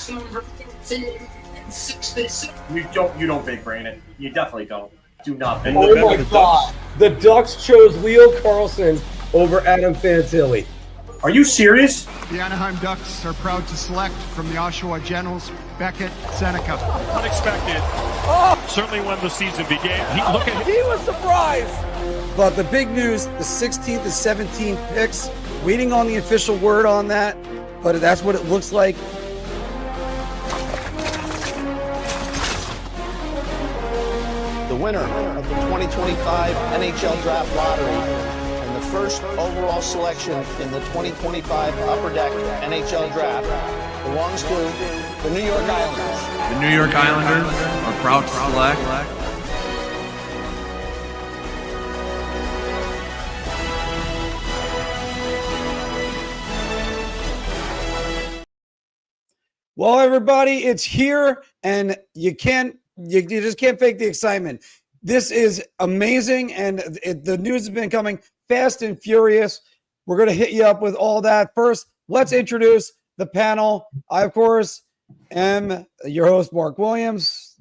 You don't big brain it. You definitely don't. Do not big Oh my God! The Ducks chose Leo Carlsson over Adam Fantilli. Are you serious? The Anaheim Ducks are proud to select from the Oshawa Generals Beckett Seneca. Unexpected. Certainly when the season began. He was surprised. But the big news, the 16th and 17th picks, waiting on the official word on that, but that's what it looks like. The winner of the 2025 NHL Draft Lottery and the first overall selection in the 2025 Upper Deck NHL Draft belongs to the New York Islanders. The New York Islanders are proud to select Well, everybody, it's here, and you just can't fake the excitement. This is amazing, and the news has been coming fast and furious. We're going to hit you up with all that. First, let's introduce the panel. I, of course, am your host, Mark Williams.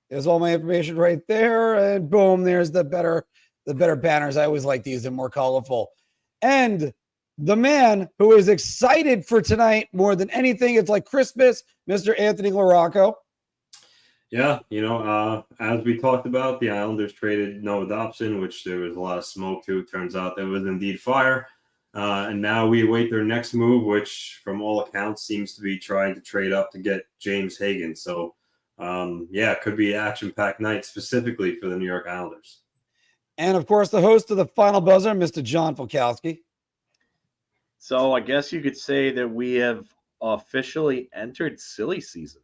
There's all my information right there, and boom, there's the better banners. I always like these; they're more colorful. And the man who is excited for tonight more than anything, it's like Christmas, Mr. Anthony LaRocco. Yeah, as we talked about, the Islanders traded Noah Dobson, which there was a lot of smoke to. Turns out there was indeed fire. And now we await their next move, which from all accounts seems to be trying to trade up to get James Hagan. So, it could be an action-packed night specifically for the New York Islanders. And, of course, the host of the Final Buzzer, Mr. John Falkowski. So I guess you could say that we have officially entered silly season.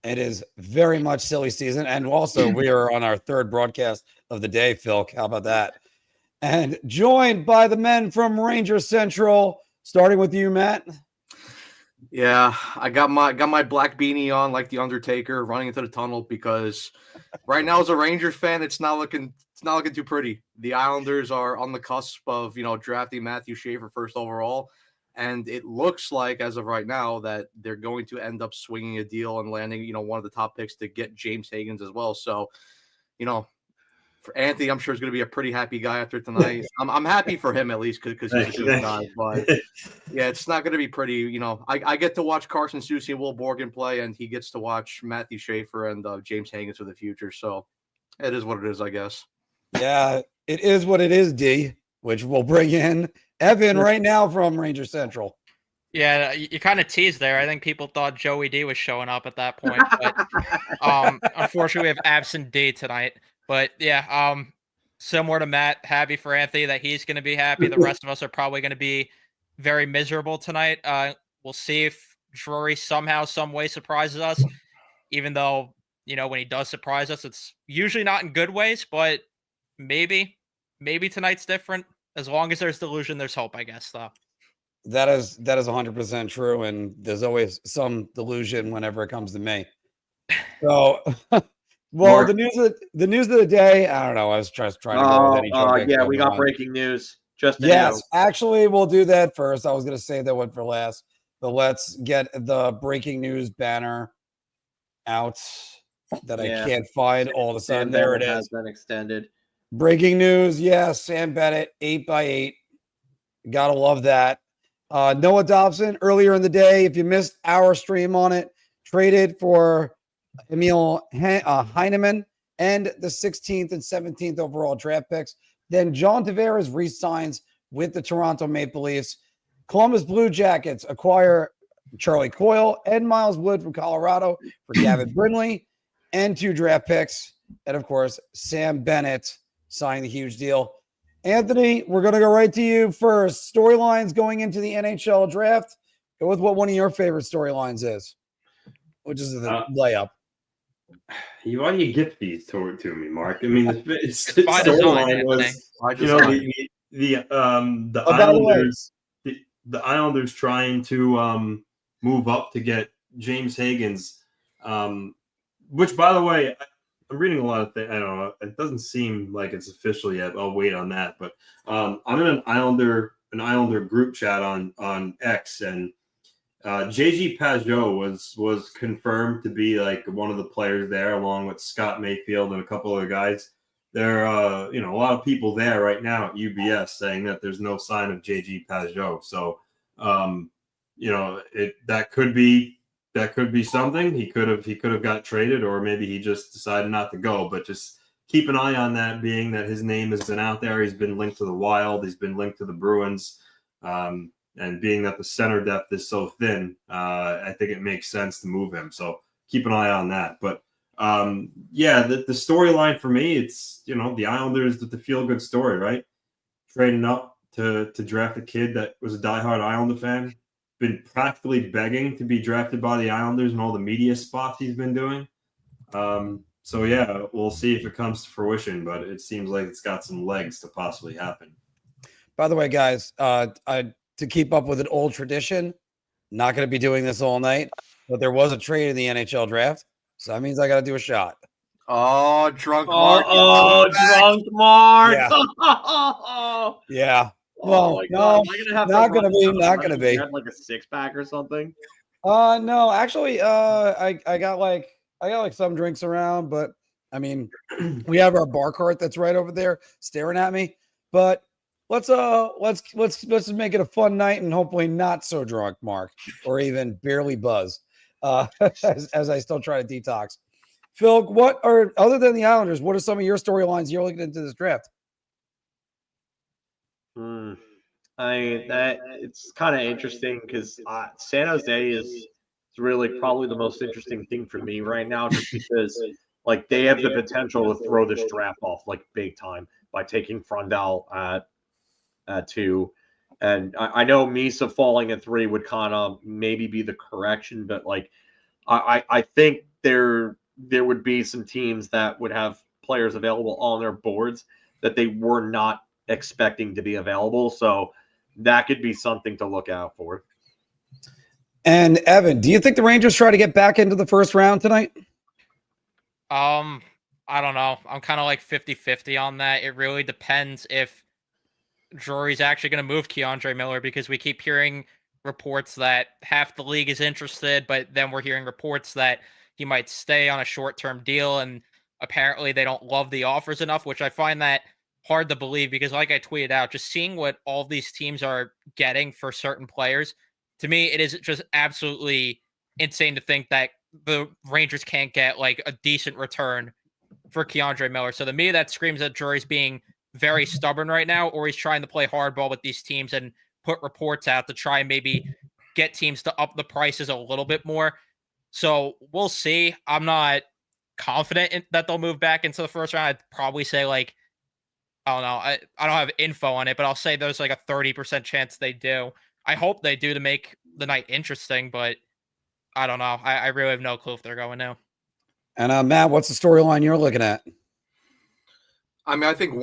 It is very much silly season. And also, we are on our third broadcast of the day, Phil. How about that? And joined by the men from Ranger Central, starting with you, Matt. Yeah, I got my black beanie on like the Undertaker running into the tunnel because right now as a Rangers fan, it's not looking too pretty. The Islanders are on the cusp of, drafting Matthew Schaefer first overall, and it looks like as of right now that they're going to end up swinging a deal and landing, one of the top picks to get James Hagan as well. So, for Anthony, I'm sure is going to be a pretty happy guy after tonight. I'm happy for him at least because he's a good guy. But yeah, it's not going to be pretty. I get to watch Carson Soucy and Will Borgen play, and he gets to watch Matthew Schaefer and James Hagan for the future. So it is what it is, I guess. Yeah, it is what it is, D, which we'll bring in Evan right now from Ranger Central. Yeah, you kind of teased there. I think people thought Joey D was showing up at that point. But unfortunately, we have absent D tonight. But yeah, similar to Matt, happy for Anthony that he's going to be happy. The rest of us are probably going to be very miserable tonight. We'll see if Drury somehow, some way surprises us, even though, when he does surprise us, it's usually not in good ways, but maybe tonight's different. As long as there's delusion, there's hope, I guess, though. That is 100% true, and there's always some delusion whenever it comes to me. So, well, the news of the day. I don't know. I was trying to go with any joke. Yeah, we got breaking news. Actually, we'll do that first. I was going to say that one for last, but let's get the breaking news banner out that I can't find all of a sudden. There it is. Has been extended. Breaking news. Yes, Sam Bennett, 8x8. Gotta love that. Noah Dobson, earlier in the day, if you missed our stream on it, traded for Emil Heineman and the 16th and 17th overall draft picks. Then John Tavares re-signs with the Toronto Maple Leafs. Columbus Blue Jackets acquire Charlie Coyle and Miles Wood from Colorado for Gavin Brindley and 2 draft picks. And, of course, Sam Bennett signing the huge deal. Anthony, we're going to go right to you first. Storylines going into the NHL draft. Go with what one of your favorite storylines is, which is the layup. Why do you gift these to me, Mark? I mean, it's by design, was, the Islanders, the Islanders trying to move up to get James Hagan's, which, by the way, I'm reading a lot of things. I don't know. It doesn't seem like it's official yet. I'll wait on that. But I'm in an Islander group chat on X, and JG Pajot was confirmed to be like one of the players there, along with Scott Mayfield and a couple other guys. There are a lot of people there right now at UBS saying that there's no sign of JG Pajot. So that could be something. He could have got traded, or maybe he just decided not to go. But just keep an eye on that, being that his name has been out there. He's been linked to the Wild. He's been linked to the Bruins. And being that the center depth is so thin, I think it makes sense to move him. So keep an eye on that. But the storyline for me, it's the Islanders, the feel-good story, right? Trading up to draft a kid that was a diehard Islander fan, been practically begging to be drafted by the Islanders and all the media spots he's been doing. So yeah, we'll see if it comes to fruition, but it seems like it's got some legs to possibly happen. By the way, guys, to keep up with an old tradition, not going to be doing this all night, but there was a trade in the NHL draft, so that means I got to do a shot. Oh, drunk Mark! Drunk Mark! Yeah. Yeah. Well, no, not going to be. You had like a 6-pack or something. No, actually, I got like some drinks around, but I mean, we have our bar cart that's right over there staring at me. But let's just make it a fun night and hopefully not so drunk, Mark, or even barely buzzed. As I still try to detox. Phil, other than the Islanders, what are some of your storylines you're looking into this draft? It's kind of interesting because San Jose is really probably the most interesting thing for me right now, just because like they have the potential to throw this draft off like big time by taking Frondell at 2. And I know Misa falling at 3 would kind of maybe be the correction, but like I think there would be some teams that would have players available on their boards that they were not expecting to be available. So that could be something to look out for. And Evan, do you think the Rangers try to get back into the first round tonight? I don't know. I'm kind of like 50-50 on that. It really depends if Drury's actually going to move Keandre Miller, because we keep hearing reports that half the league is interested, but then we're hearing reports that he might stay on a short-term deal, and apparently they don't love the offers enough, which I find that hard to believe, because like I tweeted out, just seeing what all these teams are getting for certain players, to me, it is just absolutely insane to think that the Rangers can't get like a decent return for Keandre Miller. So to me, that screams that Drury's being very stubborn right now, or he's trying to play hardball with these teams and put reports out to try and maybe get teams to up the prices a little bit more. So we'll see. I'm not confident that they'll move back into the first round. I'd probably say like, I don't know. I don't have info on it, but I'll say there's like a 30% chance they do. I hope they do to make the night interesting, but I don't know. I really have no clue if they're going now. And Matt, what's the storyline you're looking at? I mean, I think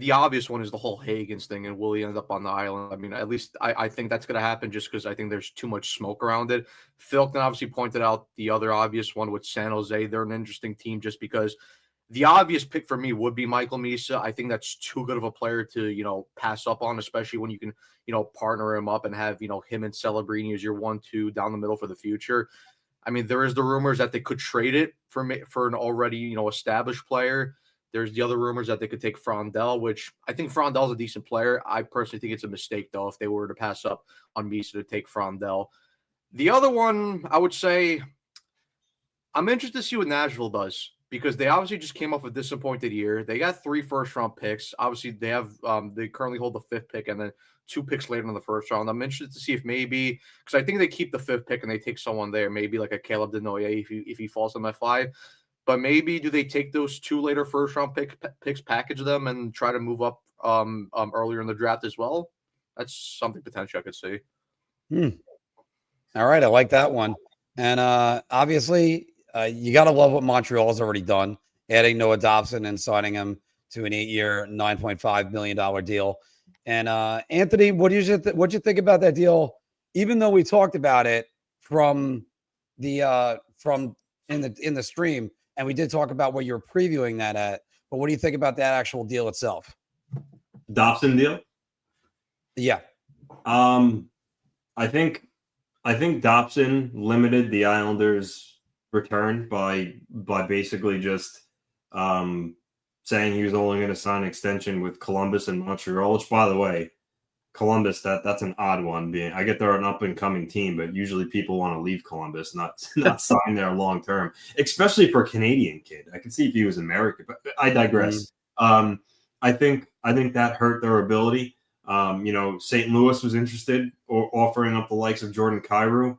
the obvious one is the whole Higgins thing, and will he end up on the island? I mean, at least I think that's going to happen, just because I think there's too much smoke around it. Philkin obviously pointed out the other obvious one with San Jose. They're an interesting team just because the obvious pick for me would be Michael Misa. I think that's too good of a player to, pass up on, especially when you can, partner him up and have, him and Celebrini as your 1-2 down the middle for the future. I mean, there is the rumors that they could trade it for an already, established player. There's the other rumors that they could take Frondell, which I think Frondell's a decent player. I personally think it's a mistake, though, if they were to pass up on Misa to take Frondell. The other one, I would say, I'm interested to see what Nashville does, because they obviously just came off a disappointed year. They got 3 first-round picks. Obviously, they have they currently hold the 5th pick and then 2 picks later in the first round. I'm interested to see if maybe, because I think they keep the 5th pick and they take someone there, maybe like a Caleb Denoye if he falls on that 5. But maybe do they take those 2 later first-round picks, package them, and try to move up earlier in the draft as well? That's something potentially I could see. All right, I like that one. And obviously, you got to love what Montreal's already done, adding Noah Dobson and signing him to an 8-year, $9.5 million deal. And Anthony, what'd you think about that deal? Even though we talked about it in the stream, and we did talk about what you're previewing that at, but what do you think about that actual deal itself? Dobson deal? Yeah. I think I think Dobson limited the Islanders' return by basically just saying he was only going to sign an extension with Columbus and Montreal. Which, by the way, Columbus, that's an odd one. Being, I get they're an up and coming team, but usually people want to leave Columbus, not sign there long term, especially for a Canadian kid. I can see if he was American, but I digress. I think that hurt their ability. St. Louis was interested or offering up the likes of Jordan Kyrou,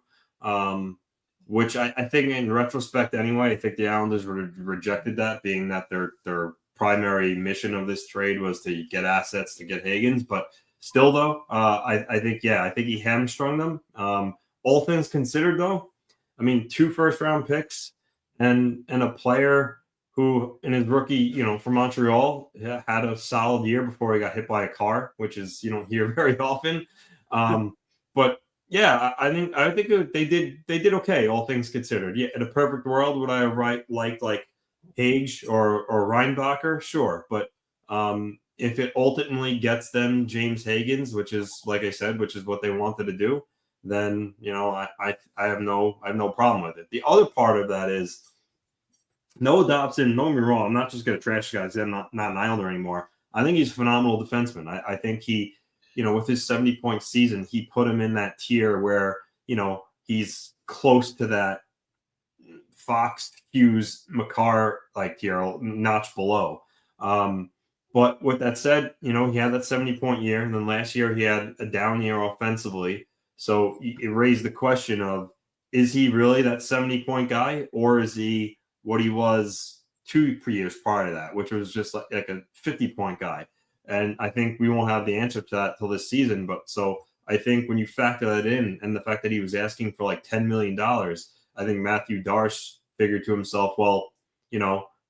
which I think in retrospect anyway, I think the Islanders rejected that, being that their primary mission of this trade was to get assets to get Higgins. But still, though, I think he hamstrung them. All things considered, though, I mean, 2 first-round picks and a player who in his rookie, for Montreal, had a solid year before he got hit by a car, which is you don't hear very often. But yeah, I think they did okay, all things considered. Yeah, in a perfect world, would I have liked like Hage or Reinbacher? Sure, but if it ultimately gets them James Higgins, which is like I said, which is what they wanted to do, then I have no problem with it. The other part of that is, Noah Dobson, don't get me wrong, I'm not just going to trash guys. I'm not an Islander anymore. I think he's a phenomenal defenseman. I think he, with his 70-point season, he put him in that tier where, he's close to that Fox, Hughes, Makar like tier, notch below. But with that said, he had that 70-point year, and then last year he had a down year offensively. So it raised the question of, is he really that 70-point guy, or is he what he was 2 years prior to that, which was just like a 50-point guy? And I think we won't have the answer to that till this season. But so I think when you factor that in, and the fact that he was asking for like $10 million, I think Matthew Darsh figured to himself, well,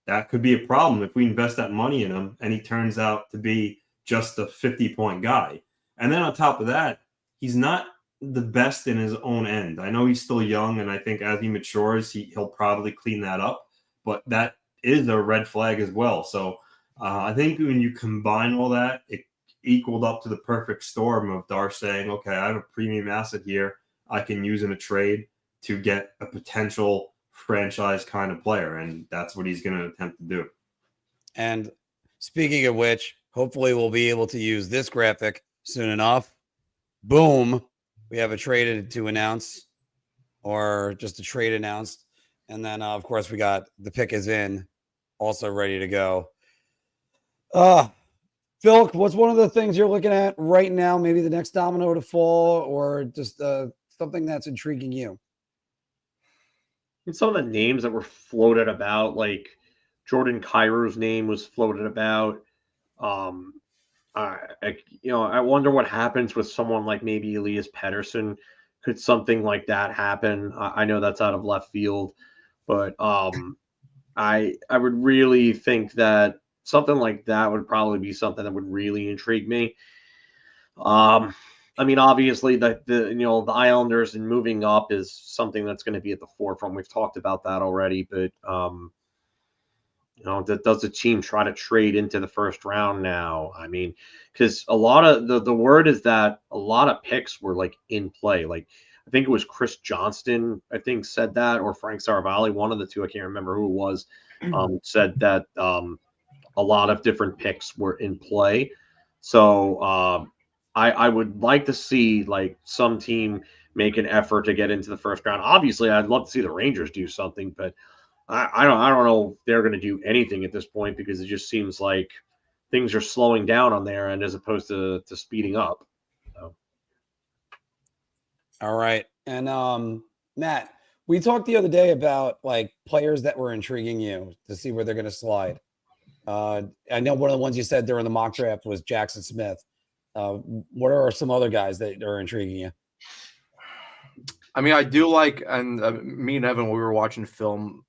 that could be a problem if we invest that money in him and he turns out to be just a 50-point guy. And then on top of that, he's not the best in his own end. I know he's still young, and I think as he matures, he'll probably clean that up. But that is a red flag as well. So I think when you combine all that, it equaled up to the perfect storm of Darsh saying, okay, I have a premium asset here I can use in a trade to get a potential franchise kind of player. And that's what he's going to attempt to do. And speaking of which, hopefully we'll be able to use this graphic soon enough. Boom. We have a trade to announce, or just a trade announced. And then, of course, we got the pick is in, also ready to go. Phil, what's one of the things you're looking at right now? Maybe the next domino to fall, or just something that's intriguing you? And some of the names that were floated about, like Jordan Kyrou's name was floated about. I wonder what happens with someone like maybe Elias Pettersson. Could something like that happen? I know that's out of left field, but I would really think that something like that would probably be something that would really intrigue me. I mean, obviously the Islanders and moving up is something that's going to be at the forefront. We've talked about that already, but does the team try to trade into the first round now? I mean, because a lot of the word is that a lot of picks were like in play. Like I think it was Chris Johnston, I think, said that, or Frank Saravalli, one of the two, I can't remember who it was, said that a lot of different picks were in play. So I would like to see like some team make an effort to get into the first round. Obviously, I'd love to see the Rangers do something, but I don't know if they're going to do anything at this point, because it just seems like things are slowing down on their end as opposed to speeding up. So. All right. And Matt, we talked the other day about like players that were intriguing you to see where they're going to slide. I know one of the ones you said during the mock draft was Jackson Smith. What are some other guys that are intriguing you? I mean, I do like, and me and Evan, when we were watching film,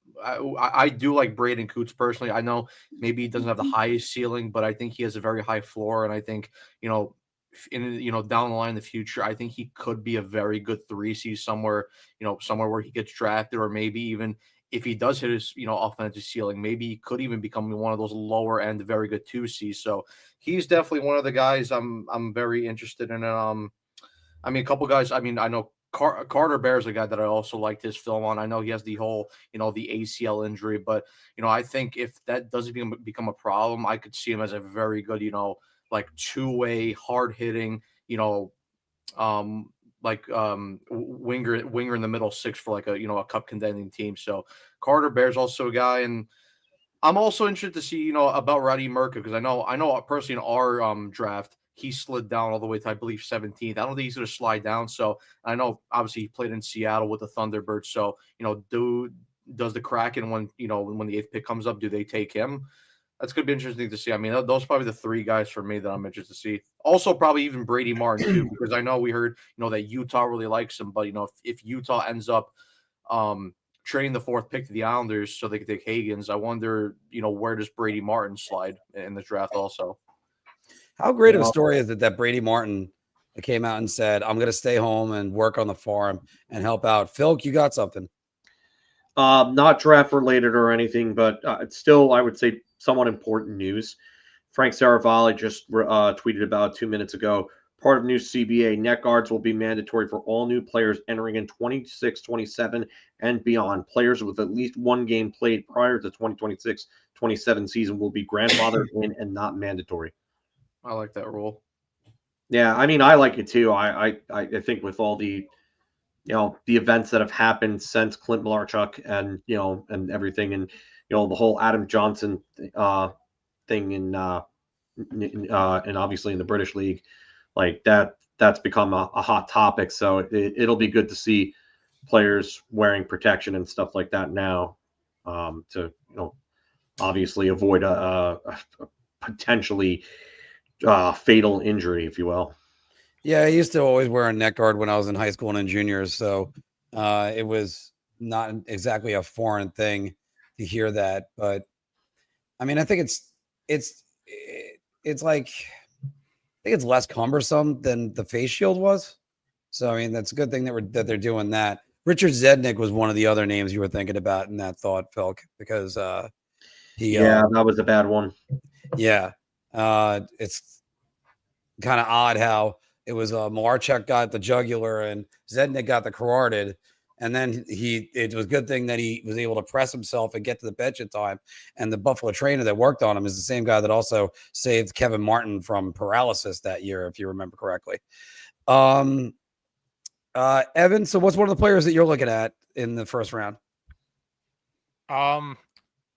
I do like Braden Coots personally. I know maybe he doesn't have the highest ceiling, but I think he has a very high floor. And I think, down the line in the future, I think he could be a very good 3C somewhere, somewhere where he gets drafted, or maybe even if he does hit his, offensive ceiling, maybe he could even become one of those lower end, very good 2C. So he's definitely one of the guys I'm very interested in. I mean, a couple guys, I mean, I know Carter Bear's a guy that I also liked his film on. I know he has the whole, the ACL injury, but I think if that doesn't become a problem, I could see him as a very good, like two-way, hard-hitting, winger in the middle six for like a cup contending team. So Carter Bear's also a guy, and I'm also interested to see about Roddy Merca, because I know personally in our draft he slid down all the way to, I believe, 17th. I don't think he's going to slide down. So I know obviously he played in Seattle with the Thunderbirds. So does the Kraken, when the 8th pick comes up, do they take him? That's going to be interesting to see. I mean, those are probably the 3 guys for me that I'm interested to see. Also, probably even Brady Martin too, because I know we heard that Utah really likes him, but if Utah ends up trading the 4th pick to the Islanders so they can take Higgins, I wonder where does Brady Martin slide in the draft also. How great of a story is it that Brady Martin came out and said, I'm going to stay home and work on the farm and help out? Phil, you got something? Not draft related or anything, but it's still, I would say, somewhat important news. Frank Saravalli just tweeted about 2 minutes ago. Part of new CBA, net guards will be mandatory for all new players entering in 26, 27, and beyond. Players with at least 1 game played prior to 2026-27 season will be grandfathered in and not mandatory. I like that rule. Yeah, I mean, I like it too. I think with all the the events that have happened since Clint Malarchuk and and everything, and the whole Adam Johnson thing in and obviously in the British League, like that's become a hot topic. So it'll be good to see players wearing protection and stuff like that now, to obviously avoid a potentially fatal injury, if you will. Yeah, I used to always wear a neck guard when I was in high school and in juniors, so it was not exactly a foreign thing to hear that. But I mean, I think it's like, I think it's less cumbersome than the face shield was. So I mean, that's a good thing that they're doing that. Richard Zednik was one of the other names you were thinking about in that thought, Phil, because that was a bad one. Yeah, it's kind of odd how it was Malarchuk got the jugular and Zednik got the carotid, and then it was a good thing that he was able to press himself and get to the bench in time. And the Buffalo trainer that worked on him is the same guy that also saved Kevin Martin from paralysis that year, if you remember correctly. Evan, so what's one of the players that you're looking at in the first round?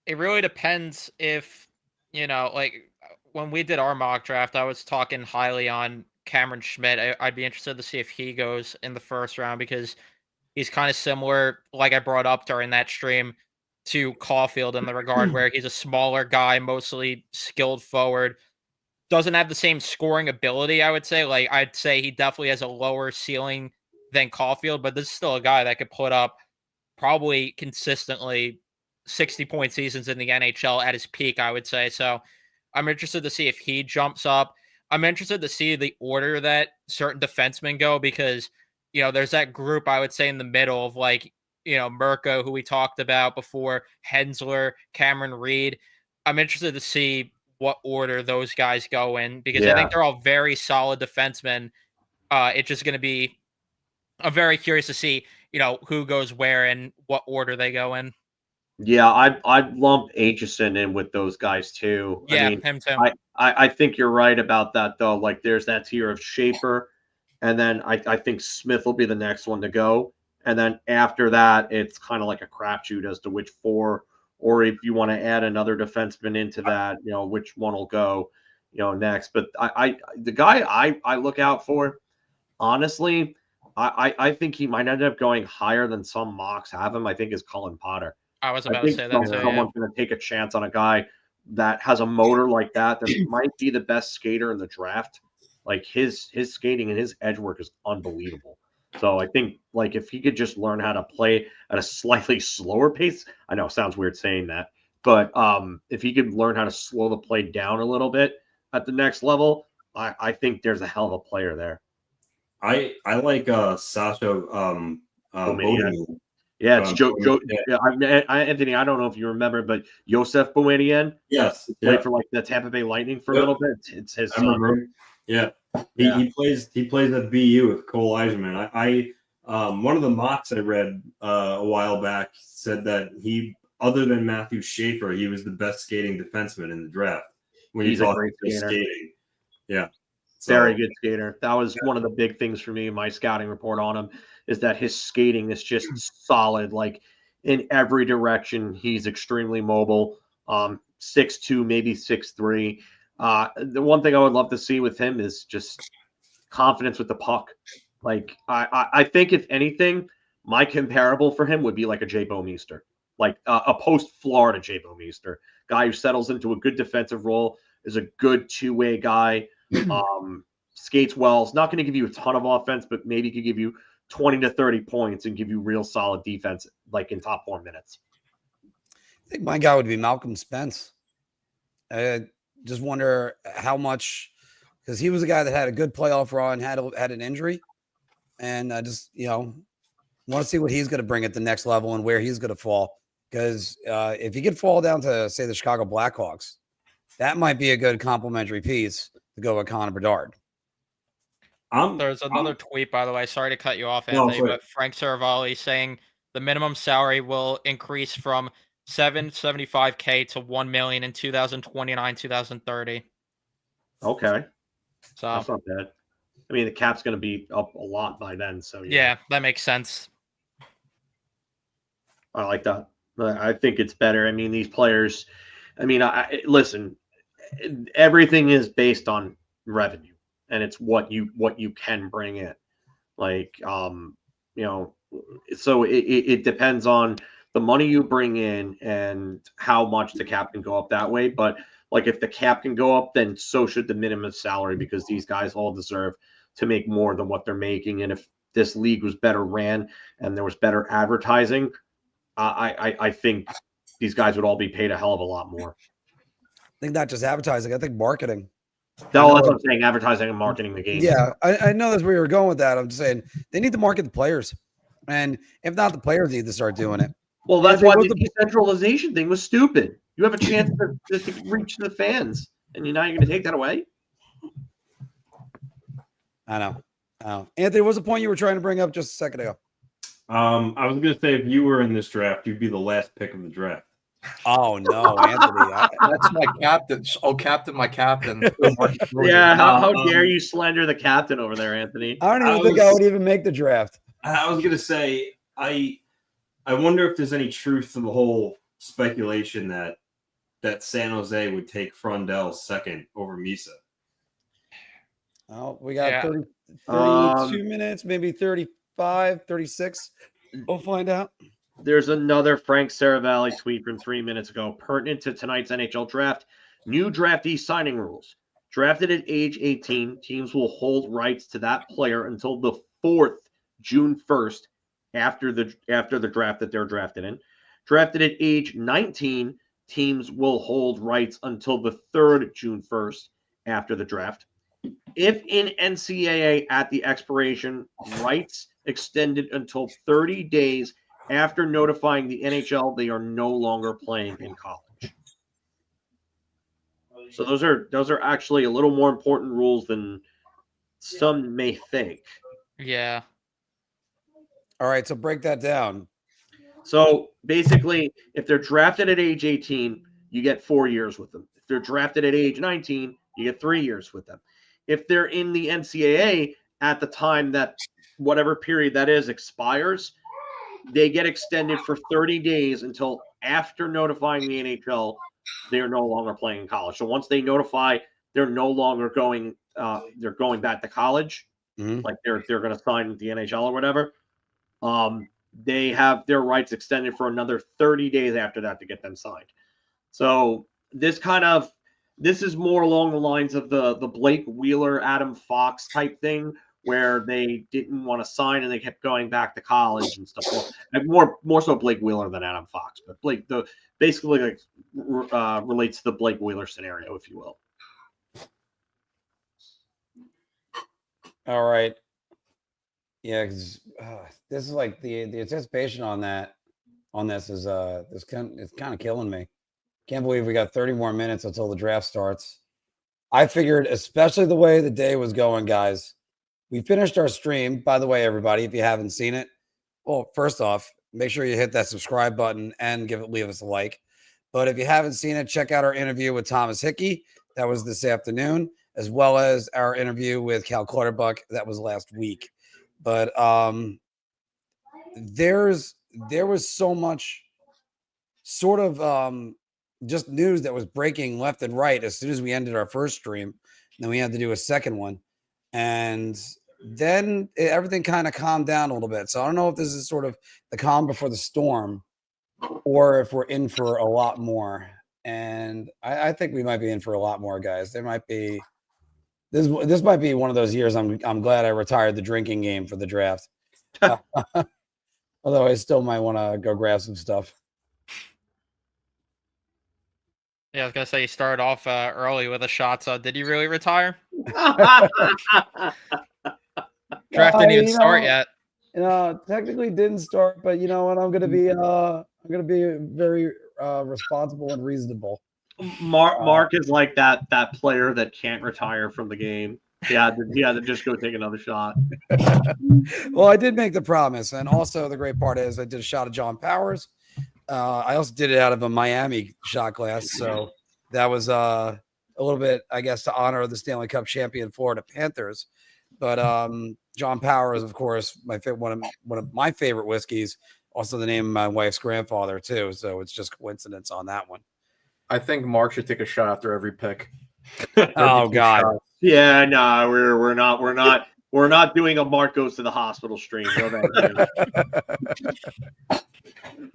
It really depends if, like when we did our mock draft, I was talking highly on Cameron Schmidt. I'd be interested to see if he goes in the first round, because he's kind of similar, like I brought up during that stream, to Caulfield in the regard where he's a smaller guy, mostly skilled forward, doesn't have the same scoring ability, I would say. Like, I'd say he definitely has a lower ceiling than Caulfield, but this is still a guy that could put up probably consistently 60-point seasons in the NHL at his peak, I would say. So I'm interested to see if he jumps up. I'm interested to see the order that certain defensemen go, because, there's that group, I would say, in the middle of like, Mirko, who we talked about before, Hensler, Cameron Reed. I'm interested to see what order those guys go in, because I think they're all very solid defensemen. It's just going to be, I'm very curious to see, who goes where and what order they go in. Yeah, I'd lump Aitchison in with those guys too. Yeah, I mean, him too. I think you're right about that though. Like, there's that tier of Shaper, and then I think Smith will be the next one to go, and then after that, it's kind of like a crapshoot as to which 4, or if you want to add another defenseman into that, which one will go, next. But the guy I look out for, honestly, I think he might end up going higher than some mocks have him. I think is Colin Potter. I was about to say that too. Someone's going to take a chance on a guy that has a motor like that might be the best skater in the draft. Like, his skating and his edge work is unbelievable. So I think, like, if he could just learn how to play at a slightly slower pace, I know it sounds weird saying that, but if he could learn how to slow the play down a little bit at the next level, I think there's a hell of a player there. I like Sasha Bodin. Yeah, it's Joe. Anthony, I don't know if you remember, but Josef Boumedienne. Yes, played for like the Tampa Bay Lightning for a little bit. It's his son. Yeah. He plays at BU with Cole Eiserman. One of the mocks I read a while back said that he, other than Matthew Schaefer, he was the best skating defenseman in the draft. When He's you a talk great about skater. skating, yeah, so, Very good skater. That was one of the big things for me in my scouting report on him is that his skating is just solid. Like in every direction, he's extremely mobile. 6'2", maybe 6'3". The one thing I would love to see with him is just confidence with the puck. Like I think if anything, my comparable for him would be like a Jay Bouwmeester, like a post Florida Jay Bouwmeester, guy who settles into a good defensive role, is a good two-way guy, skates well. Is not going to give you a ton of offense, but maybe could give you 20 to 30 points and give you real solid defense, like in top 4 minutes. I think my guy would be Malcolm Spence. I just wonder how much, because he was a guy that had a good playoff run, had an injury, and I just want to see what he's going to bring at the next level and where he's going to fall. Because if he could fall down to, say, the Chicago Blackhawks, that might be a good complementary piece to go with Connor Bedard. There's another tweet, by the way. Sorry to cut you off, No, Anthony, but Frank Saravalli saying the minimum salary will increase from $775K to $1 million in 2029, 2030. Okay, So that's not bad. I mean, the cap's going to be up a lot by then. So yeah, that makes sense. I like that. I think it's better. I mean, these players. I mean, listen. Everything is based on revenue, and it's what you can bring in. Like, so it depends on the money you bring in and how much the cap can go up that way. But like, if the cap can go up, then so should the minimum salary, because these guys all deserve to make more than what they're making. And if this league was better ran and there was better advertising, I think these guys would all be paid a hell of a lot more. I think not just advertising. I think marketing. No, that's what I'm saying. Advertising and marketing the game. Yeah, I know that's where you were going with that. I'm just saying they need to market the players, and if not, the players need to start doing it. Well, that's why the decentralization thing was stupid. You have a chance to reach the fans, and now you're going to take that away? I know. Anthony, what was the point you were trying to bring up just a second ago? I was going to say, if you were in this draft, you'd be the last pick of the draft. Oh no, Anthony! That's my captain. Oh, captain, my captain. Yeah, how dare you slander the captain over there, Anthony? I don't even think I would even make the draft. I was going to say, I wonder if there's any truth to the whole speculation that San Jose would take Frundell second over Misa. Oh, we got 32 minutes, maybe 35, 36. We'll find out. There's another Frank Saravalli tweet from 3 minutes ago, pertinent to tonight's NHL draft. New draftee signing rules. Drafted at age 18, teams will hold rights to that player until the 4th, June 1st, after the draft that they're drafted in. Drafted at age 19, teams will hold rights until the 3rd, June 1st, after the draft. If in NCAA at the expiration, rights extended until 30 days after notifying the NHL they are no longer playing in college. So those are actually a little more important rules than some may think. Yeah. All right, so break that down. So basically, if they're drafted at age 18, you get 4 years with them. If they're drafted at age 19, you get 3 years with them. If they're in the NCAA at the time that whatever period that is expires, they get extended for 30 days until after notifying the NHL they are no longer playing in college. So once they notify they're no longer going, they're going back to college, like they're going to sign with the NHL or whatever. They have their rights extended for another 30 days after that to get them signed. So this is more along the lines of the Blake Wheeler, Adam Fox type thing, where they didn't want to sign and they kept going back to college and stuff. More so Blake Wheeler than Adam Fox, but basically relates to the Blake Wheeler scenario, if you will. All right. Yeah, because this is like the anticipation on this is it's kind of killing me. Can't believe we got 30 more minutes until the draft starts. I figured, especially the way the day was going, guys, we finished our stream. By the way, everybody, if you haven't seen it, well, first off, make sure you hit that subscribe button and leave us a like. But if you haven't seen it, check out our interview with Thomas Hickey. That was this afternoon, as well as our interview with Cal Clutterbuck. That was last week. But there was so much sort of just news that was breaking left and right as soon as we ended our first stream. Then we had to do a second one. And then everything kind of calmed down a little bit. So I don't know if this is sort of the calm before the storm or if we're in for a lot more. And I think we might be in for a lot more, guys. There might be this might be one of those years I'm glad I retired the drinking game for the draft. Although I still might want to go grab some stuff. Yeah, I was gonna say you started off early with a shot. So did you really retire? Draft didn't even start yet. Technically didn't start, but you know what? I'm gonna be very responsible and reasonable. Mark is like that player that can't retire from the game. He had to just go take another shot. Well, I did make the promise, and also the great part is I did a shot of John Powers. I also did it out of a Miami shot glass, so that was a little bit, I guess, to honor the Stanley Cup champion Florida Panthers. But John Powers, of course, one of my favorite whiskeys. Also, the name of my wife's grandfather too. So it's just coincidence on that one. I think Mark should take a shot after every pick. Oh God! Shots. Yeah, no, we're not doing a Mark goes to the hospital stream.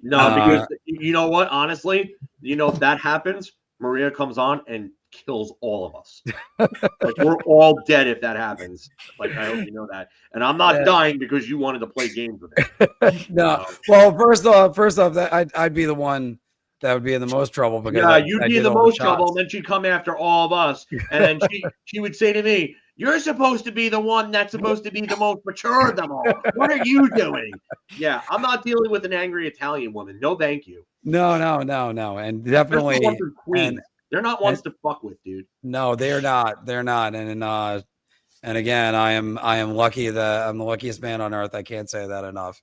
No, because you know what? Honestly, if that happens, Maria comes on and kills all of us. Like we're all dead if that happens. Like I hope you know that. And I'm not dying because you wanted to play games with it. No. Well, first off, that I'd be the one that would be in the most trouble because you'd be in the most trouble, and then she'd come after all of us, and then she would say to me, "You're supposed to be the one that's supposed to be the most mature of them all. What are you doing?" Yeah, I'm not dealing with an angry Italian woman. No, thank you. No, and definitely Queens. They're not ones to fuck with, dude. No, they're not. They're not. And again, I am lucky that I'm the luckiest man on earth. I can't say that enough.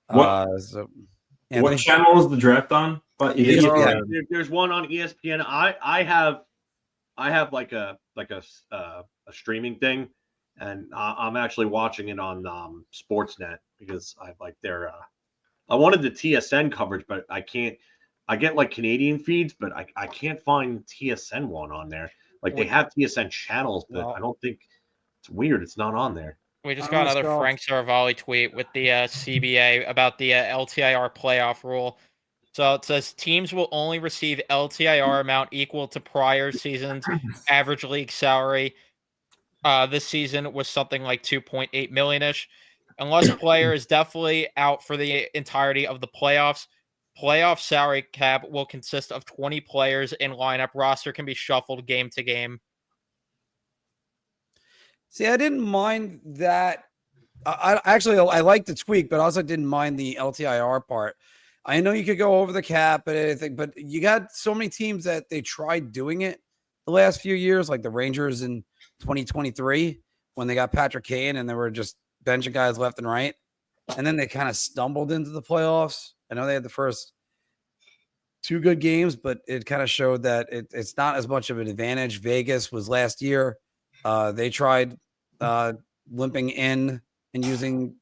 What channel is the draft on? But there's one on ESPN. I have like a streaming thing, and I'm actually watching it on Sportsnet because I like their. I wanted the TSN coverage, but I can't. I get like Canadian feeds, but I can't find TSN one on there. Like they have TSN channels, but I don't think it's weird. It's not on there. We just got another Frank Saravalli tweet with the CBA about the LTIR playoff rule. So it says teams will only receive LTIR amount equal to prior season's average league salary. This season was something like 2.8 million-ish. Unless a player is definitely out for the entirety of the playoffs, playoff salary cap will consist of 20 players in lineup. Roster can be shuffled game to game. See, I didn't mind that. I like the tweak, but also didn't mind the LTIR part. I know you could go over the cap and anything, but you got so many teams that they tried doing it the last few years, like the Rangers in 2023 when they got Patrick Kane and they were just benching guys left and right. And then they kind of stumbled into the playoffs. I know they had the first 2 good games, but it kind of showed that it's not as much of an advantage. Vegas was last year. They tried limping in and using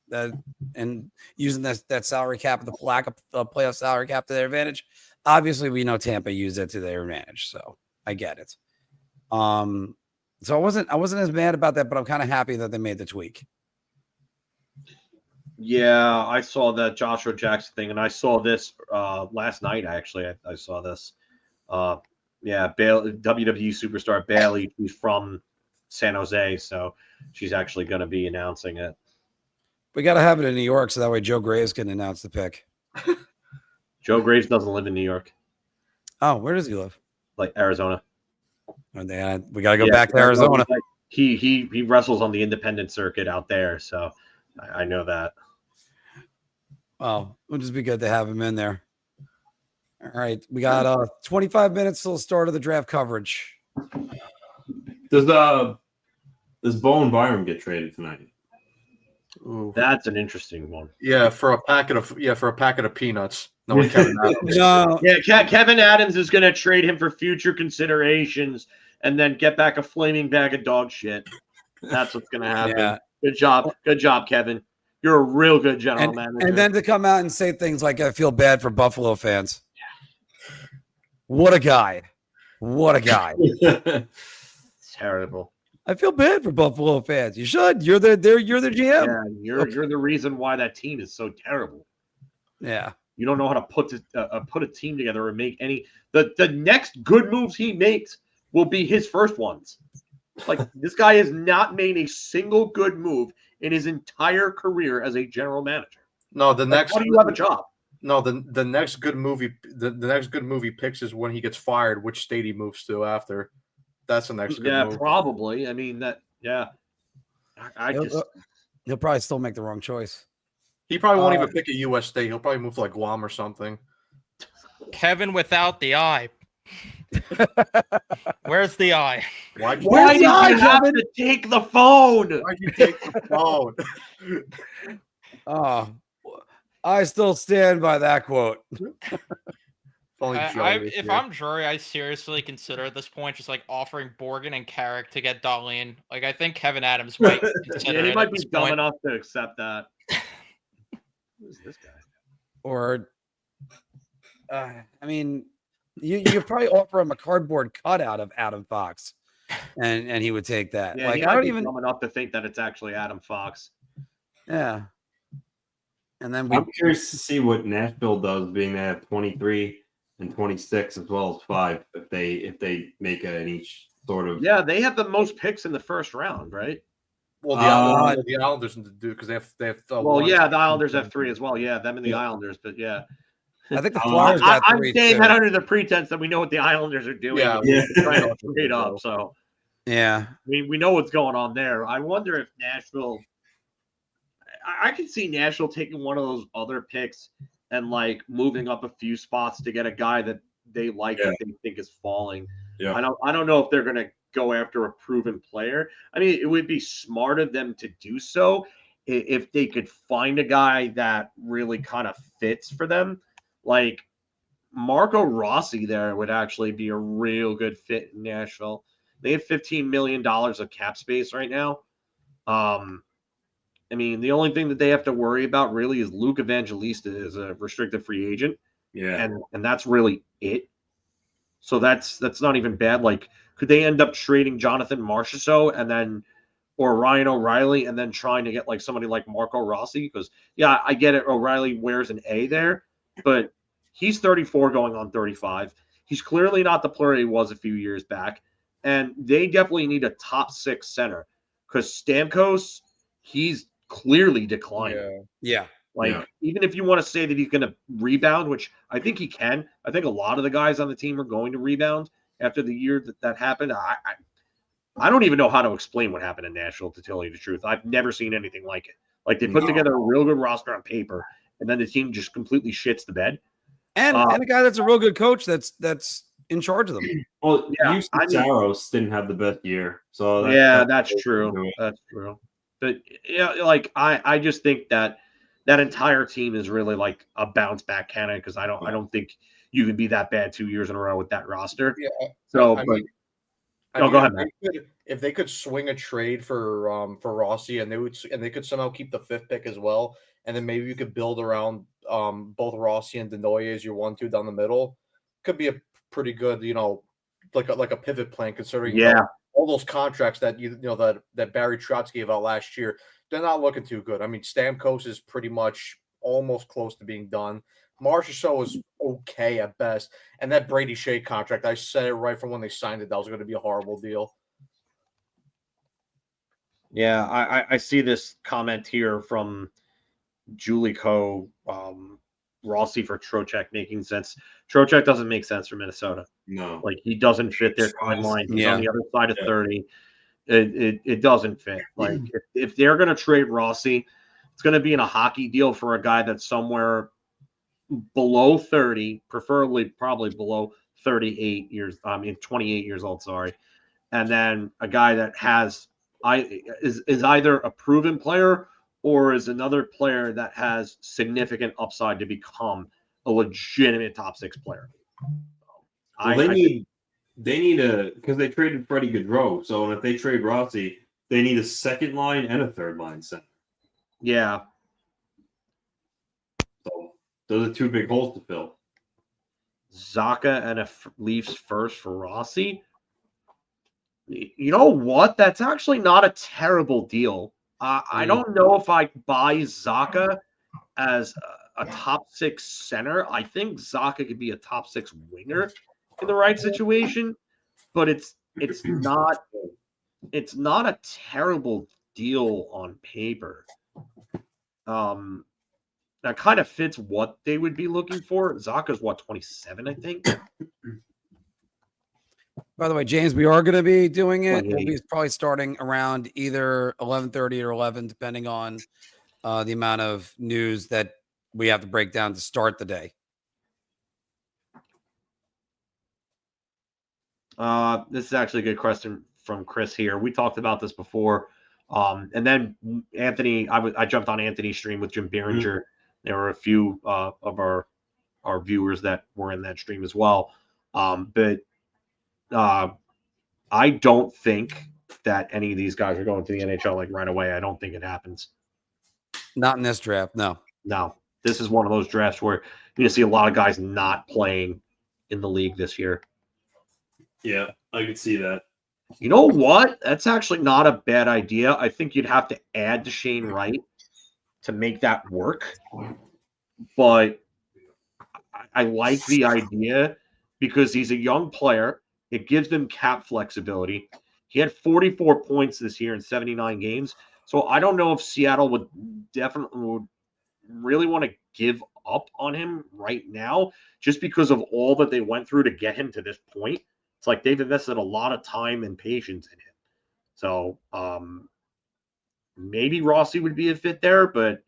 that salary cap, the lack of playoff salary cap to their advantage. Obviously, we know Tampa used it to their advantage, so I get it. So I wasn't as mad about that, but I'm kind of happy that they made the tweak. Yeah, I saw that Joshua Jackson thing, and I saw this last night. Actually, I saw this. WWE superstar Bayley, who's from San Jose, so she's actually going to be announcing it. We got to have it in New York so that way Joe Graves can announce the pick. Joe Graves doesn't live in New York. Oh, where does he live? Like Arizona. We got to go back to Arizona. He wrestles on the independent circuit out there, so I know that. Well, it would just be good to have him in there. All right, we got 25 minutes till the start of the draft coverage. Does Does Bowen Byram get traded tonight? Ooh. That's an interesting one. Yeah, for a packet of peanuts. No, Kevin Adams. No, Yeah, Kevin Adams is going to trade him for future considerations and then get back a flaming bag of dog shit. That's what's going to happen. Yeah. Good job, Kevin. You're a real good general manager. and then to come out and say things like, I feel bad for Buffalo fans. What a guy. What a guy. It's terrible. I feel bad for Buffalo fans. You should. You're the GM. Yeah, you're the reason why that team is so terrible. Yeah. You don't know how to put a team together and make any. The next good moves he makes will be his first ones. Like, this guy has not made a single good move in his entire career as a general manager. No, the next. How do you have a job? No, the next good movie. The next good movie picks is when he gets fired. Which state he moves to after. That's the next good move. Probably. I mean that. Yeah. He'll probably still make the wrong choice. He probably won't even pick a U.S. state. He'll probably move to like Guam or something. Kevin without the eye. Where's the eye? Why did you have to take the phone? Why'd you take the phone? I still stand by that quote. If I'm Drury, I seriously consider at this point just like offering Borgen and Carrick to get Dahlin. Like, I think Kevin Adams might consider he it might at be this dumb point. enough to accept that. Who's this guy? Or, I mean, you could probably offer him a cardboard cutout of Adam Fox, and he would take that. Yeah, like, he I don't be even dumb enough to think that it's actually Adam Fox. Yeah. And then I'm curious to see what Nashville does, being they have 23 and 26 as well as 5. If they make it in each sort of. Yeah, they have the most picks in the first round, right? Well, the Islanders do because they have. The Islanders have 3 as well. Yeah, them and the Islanders, but yeah. I think the Flyers got 3. I'm saying that under the pretense that we know what the Islanders are doing. Yeah. Trying to trade up. So yeah, we know what's going on there. I wonder if Nashville. I can see Nashville taking one of those other picks and like moving up a few spots to get a guy that they like that they think is falling. Yeah. I don't know if they're gonna go after a proven player. I mean, it would be smart of them to do so if they could find a guy that really kind of fits for them. Like Marco Rossi there would actually be a real good fit in Nashville. They have $15 million of cap space right now. I mean, the only thing that they have to worry about really is Luke Evangelista is a restricted free agent. Yeah. And that's really it. So that's not even bad. Like, could they end up trading Jonathan Marchessault or Ryan O'Reilly and then trying to get like somebody like Marco Rossi? Because I get it. O'Reilly wears an A there, but he's 34 going on 35. He's clearly not the player he was a few years back. And they definitely need a top 6 center because Stamkos, he's clearly declining. Yeah. Even if you want to say that he's going to rebound, which I think he can, I think a lot of the guys on the team are going to rebound after the year that happened. I don't even know how to explain what happened in Nashville, to tell you the truth. I've never seen anything like it. Like, they put together a real good roster on paper, and then the team just completely shits the bed. And a guy that's a real good coach that's in charge of them. Well, Saros didn't have the best year. So that's true. That's true. But like I just think that entire team is really like a bounce back candidate because I don't think you can be that bad 2 years in a row with that roster. Yeah. So, go ahead, man. If they could swing a trade for Rossi and they could somehow keep the 5th pick as well, and then maybe you could build around both Rossi and Denoye as your 1-2 down the middle, could be a pretty good, like a pivot plan considering all those contracts that that Barry Trotz gave out last year. They're not looking too good. I mean, Stamkos is pretty much almost close to being done. Marchessault is okay at best. And that Brady Shea contract, I said it right from when they signed it, that was going to be a horrible deal. Yeah, I see this comment here from Julie Co. Rossi for Trocheck making sense. Trocheck doesn't make sense for Minnesota. No. Like, he doesn't fit their timeline. He's on the other side of 30. It doesn't fit. Like, if they're going to trade Rossi, it's going to be in a hockey deal for a guy that's somewhere below 30, probably below 38 years. 28 years old, sorry. And then a guy that has is either a proven player or is another player that has significant upside to become a legitimate top 6 player. Well, they need because they traded Freddie Gaudreau. So if they trade Rossi, they need a second line and a third line center. Yeah. So those are 2 big holes to fill. Zacha and a Leafs first for Rossi. You know what? That's actually not a terrible deal. I don't know if I buy Zacha as a top 6 center. I think Zacha could be a top 6 winger in the right situation, but it's not a terrible deal on paper. That kind of fits what they would be looking for. Zacha's 27, I think. By the way, James, we are going to be doing it. 28. We'll be probably starting around either 11:30 or 11, depending on the amount of news that we have to break down to start the day. This is actually a good question from Chris here. We talked about this before. And then Anthony, I jumped on Anthony's stream with Jim Behringer. There were a few of our viewers that were in that stream as well. But I don't think that any of these guys are going to the NHL like right away. I don't think it happens. Not in this draft, no. No, this is one of those drafts where you're going to see a lot of guys not playing in the league this year. Yeah, I could see that. You know what? That's actually not a bad idea. I think you'd have to add to Shane Wright to make that work. But I like the idea because he's a young player. It gives them cap flexibility. He had 44 points this year in 79 games. So I don't know if Seattle would really want to give up on him right now just because of all that they went through to get him to this point. It's like they've invested a lot of time and patience in him. So maybe Rossi would be a fit there, but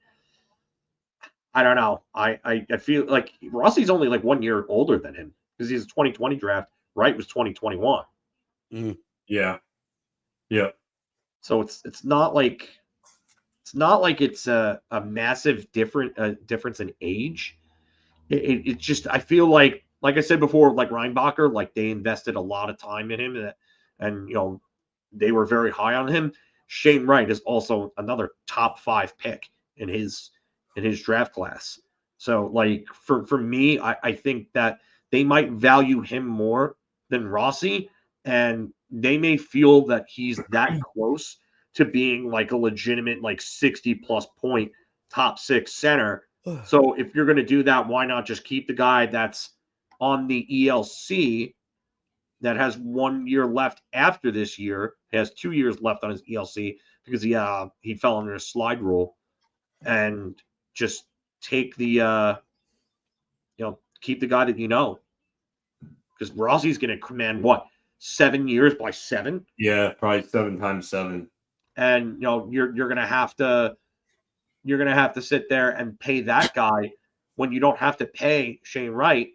I don't know. I feel like Rossi's only like 1 year older than him because he's a 2020 draft. Wright was 2021. Yeah. Yeah. So it's not like it's a massive difference in age. It just I feel like I said before, like Reinbacher, like they invested a lot of time in him, and you know they were very high on him. Shane Wright is also another top 5 pick in his draft class. So like for me, I think that they might value him more than Rossi, and they may feel that he's that close to being like a legitimate like 60+ point top 6 center. So if you're going to do that, why not just keep the guy that's on the ELC that has 1 year left after this year, has 2 years left on his ELC because he fell under a slide rule, and just take the keep the guy that because Rossi's going to command what 7 years by 7. Yeah, probably 7 times 7. And you're going to have to sit there and pay that guy when you don't have to pay Shane Wright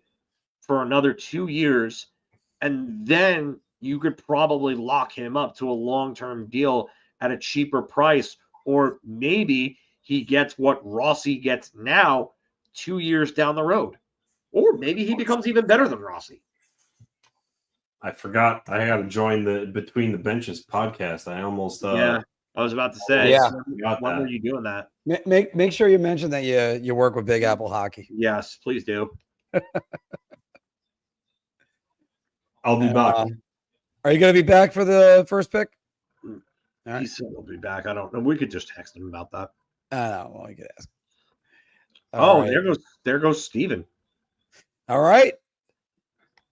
for another 2 years, and then you could probably lock him up to a long-term deal at a cheaper price, or maybe he gets what Rossi gets now 2 years down the road, or maybe he becomes even better than Rossi. I forgot. I got to join the Between the Benches podcast. I almost I was about to say. Yeah. When were you doing that? Make sure you mention that you work with Big Apple Hockey. Yes, please do. I'll be back. Are you going to be back for the first pick? He said he'll be back. I don't know. We could just text him about that. Well, I could ask. Right. there goes Steven. All right.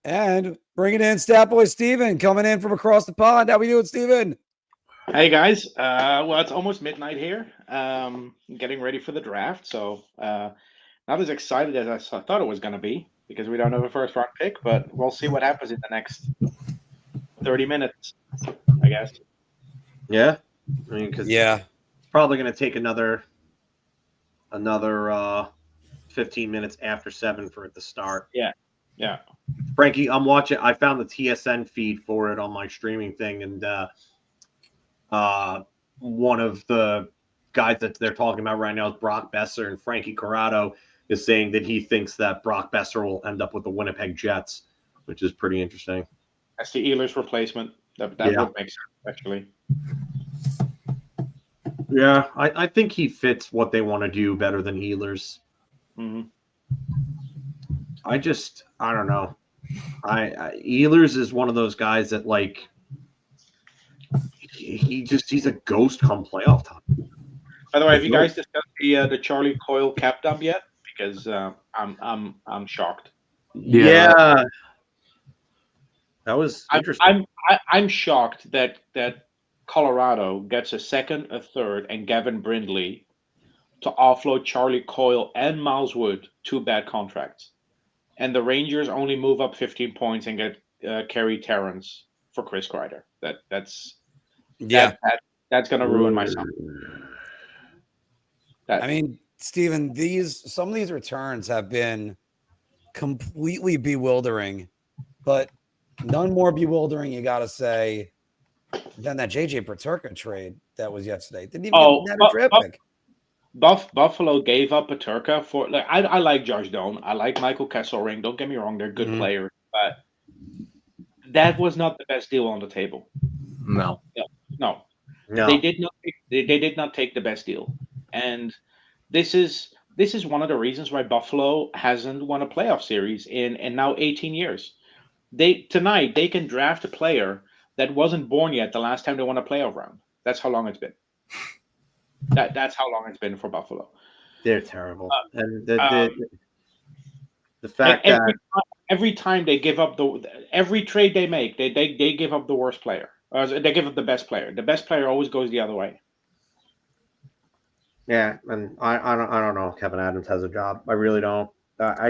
And bringing in Stat Boy Steven, coming in from across the pond. How we doing, Steven? Hey guys, well, it's almost midnight here. Getting ready for the draft, so not as excited as I thought it was going to be because we don't have a first-round pick, but we'll see what happens in the next 30 minutes, I guess. Yeah, I mean, because it's probably going to take another 15 minutes after 7 for it to start. Yeah. Frankie, I'm watching. I found the TSN feed for it on my streaming thing, and One of the guys that they're talking about right now is Brock Besser, and Frankie Corrado is saying that he thinks that Brock Besser will end up with the Winnipeg Jets, which is pretty interesting. That's the Ehlers replacement. That Yeah. would make sense, actually. Yeah, I think he fits what they want to do better than Ehlers. Mm-hmm. I don't know. Ehlers is one of those guys that like he's a ghost come playoff time. By the way, have you guys discussed the Charlie Coyle cap dump yet? Because I'm shocked. Yeah. That was interesting. I'm shocked that Colorado gets a second, a third, and Gavin Brindley to offload Charlie Coyle and Miles Wood, 2 bad contracts, and the Rangers only move up 15 points and get Kerry Terrence for Chris Kreider. That's going to ruin my summer. I mean, Steven, some of these returns have been completely bewildering, but none more bewildering, you got to say, than that JJ Peterka trade that was yesterday. Didn't even get a draft pick. Buffalo gave up Peterka for. Like, I like Josh Doan. I like Michael Kesselring. Don't get me wrong; they're good players, but that was not the best deal on the table. No. They did not. They did not take the best deal, and this is one of the reasons why Buffalo hasn't won a playoff series in now 18 years. Tonight they can draft a player that wasn't born yet the last time they won a playoff round. That's how long it's been. That's how long it's been for Buffalo. They're terrible, and the fact that every time they give up every trade they make, they give up the worst player. They give up the best player. The best player always goes the other way. Yeah, and I don't know if Kevin Adams has a job. I really don't. I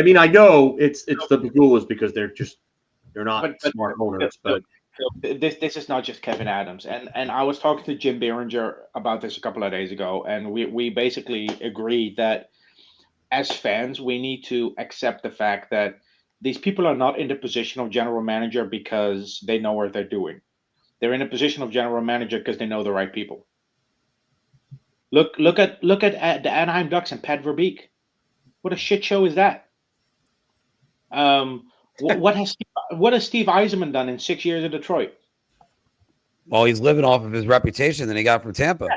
mean, I know it's the Pagulas because they're not smart owners, but this is not just Kevin Adams. And I was talking to Jim Behringer about this a couple of days ago, and we basically agreed that as fans, we need to accept the fact that these people are not in the position of general manager because they know what they're doing. They're in a position of general manager because they know the right people. Look at the Anaheim Ducks and Pat Verbeek. What a shit show is that? What has Steve Yzerman done in 6 years in Detroit? Well, he's living off of his reputation that he got from Tampa.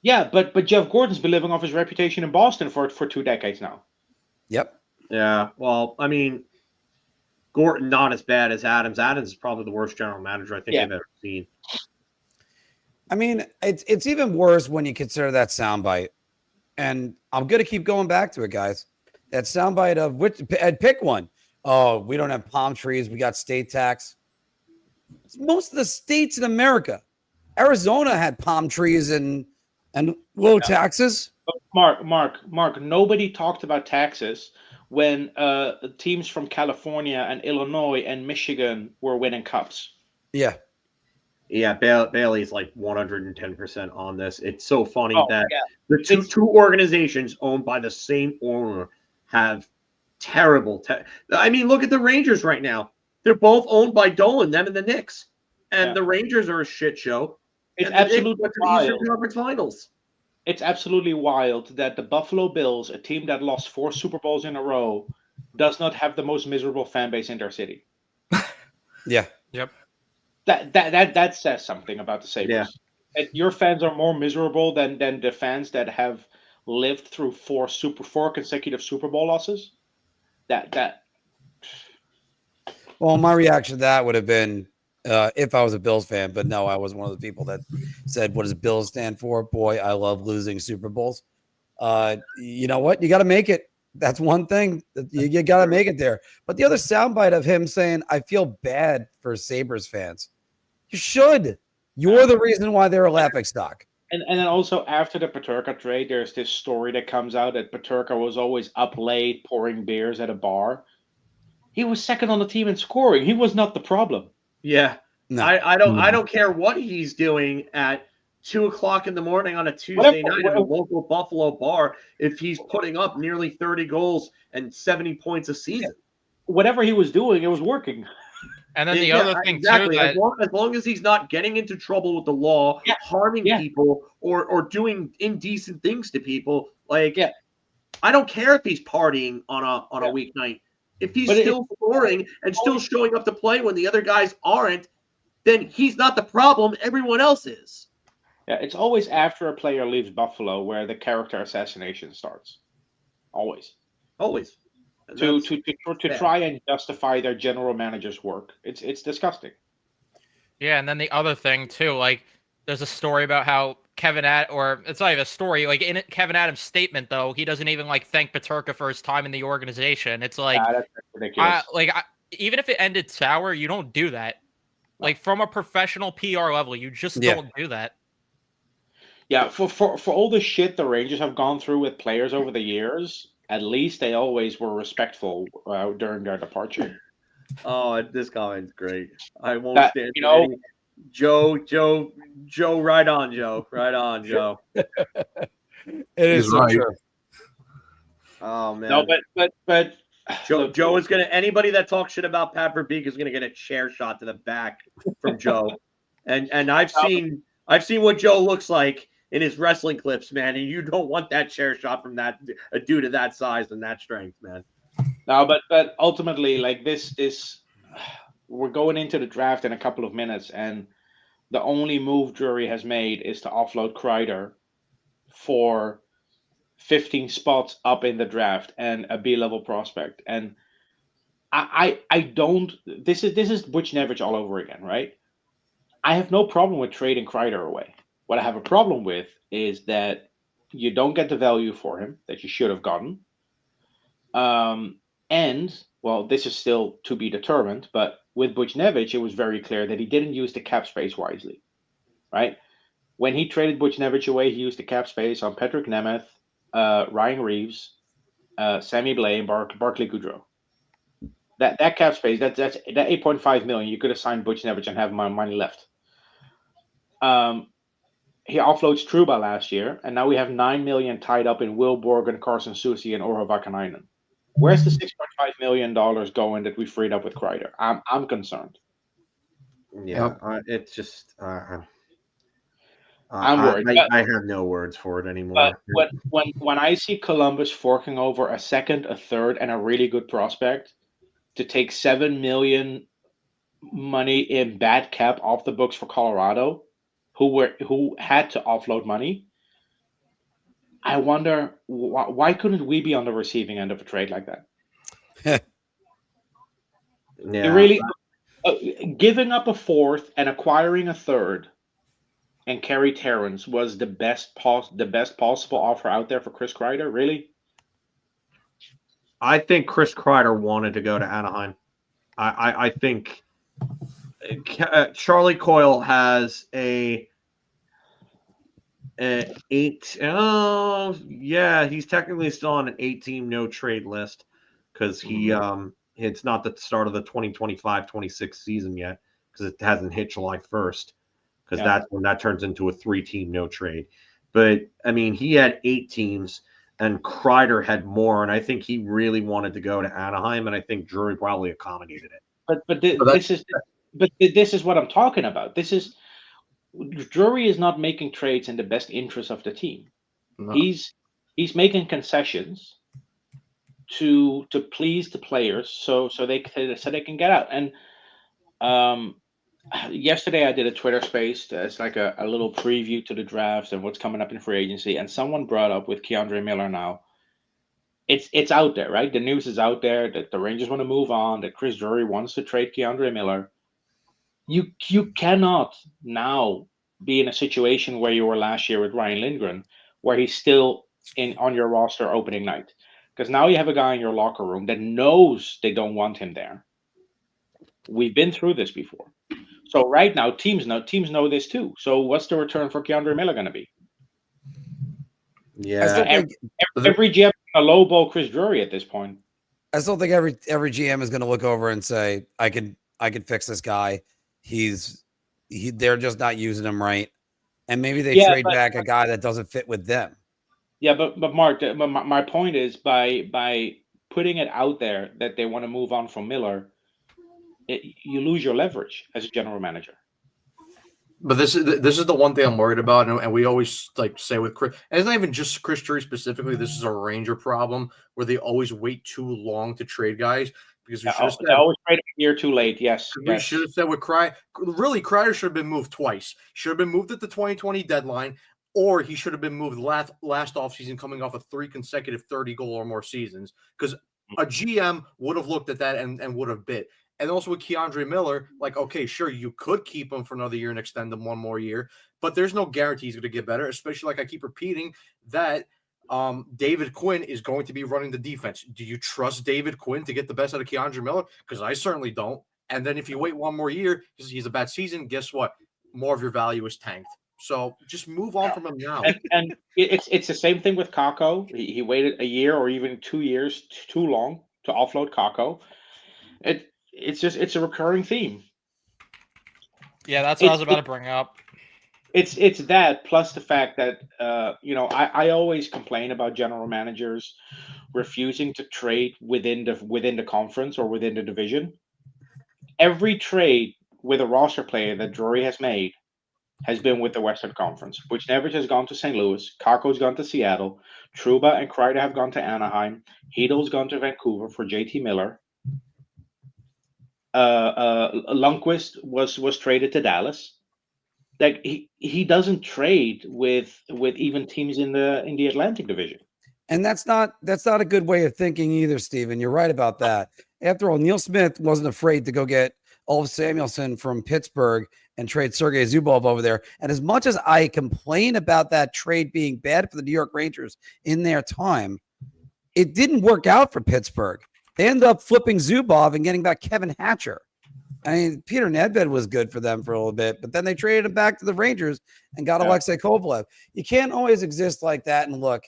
Yeah, but Jeff Gordon's been living off his reputation in Boston for 2 decades now. Yep. Yeah. Well, I mean, Gordon not as bad as Adams. Adams is probably the worst general manager I think I've ever seen. I mean, it's even worse when you consider that soundbite. And I'm going to keep going back to it, guys. That soundbite of pick one. Oh, we don't have palm trees. We got state tax. Most of the states in America. Arizona had palm trees and low taxes. Mark, nobody talked about taxes when teams from California and Illinois and Michigan were winning cups. Yeah. Yeah, Bailey's like 110% on this. It's so funny that the two organizations owned by the same owner have terrible I mean, look at the Rangers right now. They're both owned by Dolan, them and the Knicks. And the Rangers are a shit show. It's absolutely wild. Eastern Conference Finals. It's absolutely wild that the Buffalo Bills, a team that lost 4 Super Bowls in a row, does not have the most miserable fan base in their city. Yeah. Yep. That says something about the Sabres. Yeah. Your fans are more miserable than the fans that have lived through 4 consecutive Super Bowl losses. Well, my reaction to that would have been if I was a Bills fan, but no, I was one of the people that said, "What does Bills stand for?" Boy, I love losing Super Bowls. You know what? You got to make it. That's one thing. You got to make it there. But the other soundbite of him saying, "I feel bad for Sabres fans." You should. You're the reason why they're a laughingstock. And then also after the Peterka trade, there's this story that comes out that Peterka was always up late pouring beers at a bar. He was second on the team in scoring. He was not the problem. Yeah. No. I don't care what he's doing at 2:00 in the morning on a Tuesday night at a local Buffalo bar if he's putting up nearly 30 goals and 70 points a season. Whatever he was doing, it was working. And then the other thing exactly. too, that As long as he's not getting into trouble with the law, harming people, or doing indecent things to people, like I don't care if he's partying on a weeknight. If he's still scoring and still showing up to play when the other guys aren't, then he's not the problem. Everyone else is. Yeah, it's always after a player leaves Buffalo where the character assassination starts. Always. To try and justify their general manager's work. It's disgusting. Yeah, and then the other thing too, like there's a story about how it's not even a story, like in Kevin Adams' statement though, he doesn't even like thank Peterka for his time in the organization. It's like that's ridiculous. Even if it ended sour, you don't do that. Like from a professional PR level, you just don't do that. Yeah, for all the shit the Rangers have gone through with players over the years, at least they always were respectful during their departure. Oh, this comment's great. I won't stand for any. Joe, right on, Joe. Right on, Joe. It is so true. Oh man. No, but Joe is gonna. Anybody that talks shit about Pat Verbeek is gonna get a chair shot to the back from Joe. And I've seen what Joe looks like in his wrestling clips, man. And you don't want that chair shot from a dude of that size and that strength, man. No, but ultimately, like we're going into the draft in a couple of minutes, and the only move Drury has made is to offload Kreider for 15 spots up in the draft and a B-level prospect. And I don't. This is Buchnevich all over again, right? I have no problem with trading Kreider away. What I have a problem with is that you don't get the value for him that you should have gotten. And, well, this is still to be determined, but with Buchnevich, it was very clear that he didn't use the cap space wisely, right? When he traded Buchnevich away, he used the cap space on Patrick Nemeth, Ryan Reeves, Sammy Blais, and Barclay Goodrow. That cap space, that $8.5 million, you could have signed Buchnevich and have my money left. He offloads Trouba last year, and now we have $9 million tied up in Will Borgen, Carson Soucy, and Urho Vakanainen. Where's the $6.5 million going that we freed up with Kreider? I'm concerned. Yeah, it's just I'm worried. I have no words for it anymore. But when I see Columbus forking over a second, a third, and a really good prospect to take $7 million money in bad cap off the books for Colorado, who had to offload money, I wonder why couldn't we be on the receiving end of a trade like that? Yeah, really giving up a fourth and acquiring a third and Kerry Terrence was the best possible offer out there for Chris Kreider. Really, I think Chris Kreider wanted to go to Anaheim. I think Charlie Coyle has he's technically still on an 8-team no trade list because it's not the start of the 2025-26 season yet because it hasn't hit July 1st because that's when that turns into a 3-team no trade. But I mean, he had 8 teams and Kreider had more, and I think he really wanted to go to Anaheim, and I think Drury probably accommodated it. But this is what I'm talking about. Drury is not making trades in the best interest of the team. No. He's making concessions to please the players so they can get out. And yesterday I did a Twitter space that's like a little preview to the draft and what's coming up in free agency. And someone brought up with Keandre Miller now. It's out there, right? The news is out there that the Rangers want to move on, that Chris Drury wants to trade Keandre Miller. You cannot now be in a situation where you were last year with Ryan Lindgren, where he's still on your roster opening night. Because now you have a guy in your locker room that knows they don't want him there. We've been through this before. So right now, teams know this too. So what's the return for Keandre Miller going to be? Yeah, every GM a lowball Chris Drury at this point. I still think every GM is going to look over and say, I could fix this guy. They're just not using him right, and maybe they trade back a guy that doesn't fit with them. Yeah, but Mark, my point is by putting it out there that they want to move on from Miller, you lose your leverage as a general manager. But this is the one thing I'm worried about, and we always like say with Chris, and it's not even just Chris Drury specifically. This is a Ranger problem where they always wait too long to trade guys because we should have They always trade a year too late. Yes, we should have said with Kreider should have been moved twice. Should have been moved at the 2020 deadline, or he should have been moved last offseason coming off of 3 consecutive 30-goal or more seasons. Because a GM would have looked at that and would have bid. And also with Keandre Miller, like, okay, sure, you could keep him for another year and extend him one more year, but there's no guarantee he's going to get better, especially like I keep repeating that David Quinn is going to be running the defense. Do you trust David Quinn to get the best out of Keandre Miller? Because I certainly don't. And then if you wait one more year, he's a bad season, guess what? More of your value is tanked. So just move on from him now. And it's the same thing with Kakko. He waited a year or even 2 years too long to offload Kakko. It's a recurring theme. Yeah, that's what I was about to bring up. It's that plus the fact that I always complain about general managers refusing to trade within the conference or within the division. Every trade with a roster player that Drury has made has been with the Western Conference. Buchnevich has gone to St. Louis. Kakko's gone to Seattle. Trouba and Kreider have gone to Anaheim. Hedo's gone to Vancouver for JT Miller. Lundqvist was traded to Dallas. Like he doesn't trade with even teams in the Atlantic Division. And that's not a good way of thinking either, Steven. You're right about that. After all, Neil Smith wasn't afraid to go get Ulf Samuelsson from Pittsburgh and trade Sergei Zubov over there. And as much as I complain about that trade being bad for the New York Rangers in their time, it didn't work out for Pittsburgh. They ended up flipping Zubov and getting back Kevin Hatcher. I mean, Peter Nedved was good for them for a little bit, but then they traded him back to the Rangers and got Alexei Kovalev. You can't always exist like that. And look,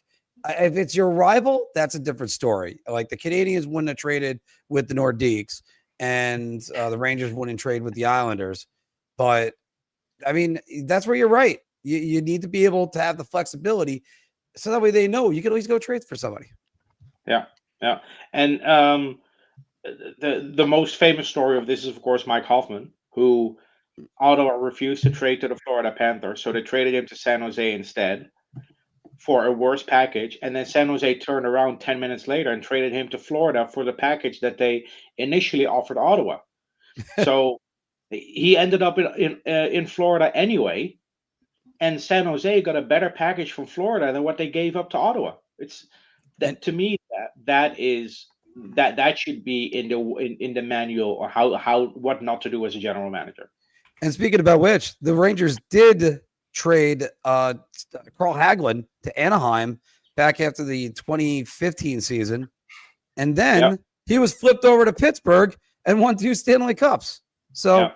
if it's your rival, that's a different story. Like the Canadians wouldn't have traded with the Nordiques, and the Rangers wouldn't trade with the Islanders. But, I mean, that's where you're right. You need to be able to have the flexibility so that way they know you can always go trade for somebody. Yeah. And the most famous story of this is, of course, Mike Hoffman, who Ottawa refused to trade to the Florida Panthers, so they traded him to San Jose instead for a worse package, and then San Jose turned around 10 minutes later and traded him to Florida for the package that they initially offered Ottawa. So he ended up in Florida anyway, and San Jose got a better package from Florida than what they gave up to Ottawa. It's that to me that should be in the manual or how what not to do as a general manager. And speaking about which, the Rangers did trade Carl Hagelin to Anaheim back after the 2015 season, and then he was flipped over to Pittsburgh and won 2 Stanley Cups. So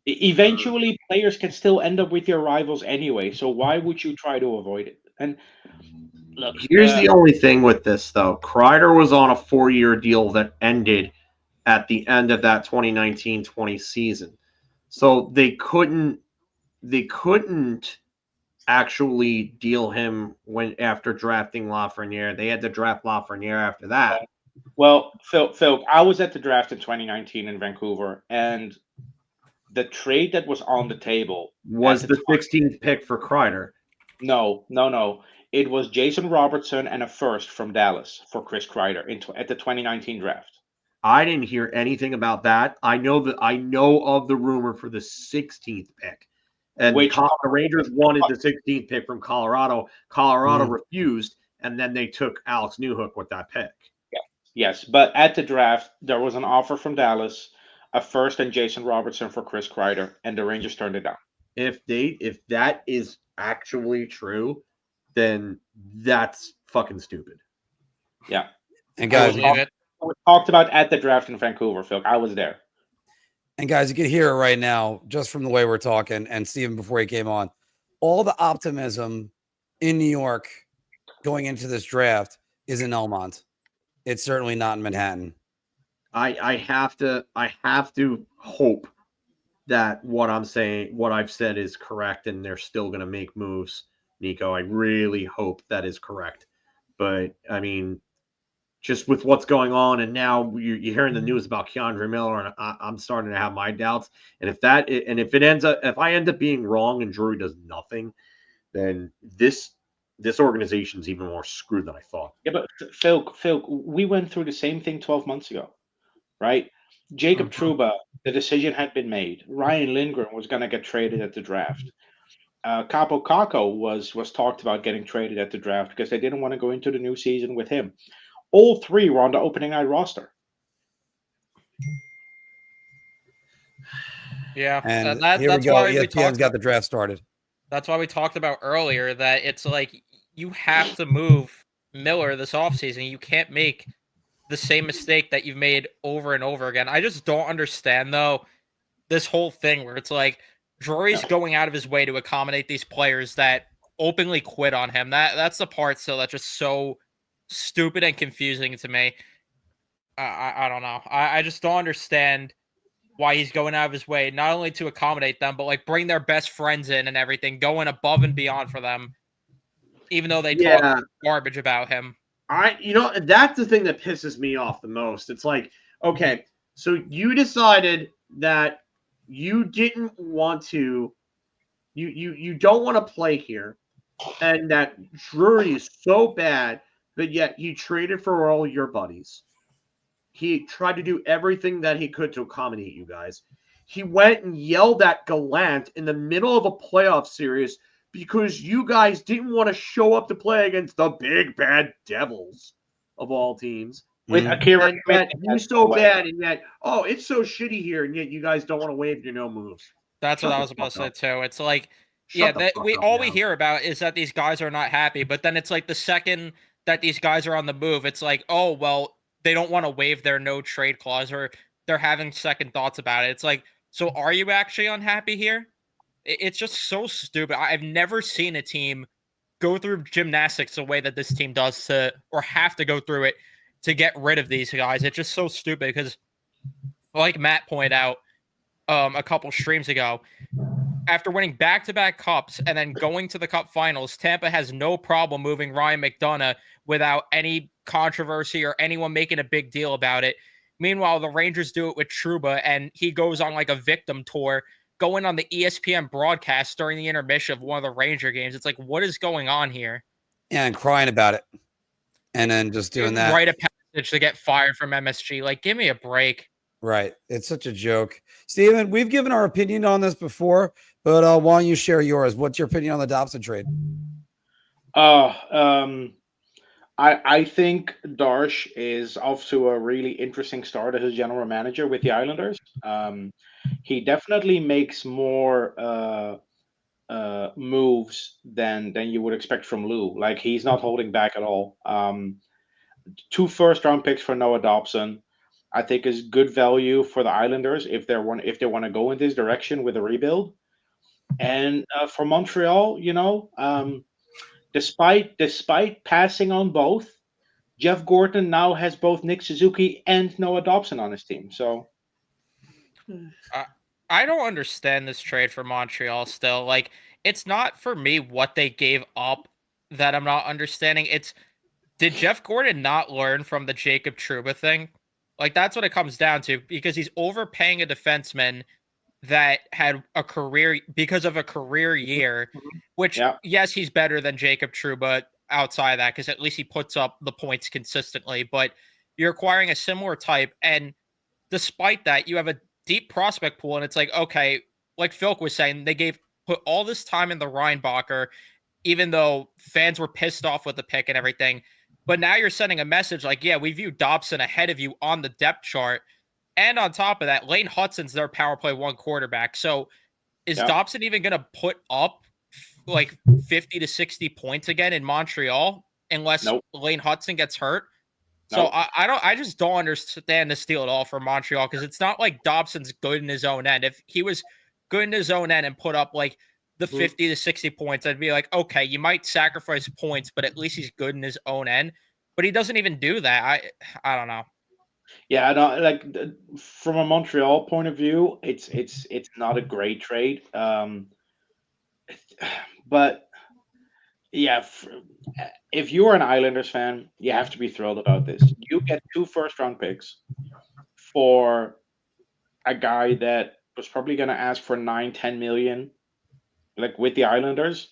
eventually players can still end up with your rivals anyway, so why would you try to avoid it? And look, here's the only thing with this though. Kreider was on a 4-year deal that ended at the end of that 2019-20 season. So they couldn't actually deal him after drafting Lafreniere. They had to draft Lafreniere after that. Well, Phil, I was at the draft in 2019 in Vancouver, and the trade that was on the table was the 16th pick for Kreider. No. It was Jason Robertson and a first from Dallas for Chris Kreider at the 2019 draft. I didn't hear anything about that. I know of the rumor for the 16th pick. And the Rangers wanted the 16th pick from Colorado. Colorado refused, and then they took Alex Newhook with that pick. Yes, but at the draft, there was an offer from Dallas, a first and Jason Robertson for Chris Kreider, and the Rangers turned it down. If that is actually true, then that's fucking stupid. Yeah. And guys, we talked about at the draft in Vancouver, Phil. I was there. And guys, you can hear it right now just from the way we're talking, and Steven before he came on. All the optimism in New York going into this draft is in Elmont. It's certainly not in Manhattan. I have to hope that what I've said is correct, and they're still going to make moves, Nico. I really hope that is correct. But I mean, just with what's going on, and now you're hearing the news about Keandre Miller, and I'm starting to have my doubts. And if I end up being wrong and Drury does nothing, then this organization's even more screwed than I thought. Yeah, but Phil, we went through the same thing 12 months ago, right? Jacob Trouba, the decision had been made. Ryan Lindgren was going to get traded at the draft. Capo Caco was talked about getting traded at the draft because they didn't want to go into the new season with him. All three were on the opening night roster. Yeah, And that's here we go. why we ESPN's talked. got the draft started. That's why we talked about earlier that it's like you have to move Miller this offseason. You can't make the same mistake that you've made over and over again. I just don't understand though this whole thing where it's like Drury's going out of his way to accommodate these players that openly quit on him. That's the part still that's just so stupid and confusing to me. I don't know. I just don't understand why he's going out of his way not only to accommodate them, but like bring their best friends in and everything, going above and beyond for them, even though they talk garbage about him. That's the thing that pisses me off the most. It's like, okay, so you decided that you didn't want to, you don't want to play here, and that Drury is so bad, but yet he traded for all your buddies. He tried to do everything that he could to accommodate you guys. He went and yelled at Gallant in the middle of a playoff series because you guys didn't want to show up to play against the big bad Devils of all teams. With Akira, and yet you're so bad, and yet it's so shitty here, and yet you guys don't want to wave your no moves. That's what I was about to say too. It's like, we hear about is that these guys are not happy, but then it's like the second that these guys are on the move, it's like, oh well, they don't want to waive their no trade clause or they're having second thoughts about it. It's like, so are you actually unhappy here? It's just so stupid. I've never seen a team go through gymnastics the way that this team does or have to go through it to get rid of these guys. It's just so stupid because, like Matt pointed out a couple streams ago, after winning back-to-back cups and then going to the cup finals, Tampa has no problem moving Ryan McDonough without any controversy or anyone making a big deal about it. Meanwhile, the Rangers do it with Trouba, and he goes on like a victim tour, going on the ESPN broadcast during the intermission of one of the Ranger games. It's like, what is going on here? Yeah, and crying about it. And then just doing that. Write a passage to get fired from MSG. Like, give me a break. Right. It's such a joke. Steven, we've given our opinion on this before, but why don't you share yours? What's your opinion on the Dobson trade? I think Darsh is off to a really interesting start as a general manager with the Islanders. He definitely makes more moves than you would expect from Lou. Like, he's not holding back at all. 2 first-round picks for Noah Dobson, I think, is good value for the Islanders if they want to go in this direction with a rebuild. And for Montreal, despite passing on both, Jeff Gorton now has both Nick Suzuki and Noah Dobson on his team. So I don't understand this trade for Montreal still. Like, it's not for me what they gave up that I'm not understanding. It's, did Jeff Gorton not learn from the Jacob Trouba thing? Like, that's what it comes down to, because he's overpaying a defenseman that had a career because of a career year, which, yes, he's better than Jacob Trouba outside of that, because at least he puts up the points consistently, but you're acquiring a similar type. And despite that, you have a deep prospect pool. And it's like, okay, like Phil was saying, they put all this time in the Reinbacher, even though fans were pissed off with the pick and everything. But now you're sending a message like, yeah, we view Dobson ahead of you on the depth chart. And on top of that, Lane Hutson's their power play 1 quarterback. So is Dobson even going to put up like 50 to 60 points again in Montreal unless Lane Hutson gets hurt? So I just don't understand this deal at all for Montreal, because it's not like Dobson's good in his own end. If he was good in his own end and put up like the 50 to 60 points, I'd be like, okay, you might sacrifice points, but at least he's good in his own end. But he doesn't even do that. I don't know. Yeah, no, like from a Montreal point of view, it's not a great trade. But yeah, if you are an Islanders fan, you have to be thrilled about this. You get 2 first-round picks for a guy that was probably going to ask for 9-10 million, like with the Islanders.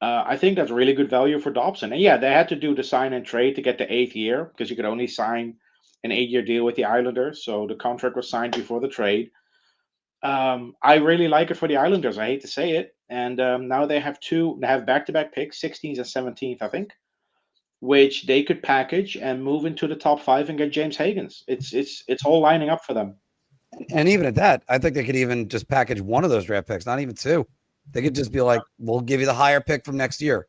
I think that's really good value for Dobson. And yeah, they had to do the sign and trade to get the 8th year because you could only sign an 8-year deal with the Islanders. So the contract was signed before the trade. I really like it for the Islanders. I hate to say it. And now they have back-to-back picks, 16th and 17th, I think, which they could package and move into the top 5 and get James Higgins. It's all lining up for them. And even at that, I think they could even just package one of those draft picks, not even 2. They could just be like, we'll give you the higher pick from next year.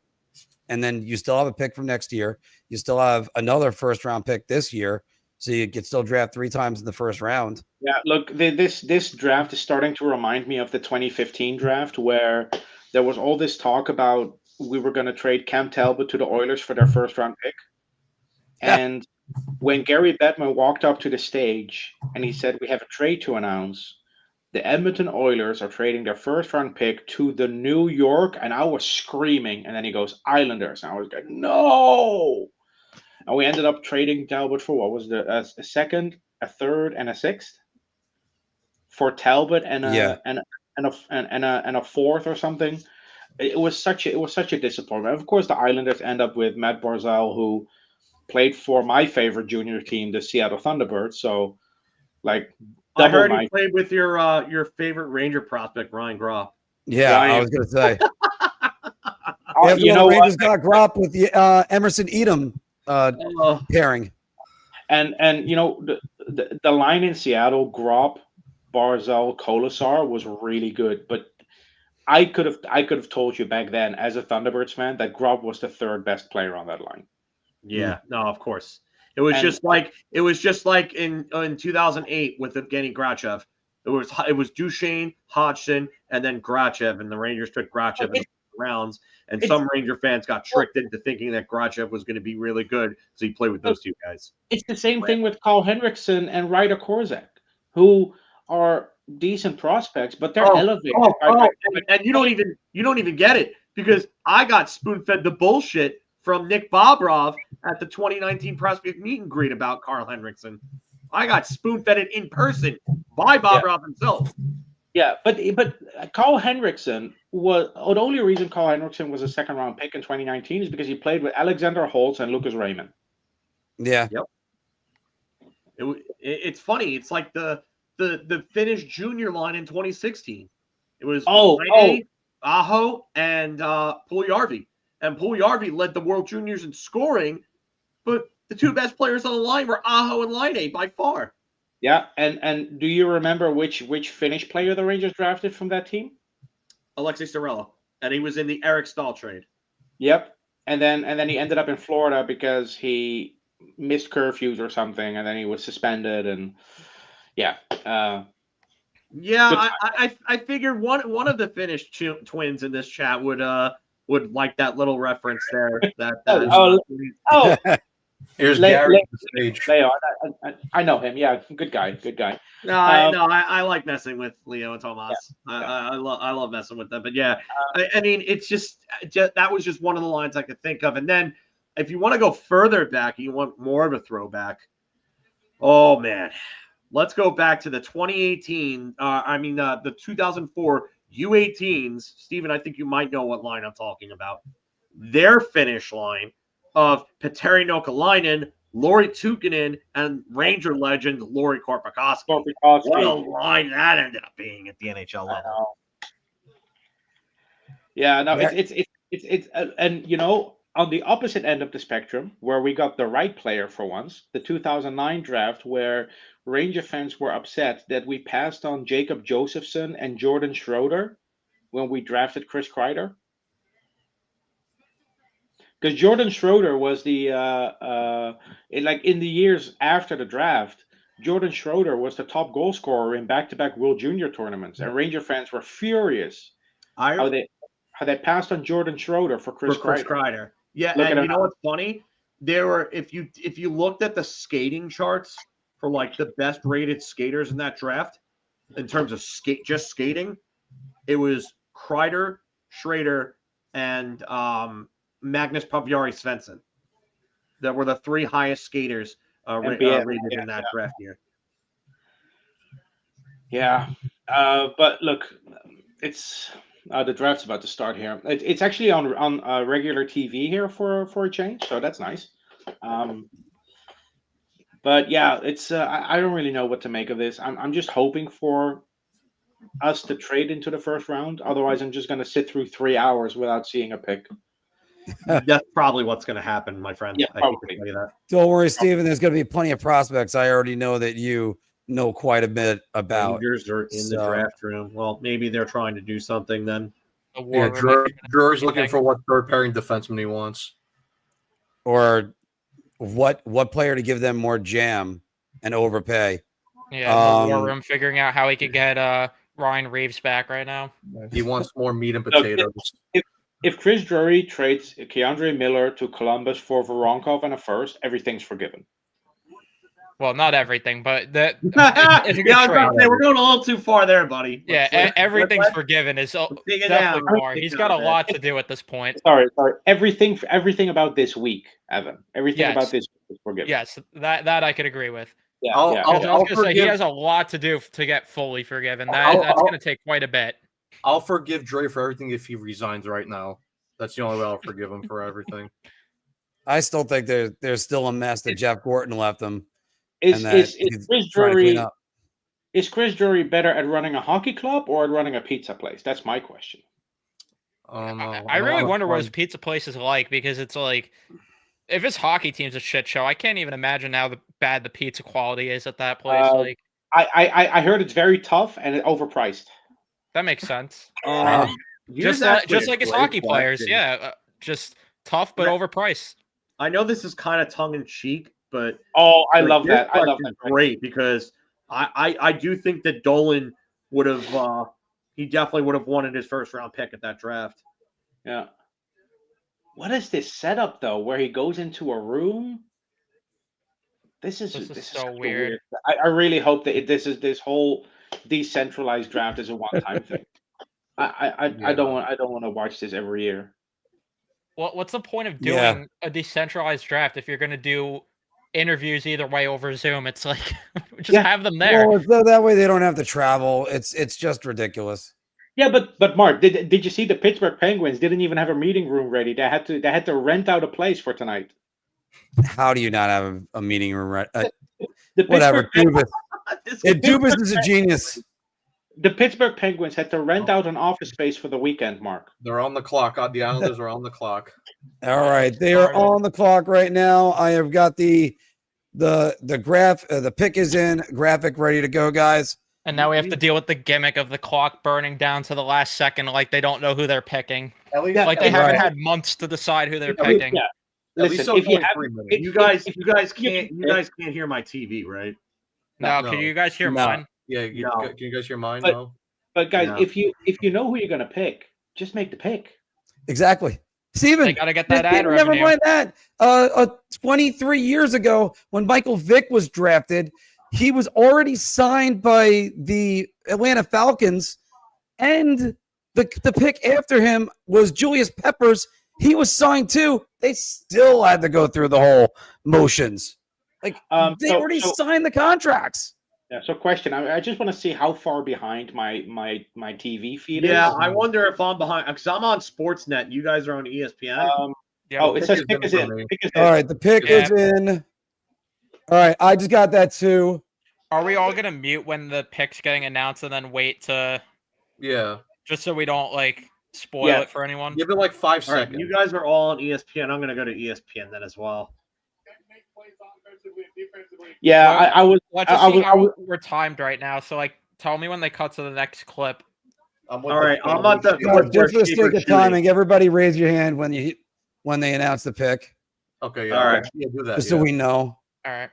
And then you still have a pick from next year. You still have another first-round pick this year. So you could still draft 3 times in the first round. Yeah, look, this draft is starting to remind me of the 2015 draft where there was all this talk about we were going to trade Cam Talbot to the Oilers for their first-round pick. And when Gary Bettman walked up to the stage and he said, we have a trade to announce, the Edmonton Oilers are trading their first-round pick to the New York, and I was screaming. And then he goes, Islanders. And I was like, no! And we ended up trading Talbot for what was a second, a third, and a 6th for Talbot and a 4th or something. It was such a disappointment. Of course, the Islanders end up with Matt Barzal, who played for my favorite junior team, the Seattle Thunderbirds. So, like, I heard he played with your favorite Ranger prospect, Ryan Gropp. Yeah, I was going to say. You know, Rangers got Gropp with the Emerson Edom pairing. And you know, the line in Seattle, Gropp, Barzal, Kolasar was really good, but I could have told you back then as a Thunderbirds fan that Gropp was the 3rd best player on that line. Yeah, no, of course. It was just like in 2008 with Evgeny Grachev. It was Duchesne, Hodgson, and then Grachev, and the Rangers took Grachev in the rounds. And some Ranger fans got tricked into thinking that Grachev was going to be really good, so he played with those 2 guys. It's the same thing with Carl Henriksen and Ryder Korzak, who are decent prospects, but they're elevated. And you don't even get it because I got spoon-fed the bullshit from Nick Bobrov at the 2019 prospect meet and greet about Carl Henriksen. I got spoon-fed it in person by Bobrov himself. Yeah, but Carl Henriksen was the only reason Carl Henriksen was a 2nd-round pick in 2019 is because he played with Alexander Holtz and Lucas Raymond. Yeah. Yep. It's funny. It's like the Finnish junior line in 2016. It was Aho, and Puljujärvi. And Puljujärvi led the World Juniors in scoring, but the 2 best players on the line were Aho and Laine by far. Yeah, and do you remember which Finnish player the Rangers drafted from that team? Alexei Starella, and he was in the Eric Stahl trade. Yep, and then he ended up in Florida because he missed curfews or something, and then he was suspended, and I figured one of the Finnish twins in this chat would like that little reference there. Here's Gary on the stage. Leo, I know him. Yeah, good guy. No, I like messing with Leo and Tomas. I love messing with them. But yeah, I mean, it's just that was just one of the lines I could think of. And then if you want to go further back, you want more of a throwback. Oh man, let's go back to the 2018. The 2004 U18s. Steven, I think you might know what line I'm talking about. Their finish line of Petteri Nokalainen, Lauri Tukkonen, and Ranger legend Lauri Korpikoski. What a line that ended up being at the NHL level. Yeah, no, it's and you know, on the opposite end of the spectrum, where we got the right player for once, the 2009 draft, where Ranger fans were upset that we passed on Jacob Josephson and Jordan Schroeder when we drafted Chris Kreider. Because Jordan Schroeder was the in the years after the draft, Jordan Schroeder was the top goal scorer in back-to-back World Junior tournaments, and Ranger fans were furious how they passed on Jordan Schroeder for Chris Kreider. Yeah, and you know what's funny? There were if you looked at the skating charts for like the best rated skaters in that draft, in terms of just skating, it was Kreider, Schrader, and Magnus Pavjari Svensson. That were the 3 highest skaters rated in that draft year. Yeah, but look, it's the draft's about to start here. It's actually on regular TV here for a change, so that's nice. But yeah, it's I don't really know what to make of this. I'm just hoping for us to trade into the first round. Otherwise, I'm just going to sit through 3 hours without seeing a pick. That's probably what's going to happen, my friend. Yeah, I hate to probably. tell you that. Don't worry, Steven. There's going to be plenty of prospects. I already know that you know quite a bit about. Rangers are in the draft room. Well, maybe they're trying to do something then. Yeah, Drew's looking for what third pairing defenseman he wants, or what player to give them more jam and overpay. Yeah, the war room figuring out how he could get Ryan Reeves back right now. He wants more meat and potatoes. If Chris Drury trades Keandre Miller to Columbus for Voronkov and a first, everything's forgiven. Well, not everything, but that. We're going a little too far there, buddy. Yeah, everything's forgiven. Is definitely more. He's got a lot to do at this point. Sorry. Everything about this week, Evan. Everything about this week is forgiven. Yes, that I could agree with. Yeah, I was going to say he has a lot to do to get fully forgiven. That's going to take quite a bit. I'll forgive Dre for everything if he resigns right now. That's the only way I'll forgive him for everything. I still think there's still a mess that Jeff Gorton left him. Is Chris Drury better at running a hockey club or at running a pizza place? That's my question. I really wonder what his pizza place is like, because it's like, if his hockey team's a shit show, I can't even imagine how bad the pizza quality is at that place. I heard it's very tough and overpriced. That makes sense. Just like his hockey players, just tough but overpriced. I know this is kind of tongue in cheek, but I love that. I love that. Great, because I do think that Dolan would have he definitely would have wanted his first round pick at that draft. Yeah. What is this setup though, where he goes into a room? This is so weird. I really hope that this whole decentralized draft is a one-time thing. I don't want to watch this every year. What's the point of doing a decentralized draft if you're going to do interviews either way over Zoom? It's like, just have them there. Well, so that way they don't have to travel. It's just ridiculous. Yeah, but Mark, did you see the Pittsburgh Penguins didn't even have a meeting room ready? They had to rent out a place for tonight. How do you not have a meeting room ready? Whatever. Dubas is a genius. The Pittsburgh Penguins had to rent out an office space for the weekend, Mark. They're on the clock. The Islanders are on the clock. All right, they are on the clock right now. I have got the graph. The pick is in, graphic ready to go, guys. And now we have to deal with the gimmick of the clock burning down to the last second, like they don't know who they're picking. Like they haven't had months to decide who they're picking. Yeah. Listen, if you guys can't hear my TV, right? No, can you guys hear mine? Yeah, can you guys hear mine? But guys, if you know who you're gonna pick, just make the pick. Exactly. Steven, they gotta get that ad revenue. Never mind that. 23 years ago, when Michael Vick was drafted, he was already signed by the Atlanta Falcons, and the pick after him was Julius Peppers. He was signed too. They still had to go through the whole motions. Like they already signed the contracts. Yeah. So, question: I just want to see how far behind my TV feed is. Yeah, I wonder if I'm behind because I'm on Sportsnet. You guys are on ESPN. It says pick is in. All right, the pick is in. All right, I just got that too. Are we all gonna mute when the pick's getting announced and then wait to? Yeah. Just so we don't spoil it for anyone. Give it 5 seconds. Right, you guys are all on ESPN. I'm gonna go to ESPN then as well. Yeah, we're timed right now, so tell me when they cut to the next clip. All right, I'm on the just for the sake of timing. Everybody, raise your hand when they announce the pick. Okay. All right. Yeah, do that. Just so we know. All right.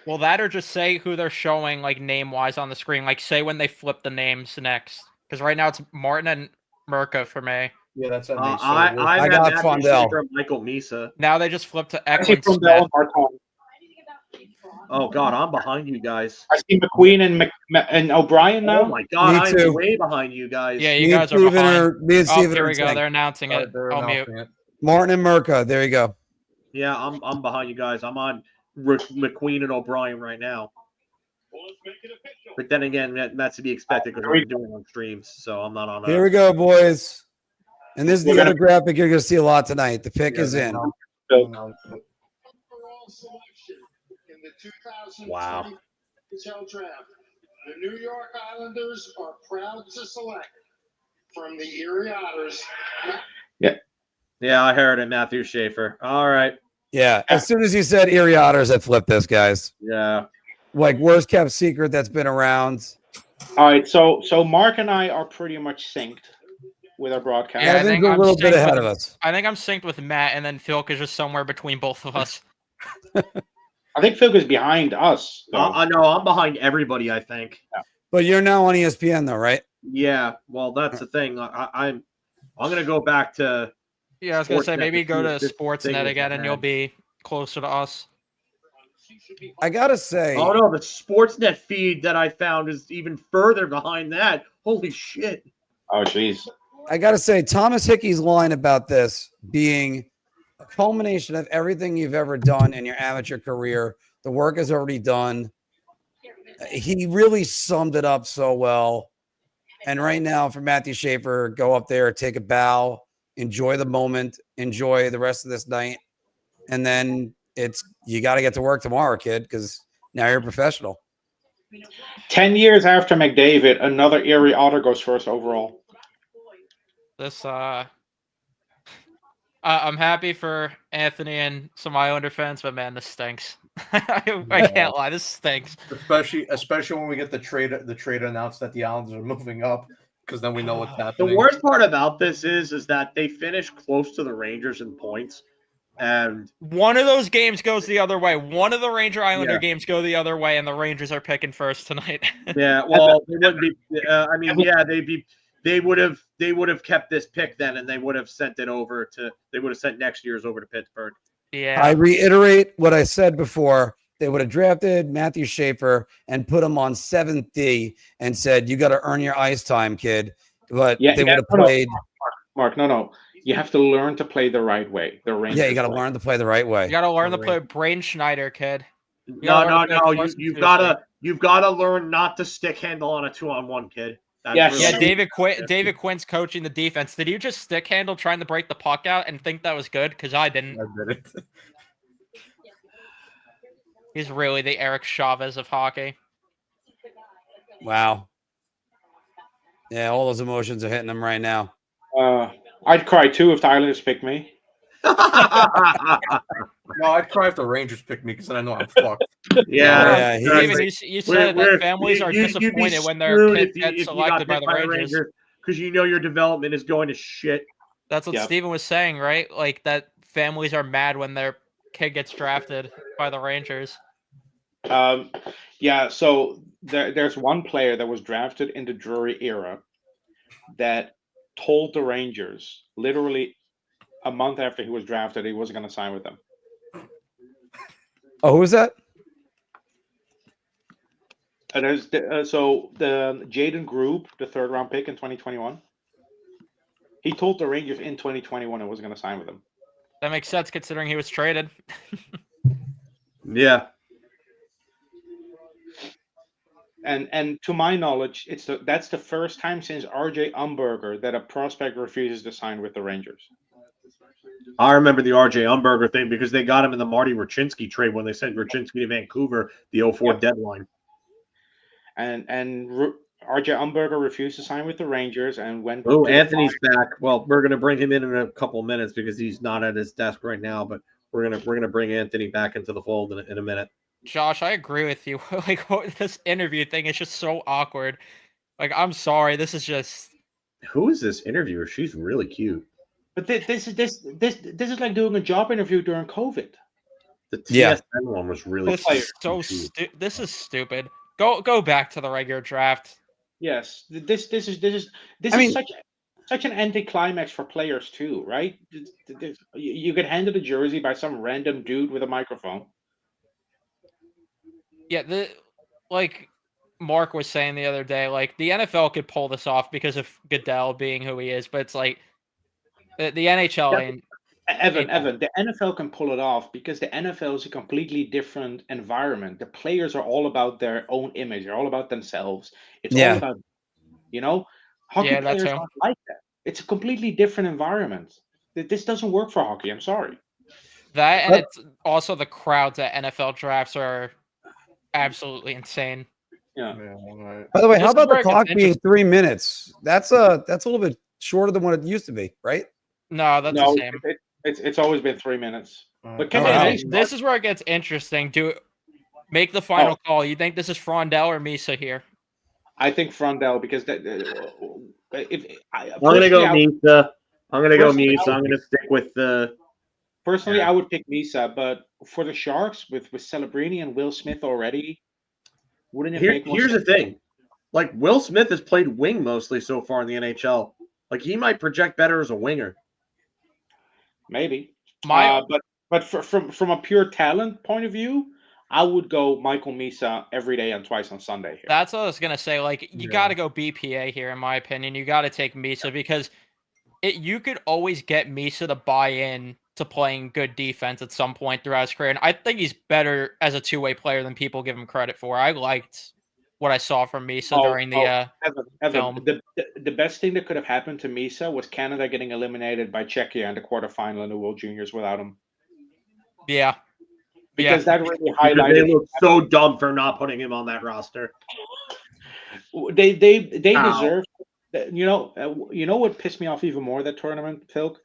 Well, that or just say who they're showing, name-wise on the screen. Say when they flip the names next. Because right now it's Martin and Mirka for me. Yeah, that's me. I got Fondell. Michael Misa. Now they just flip to Eklund Smith. Oh God, I'm behind you guys. I see McQueen and O'Brien now. Oh my God, Me I'm too. way behind you guys. Yeah, you guys are behind. Me and Oh, Steven here are we in go. sync. They're announcing it. They're I'll mute. announcing it. Martin and Mirka. There you go. Yeah, I'm behind you guys. I'm on McQueen and O'Brien right now. But then again, that's to be expected because I'm doing on streams, so I'm not on. Here we go, boys. And this is the other graphic you're going to see a lot tonight. The pick is in. Wow. NHL draft. The New York Islanders are proud to select from the Erie Otters. Yeah, I heard it, Matthew Schaefer. All right. Yeah. As soon as you said Erie Otters, I flipped this, guys. Yeah. Like worst kept secret that's been around. All right, so Mark and I are pretty much synced with our broadcast. Yeah, Evan's a little bit ahead of us. I think I'm synced with Matt, and then Phil is just somewhere between both of us. I think Phil is behind us. I know I'm behind everybody. I think. Yeah. But you're now on ESPN, though, right? Yeah. Well, that's the thing. I'm gonna go back to. Yeah, I was gonna say Sportsnet maybe to go see to if this thing Sportsnet is again, and bad. you'll be closer to us. I gotta say. Oh no, the Sportsnet feed that I found is even further behind that. Holy shit! Oh jeez. I gotta say, Thomas Hickey's line about this being a culmination of everything you've ever done in your amateur career. The work is already done. He really summed it up so well. And right now, for Matthew Schaefer, go up there, take a bow, enjoy the moment, enjoy the rest of this night, and then you got to get to work tomorrow, kid, because now you're a professional. 10 years after McDavid, another Erie Otter goes first overall. This I'm happy for Anthony and some Islander fans, but man, this stinks. I can't lie, this stinks. Especially when we get the trade announced that the Islanders are moving up, because then we know what's happening. The worst part about this is that they finished close to the Rangers in points, and one of those games goes the other way. One of the Ranger Islander games go the other way, and the Rangers are picking first tonight. Yeah, well, they wouldn't be. I mean, yeah, they would have kept this pick then, and they would have sent it over to. They would have sent next year's over to Pittsburgh. Yeah. I reiterate what I said before. They would have drafted Matthew Schaefer and put him on 7th D and said, "You got to earn your ice time, kid." But they would have played. Mark, no. You have to learn to play the right way. The Rangers. Yeah, you got to learn to play the right way. You got to learn to play Brain Schneider, kid. No. You've got to learn not to stick handle on a 2-on-1, kid. Yes. Yeah, David Quinn's coaching the defense. Did you just stick handle trying to break the puck out and think that was good? Because I didn't. I did it. He's really the Eric Chavez of hockey. Wow. Yeah, all those emotions are hitting him right now. I'd cry too if the Islanders picked me. No, I'd cry if the Rangers picked me, because then I know I'm fucked. Yeah. Steven, you said that families are disappointed when their kid gets selected by the Rangers. Because you know your development is going to shit. That's what Steven was saying, right? Like that families are mad when their kid gets drafted by the Rangers. Yeah, so there's one player that was drafted in the Drury era that told the Rangers literally a month after he was drafted he wasn't going to sign with them. Oh, who was that? There's the Jaden Grube, the 3rd round pick in 2021. He told the Rangers in 2021 he wasn't going to sign with them. That makes sense considering he was traded. Yeah. And to my knowledge, that's the first time since RJ Umberger that a prospect refuses to sign with the Rangers. I remember the RJ Umberger thing because they got him in the Marty Raczynski trade when they sent Raczynski to Vancouver, the 04 deadline. And RJ Umberger refused to sign with the Rangers and went. Oh, Anthony's back. Well, we're gonna bring him in a couple of minutes because he's not at his desk right now. But we're gonna bring Anthony back into the fold in a minute. Josh, I agree with you. Like this interview thing is just so awkward. Like, I'm sorry, this is just. Who is this interviewer? She's really cute. But this is like doing a job interview during COVID. The TSN one was really. This is so this is stupid. Go back to the regular draft. Yes, this is such an anticlimax for players too, right? You get handed a jersey by some random dude with a microphone. Yeah, like Mark was saying the other day, like the NFL could pull this off because of Goodell being who he is, but it's like the NHL ain't. Evan, the NFL can pull it off because the NFL is a completely different environment. The players are all about their own image. They're all about themselves. It's all Yeah. about, hockey Yeah, that's players him. aren't like that. It's a completely different environment. This doesn't work for hockey. I'm sorry. That and it's also the crowds at NFL drafts are absolutely insane. Yeah. By the way, how This is about the where it gets clock being interesting. 3 minutes? That's a little bit shorter than what it used to be, right? No, that's the No, same. it's always been 3 minutes. But Okay, can this is where it gets interesting. Make the final call. You think this is Frondell or Misa here? I think Frondell because I'm gonna go Misa. I'm gonna go Misa. I'm gonna stick with the. Personally, I would pick Misa, but for the Sharks with Celebrini and Will Smith already, wouldn't it make more Here's sense? the thing, like Will Smith has played wing mostly so far in the NHL. Like he might project better as a winger. Maybe. But from a pure talent point of view, I would go Michael Misa every day and twice on Sunday here. That's what I was gonna say. Like you got to go BPA here, in my opinion. You got to take Misa because you could always get Misa to buy in to playing good defense at some point throughout his career, and I think he's better as a two-way player than people give him credit for. I liked what I saw from Misa during the film. The best thing that could have happened to Misa was Canada getting eliminated by Czechia in the quarterfinal in the World Juniors without him. Yeah. Because that really Because highlighted. they look so dumb for not putting him on that roster. They deserve. You know what pissed me off even more that tournament, Phil?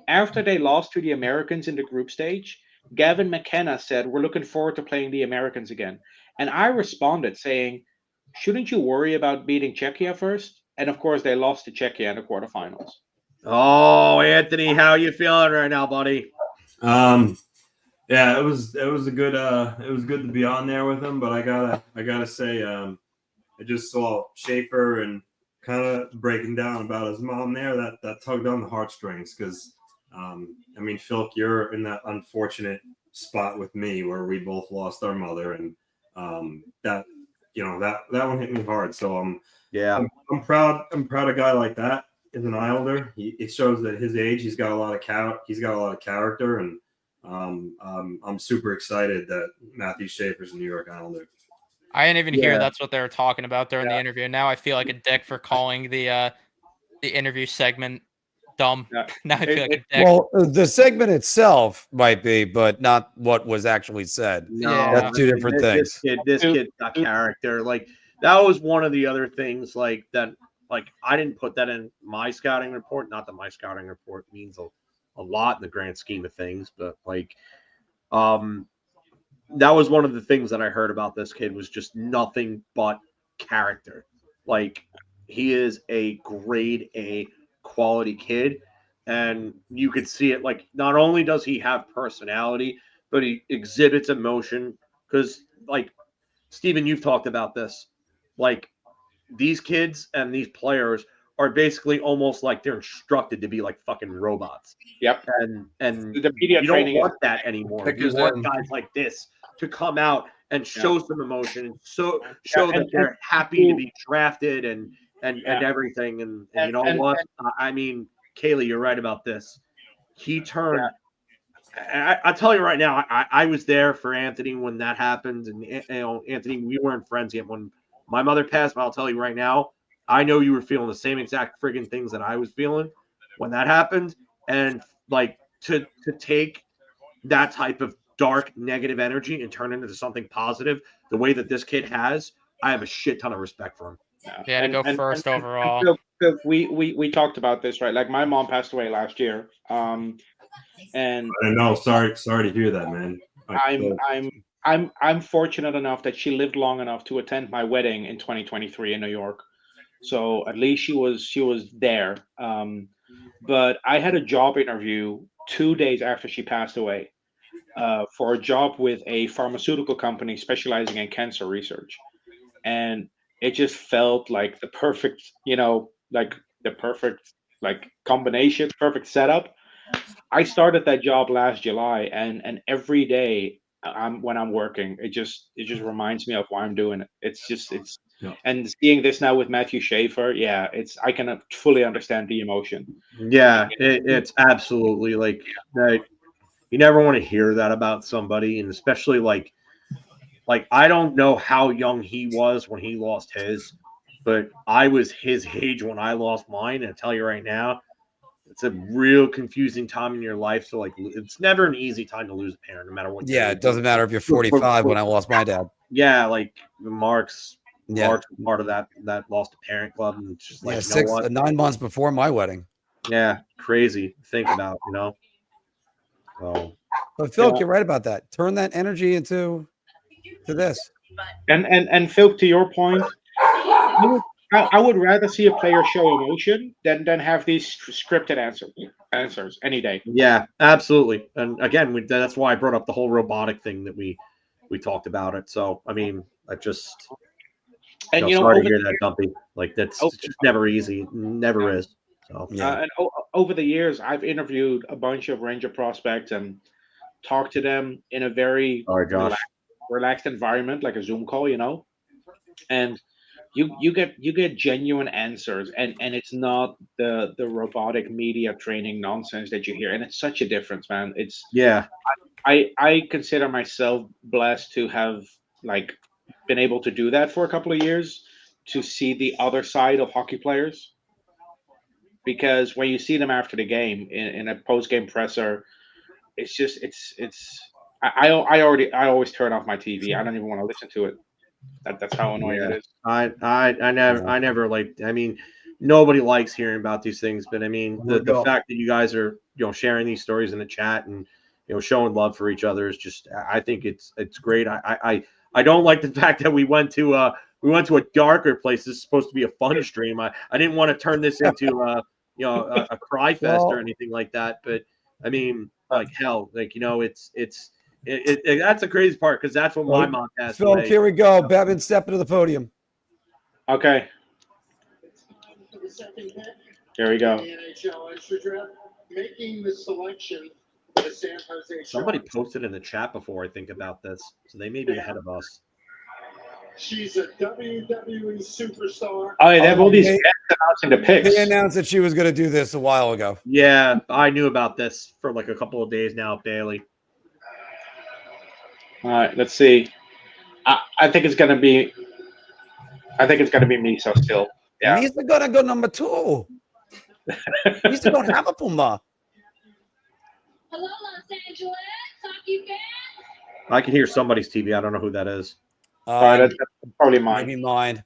After they lost to the Americans in the group stage, Gavin McKenna said, "We're looking forward to playing the Americans again." And I responded saying, "Shouldn't you worry about beating Czechia first?" And of course, they lost to Czechia in the quarterfinals. Oh, Anthony, how you feeling right now, buddy? Yeah, it was a good it was good to be on there with him, but I gotta say I just saw Schaefer and kind of breaking down about his mom there that tugged on the heartstrings because I mean, Phil, you're in that unfortunate spot with me where we both lost our mother, and that one hit me hard. So I'm proud. I'm proud of a guy like that is an Islander. It shows that his age, he's got a lot of character, and I'm super excited that Matthew Schaefer's a New York Islander. I didn't even hear that's what they were talking about during the interview. Now I feel like a dick for calling the interview segment dumb. Now I feel like a dick. Well, the segment itself might be, but not what was actually said. No, that's two different things. This kid's got character. Like that was one of the other things. Like I didn't put that in my scouting report. Not that my scouting report means a lot in the grand scheme of things, but that was one of the things that I heard about this kid was just nothing but character. Like he is a grade A quality kid, and you could see it. Like not only does he have personality, but he exhibits emotion. Because like Steven, you've talked about this. Like these kids and these players are basically almost like they're instructed to be like fucking robots. Yep. And the media you training don't want that anymore. You want guys like this to come out and show some emotion and show that they're happy to be drafted and everything. And you know what? I mean, Kaylee, you're right about this. He turned. I tell you right now, I was there for Anthony when that happened, and Anthony, we weren't friends yet when my mother passed. But I'll tell you right now, I know you were feeling the same exact friggin' things that I was feeling when that happened, and like to take that type of dark negative energy and turn it into something positive the way that this kid has, I have a shit ton of respect for him. Yeah, to go first overall. We talked about this, right? Like my mom passed away last year. And I know. Sorry to hear that, man. I'm fortunate enough that she lived long enough to attend my wedding in 2023 in New York. So at least she was there. But I had a job interview 2 days after she passed away for a job with a pharmaceutical company specializing in cancer research, and it just felt like the perfect, combination, perfect setup. I started that job last July, and every day when I'm working. It just reminds me of why I'm doing it. It's and seeing this now with Matthew Schaefer, yeah, I can fully understand the emotion. Yeah, it's absolutely like that. You never want to hear that about somebody, and especially like I don't know how young he was when he lost his, but I was his age when I lost mine. And I tell you right now, it's a real confusing time in your life. So like, it's never an easy time to lose a parent, no matter what. Yeah, it doesn't matter if you're 45 when I lost my dad. Yeah, like Mark's part of that lost a parent club, and it's just like, yeah, you know what? 9 months before my wedding. Yeah, crazy to think about, you know. So, but Phil, you're right about that. Turn that energy into this. And Phil, to your point, I would rather see a player show emotion than have these scripted answers any day. Yeah, absolutely. And again, that's why I brought up the whole robotic thing that we talked about it. So I mean, I just sorry to hear that, Dumpy. Like that's just never easy. Never is. So and over the years, I've interviewed a bunch of Ranger prospects and talked to them in a very relaxed environment, like a Zoom call, you know, and you get genuine answers, and it's not the robotic media training nonsense that you hear, and it's such a difference, man. It's I consider myself blessed to have like been able to do that for a couple of years, to see the other side of hockey players, because when you see them after the game in a post-game presser, it's just I always turn off my TV. I don't even want to listen to it. That's how annoying it is. I never like. I mean, nobody likes hearing about these things, but I mean, the fact that you guys are sharing these stories in the chat and showing love for each other is just. I think it's great. I don't like the fact that we went to a darker place. This is supposed to be a fun stream. I didn't want to turn this into a cry fest or anything like that. But I mean, like hell, like it's. That's the craziest part, because that's what my mom has. So here we go. Bevan, step into the podium. Okay. Here we go. Making the selection, the San Jose. Somebody posted in the chat before I think about this, so they may be ahead of us. She's a WWE superstar. Oh, yeah, they have all these guests announcing the picks. They announced that she was going to do this a while ago. Yeah, I knew about this for like a couple of days now, Bailey. All right, let's see. I think it's gonna be. I think it's gonna be Misa still. Yeah. Misa gonna go number 2. Misa don't have a Puma. Hello, Los Angeles hockey fans. I can hear somebody's TV. I don't know who that is. That's probably mine. Maybe mine.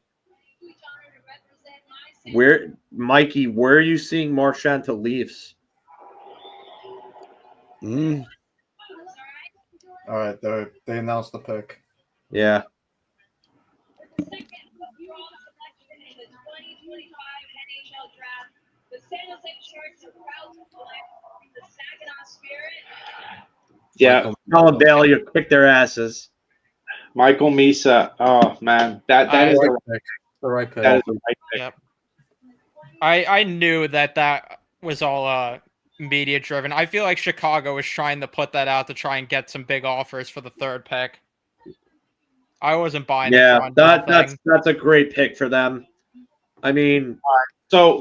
Mikey? Where are you seeing Marchand to Leafs? All right, they announced the pick. Yeah. The second overall selection in the 2025 NHL draft, the San Jose Sharks are proud to select the Saginaw Spirit. Yeah, Colin Bailey have kicked their asses. Michael Misa. Oh man, that is the right pick. That is the right pick. Yep. I knew that was all media driven. I feel like Chicago was trying to put that out to try and get some big offers for the 3rd pick. I wasn't buying. Yeah, that's a great pick for them. I mean, so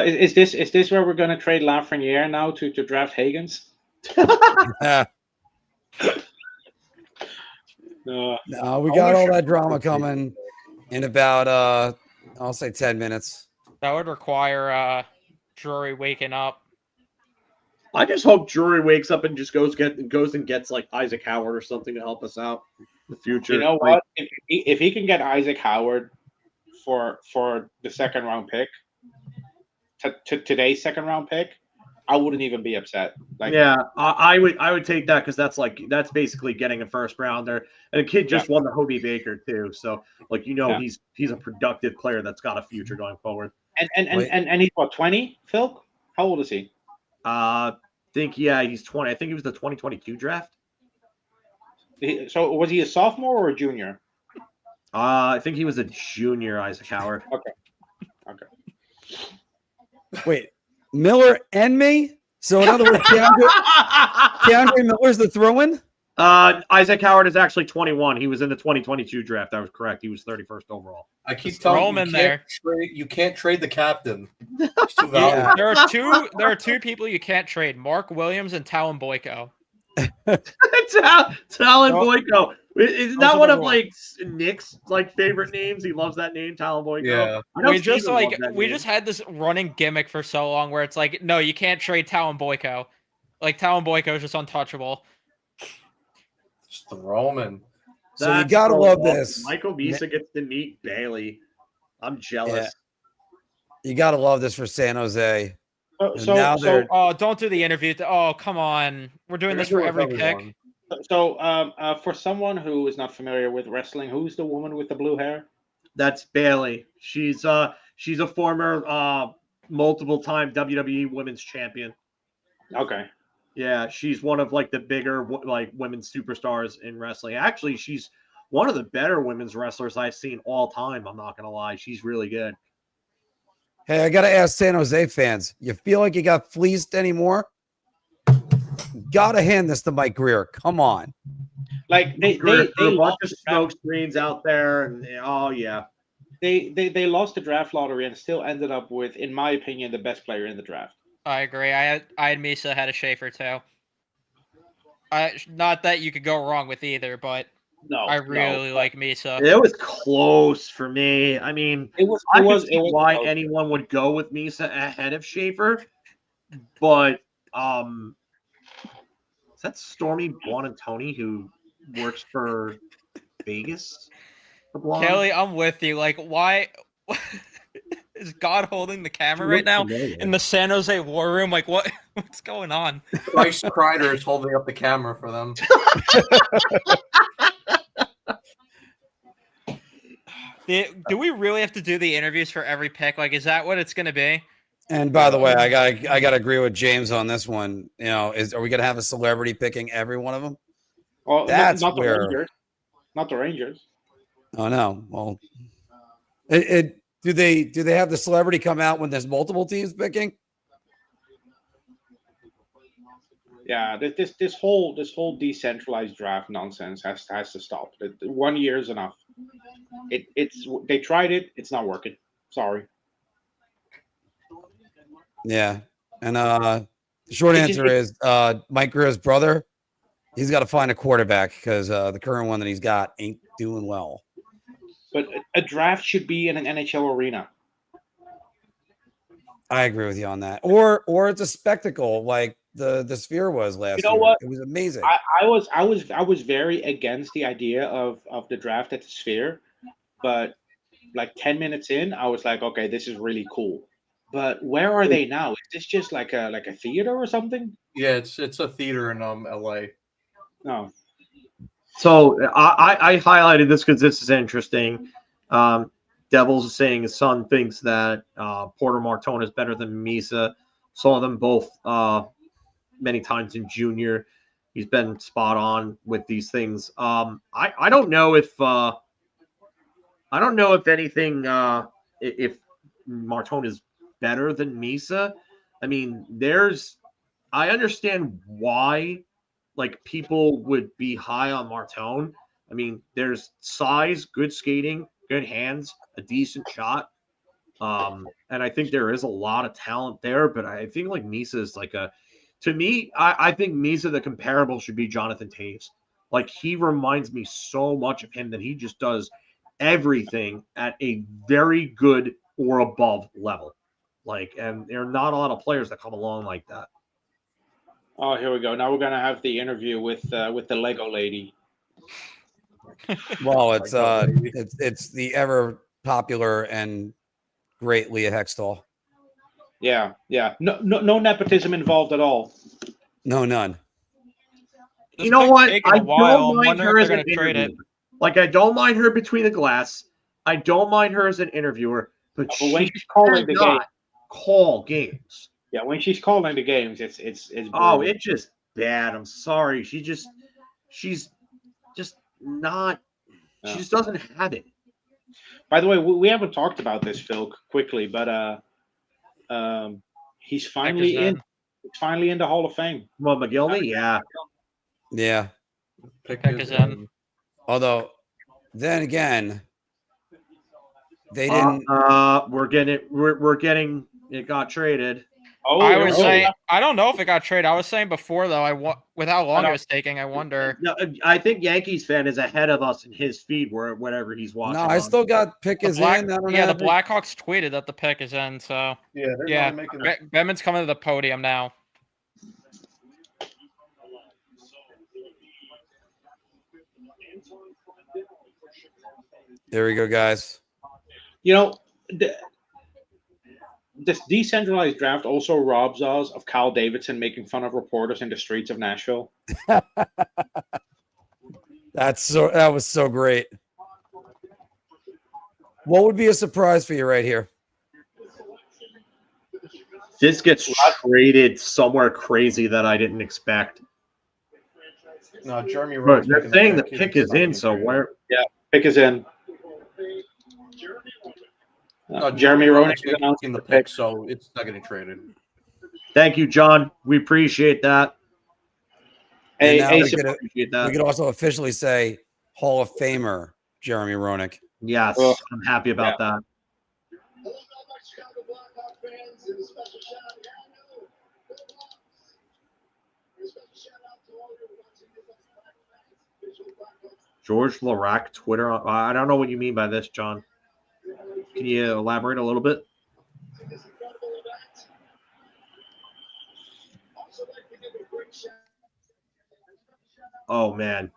is this where we're going to trade Lafreniere now to draft Higgins? No, we got all that drama coming in about I'll say 10 minutes. That would require Drury waking up. I just hope Drury wakes up and just goes and gets like Isaac Howard or something to help us out in the future. You know what? If he can get Isaac Howard for the 2nd round pick, to today's 2nd round pick, I wouldn't even be upset. Like, yeah, I would take that, because that's basically getting a 1st rounder, and the kid just won the Hobie Baker too. So he's a productive player that's got a future going forward. And he's what, 20? Phil, how old is he? He's 20. I think it was the 2022 draft. So was he a sophomore or a junior? I think he was a junior, Isaac Howard. Okay. Wait, Miller and me? So in other words, Keandre Miller's the throw-in? Isaac Howard is actually 21. He was in the 2022 draft. That was correct. He was 31st overall. I keep Throw telling him you, in you can't trade the captain. It's too Yeah, valuable. there are two people you can't trade: Mark Williams and Talon Boyko. Talon Boyko. Isn't that are one the of rules. like Nick's like favorite names? He loves that name, Talon Boyko. Yeah. I know We just Steven loves that we name. just had this running gimmick for so long where it's like, no, you can't trade Talon Boyko. Like Talon Boyko is just untouchable. Just throw him in. So you That's gotta so love awesome. this. Michael Misa gets to meet Bailey. I'm jealous. You gotta love this for San Jose. And So, now so, they're Oh, don't do the interview. Oh, come on. We're doing this for every pick. so, for someone who is not familiar with wrestling, who's the woman with the blue hair? That's Bailey. She's a former multiple time WWE Women's Champion. Okay. Yeah, she's one of like the bigger like women's superstars in wrestling. Actually, she's one of the better women's wrestlers I've seen all time. I'm not gonna lie, she's really good. Hey, I gotta ask San Jose fans, you feel like you got fleeced anymore? Gotta hand this to Mike Greer. Come on. Like they Threw a bunch lost of the smoke draft, screens out there, and oh yeah, they lost the draft lottery and still ended up with, in my opinion, the best player in the draft. I agree. I had Misa ahead of Schaefer too. Not that you could go wrong with either, but I really like Misa. it was close for me. I mean, I could see why anyone would go with Misa ahead of Schaefer, but is that Stormy Buonantony who works for Vegas? The blonde? Kelly, I'm with you. Like, why is God holding the camera right now in the San Jose War Room? Like, what's going on? Bryce Kreider is holding up the camera for them. Do we really have to do the interviews for every pick? Like, is that what it's going to be? And by the way, I gotta agree with James on this one. You know, are we gonna have a celebrity picking every one of them? Well, That's not the where. Rangers. Not the Rangers. Oh no. Well, do they have the celebrity come out when there's multiple teams picking? Yeah, this whole decentralized draft nonsense has to stop. 1 year is enough. They tried it. It's not working. Sorry. Yeah, and the short answer is Mike Greer's brother. He's got to find a quarterback because the current one that he's got ain't doing well. But a draft should be in an NHL arena. I agree with you on that. Or it's a spectacle like the Sphere was last year. You know what? It was amazing. I was very against the idea of the draft at the Sphere, but like 10 minutes in, I was like, okay, this is really cool. But where are they now? Is this just like a theater or something? Yeah, it's a theater in LA. No. So I highlighted this because this is interesting. Devils is saying his son thinks that Porter Martone is better than Misa. Saw them both many times in junior. He's been spot on with these things. I don't know if anything if Martone is better than Misa. I mean, I understand why like people would be high on Martone. I mean, there's size, good skating, good hands, a decent shot. And I think there is a lot of talent there, but I think like Misa is like to me, I think Misa, the comparable should be Jonathan Taves. Like he reminds me so much of him that he just does everything at a very good or above level. Like, and there are not a lot of players that come along like that. Oh, here we go. Now we're gonna have the interview with the Lego lady. Well, it's the ever popular and great Leah Hextall. Yeah. No nepotism involved at all. No, none. You know what? I don't mind wondering her if as they're an gonna trade interviewer. Like, I don't mind her between the glass. I don't mind her as an interviewer, but when she she's calling the game, call games. Yeah, when she's calling the games, it's Oh, brutal. it's just bad. I'm sorry. She's just not. She just doesn't have it. By the way, we haven't talked about this, Phil, quickly, but he's finally in. He's finally in the Hall of Fame. Well, McGillney, yeah. Yeah. Pick is in. Although, then again, they didn't. We're getting it got traded. Oh, I was saying, I don't know if it got traded. I was saying before though, with how long it was taking, I wonder. No, I think Yankees fan is ahead of us in his feed where whatever he's watching. No, I still got pick is in. I don't have the Blackhawks tweeted that the pick is in. So they're not making it. Bettman's coming to the podium now. There we go, guys. You know, this decentralized draft also robs us of Kyle Davidson making fun of reporters in the streets of Nashville. That was so great. What would be a surprise for you right here? This gets traded somewhere crazy that I didn't expect. No, Jeremy. But they're saying the pick is in, so where? Yeah, pick is in. Jeremy Roenick is announcing the pick, so it's not getting traded. Thank you, John. We appreciate that. And now we could also officially say Hall of Famer Jeremy Roenick. Yes, I'm happy about that. George Larac Twitter. I don't know what you mean by this, John. Can you elaborate a little bit? Oh, man.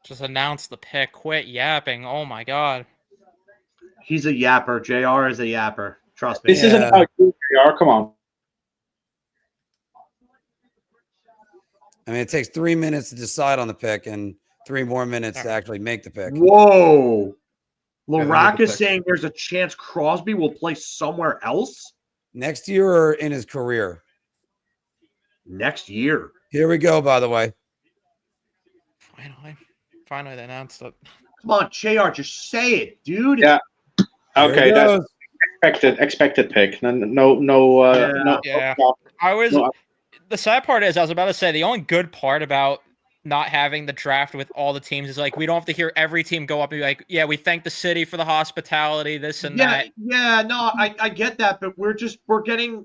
Just announce the pick. Quit yapping. Oh, my God. He's a yapper. JR is a yapper. Trust me. This isn't about you, JR. Come on. I mean, it takes 3 minutes to decide on the pick and 3 more minutes to actually make the pick. Whoa. Larac is saying there's a chance Crosby will play somewhere else? Next year or in his career? Next year. Here we go, by the way. Finally they announced it. Come on, JR, just say it, dude. Yeah. Okay, that's expected pick. No. The sad part is, I was about to say, the only good part about not having the draft with all the teams is like we don't have to hear every team go up and be like, yeah, we thank the city for the hospitality, this and that. Yeah, no, I get that, but we're getting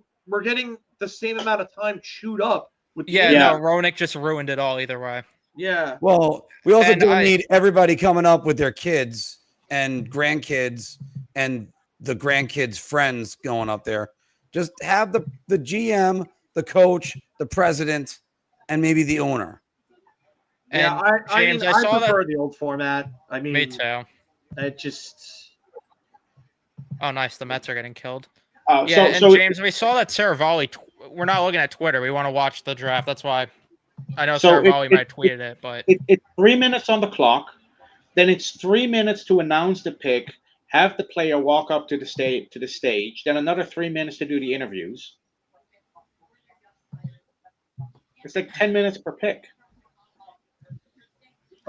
the same amount of time chewed up with no, Roenick just ruined it all either way. Yeah. Well, we also don't need everybody coming up with their kids and grandkids and the grandkids' friends going up there. Just have the GM, the coach, the president, and maybe the owner. Yeah, James, I saw prefer the old format. I mean, me too. It just. Oh, nice. The Mets are getting killed. James, we saw that Saravalli. We're not looking at Twitter. We want to watch the draft. That's why. I know Saravalli might have tweeted it, but it's 3 minutes on the clock. Then it's 3 minutes to announce the pick. Have the player walk up to the stage. Then another 3 minutes to do the interviews. It's like 10 minutes per pick.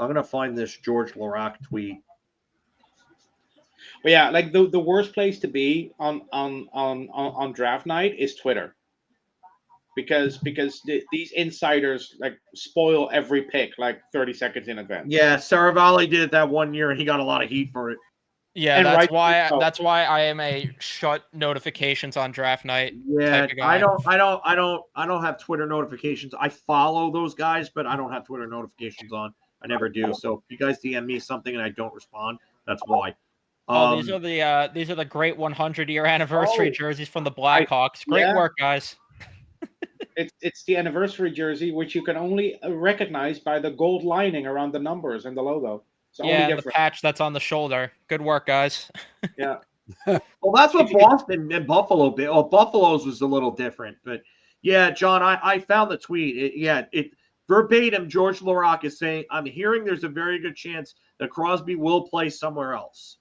I'm gonna find this George Larac tweet. But yeah, like the worst place to be on draft night is Twitter, because these insiders like spoil every pick like 30 seconds in advance. Yeah, Saravalli did it that one year, and he got a lot of heat for it. Yeah, And that's right- why. That's why I am a shut notifications on draft night. Yeah, type of guy. I don't have Twitter notifications. I follow those guys, but I don't have Twitter notifications on. I never do. So if you guys DM me something and I don't respond, that's why. These are the great 100-year anniversary jerseys from the Blackhawks. Great work, guys. It's the anniversary jersey, which you can only recognize by the gold lining around the numbers and the logo. It's only And the different. patch that's on the shoulder. Good work, guys. Yeah. Well, that's what Boston and Buffalo did. Oh, Buffalo's was a little different, but yeah, John, I found the tweet. It verbatim. George Larac is saying, "I'm hearing there's a very good chance that Crosby will play somewhere else."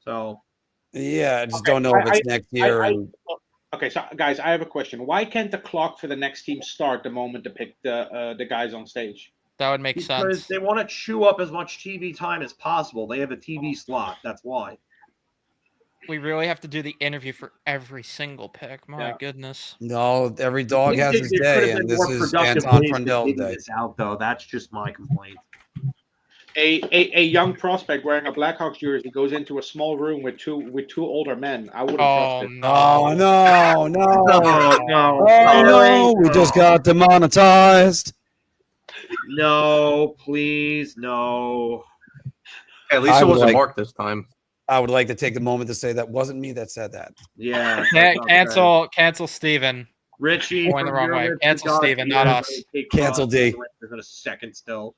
So, yeah, I just don't know if it's next year. Okay, so guys, I have a question. Why can't the clock for the next team start the moment to pick the guys on stage? That would make because sense. they want to chew up as much TV time as possible. They have a TV slot. That's why. we really have to do the interview for every single pick. My goodness. No, every dog has his There could day, have been and this more is productive Anton ways to Frundel's figure day. this out, though. That's just my complaint. A young prospect wearing a Blackhawks jersey goes into a small room with two older men. I wouldn't trust it. Oh no, no, no, oh no, we just got demonetized. No, please, no. At least I it would wasn't like- Mark this time. I would like to take the moment to say that wasn't me that said that. Yeah. Cancel Steven. Richie. Going the wrong way. Cancel Steven, not us. Cancel D. In a second still.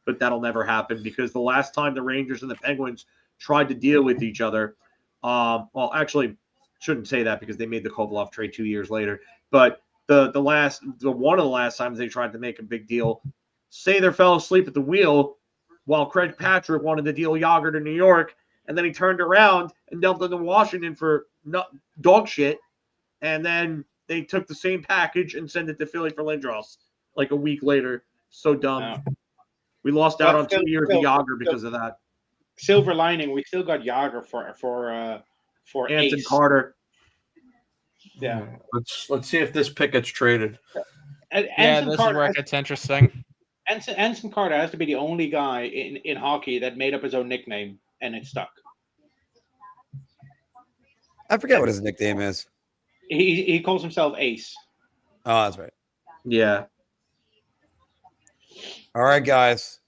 But that'll never happen because the last time the Rangers and the Penguins tried to deal with each other, well, actually, shouldn't say that because they made the Kovalov trade 2 years later. But one of the last times they tried to make a big deal, Sather fell asleep at the wheel while Craig Patrick wanted to deal Yager to New York, and then he turned around and dumped into Washington for dog shit, and then they took the same package and sent it to Philly for Lindros like a week later. So dumb. Wow. We lost out But on 2 years of Yager because of that. Silver lining, we still got Yager for Anton Ace. Carter. Yeah. Let's see if this pick gets traded. Yeah, this is where it gets interesting. Anson Carter has to be the only guy in hockey that made up his own nickname and it stuck. I forget what his nickname is. He calls himself Ace. Oh, that's right. Yeah. All right, guys.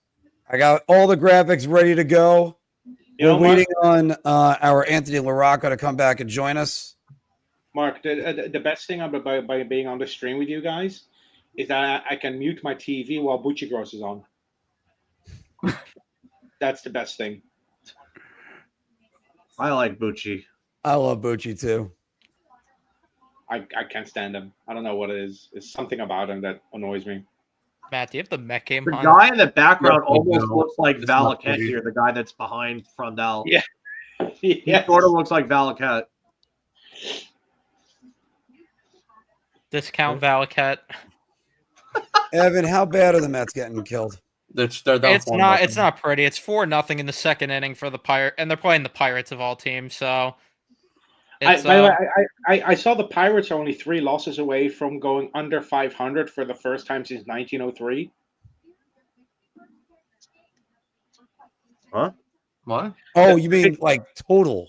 I got all the graphics ready to go. We're waiting on our Anthony LaRocca to come back and join us. Mark, the best thing about by being on the stream with you guys is that I can mute my TV while Bucci Gross is on. That's the best thing. I like Bucci. I love Bucci too. I can't stand him. I don't know what it is. It's something about him that annoys me. Matt, do you have the Met game The on? guy in the background No, almost no. looks like It's not Valaket pretty. here, the guy that's behind Frundell. Yeah. He Yes. sort of looks like Valaket. Discount Valaket. Evan, how bad are the Mets getting killed? They're down It's 4-0. not pretty. It's 4-0 in the second inning for the Pirate, and they're playing the Pirates of all teams. So it's, By the way, I saw the Pirates are only 3 losses away from going under 500 for the first time since 1903. Huh? What? Oh, you mean like total?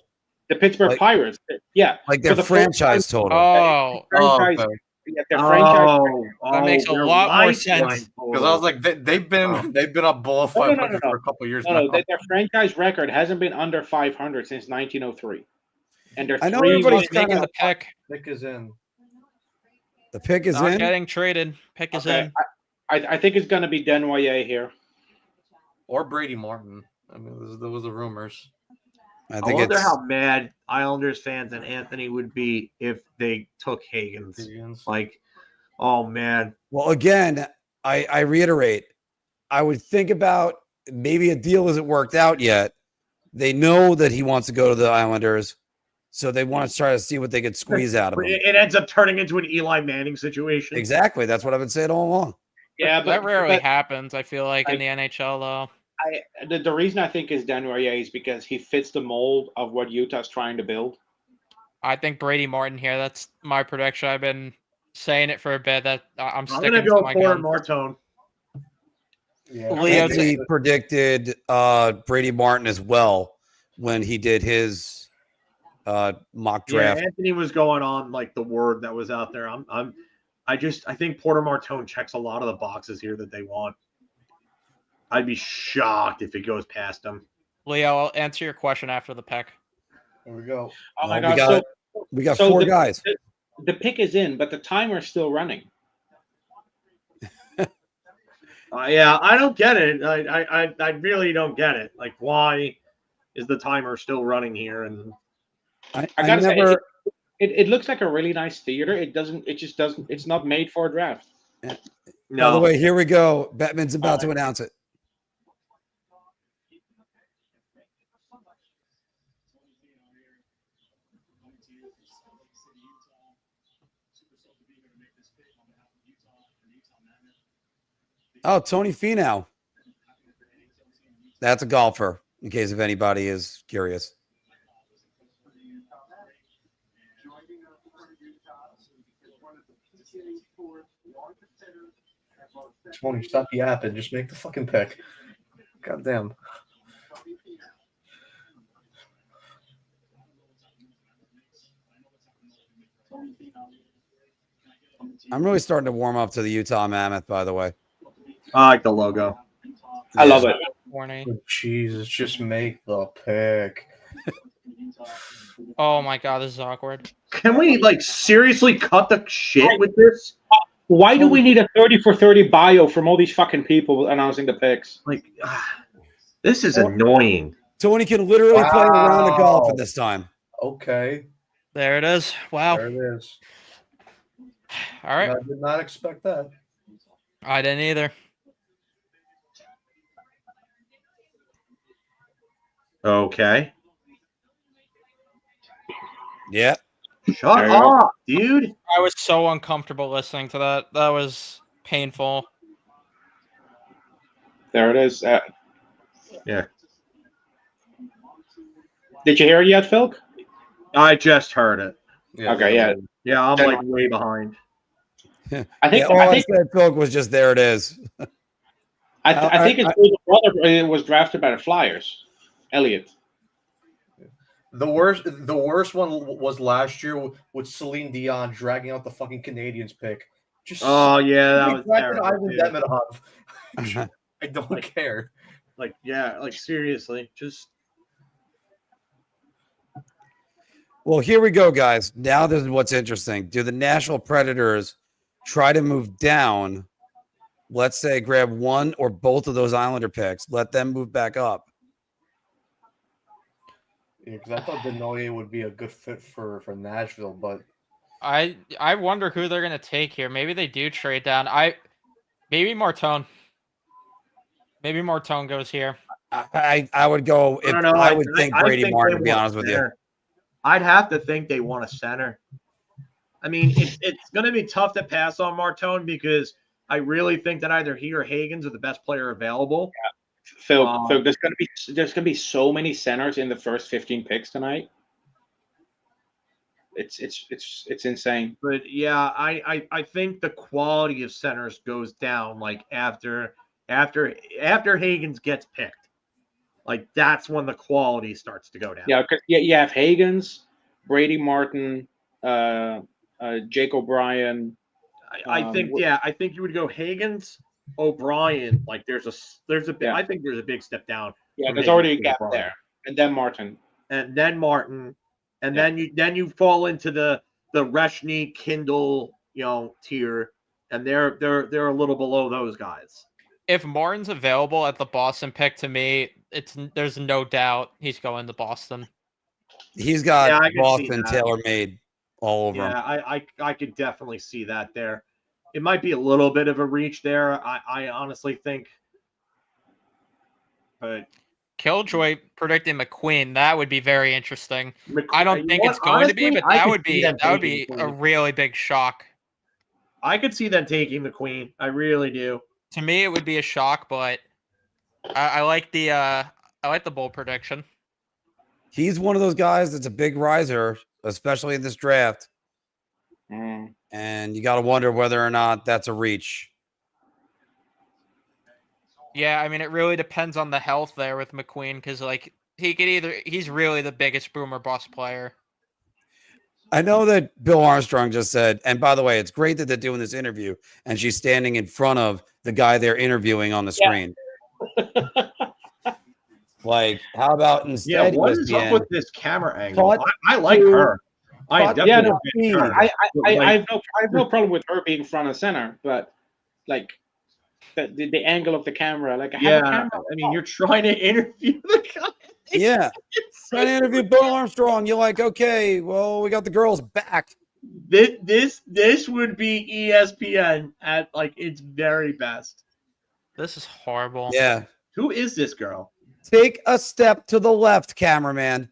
The Pittsburgh Like- Pirates, yeah, Like for their the first franchise time- total. oh, franchise, okay. yeah, their franchise. that makes a their lot more lifeline sense. Because I was like, they've been up below No, 500 no. for a couple years No, now. no, their franchise record hasn't been under 500 since 1903, and they're I know 3 everybody's losses- taking kinda- the pick. Pick is in. The pick is Not in. getting traded. Pick is Okay, in. I think it's going to be Denoyer here. Or Brady Martin. I mean, there was the rumors. I I think wonder it's. how mad Islanders fans and Anthony would be if they took Higgins. Like, oh man. Well, again, I reiterate, I would think about maybe a deal isn't worked out yet. They know that he wants to go to the Islanders, so they want to try to see what they could squeeze out of him. It ends up turning into an Eli Manning situation. Exactly. That's what I've been saying all along. Yeah, That rarely but happens. I feel like in the NHL though. the reason I think is Denoyer is because he fits the mold of what Utah's trying to build. I think Brady Martin here. That's my prediction. I've been saying it for a bit. That I'm I'm sticking gonna to go my Porter gun. Martone. Leo, Anthony predicted Brady Martin as well when he did his mock draft. Yeah, Anthony was going on like the word that was out there. I think Porter Martone checks a lot of the boxes here that they want. I'd be shocked if it goes past him. Leo, I'll answer your question after the pick. There we go. Oh my Well, god! we got so 4 the- guys. The pick is in, but the timer's still running. Yeah, I don't get it. I really don't get it. Like, why is the timer still running here? And I gotta say, it looks like a really nice theater. It doesn't. It just doesn't. It's not made for a draft. By the way, here we go. Bettman's about to announce it. Oh, Tony Finau. That's a golfer, in case if anybody is curious. Tony, stop yapping. Just make the fucking pick. Goddamn. I'm really starting to warm up to the Utah Mammoth, by the way. I like the logo. I love it. Oh, Jesus, just make the pick. Oh my god, this is awkward. Can we like seriously cut the shit with this? Why do we need a 30 for 30 bio from all these fucking people announcing the picks? Like, this is annoying. Tony can literally play a round of golf at this time. Okay. There it is. Wow. There it is. All right. I did not expect that. I didn't either. Okay. Yeah. Shut up, dude. I was so uncomfortable listening to that. That was painful. There it is. Yeah. Did you hear it yet, Phil? I just heard it. Yeah, Okay, yeah. Yeah, I'm like way behind. I think all I think said, Phil, was just there it is. I think his older brother was drafted by the Flyers. Elliot. The worst one was last year with Celine Dion dragging out the fucking Canadians pick. Just Oh yeah, that was drafted terrible. Ivan Dude. Demidov. I don't care. Like, yeah, like seriously, just Well, here we go, guys. Now this is what's interesting. Do the Nashville Predators try to move down? Let's say grab one or both of those Islander picks. Let them move back up. Yeah, because I thought Denoye would be a good fit for Nashville, but I wonder who they're gonna take here. Maybe they do trade down. Maybe Martone. Maybe Martone goes here. I would go. If, I don't know. I would think Brady think Martin, they to be want honest with you. center. I'd have to think they want a center. I mean, it's going to be tough to pass on Martone because I really think that either he or Hagens are the best player available. Phil, there's gonna be so many centers in the first 15 picks tonight. It's insane. But yeah, I think the quality of centers goes down like after Hagens gets picked. Like that's when the quality starts to go down. Yeah, because you have Hagens, Brady Martin, Jake O'Brien. I think you would go Hagens, O'Brien. Like there's a big, I think there's a big step down. Yeah, from there's Hagens already a to gap O'Brien. there, and then Martin. And then you fall into the Reshny, Kindle, tier, and they're a little below those guys. If Martin's available at the Boston pick, to me, there's no doubt he's going to Boston. He's got I can see Boston that. tailor-made all over him. Yeah, I could definitely see that there. It might be a little bit of a reach there. I honestly think, but Killjoy predicting McQueen, that would be very interesting. I don't think it's going to be, honestly, but I that could would see be them a taking really big shock. I could see them taking McQueen. I really do. To me, it would be a shock, but I like the bold prediction. He's one of those guys that's a big riser, especially in this draft. Mm. And you got to wonder whether or not that's a reach. Yeah, I mean, it really depends on the health there with McQueen, because like he's really the biggest boomer bust player. I know that Bill Armstrong just said, and by the way, it's great that they're doing this interview and she's standing in front of the guy they're interviewing on the screen. Like, how about instead? Yeah, what is up ESPN, with this camera angle? I like her. I definitely like her. I have no problem with her being front and center, but like the angle of the camera, like I have a camera. I mean, you're trying to interview the guy. Yeah. Trying to interview Bill Armstrong. You're like, okay, well, we got the girls back. This would be ESPN at like its very best. This is horrible. Yeah. Who is this girl? Take a step to the left, cameraman.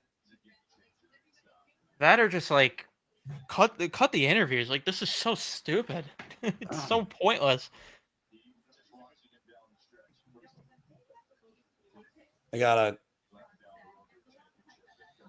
That or just like cut the interviews. Like this is so stupid. It's so pointless. I gotta.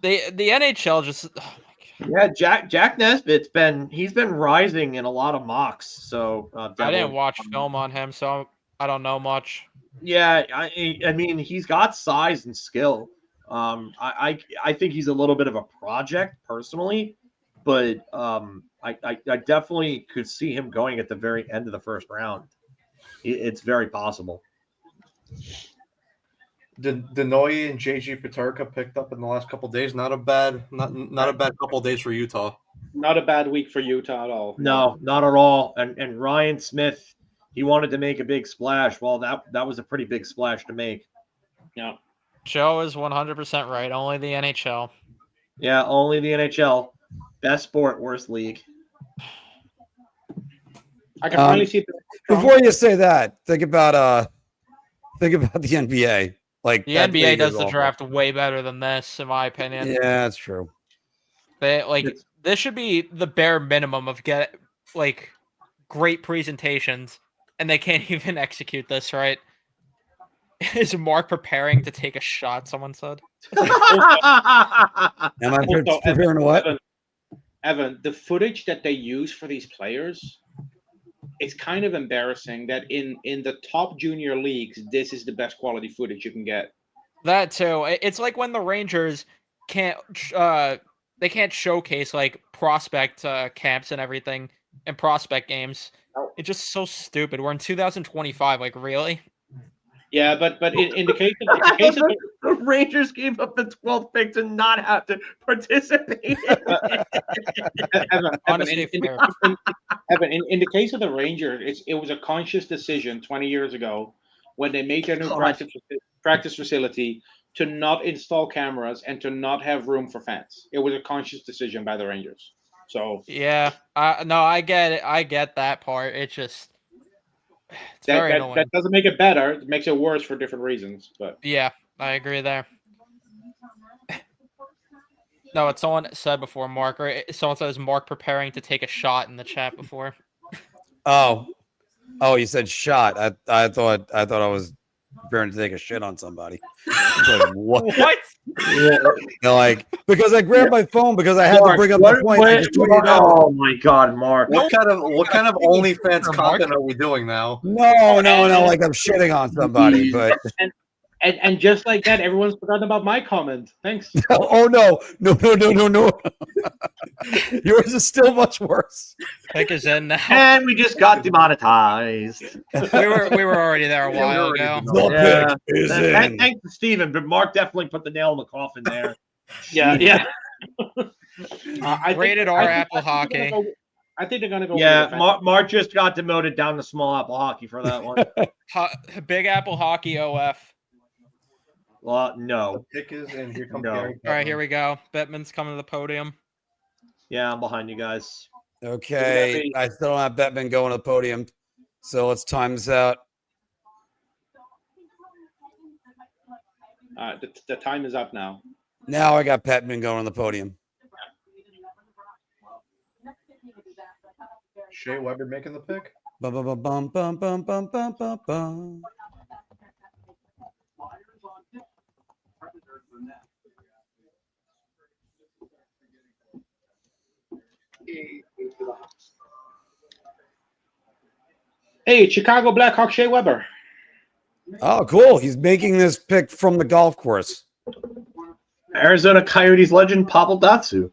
The NHL just. Oh my god. Yeah, Jack Nesbitt's he's been rising in a lot of mocks. So I didn't watch film on him, so I don't know much. Yeah, I mean he's got size and skill. I think he's a little bit of a project personally, but I definitely could see him going at the very end of the first round. It's very possible. Denoy and JG Paterka picked up in the last couple of days. Not a bad couple of days for Utah. Not a bad week for Utah at all. No, not at all. And Ryan Smith, he wanted to make a big splash. Well, that was a pretty big splash to make. Yeah. Joe is 100% right. Only the NHL. Yeah, only the NHL. Best sport, worst league. I can finally see. Before you say that, think about the NBA. Like the NBA does the draft way better than this, in my opinion. Yeah, that's true. This should be the bare minimum of great presentations, and they can't even execute this right. Is Mark preparing to take a shot? Someone said. Am I preparing what? Evan, the footage that they use for these players, it's kind of embarrassing that in the top junior leagues, this is the best quality footage you can get. That too. It's like when the Rangers can't showcase like prospect camps and everything and prospect games. It's just so stupid. We're in 2025. Like, really? Yeah, but in the case of the Rangers gave up the 12th pick to not have to participate. Evan, in the case of the Rangers, it was a conscious decision 20 years ago when they made their new practice facility to not install cameras and to not have room for fans. It was a conscious decision by the Rangers. So yeah, no, I get it. I get that part. It's just. That doesn't make it better. It makes it worse for different reasons. But yeah, I agree there. No, what someone said before, Mark, or someone says Mark preparing to take a shot in the chat before. Oh, you said shot. I thought I was preparing to take a shit on somebody. Like, what? What? Like, because I grabbed my phone because I had to bring up the point. Oh my God, Mark! What kind of OnlyFans content are we doing now? No, like I'm shitting on somebody, but and just like that, everyone's forgotten about my comment. Thanks. Oh no. Yours is still much worse. Pick is in now, and we just got demonetized. we were already there a while ago. The pick is in. Thanks to Steven, but Mark definitely put the nail in the coffin there. Yeah. Rated R Apple Hockey. I think they're gonna go. Yeah, Mark just got demoted down to small Apple Hockey for that one. Big Apple Hockey OF. No. The pick is in. Here comes No. Gary. All right, here we go. Bettman's coming to the podium. Yeah, I'm behind you guys. Okay, I still don't have Bettman going to the podium, so let's time this out. The time is up now. Now I got Bettman going on the podium. Shea Weber making the pick. Bum, bum, bum, bum, bum, bum, bum, bum, bum. Hey, Chicago Blackhawk Shea Weber. Oh, cool. He's making this pick from the golf course. Arizona Coyotes legend Pavel Datsyuk.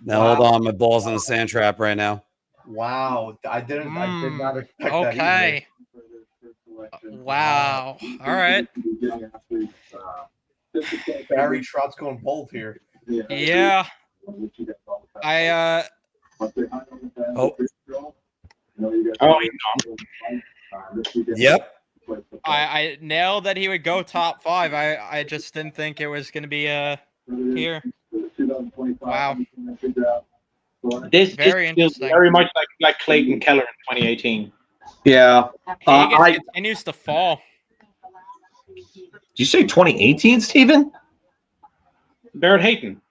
Now hold on, my ball's in the sand trap right now. Wow, I did not expect okay. Wow. All right. Barry Trout's going bold here. Yeah. Yep. I nailed that he would go top 5. I just didn't think it was going to be here. Wow. This very feels interesting. very much like Clayton Keller in 2018. Yeah. Hagen continues to fall. Did you say 2018, Steven? Barrett Hayton.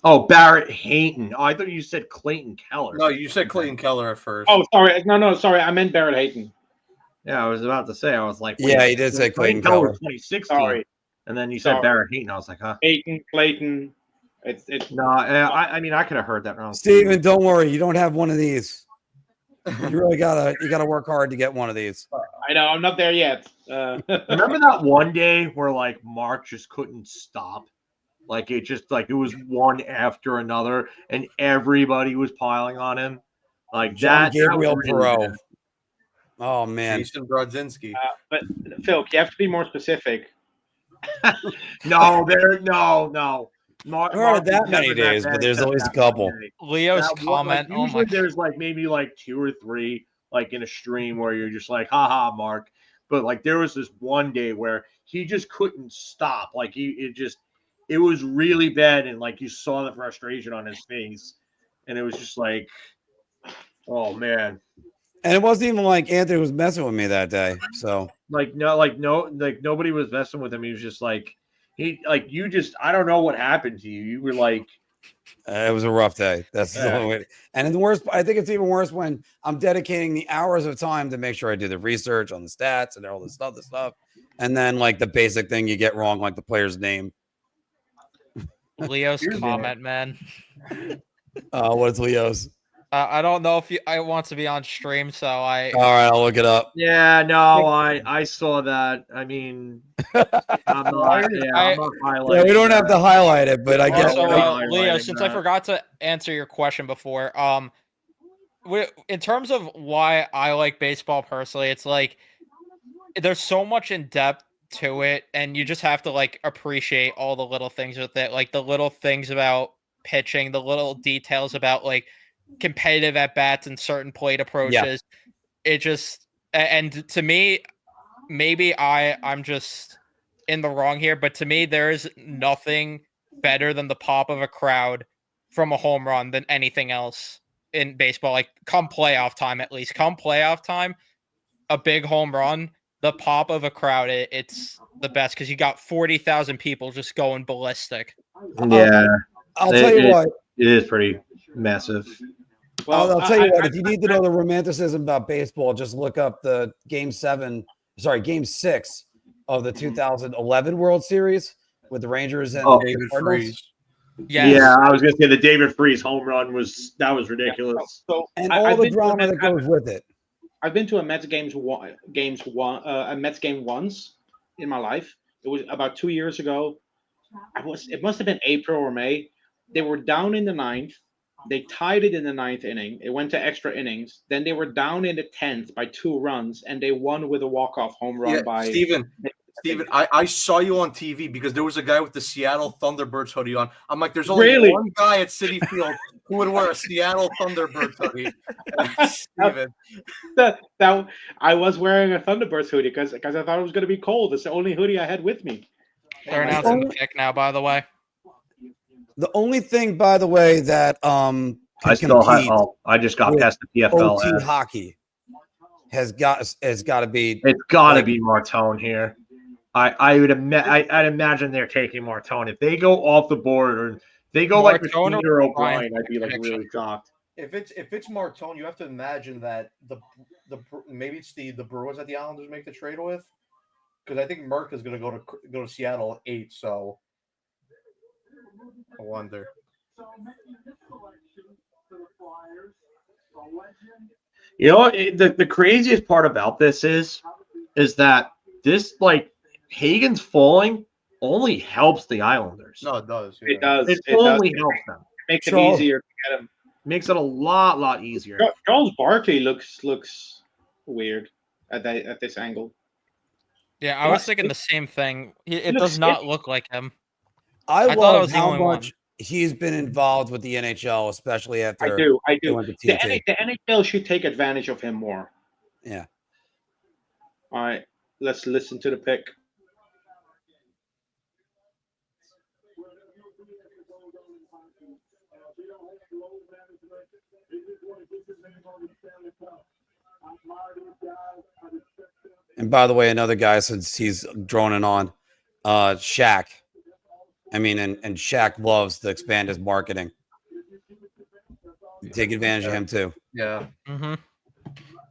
Oh, Barrett Hayton. Oh, I thought you said Clayton Keller. No, you said Clayton Keller at first. Oh, sorry. No, sorry. I meant Barrett Hayton. Yeah, I was about to say. I was like, Yeah, he did say Clayton Keller Keller. 2016, Sorry. and then you said Sorry. Barrett Heaton. I was like, huh? Clayton. It's No, I mean, I could have heard that wrong. Steven, don't worry. You don't have one of these. You really gotta work hard to get one of these. I know I'm not there yet. Remember that one day where like Mark just couldn't stop? Like it just like it was one after another, and everybody was piling on him. Like John that. Gabriel that was really Perot. bad. Oh man. Jason Brodzinski. But Phil, you have to be more specific. No, no. Mark, There aren't that was many never that days, bad but there's except always a that one couple. day. Leo's That one, comment. like, Oh usually my. there's like maybe like 2 or 3 like in a stream where you're just like, haha, Mark. But like there was this one day where he just couldn't stop. Like it was really bad, and like you saw the frustration on his face, and it was just like, oh man. And it wasn't even like Anthony was messing with me that day. So Nobody was messing with him. He was just like I don't know what happened to you. You were like, it was a rough day. That's the only way. And the worst, I think it's even worse when I'm dedicating the hours of time to make sure I do the research on the stats and all this stuff. And then like the basic thing you get wrong, like the player's name. Leo's comment, man. What's Leo's? I don't know if I want to be on stream, so I. All right, I'll look it up. yeah, no, I saw that. I mean, I'm not highlighting. Yeah, we don't have to highlight it, but I guess. Also, Leo, since I forgot to answer your question before, in terms of why I like baseball personally, it's like there's so much in depth to it, and you just have to like appreciate all the little things with it, like the little things about pitching, the little details about like competitive at bats and certain plate approaches. Yeah. It just, and to me, maybe I'm just in the wrong here, but to me, there is nothing better than the pop of a crowd from a home run than anything else in baseball. Like come playoff time, at least come playoff time, a big home run, the pop of a crowd, it's the best because you got 40,000 people just going ballistic. Yeah, I'll tell you what. It is pretty massive. Well, I'll tell you what. If you need to know the romanticism about baseball, just look up the Game 6 of the 2011 World Series with the Rangers and David Freese. Yes. Yeah, I was gonna say the David Freese home run was ridiculous. Yeah. So and all the drama that goes with it. I've been to a Mets game once in my life. It was about 2 years ago. It must have been April or May. They were down in the 9th. They tied it in the 9th inning. It went to extra innings. Then they were down in the 10th by 2 runs, and they won with a walk-off home run by Steven, I saw you on TV because there was a guy with the Seattle Thunderbirds hoodie on. I'm like, there's only one guy at Citi Field who would wear a Seattle Thunderbirds hoodie. Steven. That I was wearing a Thunderbirds hoodie because I thought it was going to be cold. It's the only hoodie I had with me. They're announcing the pick now, by the way. The only thing, by the way, that I just got past the PFL. OT hockey has got to be. It's got to be Martone here. I'd imagine they're taking Martone if they go off the board or they go like Martone or O'Brien. I'd be like really shocked. If it's Martone, you have to imagine that maybe it's the Bruins that the Islanders make the trade with, because I think Merck is going to go to Seattle at 8. So. I wonder. You know, the craziest part about this is that this like Hagen's falling only helps the Islanders. No, it does. Yeah. It does. It only helps them. Makes it easier to get him. Makes it a lot easier. Charles Barkley looks weird at this angle. Yeah, I was thinking the same thing. It does not look like him. I love how much he's been involved with the NHL, especially after. I do. The NHL should take advantage of him more. Yeah. All right, let's listen to the pick. And by the way, another guy, since he's droning on, Shaq. I mean, and Shaq loves to expand his marketing. Take advantage of him too. Yeah. Mm-hmm.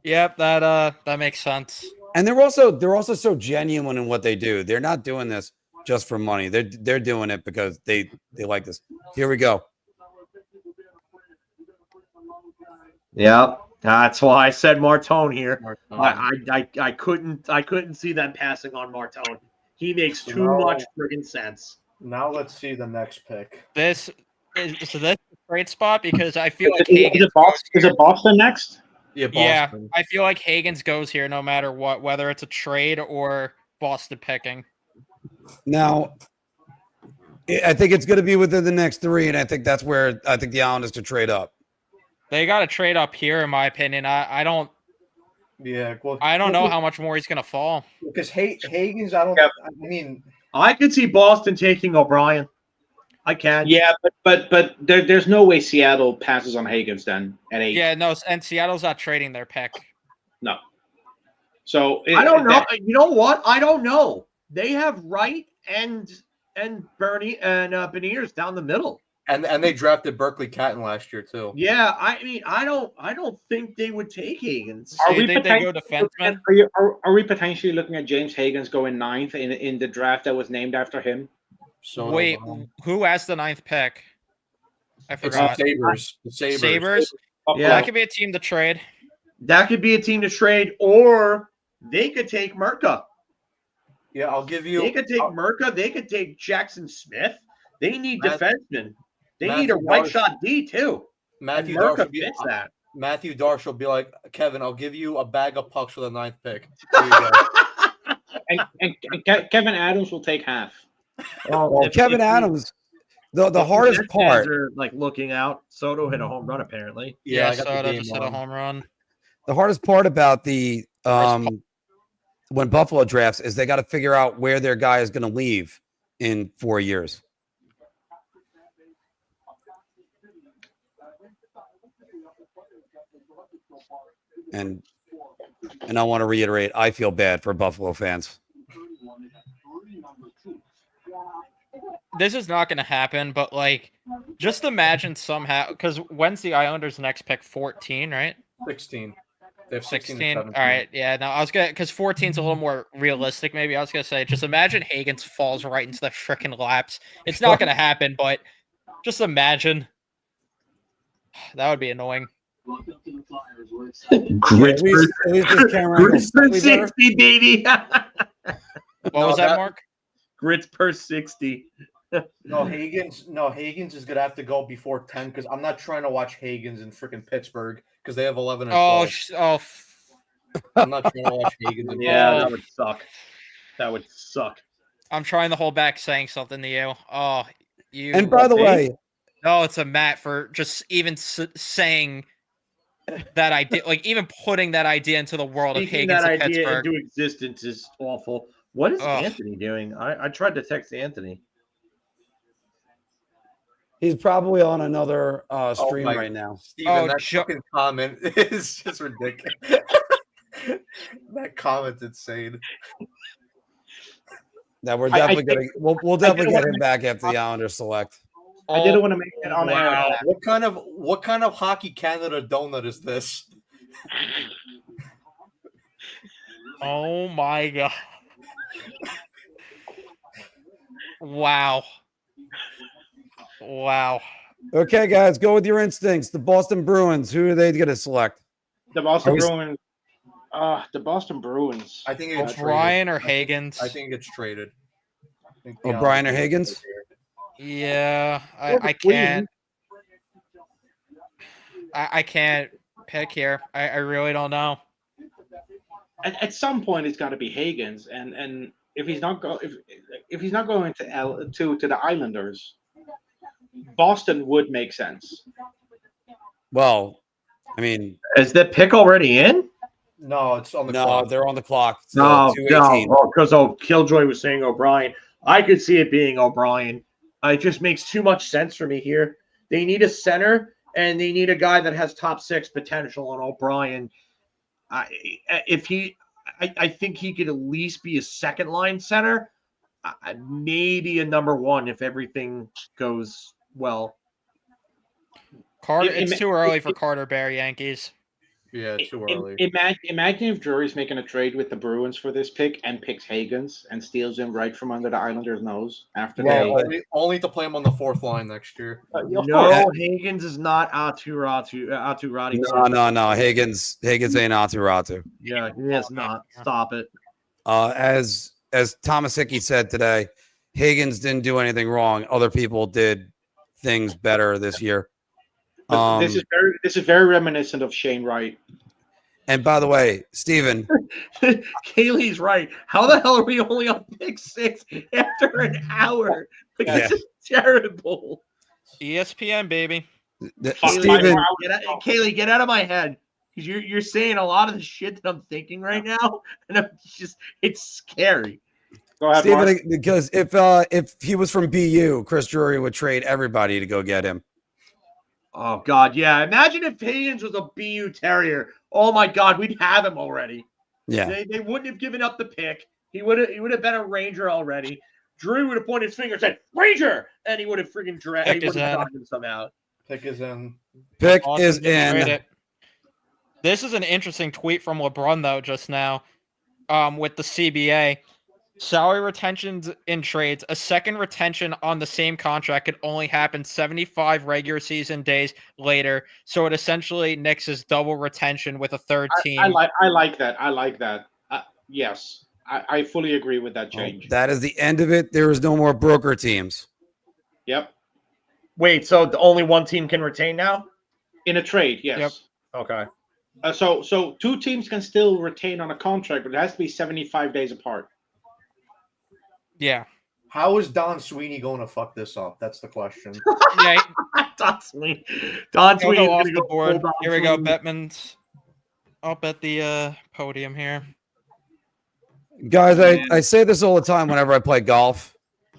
Yep, that makes sense. And they're also so genuine in what they do. They're not doing this just for money. They're doing it because they like this. Here we go. Yeah, that's why I said Martone here. Martone. I couldn't see them passing on Martone. He makes too No. much friggin' sense. Now let's see the next pick. This is a great spot because I feel Is like it, Hagen. is it Boston next? Yeah, Yeah, Boston. I feel like Hagen's goes here no matter what, whether it's a trade or Boston picking. Now, I think it's going to be within the next 3, and I think that's where I think the Islanders could trade up. They got to trade up here, in my opinion. I don't. Yeah, well, I don't know how much more he's gonna fall. because Hagen's. I don't. Yep. I mean, I could see Boston taking O'Brien. I can. Yeah, but there's no way Seattle passes on Higgins then at 8. Yeah, no, and Seattle's not trading their pick. No. So I don't know. You know what? I don't know. They have Wright and Bernie and Beniers down the middle. And they drafted Berkeley Catton last year too. Yeah, I mean, I don't think they would take Higgins. So you think they go defenseman? Are we potentially looking at James Higgins going 9th in the draft that was named after him? So Wait, who has the 9th pick? I it's forgot. the Sabres. The Sabres. Sabres? Yeah. That could be a team to trade. That could be a team to trade, or they could take Merca. Yeah, I'll give you. They could take Merca. They could take Jackson Smith. They need defensemen. They Matthew need a right Darsh- shot D too. Matthew And Darsh Merca will be fits that. Matthew Darsh will be like, Kevin, I'll give you a bag of pucks for the 9th pick. There you go. and Kevin Adams will take half. Well, Kevin Adams, the hardest Jets part, fans are like looking out. Soto hit a home run apparently. Yeah, I got the Soto game just hit a on. home run. the hardest part about the when Buffalo drafts is they got to figure out where their guy is going to leave in 4 years. And I want to reiterate, I feel bad for Buffalo fans. This is not going to happen, but like, just imagine somehow, because when's the Islanders' next pick? 14, right? 16. They have 16. 16. All right, yeah. No, I was gonna, because 14 is a little more realistic. Maybe I was gonna say, just imagine Higgins falls right into the freaking laps. It's not going to happen, but just imagine. That would be annoying. Grits at least this camera angle Grits per slightly better. 60, baby. What was that, Mark? Grits per 60. no, Higgins is gonna have to go before 10 because I'm not trying to watch Higgins in freaking Pittsburgh because they have 11 and Oh, 12. I'm not trying to watch Higgins. In Yeah, that would suck. That would suck. I'm trying to hold back saying something to you. Oh, you. And by the way, no, it's a Matt for just even saying that idea, like even putting that idea into the world Speaking of Higgins that in idea Pittsburgh. into existence is awful. What is Ugh. Anthony doing? I tried to text Anthony. he's probably on another stream my- right now. Steven, that fucking comment is just ridiculous. That comment's insane. That we're I definitely think- gonna we'll definitely I get him back after the Islanders select. I didn't want to make it on Wow. air. What kind of Hockey Canada donut is this? Oh my god! Wow! Wow! Okay, guys, go with your instincts. The Boston Bruins. Who are they going to select? The Boston Are we- Bruins. The Boston Bruins. I think it gets O'Brien traded. or Higgins? I think it gets traded. I think the O'Brien or Islanders- Higgins? Yeah, Or the I can't. I can't pick here. I really don't know. At some point, it's got to be Higgins, and if he's not if he's not going to the Islanders, Boston would make sense. Well, I mean, Is that pick already in? No, it's on the no, clock. they're on the clock. It's, No, 2:18. no, because Killjoy was saying O'Brien. I could see it being O'Brien. It just makes too much sense for me here. They need a center, and they need a guy that has top 6 potential on O'Brien. I think he could at least be a second line center, maybe a number 1 if everything goes well. Carter, It- it's it- too early for Carter Bear Yankees. Yeah, too early. Imagine if Drury's making a trade with the Bruins for this pick and picks Higgins and steals him right from under the Islanders' nose after Yeah, they. only to play him on the fourth line next year. Of No, course. Higgins is not Aturati. No. Higgins ain't Ratu. Yeah, he is not. Stop it. As Thomas Hickey said today, Higgins didn't do anything wrong. Other people did things better this year. This is very reminiscent of Shane Wright. And by the way, Steven. Kaylee's right. How the hell are we only on pick 6 after an hour? Like, Yeah. This is terrible. ESPN, baby. Kaylee, get out of my head. Because you're saying a lot of the shit that I'm thinking right now. And it's scary. Go ahead, Steven, Mark. because if he was from BU, Chris Drury would trade everybody to go get him. Oh God, yeah. Imagine if Higgins was a BU Terrier. Oh my God, we'd have him already. Yeah. They wouldn't have given up the pick. He would have been a Ranger already. Drew would have pointed his finger and said, Ranger! And he would have freaking Pick he is would have in. gotten him somehow. Pick is in. Pick Austin is didn't trade in. it. This is an interesting tweet from LeBron, though, just now, with the CBA. Salary retentions in trades. A second retention on the same contract could only happen 75 regular season days later. So it essentially nixes double retention with a third team. I like that. I like that. Yes, I fully agree with that change. That is the end of it. There is no more broker teams. Yep. Wait, so the only one team can retain now? In a trade, yes. Yep. Okay. So two teams can still retain on a contract, but it has to be 75 days apart. Yeah. How is Don Sweeney going to fuck this up? That's the question. Yeah. Don Sweeney. Don He'll Sweeney go off is the gonna board. go Don Here we go. Sweeney. Bettman's up at the podium here. Guys, I say this all the time whenever I play golf,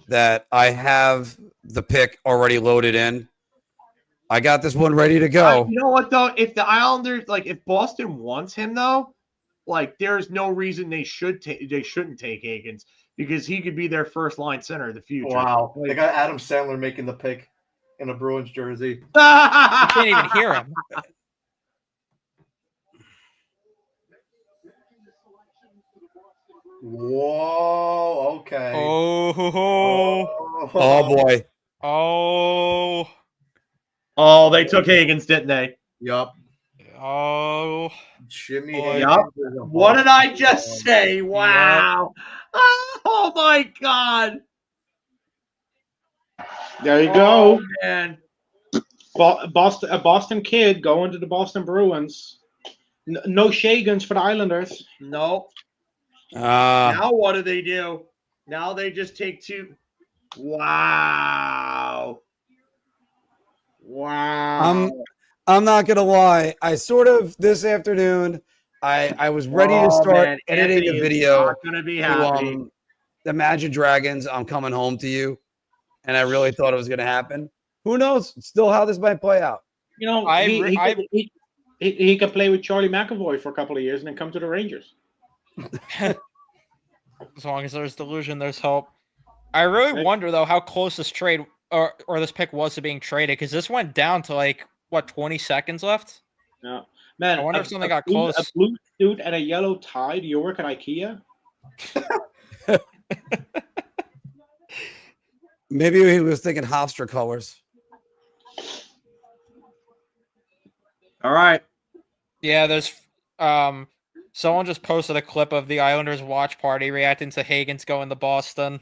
that I have the pick already loaded in. I got this one ready to go. You know what though? If the Islanders, if Boston wants him though, there's no reason they shouldn't take Higgins because he could be their first line center in the future. Wow. They got Adam Sandler making the pick in a Bruins jersey. You can't even hear him. Whoa. Okay. Oh. Oh boy. Oh, they took Higgins, didn't they? Yup. Oh. Jimmy. Boy. Yup. What did I just say? Wow. Oh my God. There you go. Man. A Boston kid going to the Boston Bruins. No Shagans for the Islanders. No. Uh, Now what do? Now they just take two. Wow. Wow. I'm not gonna lie. I sort of this afternoon. I was ready to start editing Anthony a is video. not gonna be happy. Imagine Dragons. I'm coming home to you, and I really thought it was gonna happen. Who knows? Still, how this might play out. You know, he could play with Charlie McAvoy for a couple of years and then come to the Rangers. As long as there's delusion, there's hope. I really wonder though how close this trade or this pick was to being traded because this went down to 20 seconds left. Yeah, man. I wonder if something got close. A blue suit and a yellow tie. Do you work at IKEA? Maybe he was thinking Hofstra colors. All right. Yeah, there's someone just posted a clip of the Islanders watch party reacting to Higgins going to Boston.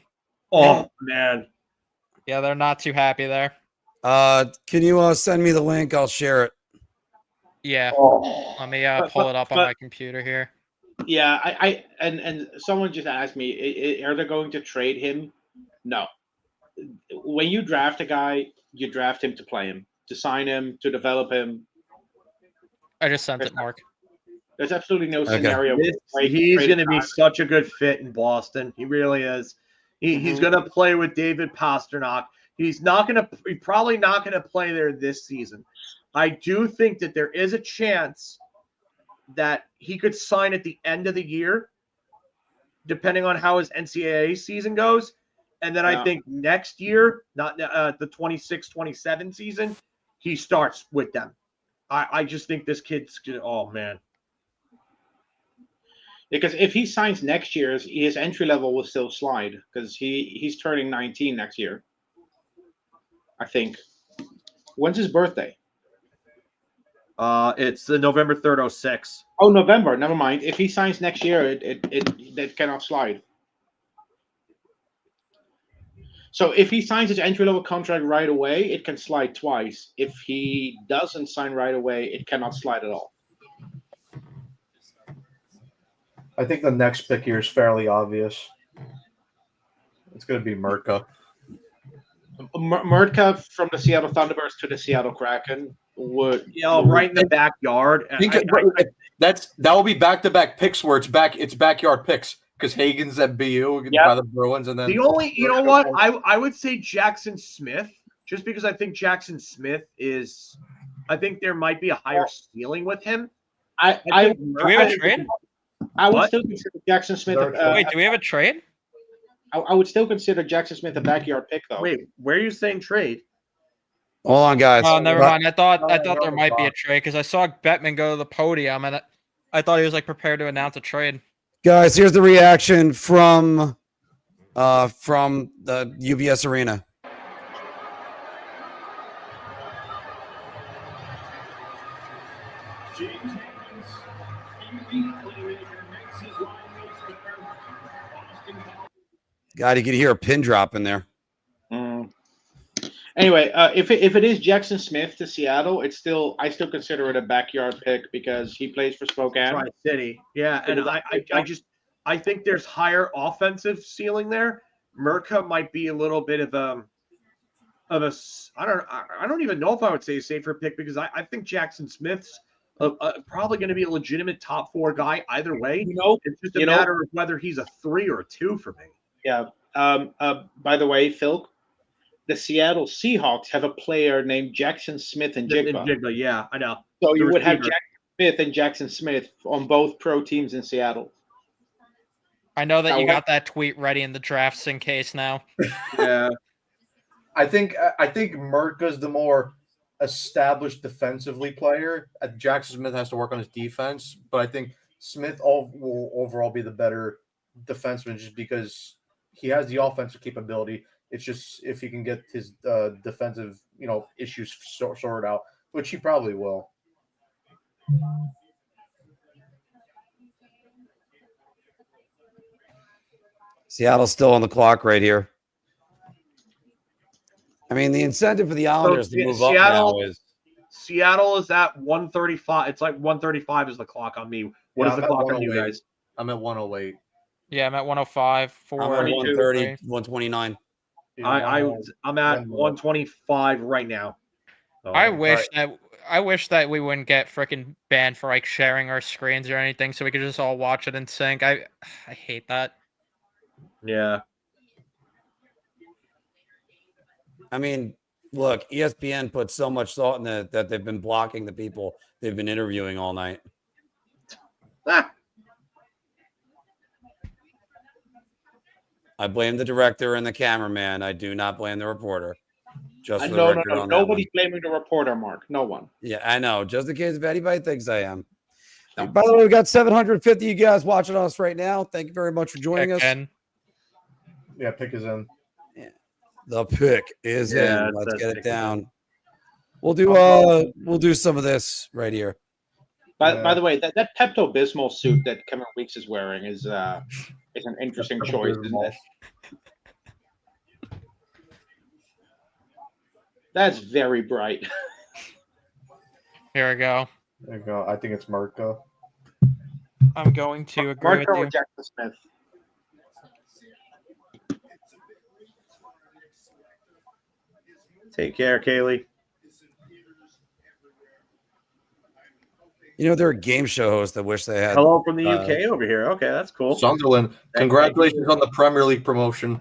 Oh man. Yeah, they're not too happy there. Can you send me the link? I'll share it. Yeah. Let me pull it up on my computer here. Yeah, I and someone just asked me, are they going to trade him? No. When you draft a guy, you draft him to play him, to sign him, to develop him. I just sent it, Mark. There's absolutely no scenario. He's going to be such a good fit in Boston. He really is. He's going to play with David Pastrnak. He's probably not going to play there this season. I do think that there is a chance that he could sign at the end of the year, depending on how his NCAA season goes. And then I think next year, not the 26-27 season, he starts with them. I just think this kid's gonna. Oh man. Because if he signs next year, his entry level will still slide because he's turning 19 next year. I think. When's his birthday? It's the November 3rd, 06. Oh, November. Never mind. If he signs next year, it cannot slide. So if he signs his entry level contract right away, it can slide twice. If he doesn't sign right away, it cannot slide at all. I think the next pick here is fairly obvious. It's going to be Murka. Murka from the Seattle Thunderbirds to the Seattle Kraken would right in the backyard. That will be back-to-back picks where it's backyard picks because Hagen's at BU by the Bruins, and then the only you know what I would say Jackson Smith, just because I think Jackson Smith is, I think there might be a higher ceiling with him. Do we have a trade? I would still consider Jackson Smith. Wait, do we have a trade? I would still consider Jackson Smith a backyard pick, though. Wait, where are you saying trade? Hold on, guys. Oh, never mind. I thought there might be a trade because I saw Bettman go to the podium and I thought he was like prepared to announce a trade. Guys, here's the reaction from the UBS Arena. God, you could hear a pin drop in there. Anyway, if it is Jackson Smith to Seattle, I still consider it a backyard pick because he plays for Spokane. Tri-City. Yeah, and I think there's higher offensive ceiling there. Murka might be a little bit of a I don't even know if I would say a safer pick because I think Jackson Smith's probably going to be a legitimate top 4 guy either way. It's just a matter of whether he's a 3 or a 2 for me. Yeah. By the way, Phil, the Seattle Seahawks have a player named Jackson Smith and Jigba. Yeah, I know. So you would have Jackson Smith and Jackson Smith on both pro teams in Seattle. I know that you got that tweet ready in the drafts in case now. Yeah. I think Murka's the more established defensively player. Jackson Smith has to work on his defense, but I think Smith will overall be the better defenseman just because he has the offensive capability. It's just if he can get his defensive, issues sorted out, which he probably will. Seattle's still on the clock right here. I mean, the incentive for the Islanders to move up now is Seattle is at 135. It's like 135 is the clock on me. What is the clock on you guys? I'm at 108. Yeah, I'm at 105. I'm at 130, 129. I'm at 125 right now. So, I wish that we wouldn't get freaking banned for like sharing our screens or anything, so we could just all watch it in sync. I hate that. Yeah. I mean, look, ESPN put so much thought in it that they've been blocking the people they've been interviewing all night. I blame the director and the cameraman. I do not blame the reporter. Just for the record on that Nobody's blaming the reporter, Mark. No one. Yeah, I know. Just in case if anybody thinks I am. No. By the way, we got 750 you guys watching us right now. Thank you very much for joining us. Yeah, pick is in. Yeah. The pick is in. Let's get it down. We'll do some of this right here. By the way, that Pepto Bismol suit that Kevin Weeks is wearing is an interesting choice, isn't it? That's very bright. Here we go. There you go. I think it's Murka. I'm going to agree with you. Jackson Smith. Take care, Kaylee. You know, there are game show hosts that wish they had. Hello from the UK over here. Okay, that's cool. Sunderland, congratulations on the Premier League promotion.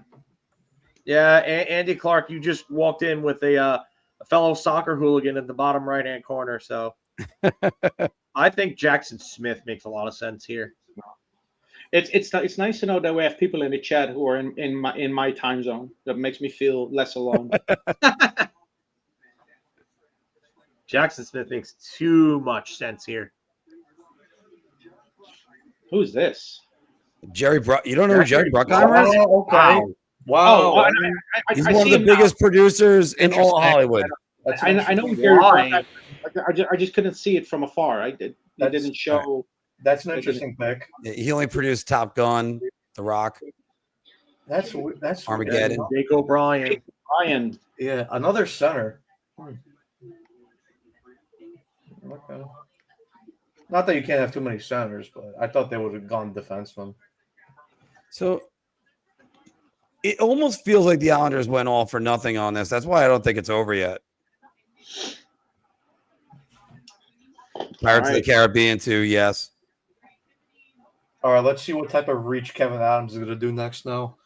Yeah, Andy Clark, you just walked in with a fellow soccer hooligan in the bottom right-hand corner. So I think Jackson Smith makes a lot of sense here. It's nice to know that we have people in the chat who are in my time zone. That makes me feel less alone. Jackson Smith makes too much sense here. Who's this? Jerry Bruck. You don't know who Jerry Bruckheimer is? Oh, okay. Wow. Oh, He's I one of see the him now. biggest producers in all Hollywood. I know Jerry Bruckheimer. I just couldn't see it from afar. It didn't show. That's an interesting pick. He only produced Top Gun, The Rock. That's Armageddon. Jake O'Brien. Ryan. Yeah, another center. Okay. Not that you can't have too many centers, but I thought they would have gone defenseman. So it almost feels like the Islanders went all for nothing on this. That's why I don't think it's over yet. Pirates of the Caribbean too, yes. All right, let's see what type of reach Kevin Adams is going to do next now.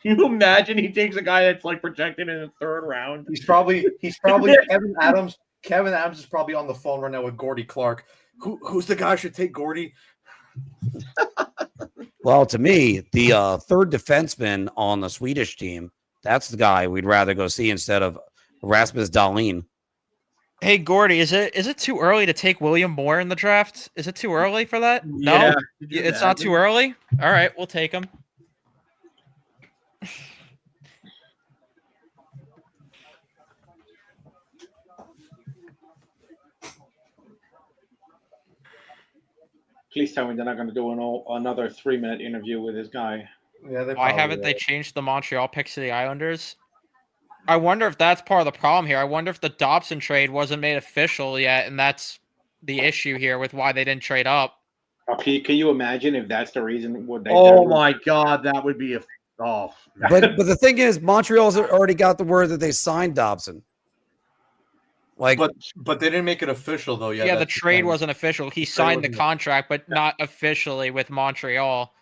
Can you imagine he takes a guy that's like projected in the third round? He's probably Kevin Adams. Kevin Adams is probably on the phone right now with Gordy Clark. Who's the guy who should take Gordy? Well, to me, the third defenseman on the Swedish team, that's the guy we'd rather go see instead of Rasmus Dahlin. Hey, Gordy, is it too early to take William Moore in the draft? Is it too early for that? No, it's not too early. All right, we'll take him. Please tell me they're not going to do another 3-minute interview with this guy. Yeah, Why haven't they changed the Montreal picks to the Islanders? I wonder if that's part of the problem here. I wonder if the Dobson trade wasn't made official yet, and that's the issue here with why they didn't trade up. Can you imagine if that's the reason? What they Oh my God, that would be a But the thing is, Montreal's already got the word that they signed Dobson. Like, but they didn't make it official though. Yeah, the trade wasn't official. He signed the contract, but not officially with Montreal.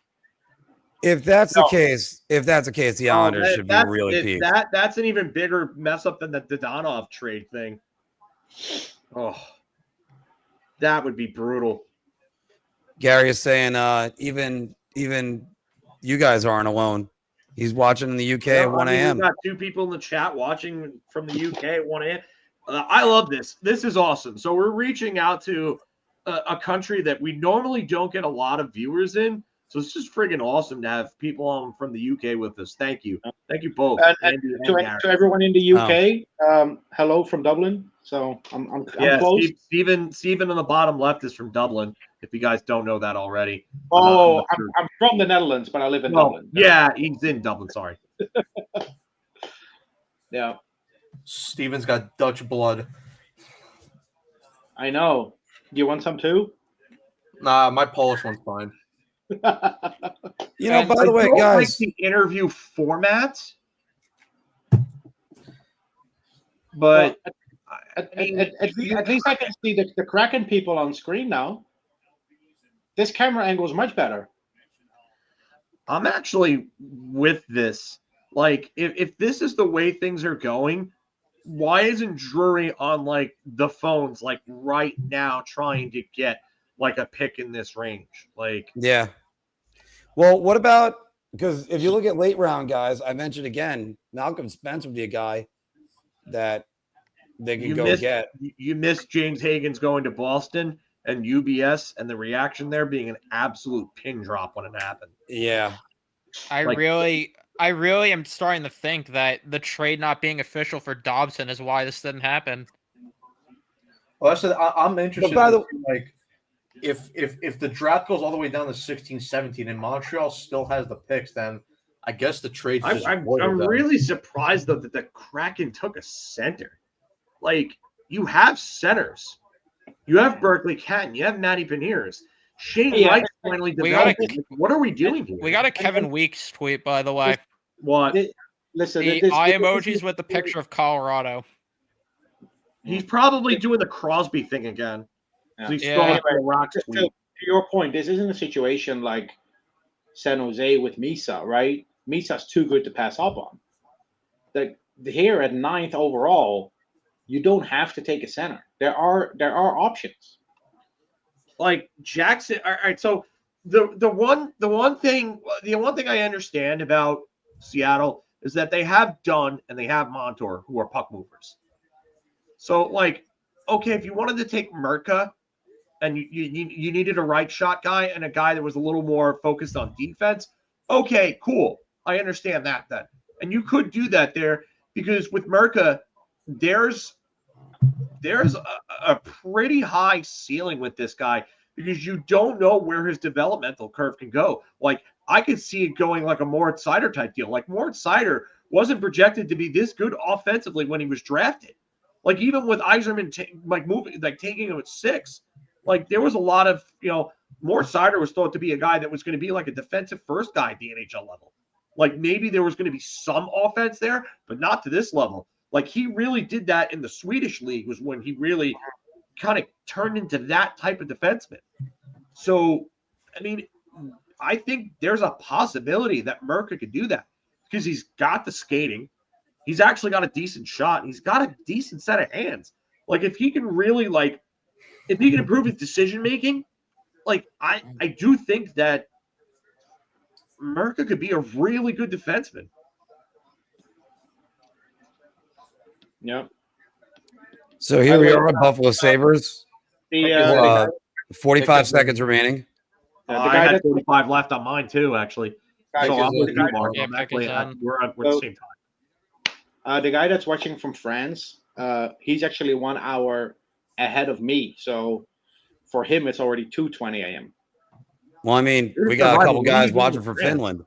if that's the case, the Islanders should be really peeved. That's an even bigger mess up than the Dodonov trade thing. Oh, that would be brutal. Gary is saying, even you guys aren't alone. He's watching in the UK at 1 a.m. We've got 2 people in the chat watching from the UK at 1 a.m. I love this. This is awesome. So we're reaching out to a country that we normally don't get a lot of viewers in. So it's just friggin' awesome to have people on from the UK with us. Thank you. Thank you both. And to everyone in the UK, hello from Dublin. So I'm close. Steven in the bottom left is from Dublin, if you guys don't know that already. Oh, I'm from the Netherlands, but I live in Dublin. Yeah, he's in Dublin. Sorry. Yeah. Steven's got Dutch blood. I know. Do you want some too? Nah, my Polish one's fine. By the way, guys, like the interview format, but at least I can see the Kraken people on screen now. This camera angle is much better. I'm actually with this. Like, if this is the way things are going, why isn't Drury on like the phones like right now trying to get like a pick in this range? Like, yeah. Well, what about, because if you look at late round guys, I mentioned again, Malcolm Spence would be a guy that they can get. You missed James Hagan's going to Boston and UBS and the reaction there being an absolute pin drop when it happened. Yeah. I really am starting to think that the trade not being official for Dobson is why this didn't happen. Well, I'm interested. Like, if the draft goes all the way down to 16, 17, and Montreal still has the picks, then I guess the trade. I'm really surprised though that the Kraken took a center. Like, you have centers, you have Berkeley Catton, you have Matty Beniers. Shane Wright finally developed. What are we doing here? We got a Kevin Weeks tweet, by the way. What? Listen, the eye emojis with the picture of Colorado. He's probably doing the Crosby thing again. To your point, this isn't a situation like San Jose with Misa, right? Misa's too good to pass up on. Here at 9th overall, you don't have to take a center. There are options. Like Jackson. All right. So the one thing I understand about Seattle, is that they have Dunn and they have Montour, who are puck movers. So, like, okay, if you wanted to take Merca and you needed a right shot guy and a guy that was a little more focused on defense, okay, cool. I understand that then. And you could do that there because with Merca, there's a pretty high ceiling with this guy because you don't know where his developmental curve can go. Like, I could see it going like a Moritz Seider type deal. Like, Moritz Seider wasn't projected to be this good offensively when he was drafted. Like, even with Yzerman taking him at 6, like, there was a lot of, Moritz Seider was thought to be a guy that was going to be like a defensive first guy at the NHL level. Like, maybe there was going to be some offense there, but not to this level. Like, he really did that in the Swedish league was when he really kind of turned into that type of defenseman. So, I mean, I think there's a possibility that Merca could do that because he's got the skating. He's actually got a decent shot. And he's got a decent set of hands. Like, if he can really, if he can improve his decision-making, I do think that Merca could be a really good defenseman. Yep. So here we are at Buffalo Sabres. 45 seconds remaining. I had 45 left on mine too, actually. So I'm with you, Mark. Yeah, I'm actually we're at the same time. The guy that's watching from France, he's actually 1 hour ahead of me. So for him, it's already 2:20 a.m. Well, I mean, we got a couple guys watching from Finland.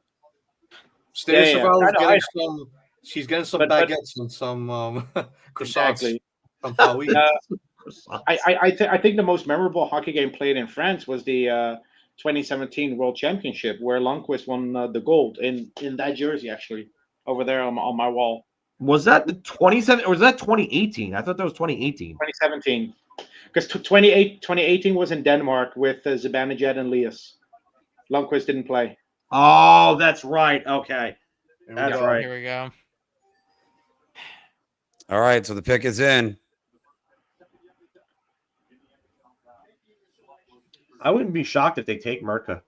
She's getting some baguettes and some croissants. Exactly. I think the most memorable hockey game played in France was the 2017 World Championship, where Lundqvist won the gold in that jersey, actually, over there on my wall. Was that the 27 or was that 2018? I thought that was 2018. 2017. Because 2018 was in Denmark with Zibanejad and Elias. Lundqvist didn't play. Oh, that's right. Okay. That's right. Here we go. All right, so the pick is in. I wouldn't be shocked if they take Merca.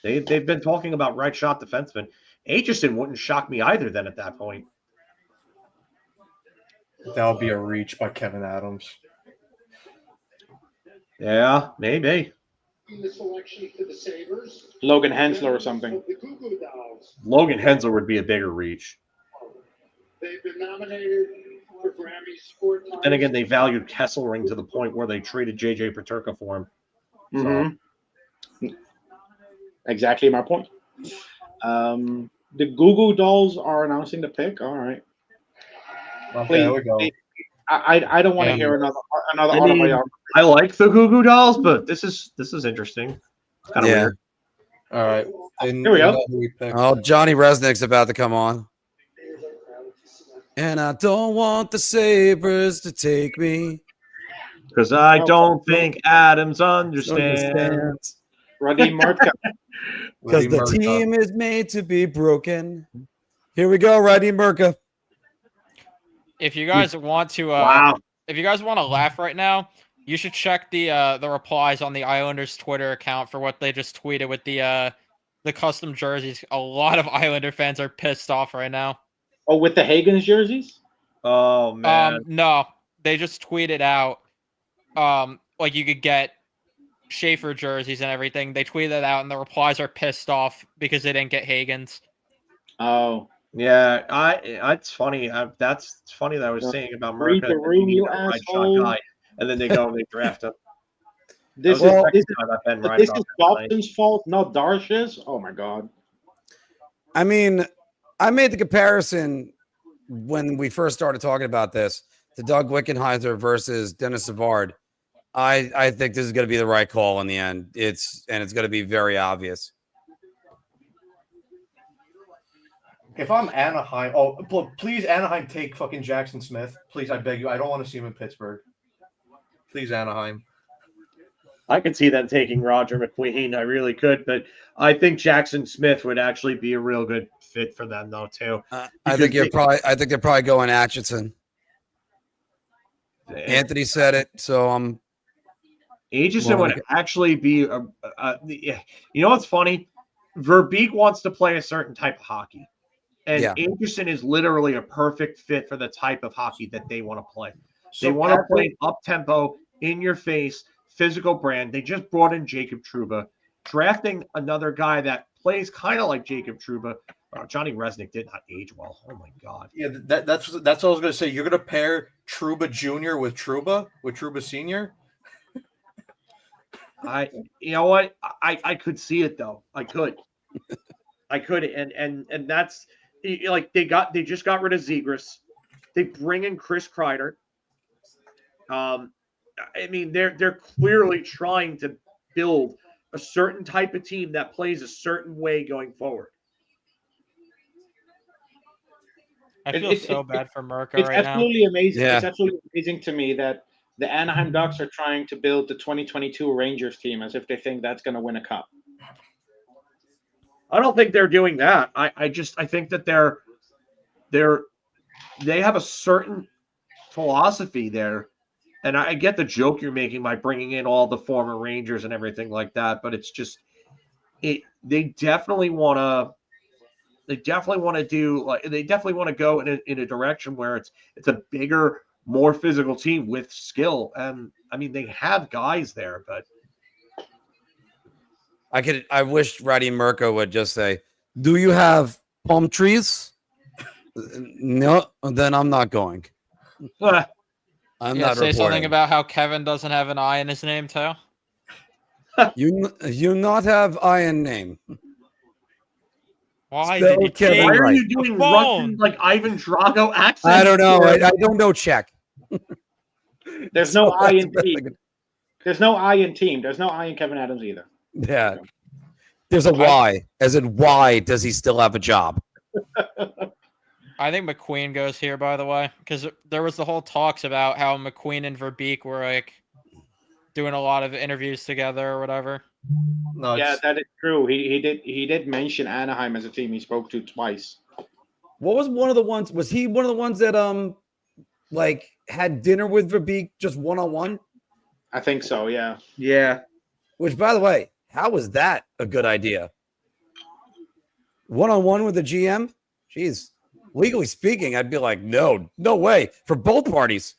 They've been talking about right shot defenseman. Aitchison wouldn't shock me either then at that point. That would be a reach by Kevin Adams. Yeah, maybe. Logan Hensler or something. Logan Hensler would be a bigger reach. They've been nominated for Grammys 4 times. Then again, they valued Kesselring to the point where they traded JJ Peterka for him. Mm-hmm. Exactly my point. The Goo Goo Dolls are announcing the pick. All right. Okay, there we go. I don't want to hear another autobiography. I like the Goo Goo Dolls, but this is interesting. It's kind of weird. All right. Here we go. Oh, Johnny Resnick's about to come on. And I don't want the Sabres to take me. Because I don't think Adams understands. Radim Martka. Because the team is made to be broken. Here we go, Radim Martka. If you guys want to, if you guys want to laugh right now, you should check the replies on the Islanders Twitter account for what they just tweeted with the custom jerseys. A lot of Islander fans are pissed off right now. Oh, with the Hagen's jerseys? Oh man. No, they just tweeted out like you could get Schaefer jerseys and everything. They tweeted it out, and the replies are pissed off because they didn't get Hagen's. Oh. Yeah, it's funny. That's funny that I was saying about Read Merca. the room, you Right asshole. shot guy, and then they go and they draft him. This Well, is right this about is that Dobson's fault, not Darsh's. Oh my god. I mean, I made the comparison when we first started talking about this to Doug Wickenheiser versus Dennis Savard. I think this is going to be the right call in the end. It's going to be very obvious. If I'm Anaheim, please Anaheim take fucking Jackson Smith. Please, I beg you. I don't want to see him in Pittsburgh. Please, Anaheim. I could see them taking Roger McQueen. I really could, but I think Jackson Smith would actually be a real good fit for them, though, too. I think they're probably going Atchison. Anthony said it, so I'm. Aitchison would actually be you know what's funny? Verbeek wants to play a certain type of hockey. And Yeah. Anderson is literally a perfect fit for the type of hockey that they want to play. So They want to Patrick- play up-tempo, in-your-face, physical brand. They just brought in Jacob Trouba. Drafting another guy that plays kind of like Jacob Trouba. Johnny Resnick did not age well. Oh, my God. Yeah, that's what I was going to say. You're going to pair Trouba Jr. with Trouba Sr.? You know what? I could see it, though. I could. And that's like they just got rid of Zegras. They bring in Chris Kreider. I mean, they're clearly trying to build a certain type of team that plays a certain way going forward. I feel so bad for Mirko It's right now. absolutely amazing. Yeah. It's absolutely amazing to me that the Anaheim Ducks are trying to build the 2022 Rangers team as if they think that's going to win a cup. I don't think they're doing that. I think that they have a certain philosophy there. And I get the joke you're making by bringing in all the former Rangers and everything like that, but it's just they definitely want to go in a direction where it's a bigger, more physical team with skill. And I mean, they have guys there, but I wish Roddy Mirko would just say, "Do you have palm trees?" No, then I'm not going. I'm not say reporting. something about how Kevin doesn't have an I in his name too. You not have I in name. Why Spell did you Kevin take why are right. you doing Russian like Ivan Drago accent? I don't know. I don't know Czech. There's So no I that's in really team. good. There's no I in team. There's no I in Kevin Adams either. Yeah. There's a why. As in, why does he still have a job? I think McQueen goes here, by the way, because there was the whole talks about how McQueen and Verbeek were like doing a lot of interviews together or whatever. No, Yeah, that is true. He did mention Anaheim as a team he spoke to twice. What was one of the ones? Was he one of the ones that like had dinner with Verbeek just one-on-one? I think so. Yeah. Yeah. Which, by the way, how was that a good idea? One-on-one with the GM? Jeez. Legally speaking, I'd be like, no way for both parties.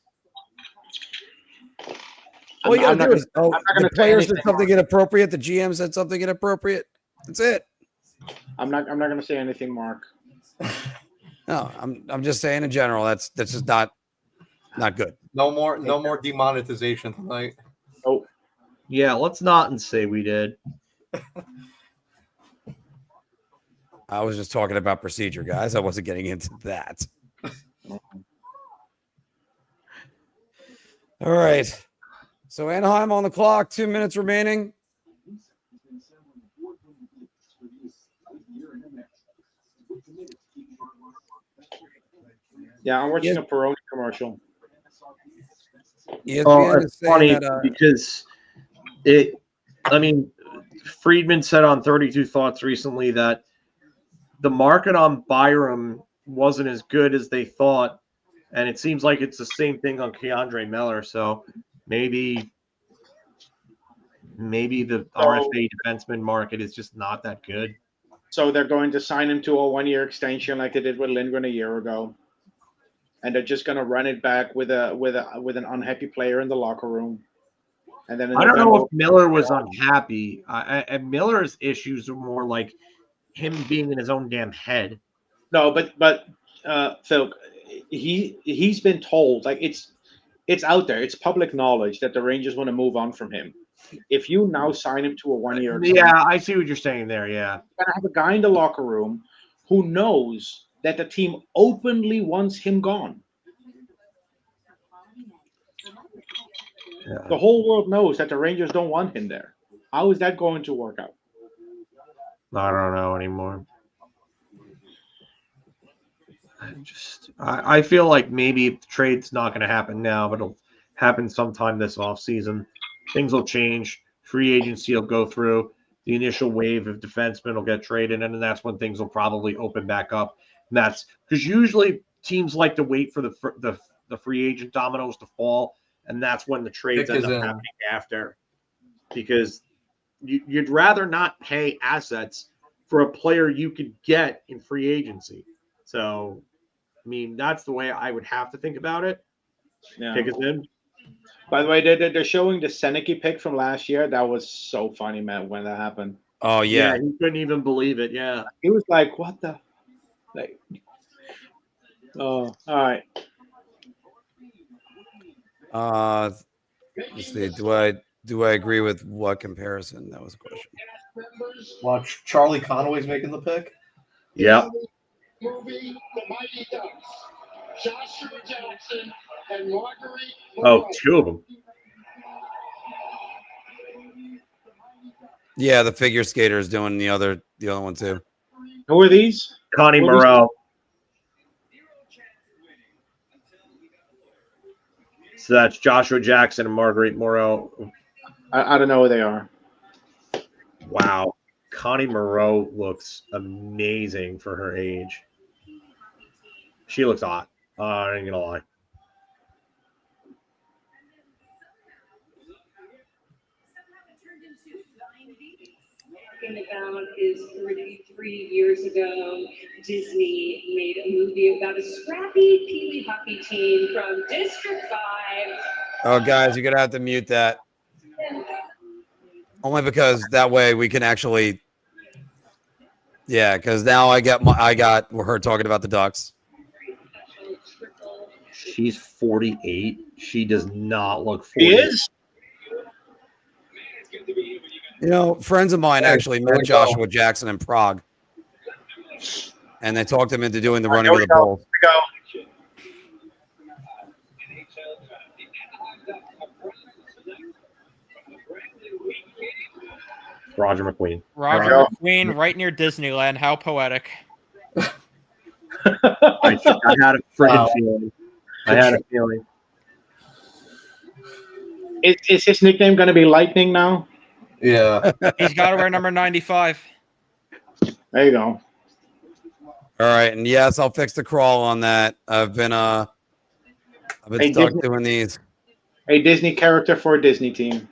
All you gotta do is, the player said something inappropriate, the GM said something inappropriate. That's it. I'm not gonna say anything, Mark. No, I'm just saying in general, that's just not good. No more demonetization tonight. Oh, yeah. Let's not say we did. I was just talking about procedure, guys. I wasn't getting into that. All right. So Anaheim on the clock, 2 minutes remaining. yeah. I'm watching a Peroni commercial. ESPN It's is saying funny that, because Friedman said on 32 Thoughts recently that the market on Byram wasn't as good as they thought. And it seems like it's the same thing on Keandre Miller. So maybe the RFA defenseman market is just not that good. So they're going to sign him to a 1-year extension like they did with Lindgren a year ago, and they're just going to run it back with an unhappy player in the locker room. And then I don't know if Miller was unhappy. And Miller's issues are more like him being in his own damn head. No, but Phil, he's been told, like, it's out there. It's public knowledge that the Rangers want to move on from him. If you now sign him to a 1-year extension, Yeah, I see what you're saying there. Yeah, you're gonna have a guy in the locker room who knows that the team openly wants him gone. Yeah. The whole world knows that the Rangers don't want him there. How is that going to work out? I don't know anymore. I feel like maybe the trade's not going to happen now, but it'll happen sometime this offseason. Things will change. Free agency will go through. The initial wave of defensemen will get traded, and then that's when things will probably open back up. And that's because usually teams like to wait for the free agent dominoes to fall, and that's when the trades end up happening after. Because you'd rather not pay assets for a player you could get in free agency. So, I mean, that's the way I would have to think about it. Yeah. Pick his in. By the way, they're showing the Seneke pick from last year. That was so funny, man, when that happened. Oh yeah. He couldn't even believe it. Yeah. He was like, "What the?" Like, oh, all right. Let's see. Do I agree with what comparison? That was a question. Watch Charlie Conway's making the pick. Yeah. Movie The Mighty Ducks. Joshua Jackson and Marguerite. Oh, two of them. Yeah, the figure skater is doing the other one too. Who are these? Connie Who are these? Moreau. So that's Joshua Jackson and Marguerite Moreau. I don't know who they are. Wow. Connie Moreau looks amazing for her age. She looks hot. I ain't gonna lie. About is 33 years ago, Disney made a movie about a scrappy Pee Wee hockey team from District 5. Oh, guys, you're gonna have to mute that. Only because that way we can actually. Yeah, because now I got her talking about the Ducks. She's 48. She does not look 40. He is? You know, friends of mine actually met Joshua Jackson in Prague, and they talked him into doing the running of the Bulls. Roger McQueen. Roger McQueen, right near Disneyland. How poetic. I had a friggin' feeling. I had a feeling. Is his nickname going to be Lightning now? Yeah. He's got to wear number 95. There you go. All right, and yes, I'll fix the crawl on that. I've been Hey, stuck Disney- doing these. A Disney character for a Disney team.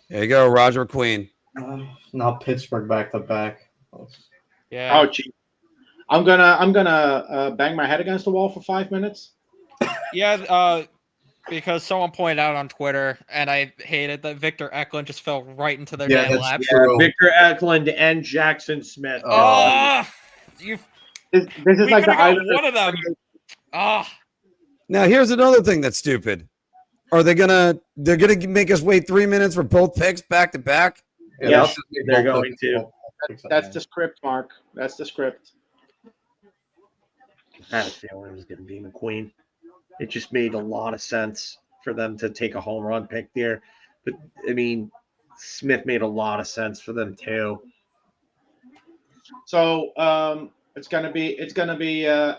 There you go, Roger McQueen. Now Pittsburgh back to back. Yeah. Oh, gee. I'm gonna bang my head against the wall for 5 minutes. Yeah, because someone pointed out on Twitter, and I hated that Victor Eklund just fell right into their damn lap. Victor Eklund and Jackson Smith. Oh, This is we like could the have got Islanders. one of them. Oh, Now here's another thing that's stupid. Are they gonna? They're gonna make us wait 3 minutes for both picks back to back? Yes, they're going to. That's the script, Mark. That's the script. I had a feeling it was going to be McQueen. It just made a lot of sense for them to take a home run pick there. But I mean, Smith made a lot of sense for them too. So it's gonna be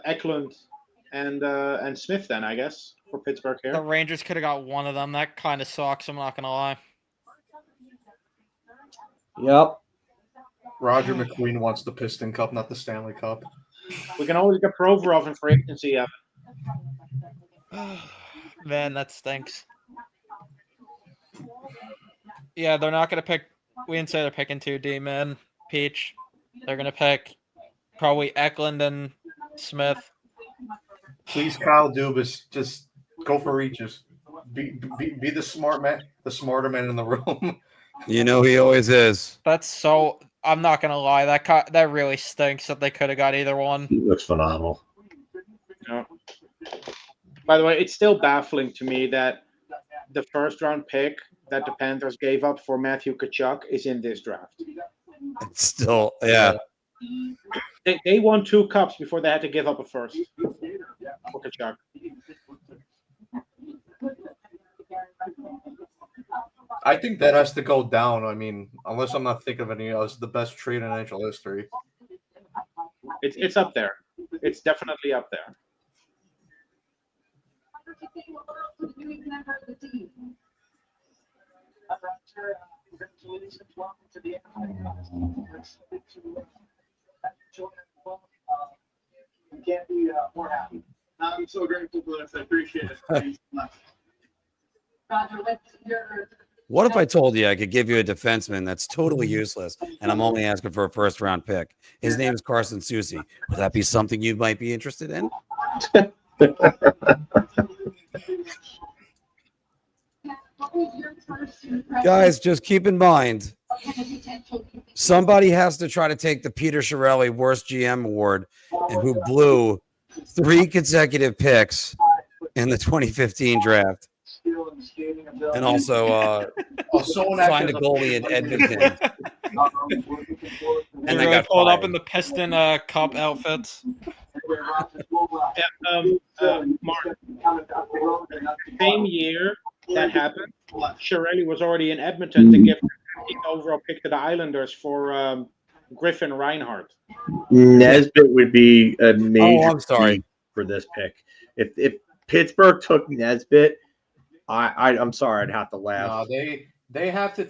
Eklund and Smith then, I guess, for Pittsburgh the here. Rangers could have got one of them. That kind of sucks. I'm not gonna lie. Yep. Roger McQueen wants the Piston Cup, not the Stanley Cup. We can always get Provorov in free agency. Man, that stinks. Yeah, they're not gonna pick. We didn't say they're picking 2D, man. Peach. They're gonna pick probably Eklund and Smith. Please, Kyle Dubas, just go for reaches. Be the smart man, the smarter man in the room. You know he always is. That's so. I'm not gonna lie. That really stinks that they could have got either one. He looks phenomenal. Yeah. By the way, it's still baffling to me that the first round pick that the Panthers gave up for Matthew Tkachuk is in this draft. It's still, yeah. They won 2 cups before they had to give up a first for Tkachuk. I think that has to go down. I mean, unless I'm not thinking of any else, the best trade in NHL history. It's up there. It's definitely up there. Can't be more happy. I'm so grateful for this. I appreciate it. Thanks so much. Roger, What if I told you I could give you a defenseman that's totally useless, and I'm only asking for a first-round pick? His name is Carson Soucy. Would that be something you might be interested in? Guys, just keep in mind, somebody has to try to take the Peter Chiarelli Worst GM Award, and who blew 3 consecutive picks in the 2015 draft. And also signed a goalie in Edmonton. And they got pulled up in the Piston Cup outfits. Mark, same year that happened, Chiarelli was already in Edmonton to give the 15th overall pick to the Islanders for Griffin Reinhardt. Nesbitt would be a major I'm sorry key for this pick. If Pittsburgh took Nesbitt, I'm sorry, I'd have to laugh. No, they have to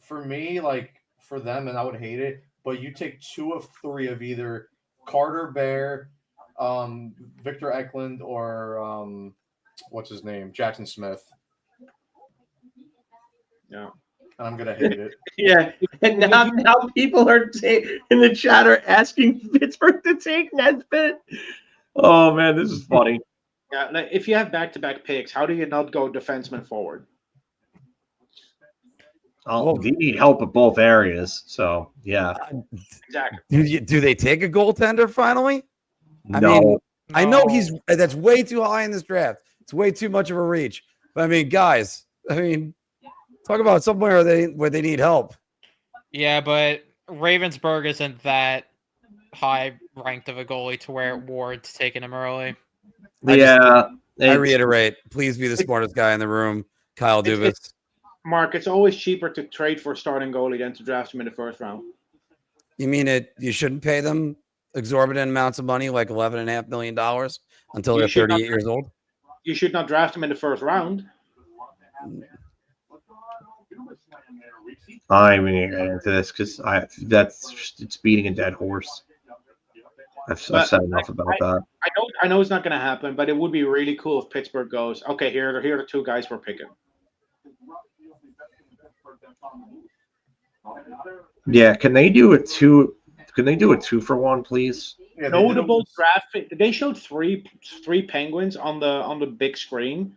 for me, like for them, and I would hate it, but you take 2 of 3 of either Carter Bear, Victor Eklund, or what's his name? Jackson Smith. Yeah. And I'm gonna hate it. Yeah, and now people are in the chat are asking Pittsburgh to take Nesbitt. Oh man, this is funny. Yeah, like if you have back-to-back picks, how do you not go defenseman forward? They need help at both areas, so yeah. Exactly. Do they take a goaltender finally? No. I know that's way too high in this draft. It's way too much of a reach. But I mean, guys, talk about somewhere where they need help. Yeah, but Ravensburg isn't that high ranked of a goalie to where Ward's taking him early. I reiterate, please be the smartest guy in the room, Kyle Dubas. Mark, it's always cheaper to trade for a starting goalie than to draft him in the first round. You mean you shouldn't pay them exorbitant amounts of money, like $11.5 million, until they're 38 years old? You should not draft him in the first round. I'm going to get into this because it's beating a dead horse. I've said enough about that. I know it's not going to happen, but it would be really cool if Pittsburgh goes, okay, here are the 2 guys we're picking. Yeah, can they do a 2-for-1, please? Yeah, notable draft pick. They showed three Penguins on the big screen.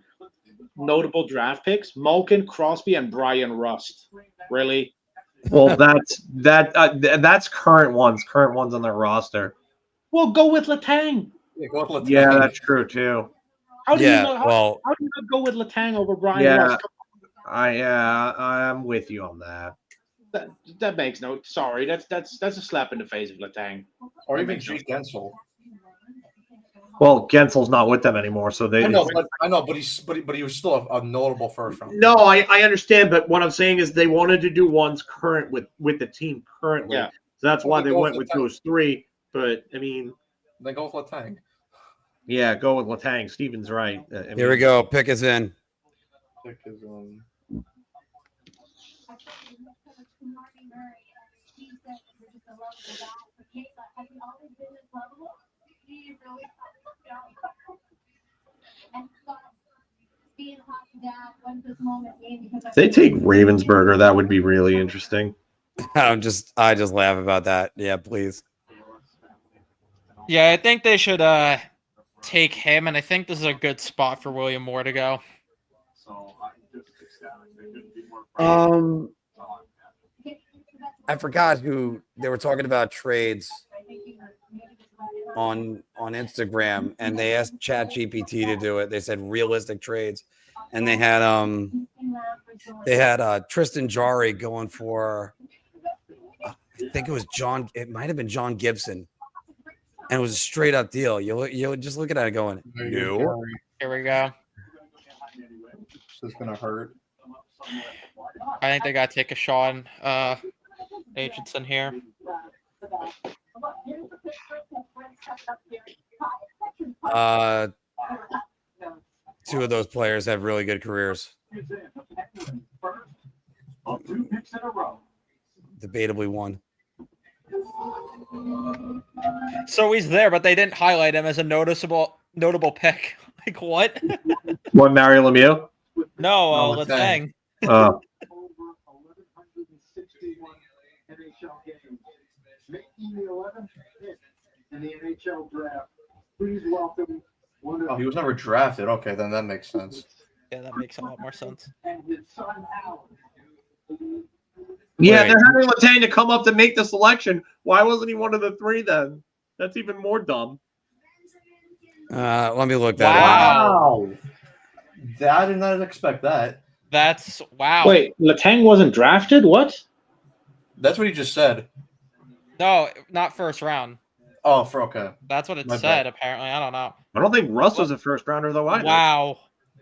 Notable draft picks: Malkin, Crosby, and Brian Rust. Really? Well, that's current ones. Current ones on their roster. Well, go with Letang. Yeah, that's true too. How do you not go with Letang over Brian Rust? I'm with you on that. That makes no. Sorry, that's a slap in the face of Letang. Or even Jake Gensel. Well, Gensel's not with them anymore, so they. I know, but he was still a notable first round. No, I understand, but what I'm saying is they wanted to do ones current with the team currently. Yeah. So that's why they went with those 3. But I mean, then go with Letang. Yeah, go with Letang. Steven's right. Here we go. Pick is in. Pick is in. If they take Ravensburger, that would be really interesting. I just laugh about that. Yeah, please. Yeah, I think they should take him, and I think this is a good spot for William Moore to go. I forgot who they were talking about trades on Instagram, and they asked ChatGPT to do it. They said realistic trades, and they had Tristan Jarry going for I think it was John. It might have been John Gibson, and it was a straight up deal. You just looking at it going, no. Here we go. This is gonna hurt. I think they got to take a shot on Aitchison here. Two of those players have really good careers. Debatably one. So he's there, but they didn't highlight him as a notable pick. Like what? What, Mario Lemieux? No, Letang. Uh, over 1,161 NHL games, making the 11th pick in the NHL draft. Please welcome one of Oh, he was never drafted. Okay, then that makes sense. Yeah, that makes a lot more sense. and his son Alan. Yeah, Wait. they're having Letang to come up to make the selection. Why wasn't he one of the three then? That's even more dumb. Let me look that Wow. I did not expect that. That's wow. Wait, Letang wasn't drafted? What? That's what he just said. No, not first round. Oh, for okay. That's what it My said. bad. Apparently, I don't know. I don't think Russ was a first rounder though either. Wow,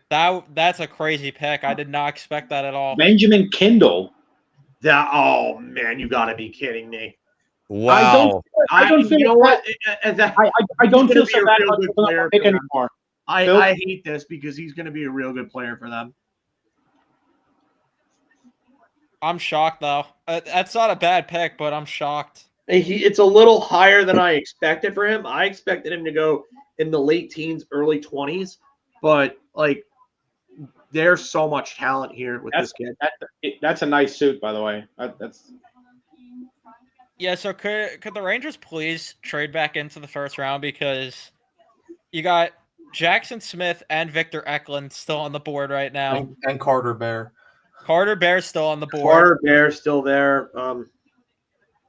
that's a crazy pick. I did not expect that at all. Benjamin Kindle. Oh man, you got to be kidding me. Wow. I don't feel you know bad. what? I don't He's feel gonna be so a bad real about good giving up player a pick for them. anymore. Phil? I hate this because he's going to be a real good player for them. I'm shocked though. That's not a bad pick, but I'm shocked. It's a little higher than I expected for him. I expected him to go in the late teens, early 20s, but like there's so much talent here with this kid. That's a nice suit, by the way. That's Yeah. So could the Rangers please trade back into the first round, because you got Jackson Smith and Victor Eklund still on the board right now. And Carter Bear. Carter Bear's still on the board. Carter Bear's still there.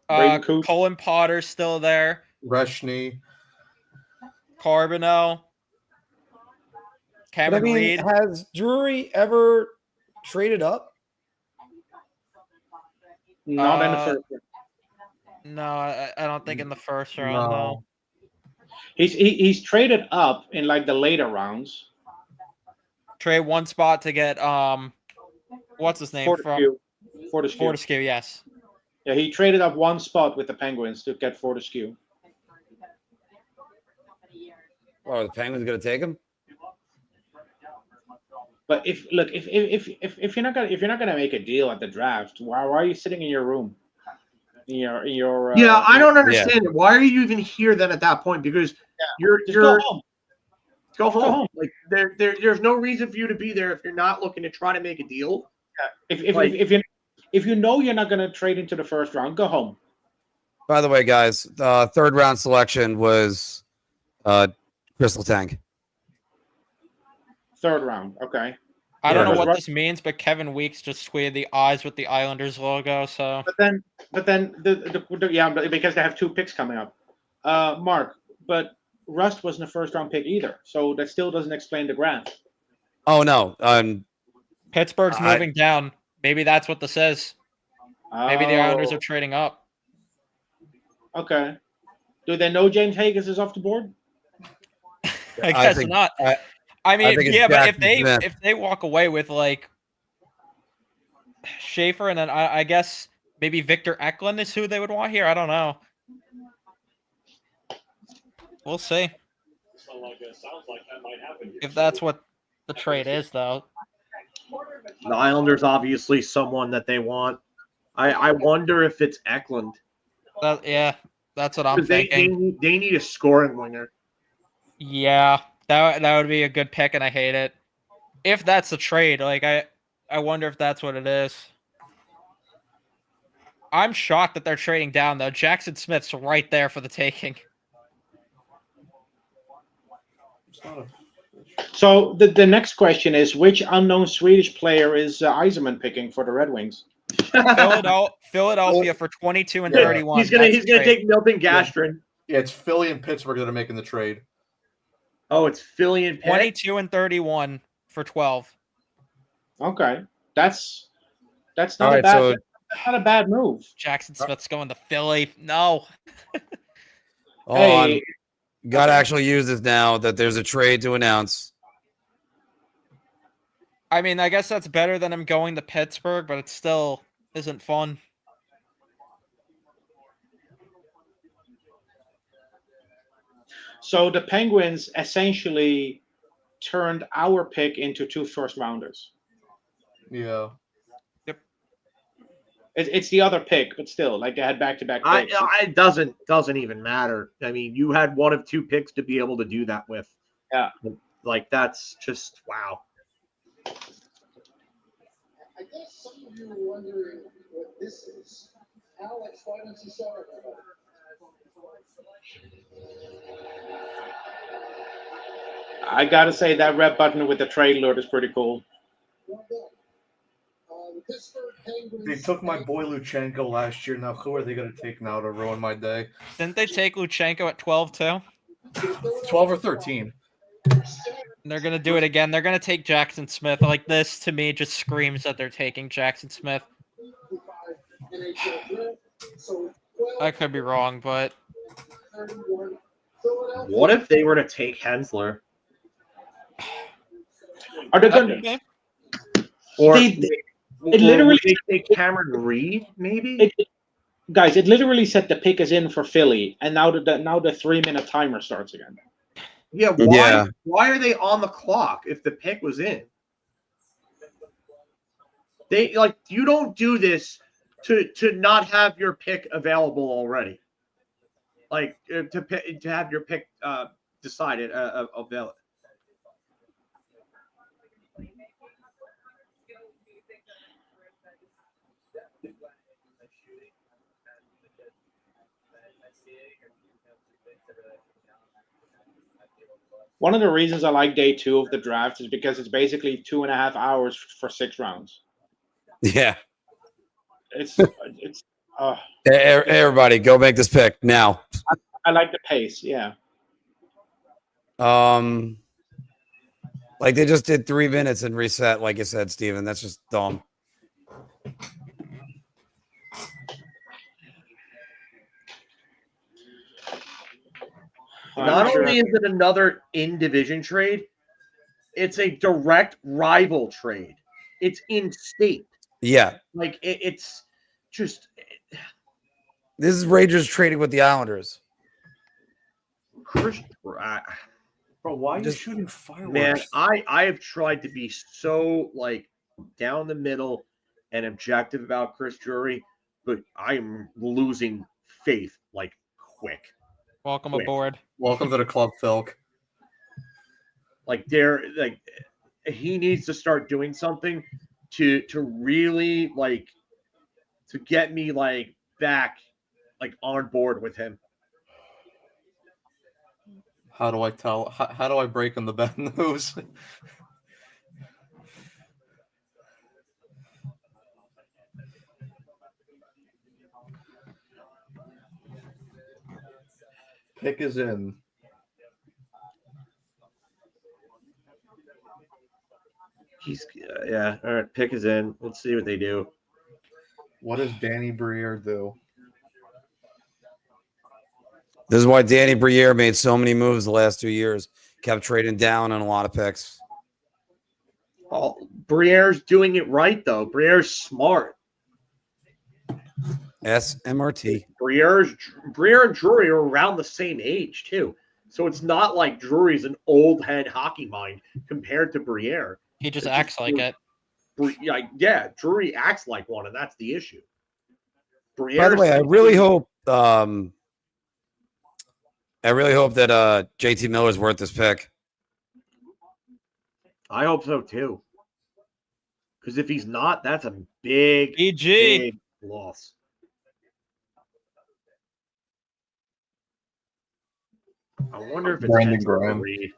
Colin Potter's still there. Reshny. Carbonell. But I Cameron mean, Reed. has Drury ever traded up? not in the first round. No, I don't think in the first round. No. He's traded up in like the later rounds. Trade one spot to get what's his name Fortescue. from Fortescue? Yes. Yeah, he traded up one spot with the Penguins to get Fortescue. Oh, the Penguins going to take him? But if you're not gonna make a deal at the draft, why are you sitting in your room? I don't understand it. Why are you even here then at that point? Because you're go home. Go home. Like there's no reason for you to be there if you're not looking to try to make a deal. If you know you're not going to trade into the first round, go home. By the way, guys, the third round selection was Crystal Tank. Third round, okay. I don't know what this means, but Kevin Weeks just tweeted the eyes with the Islanders logo. So, but then, because they have 2 picks coming up, Mark. But Rust wasn't a first round pick either, so that still doesn't explain the graph. Oh no, Pittsburgh's moving down. Maybe that's what this is. Maybe the Islanders are trading up. Okay. Do they know James Haggis is off the board? I guess not. I mean, yeah, but if they walk away with like Schaefer, and then I guess maybe Victor Eklund is who they would want here. I don't know. We'll see. Sounds like that might happen. If that's what the trade is, though. The Islanders obviously someone that they want. I wonder if it's Eklund. Yeah, that's what I'm thinking. They need a scoring winger. Yeah, that would be a good pick, and I hate it. If that's the trade, like I wonder if that's what it is. I'm shocked that they're trading down though. Jackson Smith's right there for the taking. So the next question is, which unknown Swedish player is Yzerman picking for the Red Wings? Philadelphia for 22 and 31. He's gonna take Milton Gastrin. Yeah, it's Philly and Pittsburgh that are making the trade. Oh, it's Philly and Pitt? 22 and 31 for 12. Okay, that's not that's not a bad move. Jackson Smith's going to Philly. No. Got to actually use this now that there's a trade to announce. I mean, I guess that's better than him going to Pittsburgh, but it still isn't fun. So the Penguins essentially turned our pick into 2 first rounders. Yeah. Yep. It's the other pick, but still, like they had back-to-back picks. It doesn't even matter. I mean, you had one of 2 picks to be able to do that with. Yeah. Like that's just wow. I guess some of you are wondering what this is. Alex, why don't you show everybody? I gotta say that red button with the trade alert is pretty cool. They took my boy Luchenko last year. Now who are they going to take now to ruin my day? Didn't they take Luchenko at 12 too? 12 or 13. And they're gonna do it again. They're gonna take Jackson Smith. Like this to me just screams that they're taking Jackson Smith. I could be wrong, but What if they were to take Hensler? Are they going Or it literally they take Cameron Reed, maybe? Guys, it literally said the pick is in for Philly, and now the 3-minute timer starts again. Yeah, why are they on the clock if the pick was in? They you don't do this to not have your pick available already. Like to have your pick decided available. One of the reasons I like day 2 of the draft is because it's basically 2.5 hours for 6 rounds. Yeah. It's Everybody, go make this pick now. I like the pace. Yeah. Like they just did 3 minutes and reset, like you said, Steven. That's just dumb. Not only is it another in-division trade, it's a direct rival trade. It's in-state. Yeah. Like, it's just... This is Rangers trading with the Islanders. Bro, why are you shooting fireworks? Man, I have tried to be so, like, down the middle and objective about Chris Drury, but I'm losing faith, like, quick. Welcome aboard. Welcome to the club, Phil. Like he needs to start doing something to really to get me back on board with him. How do I break him the bad news? Pick is in. Yeah. All right, pick is in. Let's see what they do. What does Danny Briere do? This is why Danny Briere made so many moves the last 2 years. Kept trading down on a lot of picks. Well, Briere's doing it right, though. Briere's smart. SMRT. Briere and Drury are around the same age, too. So it's not like Drury's an old head hockey mind compared to Briere. He just acts like it. Yeah, Drury acts like one, and that's the issue. By the way, I really hope that JT Miller's worth this pick. I hope so too. Because if he's not, that's a big loss. I wonder if it's Brandon Hensler or Graham. Reed.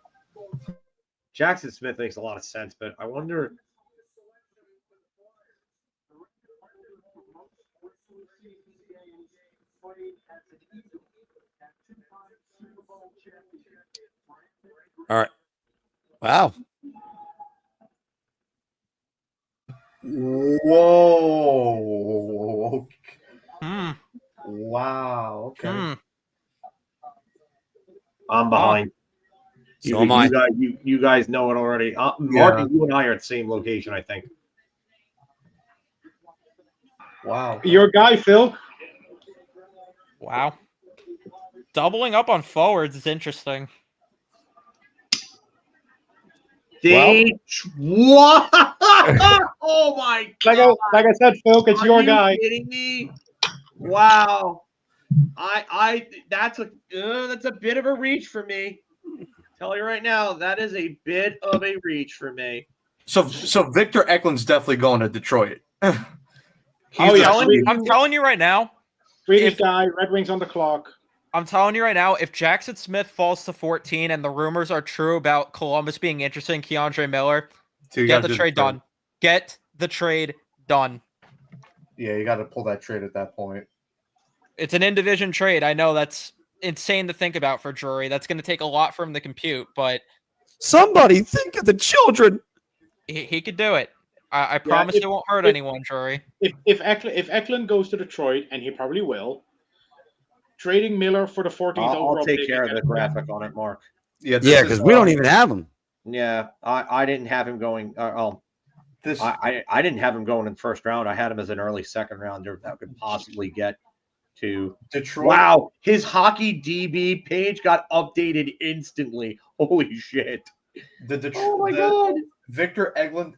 Jackson Smith makes a lot of sense, but I wonder. All right. Wow. Whoa. Wow. Okay. I'm behind. So am I. You guys know it already. Mark, you and I are at the same location, I think. Wow. Your guy, Phil. Wow. Doubling up on forwards is interesting. What? Oh my god! Like I said, Phil, it's your guy. Are you kidding me? Wow. That's a bit of a reach for me. Tell you right now, that is a bit of a reach for me. So Victor Eklund's definitely going to Detroit. I'm telling you right now. Swedish guy, Red Wings on the clock. I'm telling you right now, if Jackson Smith falls to 14 and the rumors are true about Columbus being interested in Keandre Miller, get the trade done. Get the trade done. Yeah, you got to pull that trade at that point. It's an in-division trade. I know that's insane to think about for Drury. That's going to take a lot for him to compute, but somebody think of the children. He could do it. I promise it won't hurt anyone, Drury. If Eklund goes to Detroit, and he probably will, trading Miller for the 14th overall. I'll take care of the graphic on it, Mark. Yeah, because we don't even have him. Yeah, I didn't have him going. I didn't have him going in the first round. I had him as an early second rounder that could possibly get to Detroit. Wow, his hockey DB page got updated instantly. Holy shit! Oh my god! Victor Eklund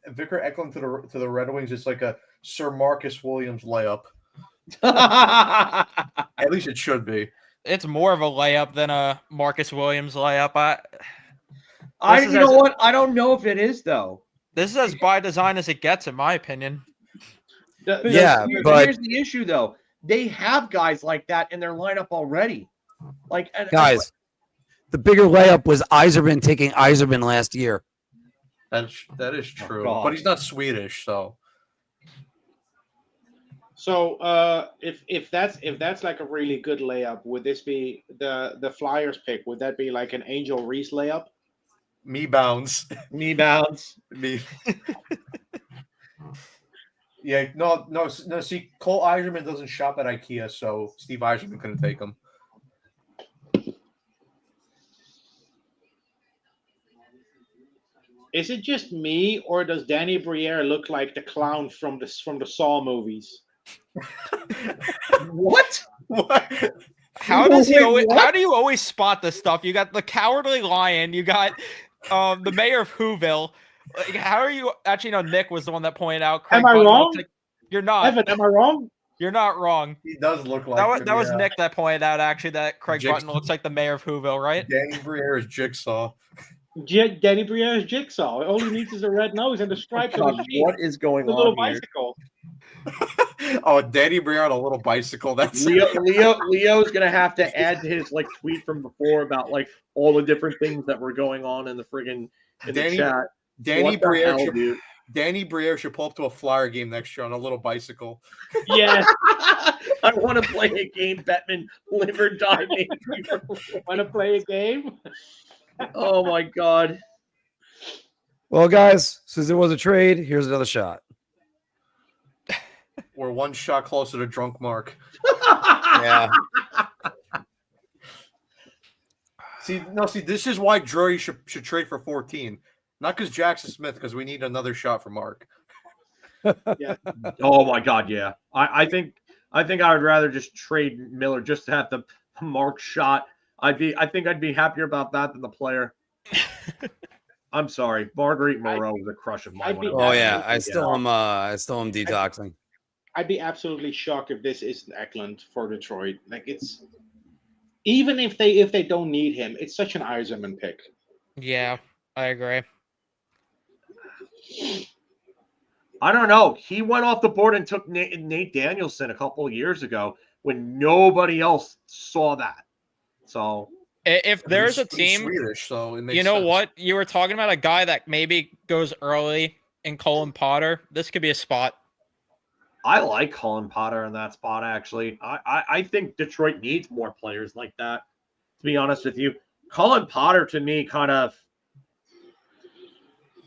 to the Red Wings is like a Sir Marcus Williams layup. At least it should be. It's more of a layup than a Marcus Williams layup. You know what? I don't know if it is though. This is as by design as it gets, in my opinion. But here's the issue though. They have guys like that in their lineup already. Guys, the bigger layup was Yzerman taking Yzerman last year. That is true, but he's not Swedish, so. So if that's like a really good layup, would this be the Flyers pick? Would that be like an Angel Reese layup? Me bounce. Me bounce. Me. Yeah, no. See, Cole Yzerman doesn't shop at IKEA, so Steve Yzerman couldn't take him. Is it just me, or does Danny Briere look like the clown from the Saw movies? What? How do you always spot this stuff? You got the Cowardly Lion. You got the mayor of Whoville. Like, how are you? Actually, no. Nick was the one that pointed out. Craig Am I Button wrong? like, you're not. Evan, am I wrong? You're not wrong. He does look like that was Nick that pointed out. Actually, that Craig Button looks like the mayor of Whoville, right? Danny Briere is Jigsaw. Danny Briere is Jigsaw. All he needs is a red nose and the stripes on the sheet. What is going the on little here? bicycle. Oh, Danny Briere on a little bicycle. That's Leo's gonna have to add to his tweet from before about all the different things that were going on in the friggin' the chat. Danny Briere should pull up to a Flyer game next year on a little bicycle. Yes. I want to play a game, Bettman. Live or die, baby. Want to play a game? Oh my god. Well, guys, since there was a trade, here's another shot. We're one shot closer to drunk Mark. Yeah. See, this is why Drury should trade for 14. Not because Jackson Smith, because we need another shot for Mark. Yeah. Oh my god, yeah. I think I would rather just trade Miller just to have the Mark shot. I think I'd be happier about that than the player. I'm sorry. Marguerite Moreau was a crush of mine. Oh yeah, I still am detoxing. I'd be absolutely shocked if this isn't Eklund for Detroit. It's even if they don't need him, it's such an Yzerman pick. Yeah, I agree. I don't know. He went off the board and took Nate Danielson a couple of years ago when nobody else saw that. So if there's a he's team, Swedish, so it makes you know sense. what? You were talking about a guy that maybe goes early in Colin Potter. This could be a spot. I like Colin Potter in that spot, actually. I think Detroit needs more players like that, to be honest with you. Colin Potter, to me, kind of...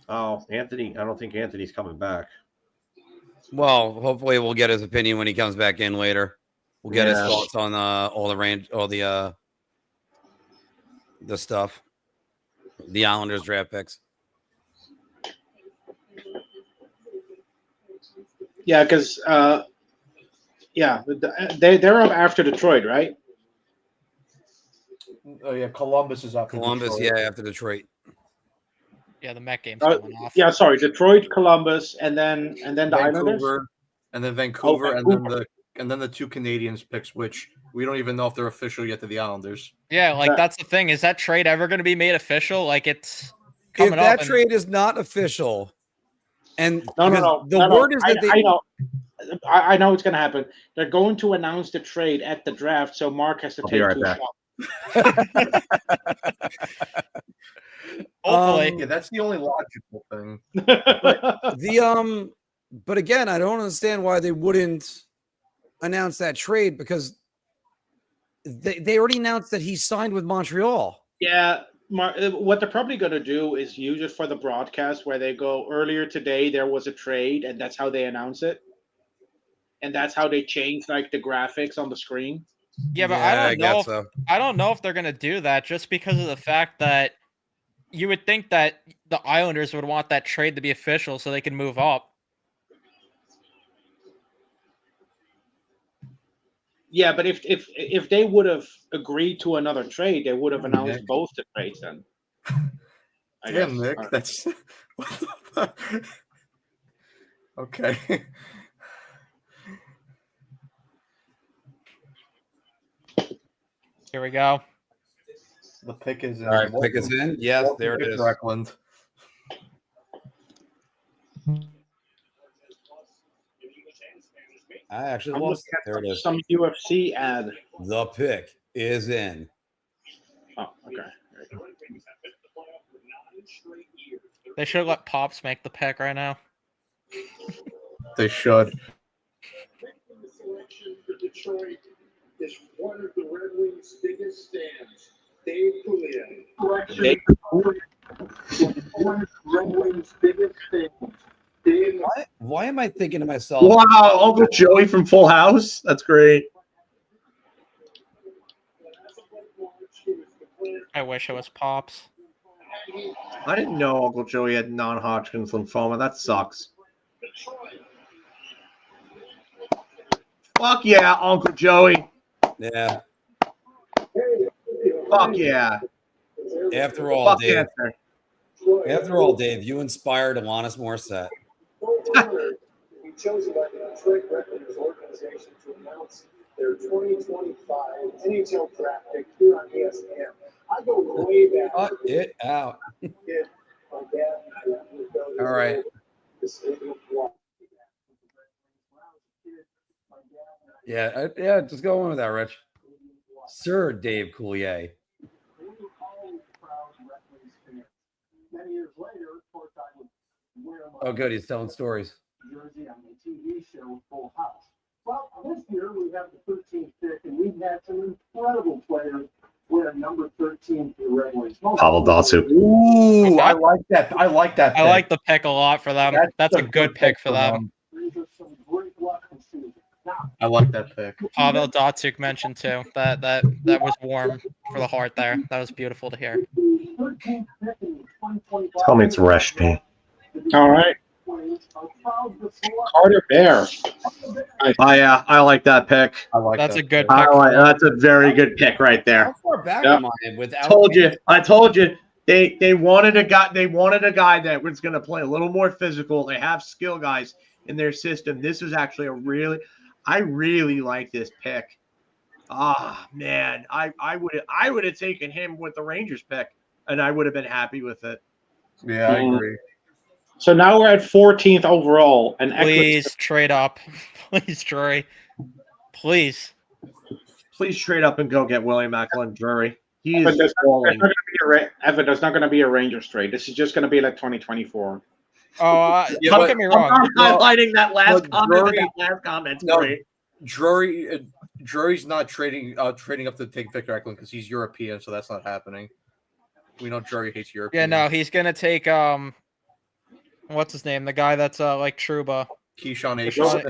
Oh, Anthony. I don't think Anthony's coming back. Well, hopefully we'll get his opinion when he comes back in later. We'll get his thoughts on all the stuff. The Islanders draft picks. Yeah, because they're up after Detroit, right? Oh yeah, Columbus is after Columbus. Detroit. Yeah, after Detroit. Yeah, the Met game's going off. Yeah, sorry, Detroit, Columbus, and then the Islanders, and then Vancouver, and then the two Canadians picks, which we don't even know if they're official yet to the Islanders. Yeah, that's the thing. Is that trade ever going to be made official? It's If coming that up. trade is not official, And No. the word is that I know it's going to happen. They're going to announce the trade at the draft, so Mark has to I'll be take right 2 back. shots. Hopefully. Yeah, that's the only logical thing. But again, I don't understand why they wouldn't announce that trade, because they already announced that he signed with Montreal. Yeah, what they're probably going to do is use it for the broadcast where they go, earlier today there was a trade, and that's how they announce it. And that's how they change like the graphics on the screen. Yeah, but I don't know if they're gonna do that, just because of the fact that you would think that the Islanders would want that trade to be official so they can move up. Yeah, but if they would have agreed to another trade, they would have announced both the trades then. Damn, Nick, that's okay. Here we go. The pick is in. All right, pick is in. Yes, there it is. Eklund. I actually I'm lost. looking at There it is. some UFC ad. The pick is in. Oh, okay. They should let Pops make the pick right now. They should. Detroit is one of the Red Wings' biggest stands. Dave Coulier. One of Red Wings' biggest stands. Why am I thinking to myself? Wow, Uncle Joey from Full House. That's great. I wish it was Pops. I didn't know Uncle Joey had non-Hodgkin's lymphoma. That sucks. Fuck yeah, Uncle Joey. Yeah. Fuck yeah. After all, Fuck Dave. cancer. After all, Dave, you inspired Alanis Morissette. Be chosen by the Detroit Red Wings organization to announce their 2025 NHL draft pick here on ESPN. I go way back. Cut it out. All right. Yeah, just go on with that, Rich. Sir Dave Coulier. Many years later, of course, I would wear Oh, good. He's telling stories. jersey on the TV show Full House. Well, this year we have the 13th pick, and we've had some incredible players wear number 13 for the Red Wings. Pavel Datsyuk. Ooh, I like that. I like that. I like the pick a lot for them. That's a good pick for them. I like that pick. Pavel Datsyuk mentioned too. That was warm for the heart there. That was beautiful to hear. Tell me it's Reshny. All right. Carter Bear. Oh yeah, I like that pick. I like That's that a good pick. pick. That's a very good pick right there. How far back Yep. am I without? I told you. They wanted a guy. They wanted a guy that was going to play a little more physical. They have skill guys in their system. This is actually I really like this pick. Ah man, I would have taken him with the Rangers pick, and I would have been happy with it. Yeah, I agree. So now we're at 14th overall, and Please trade up. Please, Drury. Please. Please trade up and go get William Eklund Drury. He Evan, is there's balling. not going to be a Rangers trade. This is just going to be like 2024. Oh, Yeah, don't but- get me I'm wrong. not highlighting that last comment. Drury- That last comment's No, great. Drury's not trading up to take Victor Eklund because he's European, so that's not happening. We know Drury hates Yeah, Europeans. no, he's gonna take what's his name? The guy that's like Trouba. Keyshawn Angel,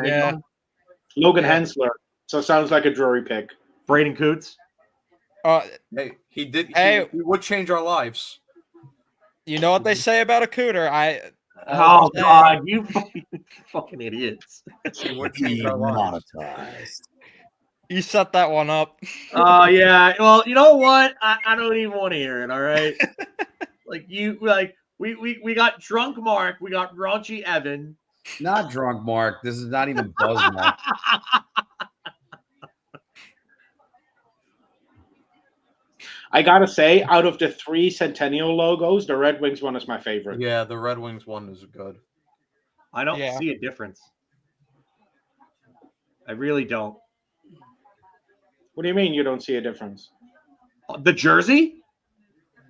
yeah. Logan Hensler. So it sounds like a Drury pick. Braden Coots. Hey, he did. Hey. He would change our lives. You know what they say about a cooter? Oh God, you fucking idiots! He would change our lives. Monetized. You set that one up. Oh yeah. Well, you know what? I don't even want to hear it. All right. We got drunk Mark. We got raunchy Evan. Not drunk, Mark. This is not even buzz, Mark. I gotta say, out of the 3 Centennial logos, the Red Wings one is my favorite. Yeah, the Red Wings one is good. I don't Yeah. see a difference. I really don't. What do you mean you don't see a difference? The jersey?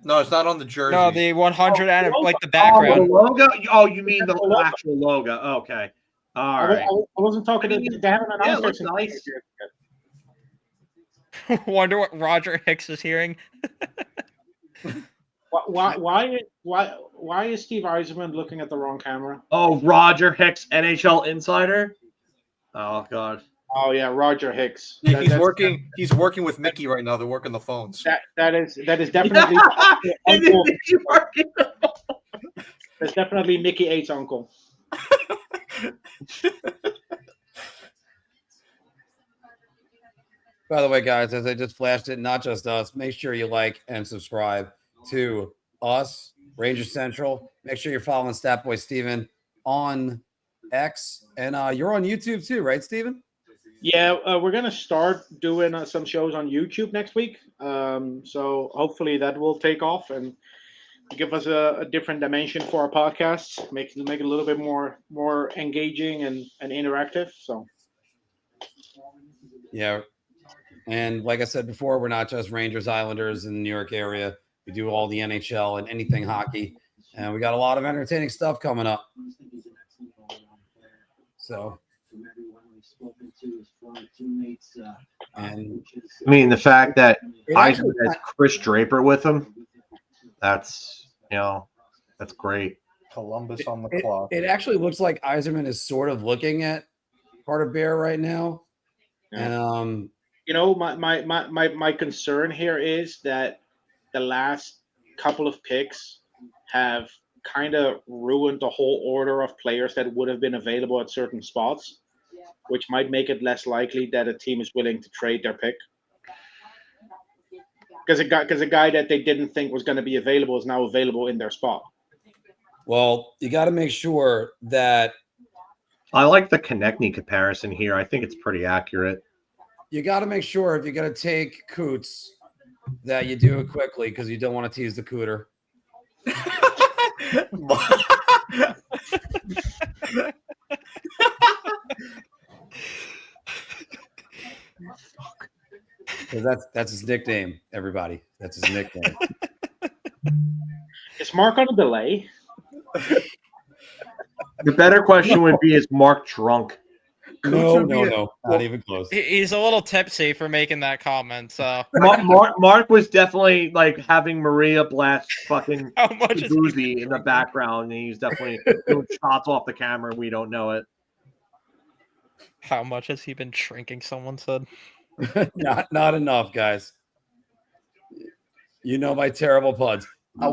No, it's not on the jersey. No, the 100 and like the Oh, the background. logo? Oh, you mean the actual logo? Okay. All right. I wasn't talking. They haven't Yeah, announced it their looks nice. Wonder what Roger Hicks is hearing. Why is Steve Eiserman looking at the wrong camera? Oh, Roger Hicks, NHL Insider. Oh God. Oh yeah, Roger Hicks. Yeah, he's working. He's working with Mickey right now. They're working the phones. That is definitely uncle. That's definitely Mickey 8's uncle. By the way, guys, as I just flashed it, not just us, make sure you like and subscribe to us, Ranger Central. Make sure you're following Statboy Steven on X. And you're on YouTube too, right, Steven? Yeah, we're gonna start doing some shows on YouTube next week. So hopefully that will take off and give us a different dimension for our podcasts. Make it a little bit more engaging and interactive. So Yeah. And like I said before, we're not just Rangers, Islanders in the New York area. We do all the NHL and anything hockey. And we got a lot of entertaining stuff coming up. So, and I mean, the fact that It Eisman actually- has Chris Draper with him, that's great. Columbus on the clock. it actually looks like Eiserman is sort of looking at Carter Bear right now. And you know, my concern here is that the last couple of picks have kind of ruined the whole order of players that would have been available at certain spots, which might make it less likely that a team is willing to trade their pick. Because a guy that they didn't think was going to be available is now available in their spot. well, you got to make sure that I like the Konechny comparison here. I think it's pretty accurate. you got to make sure if you're going to take Coots that you do it quickly because you don't want to tease the cooter. Because that's his nickname, everybody. That's his nickname. Is Mark on a delay? The better question would be: is Mark drunk? No, not even close. He's a little tipsy for making that comment. So Mark was definitely like having Maria blast fucking How much is he- boozy in the background, and he's definitely doing shots off the camera. And we don't know it. how much has he been drinking? Someone said. not enough, guys. You know my terrible puds. I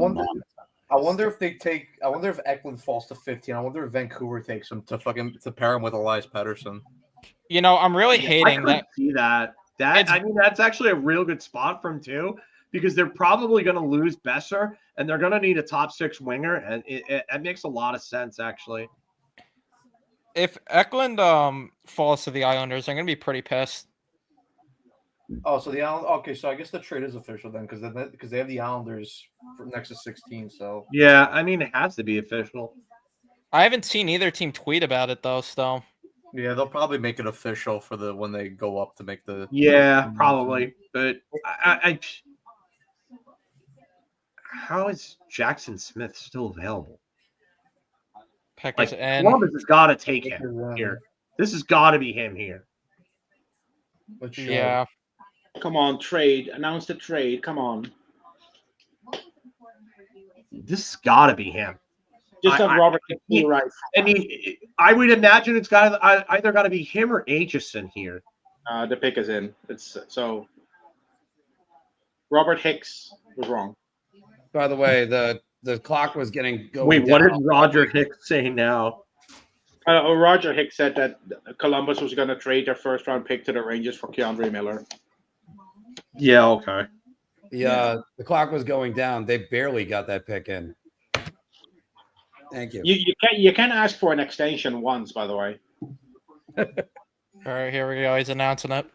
wonder if they take. I wonder if Eklund falls to 15. I wonder if Vancouver takes him to pair him with Elias Pettersson. You know, I'm really hating I that. see that. I mean, that's actually a real good spot for him too, because they're probably going to lose Besser, and they're going to need a top six winger, and it makes a lot of sense actually. If Eklund falls to the Islanders, I'm gonna be pretty pissed. Oh, so the Islanders. Okay, so I guess the trade is official then, because they have the Islanders for next to 16. So Yeah, I mean, it has to be official. I haven't seen either team tweet about it though. So yeah, they'll probably make it official for when they go up to make the. Yeah, probably. But I how is Jackson Smith still available? Pecker's Like in. Columbus has got to take him here. This has got to be him here. Yeah. Come on, trade. Announce the trade. Come on. This has got to be him. Just have Robert right. I mean, I would imagine it's got either got to be him or Aitchison here. The pick is in. It's so. Robert Hicks was wrong. By the way, the clock was getting going. Wait, what down. did Roger Hicks say now? Roger Hicks said that Columbus was going to trade their first round pick to the Rangers for Keandre Miller. Yeah, okay. The clock was going down. They barely got that pick in. Thank you. You can ask for an extension once, by the way. All right, here we go. He's announcing it.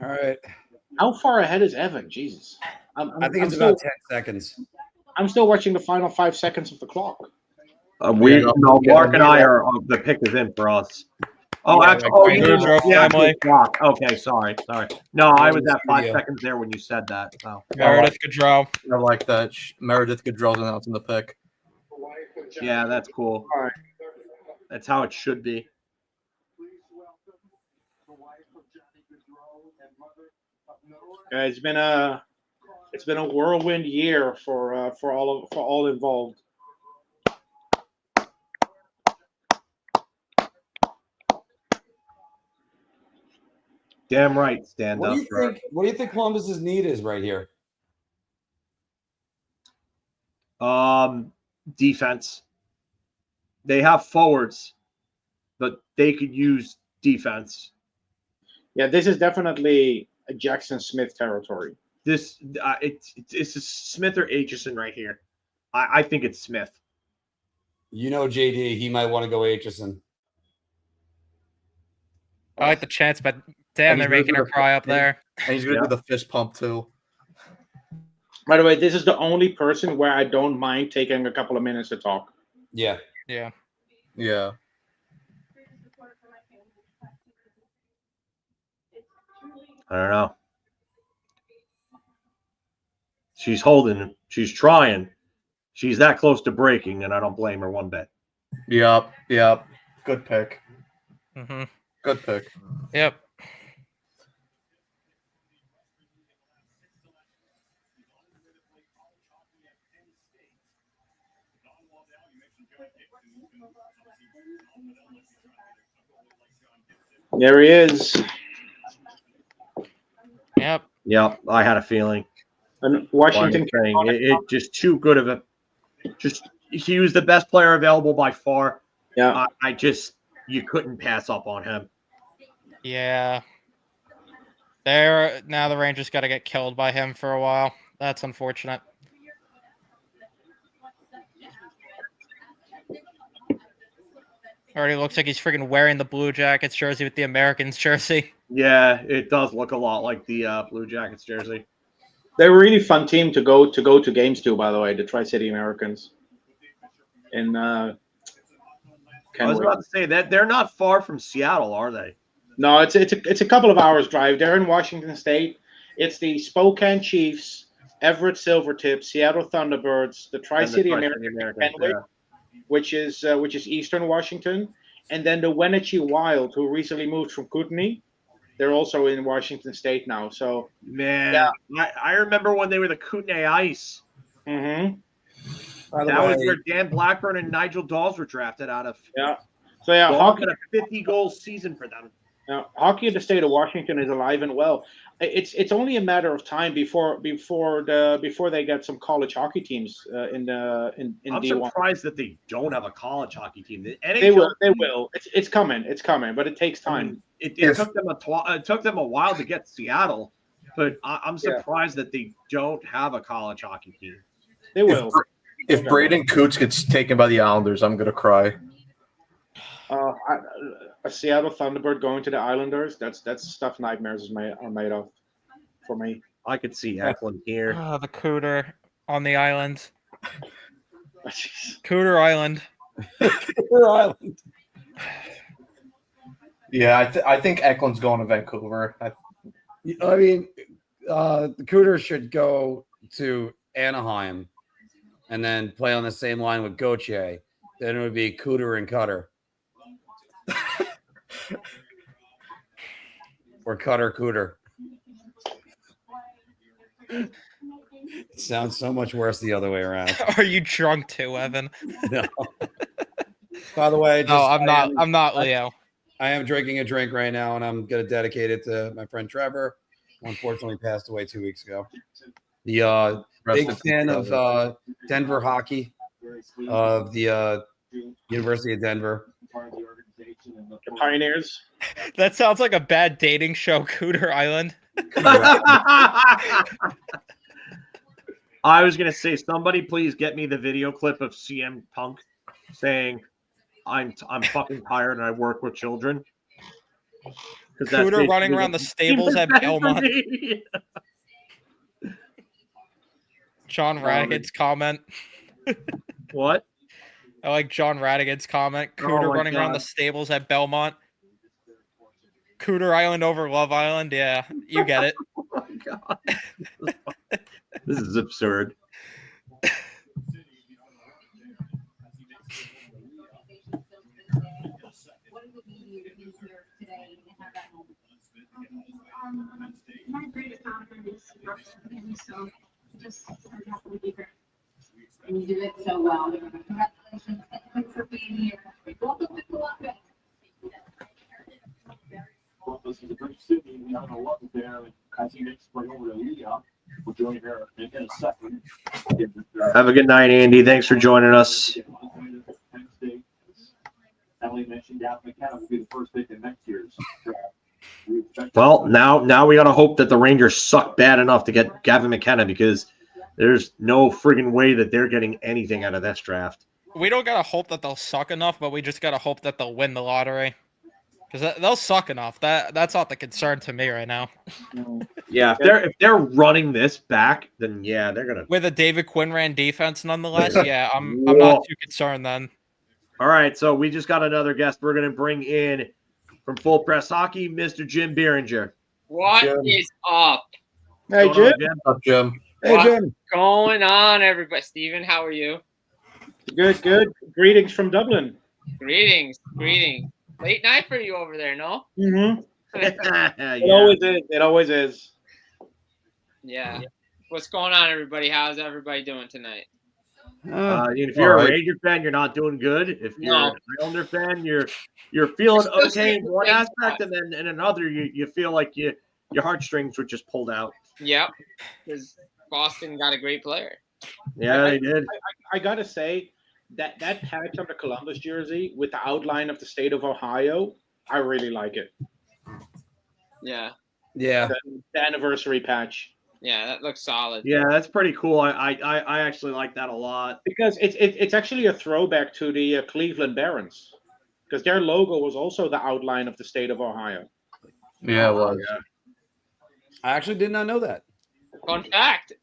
All right. How far ahead is Evan? Jesus. I think it's about 10 seconds. I'm still watching the final 5 seconds of the clock. Mark and I are the pick is in for us. Oh, Yeah, actually, like Ranger family. Okay, sorry. No, I was at 5 seconds there when you said that. So Meredith Gaudreau. I like that. Meredith Gaudreau's announcing the pick. Yeah, that's cool. All right. That's how it should be. It's been a whirlwind year for all involved. Damn right, stand What up. do you think Columbus's need is right here? Defense. They have forwards, but they could use defense. Yeah, this is definitely a Jackson Smith territory. It's Smith or Aitchison right here. I think it's Smith. You know, JD, he might want to go Aitchison. I like the chance, but damn, they're making her cry up there. And he's going to do the fist pump, too. By the way, this is the only person where I don't mind taking a couple of minutes to talk. Yeah. Yeah. Yeah. I don't know. She's holding. She's trying. She's that close to breaking, and I don't blame her one bit. Yep. Good pick. Mm-hmm. Good pick. Yep. There he is. Yep. Yep. I had a feeling. And Washington. It just too good of a. Just he was the best player available by far. Yeah. You couldn't pass up on him. Yeah. Now the Rangers got to get killed by him for a while. That's unfortunate. Already looks like he's freaking wearing the Blue Jackets jersey with the Americans jersey. Yeah, it does look a lot like the Blue Jackets jersey. They're a really fun team to go to games to, by the way, the Tri-City Americans. And I was about to say that they're not far from Seattle, are they? No, it's a couple of hours drive. They're in Washington State. It's the Spokane Chiefs, Everett Silvertips, Seattle Thunderbirds, the Tri-City Americans, Kennewick, which is Eastern Washington, and then the Wenatchee Wild, who recently moved from Kootenai. They're also in Washington State now. So man, yeah. I remember when they were the Kootenai Ice. Mm-hmm. That was where Dan Blackburn and Nigel Dawes were drafted out of. Yeah. So yeah, hockey a 50-goal season for them. Now, hockey in the state of Washington is alive and well. It's only a matter of time before they get some college hockey teams in I'm D1. surprised that they don't have a college hockey team. They will. It's coming, but it takes time. I mean, it took them a while to get Seattle, but I'm surprised that they don't have a college hockey team. They will. If Braden Coots gets taken by the Islanders, I'm gonna cry. A Seattle Thunderbird going to the Islanders—that's stuff nightmares are made of. For me, I could see Eklund here. Oh, the Cooter on the island. Cooter Island. Cooter Island. Yeah, I think Eklund's going to Vancouver. I mean, the Cooter should go to Anaheim and then play on the same line with Gauthier. Then it would be Cooter and Cutter. Or Cutter Cooter. It sounds so much worse the other way around. Are you drunk too, Evan? No. By the way, I'm not Leo. I am drinking a drink right now, and I'm going to dedicate it to my friend Trevor, who unfortunately passed away 2 weeks ago. The big fan of Denver hockey, of the University of Denver. The Pioneers. That sounds like a bad dating show, Cooter Island. I was going to say, somebody please get me the video clip of CM Punk saying, I'm fucking tired and I work with children. Cooter running around the stables at Belmont. John Ragged's comment. What? I like John Radigan's comment. Oh Cooter my running around God. the stables at Belmont. Cooter Island over Love Island. Yeah, you get it. Oh my God. This is absurd. My greatest honor is Dobson, so just happy to be here. And you did it so well. Congratulations. Thanks for being here. Welcome to Columbus. Well, this is a great city. We have a lot there. As you explain over to Leah, we'll join her in a second. Have a good night, Andy. Thanks for joining us. Emily mentioned Gavin McKenna will be the first pick in next year's draft. Well, now we got to hope that the Rangers suck bad enough to get Gavin McKenna, because there's no friggin' way that they're getting anything out of this draft. We don't gotta hope that they'll suck enough, but we just gotta hope that they'll win the lottery. Because they'll suck enough. That's not the concern to me right now. Yeah, if they're running this back, then yeah, they're gonna. With a David Quinran defense, nonetheless, yeah, I'm not too concerned then. All right, so we just got another guest. We're gonna bring in from Full Press Hockey, Mr. Jim Beeringer. What is up? Hey, What's going Jim. on, What's up, Jim? What's going on, everybody? Steven, how are you? Good, good. Greetings from Dublin. Greetings. Late night for you over there, no? Mm-hmm. Yeah. It always is. It always is. Yeah. What's going on, everybody? How's everybody doing tonight? If you're a Ranger fan, you're not doing good. If you're an Islander fan, you're feeling okay in one aspect, and then in another, you feel like your heartstrings were just pulled out. Yep. Because Boston got a great player. Yeah, they did. I gotta say that patch on the Columbus jersey with the outline of the state of Ohio, I really like it. Yeah. Yeah. The anniversary patch. Yeah, that looks solid. Yeah, that's pretty cool. I actually like that a lot, because it's actually a throwback to the Cleveland Barons, because their logo was also the outline of the state of Ohio. Yeah, it was. Yeah. I actually did not know that. Fun fact.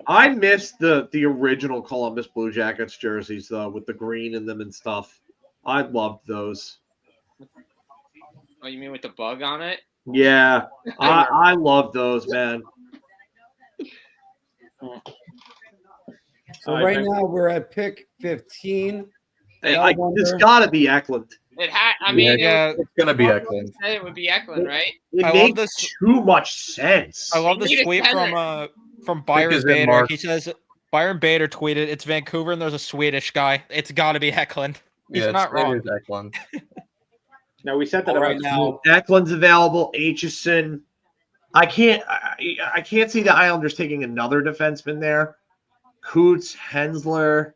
I miss the original Columbus Blue Jackets jerseys though, with the green in them and stuff. I loved those. Oh, you mean with the bug on it? Yeah, I love those, man. So right now we're at pick 15. It's got to be Eklund. I mean, yeah, it's gonna be Eklund. It would be Eklund, right? It makes too much sense. I love this tweet from Byron Bader. He says Byron Bader tweeted, "It's Vancouver and there's a Swedish guy. It's got to be Eklund." He's not wrong. It is Eklund. Now we said that right now. Eklund's available. Aitchison. I can't see the Islanders taking another defenseman there. Coots, Hensler.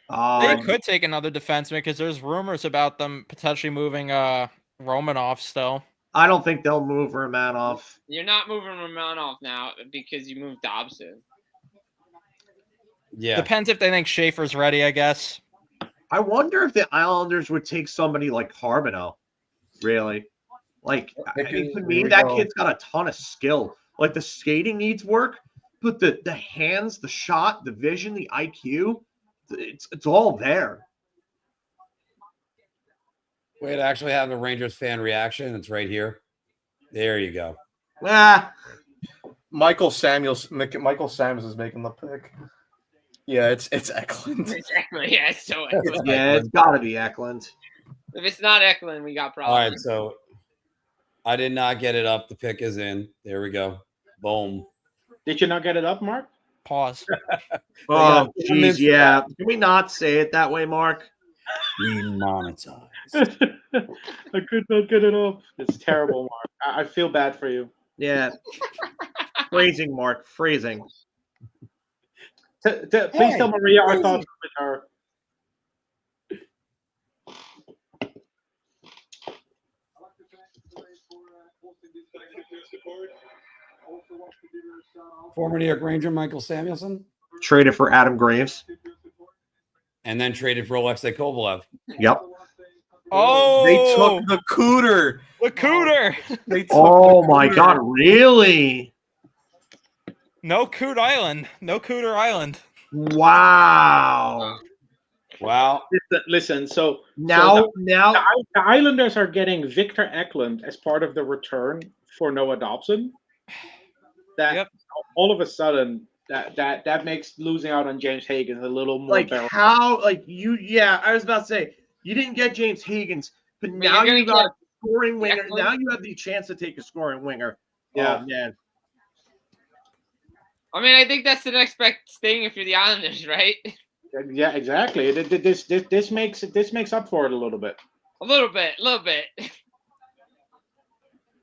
They could take another defenseman because there's rumors about them potentially moving Romanov still. I don't think they'll move Romanov. You're not moving Romanov now because you moved Dobson. Yeah. Depends if they think Schaefer's ready, I guess. I wonder if the Islanders would take somebody like Carbonneau. Really? Like, to me, that kid's got a ton of skill. Like, the skating needs work, but the hands, the shot, the vision, the IQ, it's all there. Way to actually have a Rangers fan reaction. It's right here. There you go. Michael Samuels is making the pick. Yeah, it's Eklund. It's Eklund. Yeah, it's so Eklund. Yeah, it's got to be Eklund. If it's not Eklund, we got problems. All right, so I did not get it up. The pick is in. There we go. Boom. Did you not get it up, Mark? Pause. Oh, jeez, yeah. Can we not say it that way, Mark? Demonetized. I could not get it up. It's terrible, Mark. I feel bad for you. Yeah. Phrasing, Mark. Phrasing. Please tell Maria our thoughts with her. Former New York Ranger Michael Samuelson. Traded for Adam Graves. And then traded for Alexei Kovalev. Yep. Oh, they took the Cooter. The Cooter. Oh my God! Really? No Coot Island. No Cooter Island. Wow. Wow. Listen, so Now the Islanders are getting Victor Eklund as part of the return for Noah Dobson. That all of a sudden that makes losing out on James Higgins a little more like bearable. how like you I was about to say you didn't get James Higgins, but But now you're you gonna got a scoring winger. Eklund. Now you have the chance to take a scoring winger. Yeah. Oh man. I mean, I think that's the next best thing if you're the Islanders, right? Yeah, exactly. This makes up for it a little bit. A little bit.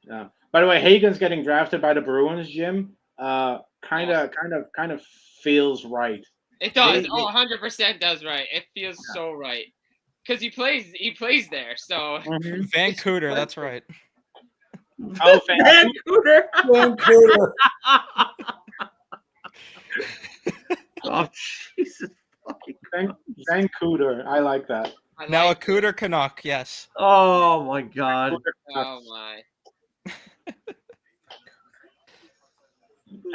Yeah. By the way, Hagen's getting drafted by the Bruins, Jim. Kind of feels right. It does. 100% does right. It feels so right because he plays there. So Vancouver, that's right. Oh, Vancouver. Vancouver. Oh Jesus! Vancouver. I like that. Now a Cooter Canuck, yes. Oh my God! Oh my!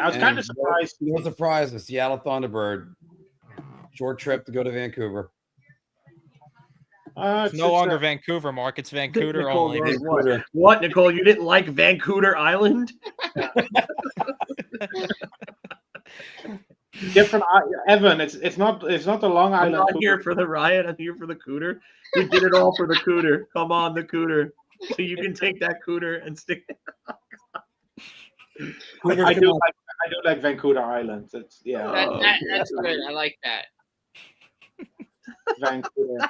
I was kind of surprised. No surprise, the Seattle Thunderbird. Short trip to go to Vancouver. It's no longer Vancouver, Mark. It's Vancouver Nicole only. goes, what, Nicole? You didn't like Vancouver Island? Different, Evan. It's not the Long I'm Island. not Cooter. here for the riot. I'm here for the cooter. We did it all for the cooter. Come on, the cooter. So you can take that cooter and stick. I do like Vancouver Island. It's That's good. I like that. Vancouver.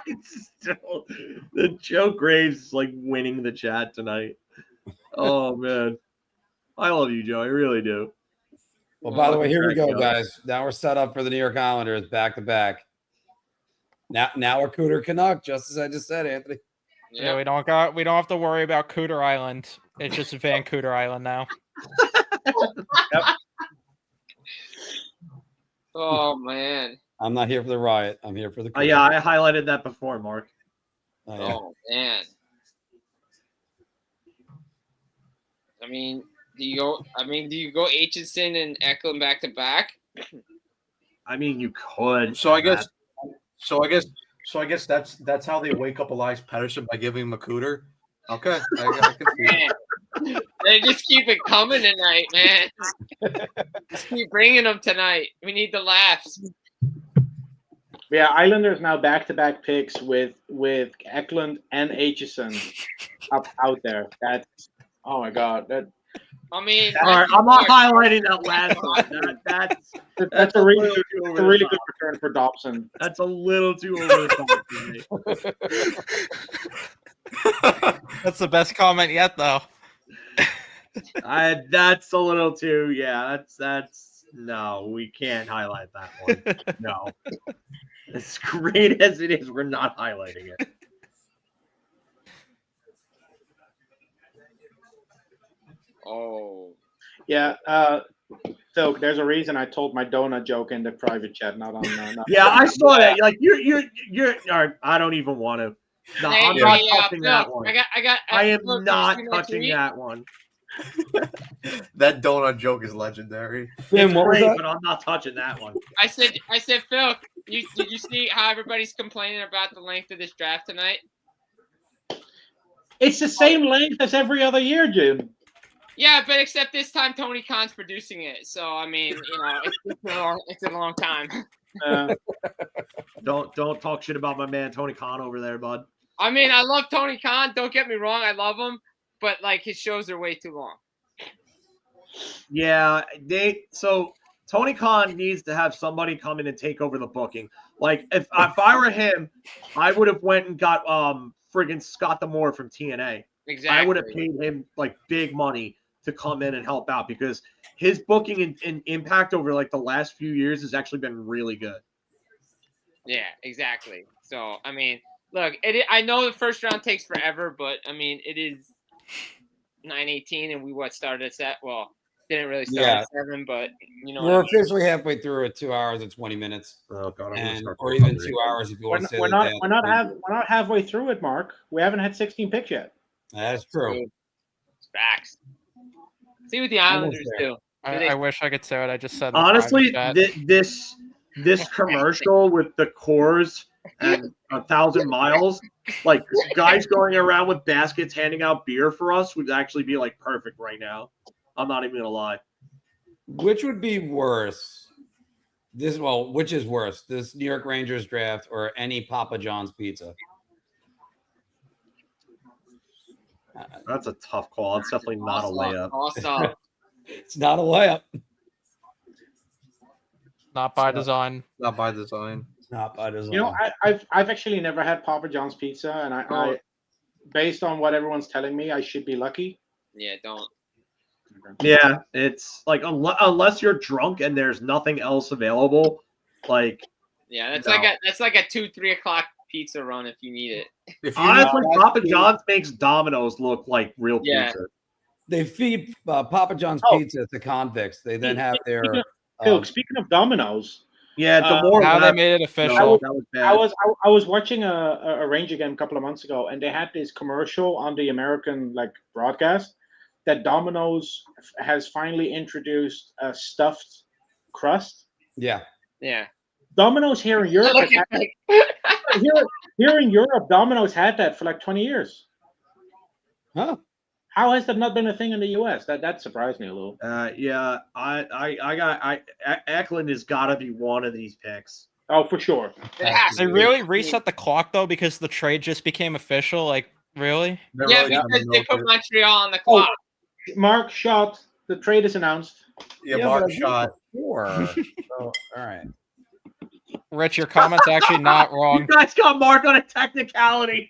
Still, the Joe Graves is like winning the chat tonight. Oh man, I love you, Joe. I really do. Well, by the way, here we go, guys. Now we're set up for the New York Islanders back to back. Now we're Cooter Canuck, just as I just said, Anthony. Yeah, we don't have to worry about Cooter Island. It's just Vancouver Island now. Yep. Oh man. I'm not here for the riot. I'm here for the. Yeah, I highlighted that before, Mark. Oh man. I mean, do you go Aitchison and Eklund back to back? I mean, you could. So I guess that's how they wake up Elias Pettersson by giving him a cooter. Okay, I can see it. They just keep it coming tonight, man. Just keep bringing them tonight. We need the laughs. Yeah, Islanders now back-to-back picks with Eklund and Aitchison out there. That's oh my god. I mean, all right, I'm not highlighting that last one. That's a really good return for Dobson. That's a little too over the top for me. That's the best comment yet, though. That's a little too. Yeah, that's no. We can't highlight that one. No, as great as it is, we're not highlighting it. Oh. Yeah, so there's a reason I told my donut joke in the private chat, not on. Yeah, I saw that. Like you're. All right, I don't even want to. No, I'm not touching that one. I am not touching that one. That donut joke is legendary. It's great, but I'm not touching that one. I said, Phil, did you see how everybody's complaining about the length of this draft tonight? It's the same length as every other year, Jim. Yeah, but except this time Tony Khan's producing it. So I mean, it's a long time. Don't talk shit about my man Tony Khan over there, bud. I mean, I love Tony Khan. Don't get me wrong, I love him, but like his shows are way too long. Yeah, so Tony Khan needs to have somebody come in and take over the booking. Like if I were him, I would have went and got friggin' Scott D'Amore from TNA. Exactly. I would have paid him like big money to come in and help out because his booking and impact over like the last few years has actually been really good. Yeah, exactly. So I mean, look, I know the first round takes forever, but I mean it is 9:18 and we started at 7. Well, didn't really start at 7, but you know we're officially halfway through at 2 hours and 20 minutes. Oh god, or even 2 hours if you want to say we're not halfway through it, Mark. We haven't had 16 picks yet. That's true. Facts. See what the Islanders do. I wish I could say what I just said. Honestly, this commercial with the Coors and 1,000 miles, like guys going around with baskets handing out beer for us would actually be like perfect right now. I'm not even gonna lie. Which would be worse? Which is worse, this New York Rangers draft or any Papa John's pizza? That's a tough call. It's definitely not a layup. Awesome. It's not a layup. Not by design. Not by design. It's not by design. You know, I've actually never had Papa John's pizza, and I based on what everyone's telling me, I should be lucky. Yeah, don't. Yeah, it's like unless you're drunk and there's nothing else available, like Yeah, that's no. like a 2-3 o'clock pizza run if you need it. Honestly, Papa John's makes Domino's look like real pizza. They feed Papa John's pizza to convicts. They then have their. Speaking of Domino's, yeah, the more Now they made it official. I was watching a Ranger game a couple of months ago, and they had this commercial on the American broadcast that Domino's has finally introduced a stuffed crust. Yeah. Yeah. Domino's here in Europe. Here in Europe, Domino's had that for like 20 years. Huh? How has that not been a thing in the U.S.? That surprised me a little. Yeah, Eklund has got to be one of these picks. Oh, for sure. They really reset the clock though because the trade just became official. Like really? Yeah, because they put Montreal on the clock. Mark shot. The trade is announced. Yeah, Mark shot. All right. Rich, your comment's actually not wrong. You guys got Mark on a technicality.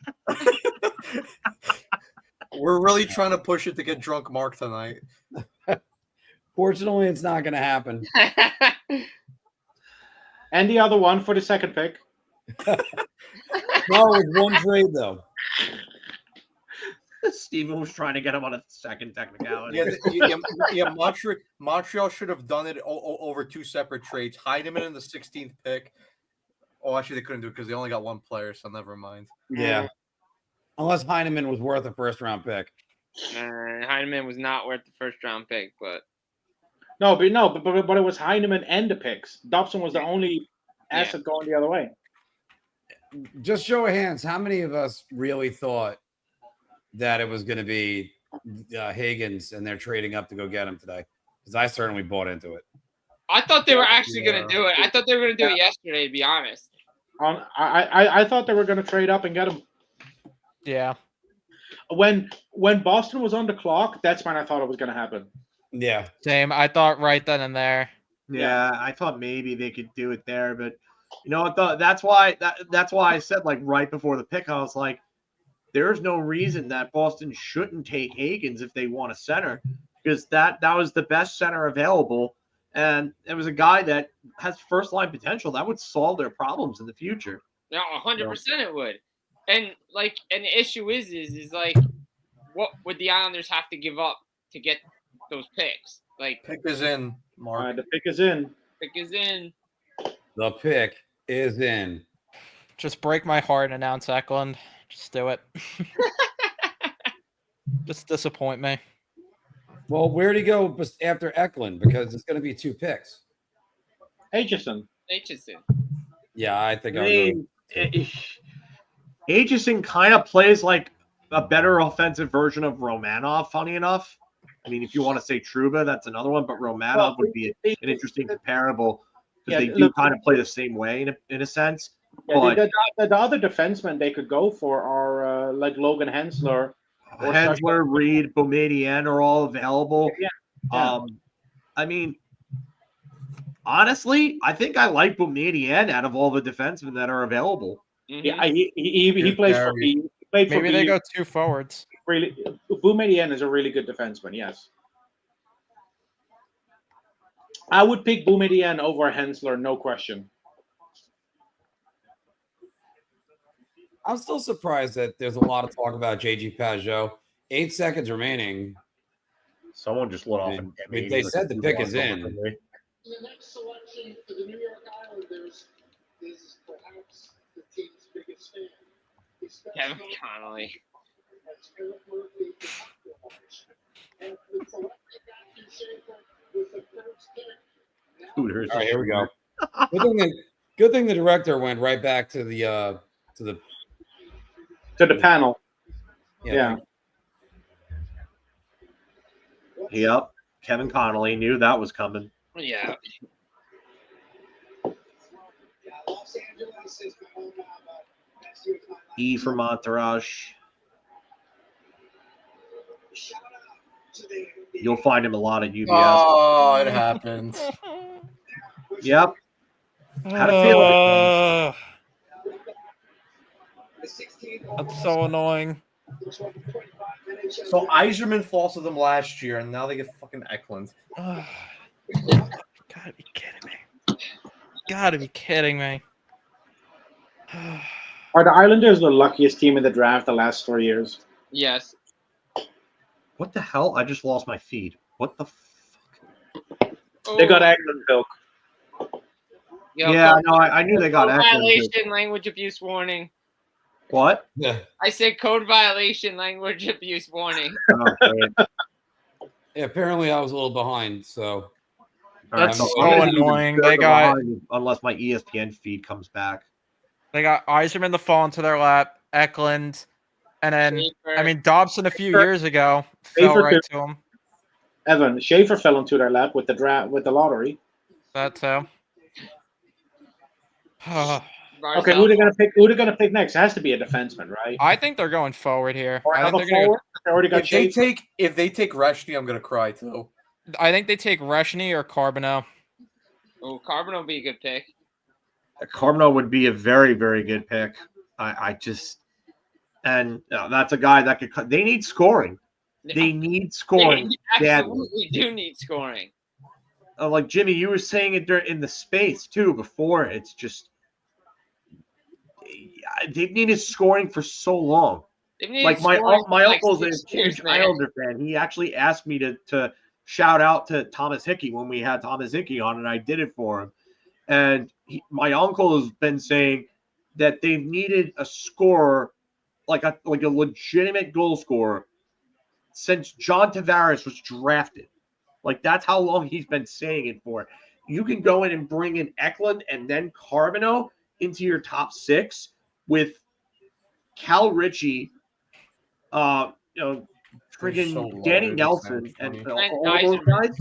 We're really trying to push it to get drunk Mark tonight. Fortunately, it's not going to happen. And the other one for the second pick. No, it was one trade though. Steven was trying to get him on a second technicality. Yeah, Montreal should have done it over two separate trades. Heineman in the 16th pick. Oh, actually, they couldn't do it because they only got one player, so never mind. Yeah. Unless Heineman was worth a first-round pick. Heineman was not worth the first-round pick, but but it was Heineman and the picks. Dobson was the only asset going the other way. Just show of hands, how many of us really thought that it was going to be Higgins and they're trading up to go get him today? Because I certainly bought into it. I thought they were actually going to do it. I thought they were going to do it yesterday, to be honest. I thought they were going to trade up and get him. Yeah. When Boston was on the clock, that's when I thought it was going to happen. Yeah. Same. I thought right then and there. Yeah, I thought maybe they could do it there, but you know, that's why I said right before the pick, I was like, there's no reason that Boston shouldn't take Higgins if they want a center, because that was the best center available, and it was a guy that has first line potential that would solve their problems in the future. No, 100% it would. And the issue is what would the Islanders have to give up to get those picks? Pick is in, Mark. The pick is in. Pick is in. The pick is in. Just break my heart and announce Eklund. Just do it. Just disappoint me. Well, where'd he go after Eklund? Because it's going to be two picks. Aitchison. Yeah, I think Aitchison kind of plays like a better offensive version of Romanov, funny enough. I mean, if you want to say Trouba, that's another one, but Romanov would be an interesting comparable because they do kind of play the same way in a sense. Yeah, the other defensemen they could go for are like Logan Hensler. Hensler, Reed, Boumedienne are all available. Yeah. I mean, honestly, I think I like Boumedienne out of all the defensemen that are available. Yeah, he plays for me. Maybe they go two forwards. Really, Boumedienne is a really good defenseman. Yes, I would pick Boumedienne over Hensler, no question. I'm still surprised that there's a lot of talk about JG Pajot. 8 seconds remaining. Someone just lit off. They said the pick is in. The next selection for the New York Islanders is perhaps the team's biggest fan. Kevin Connolly. That's Eric Murphy. And the selected Matthew Schaefer with the first pick. Hooters. All right, here we go. Good thing the director went right back to the panel. Yeah. Yep. Kevin Connolly knew that was coming. Yeah. E from Entourage. You'll find him a lot at UBS. Oh, it happened. Yep. Had a feeling. That's so annoying. So Eiserman falls to them last year, and now they get fucking Eklund. Gotta be kidding me. Gotta be kidding me. Are the Islanders the luckiest team in the draft the last 4 years? Yes. What the hell? I just lost my feed. What the They got Eklund, Phil. Yo, Yeah, code- no, I knew they got code Eklund. violation, language abuse warning. What? Yeah. I said code violation, language abuse warning. Yeah, apparently I was a little behind, so That's so so I'm gonna be even annoying. further They got behind unless my ESPN feed comes back. Eiserman to fall into their lap, Eklund, and then I mean Dobson a few years ago fell Schaefer right too. to him. Evan Schaefer fell into their lap with the draft with the lottery. That too. Okay, who are they gonna pick? Who are they gonna pick next? It has to be a defenseman, right? I think they're going forward here. Or I think another they're gonna forward? They already got Schaefer. If they take Reshny, I'm gonna cry too. I think they take Reshny or Carbonell. Oh, Carbon will be a good pick. Carbonell would be a very, very good pick. I just and that's a guy that could. They need scoring. They need scoring. They badly. absolutely do need scoring. Like Jimmy, you were saying it there in the space too before. It's just they've needed scoring for so long. They've needed Like my scoring for like uncle's a 6 years, huge man. Islander fan. He actually asked me to shout out to Thomas Hickey when we had Thomas Hickey on, and I did it for him. And my uncle has been saying that they've needed a scorer, like a legitimate goal scorer, since John Tavares was drafted. Like that's how long he's been saying it for. You can go in and bring in Eklund and then Carbonell into your top six with Cal Ritchie, friggin' so low, Danny it'd be Nelson, sad and for me. all those guys.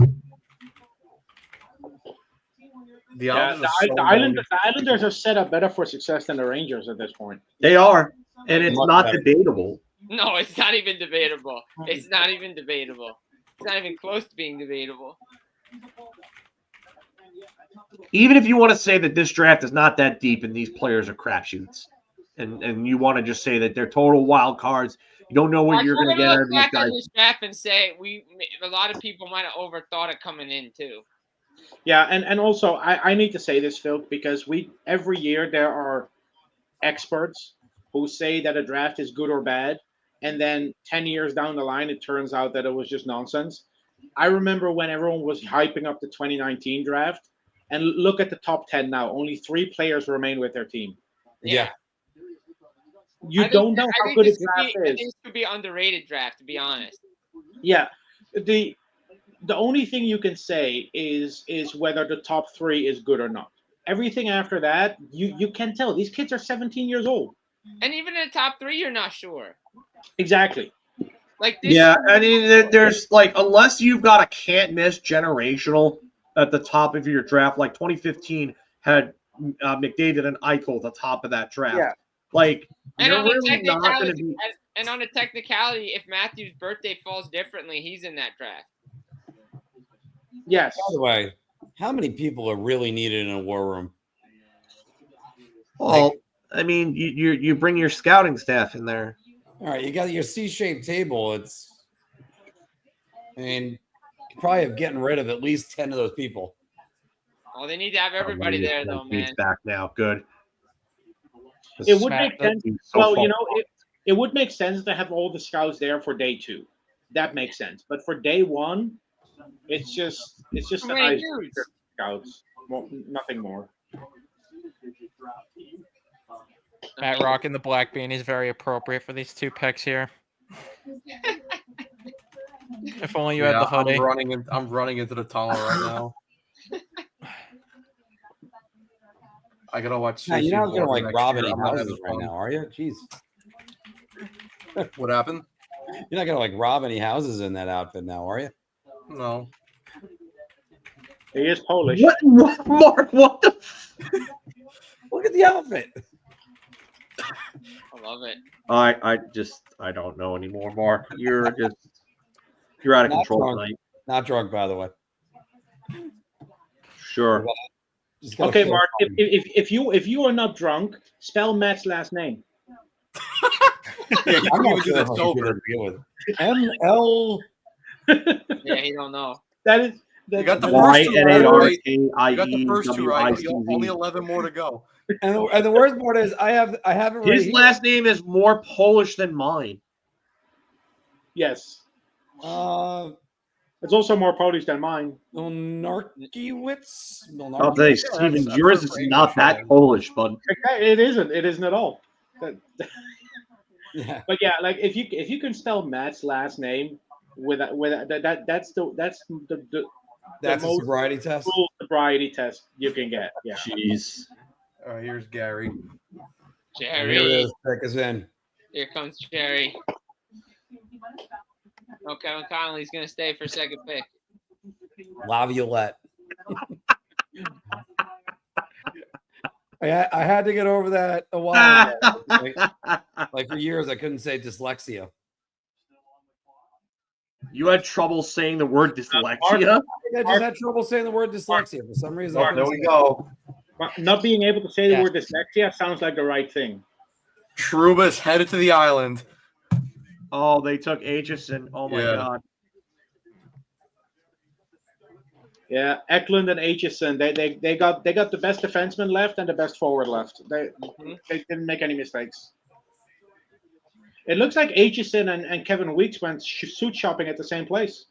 The Islanders are set up better for success than the Rangers at this point. They are, and it's Much not better. debatable. No, it's not even debatable. It's not even debatable. It's not even close to being debatable. Even if you want to say that this draft is not that deep and these players are crapshoots, and you want to just say that they're total wild cards, you don't know what you're going to get out of these back on guys. this draft and say a lot of people might have overthought it coming in too. Yeah, and also I need to say this, Phil, because every year there are experts who say that a draft is good or bad, and then 10 years down the line it turns out that it was just nonsense. I remember when everyone was hyping up the 2019 draft, and look at the top 10 now. Only 3 players remain with their team. Yeah. You don't know how good a draft I is. think this could be underrated draft, to be honest. Yeah, the only thing you can say is whether the top 3 is good or not. Everything after that, you can tell. These kids are 17 years old. And even in the top 3, you're not sure. Exactly. Like this. Yeah, I mean, there's like unless you've got a can't miss generational at the top of your draft, like 2015 had McDavid and Eichel at the top of that draft. Yeah. Like And you're on, the really not going to technicality, be. and on a technicality, if Matthew's birthday falls differently, he's in that draft. Yes. By the way, how many people are really needed in a war room? Well, I mean, you bring your scouting staff in there. All right, you got your C-shaped table. I mean, you probably have getting rid of at least 10 of those people. Oh, they need to have everybody there, though, man. He's back now. Good. It would make sense. So Well, fun. it would make sense to have all the scouts there for day 2. That makes sense. But for day 1, it's just Too a many nice dudes. group of scouts. Nothing more. Matt rocking the black beanie is very appropriate for these 2 picks here. If only you had the hoodie. I'm running into the tunnel right now. I gotta watch. Nah, you're not Sushi gonna Board like next rob year. any I'm not houses having right fun. now, are you? Jeez. What happened? You're not gonna like rob any houses in that outfit now, are you? No. He is Polish. What, Mark? What the? Look at the outfit. I love it. I don't know anymore, Mark. You're out of Not control drunk. tonight. Not drunk, by the way. Sure. Just gotta Okay, feel Mark. fine. If you are not drunk, spell Matt's last name. Yeah, you I'm can not even do sure that how sober. to deal with ML. Yeah, he don't know. That is. You got the Y first two N right. A R right? K You I got the E first two W right. I but C you only Z. 11 more to go. And the worst part is I have it right His here. last name is more Polish than mine. Yes. It's also more Polish than mine. Milnarkiewicz. I'll tell you, Steven, yours is not that Polish, bud. It isn't. It isn't at all. Yeah. But yeah, like if you can spell Matt's last name with that's the That's a most sobriety test. cool sobriety test you can get. Yeah. Jeez. All right, here's Gary. And here it Jerry. is. Pick us in. Here comes Jerry. Oh, Kevin Connolly's gonna stay for second pick. Laviolette. I had to get over that a while ago. Like for years, I couldn't say dyslexia. You had trouble saying the word dyslexia? I just had trouble saying the word dyslexia for some reason. Mark, I couldn't there we say go. Not being able to say the Yeah. word dyslexia sounds like the right thing. Trouba's headed to the island. Oh, they took Aitchison. Oh my Yeah. god. Yeah, Eklund and Aitchison, they got the best defenseman left and the best forward left. They didn't make any mistakes. It looks like Aitchison and Kevin Weeks went suit shopping at the same place.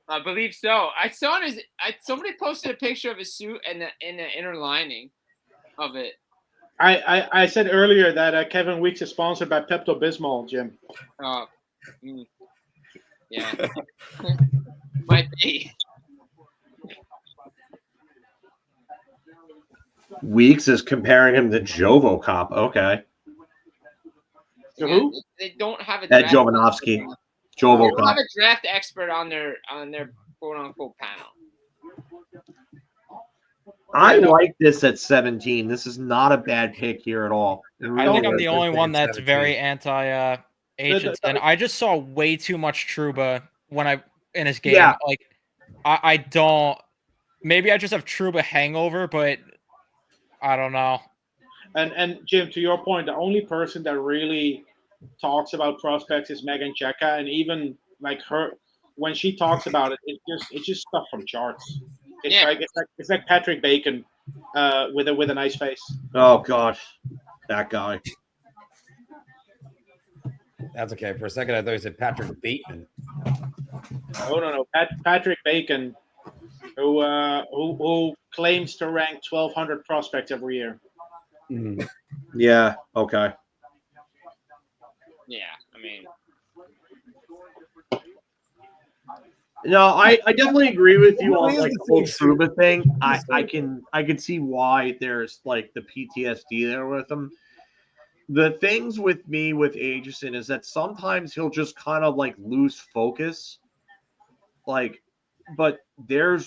I believe so. I saw somebody posted a picture of his suit and the inner lining of it. I said earlier that Kevin Weeks is sponsored by Pepto Bismol, Jim. Oh, yeah, might be. Weeks is comparing him to Jovo Cop. Okay. To who? They don't have a Ed draft Jovanovski. expert. Jovo They don't Cop. have a draft expert on their quote unquote panel. I like this at 17. This is not a bad pick here at all. It I really think I'm is. the only one that's very anti Aitchison. I just saw way too much Trouba in his game. Yeah. Like I don't. Maybe I just have Trouba hangover, but I don't know. And Jim, to your point, the only person that really talks about prospects is Megan Cheka, and even like her when she talks about it, it's just stuff from charts. It's like Patrick Bacon with a nice face. Oh gosh, that guy. That's okay. For a second, I thought you said Patrick Bateman. No. Patrick Bacon, who claims to rank 1,200 prospects every year. Mm. Yeah. Okay. Yeah, I mean, No, I definitely agree with you on Really is like the the whole thing, Trouba thing. I can see why there's like the PTSD there with him. The things with me with Aitchison is that sometimes he'll just kind of like lose focus. Like, but you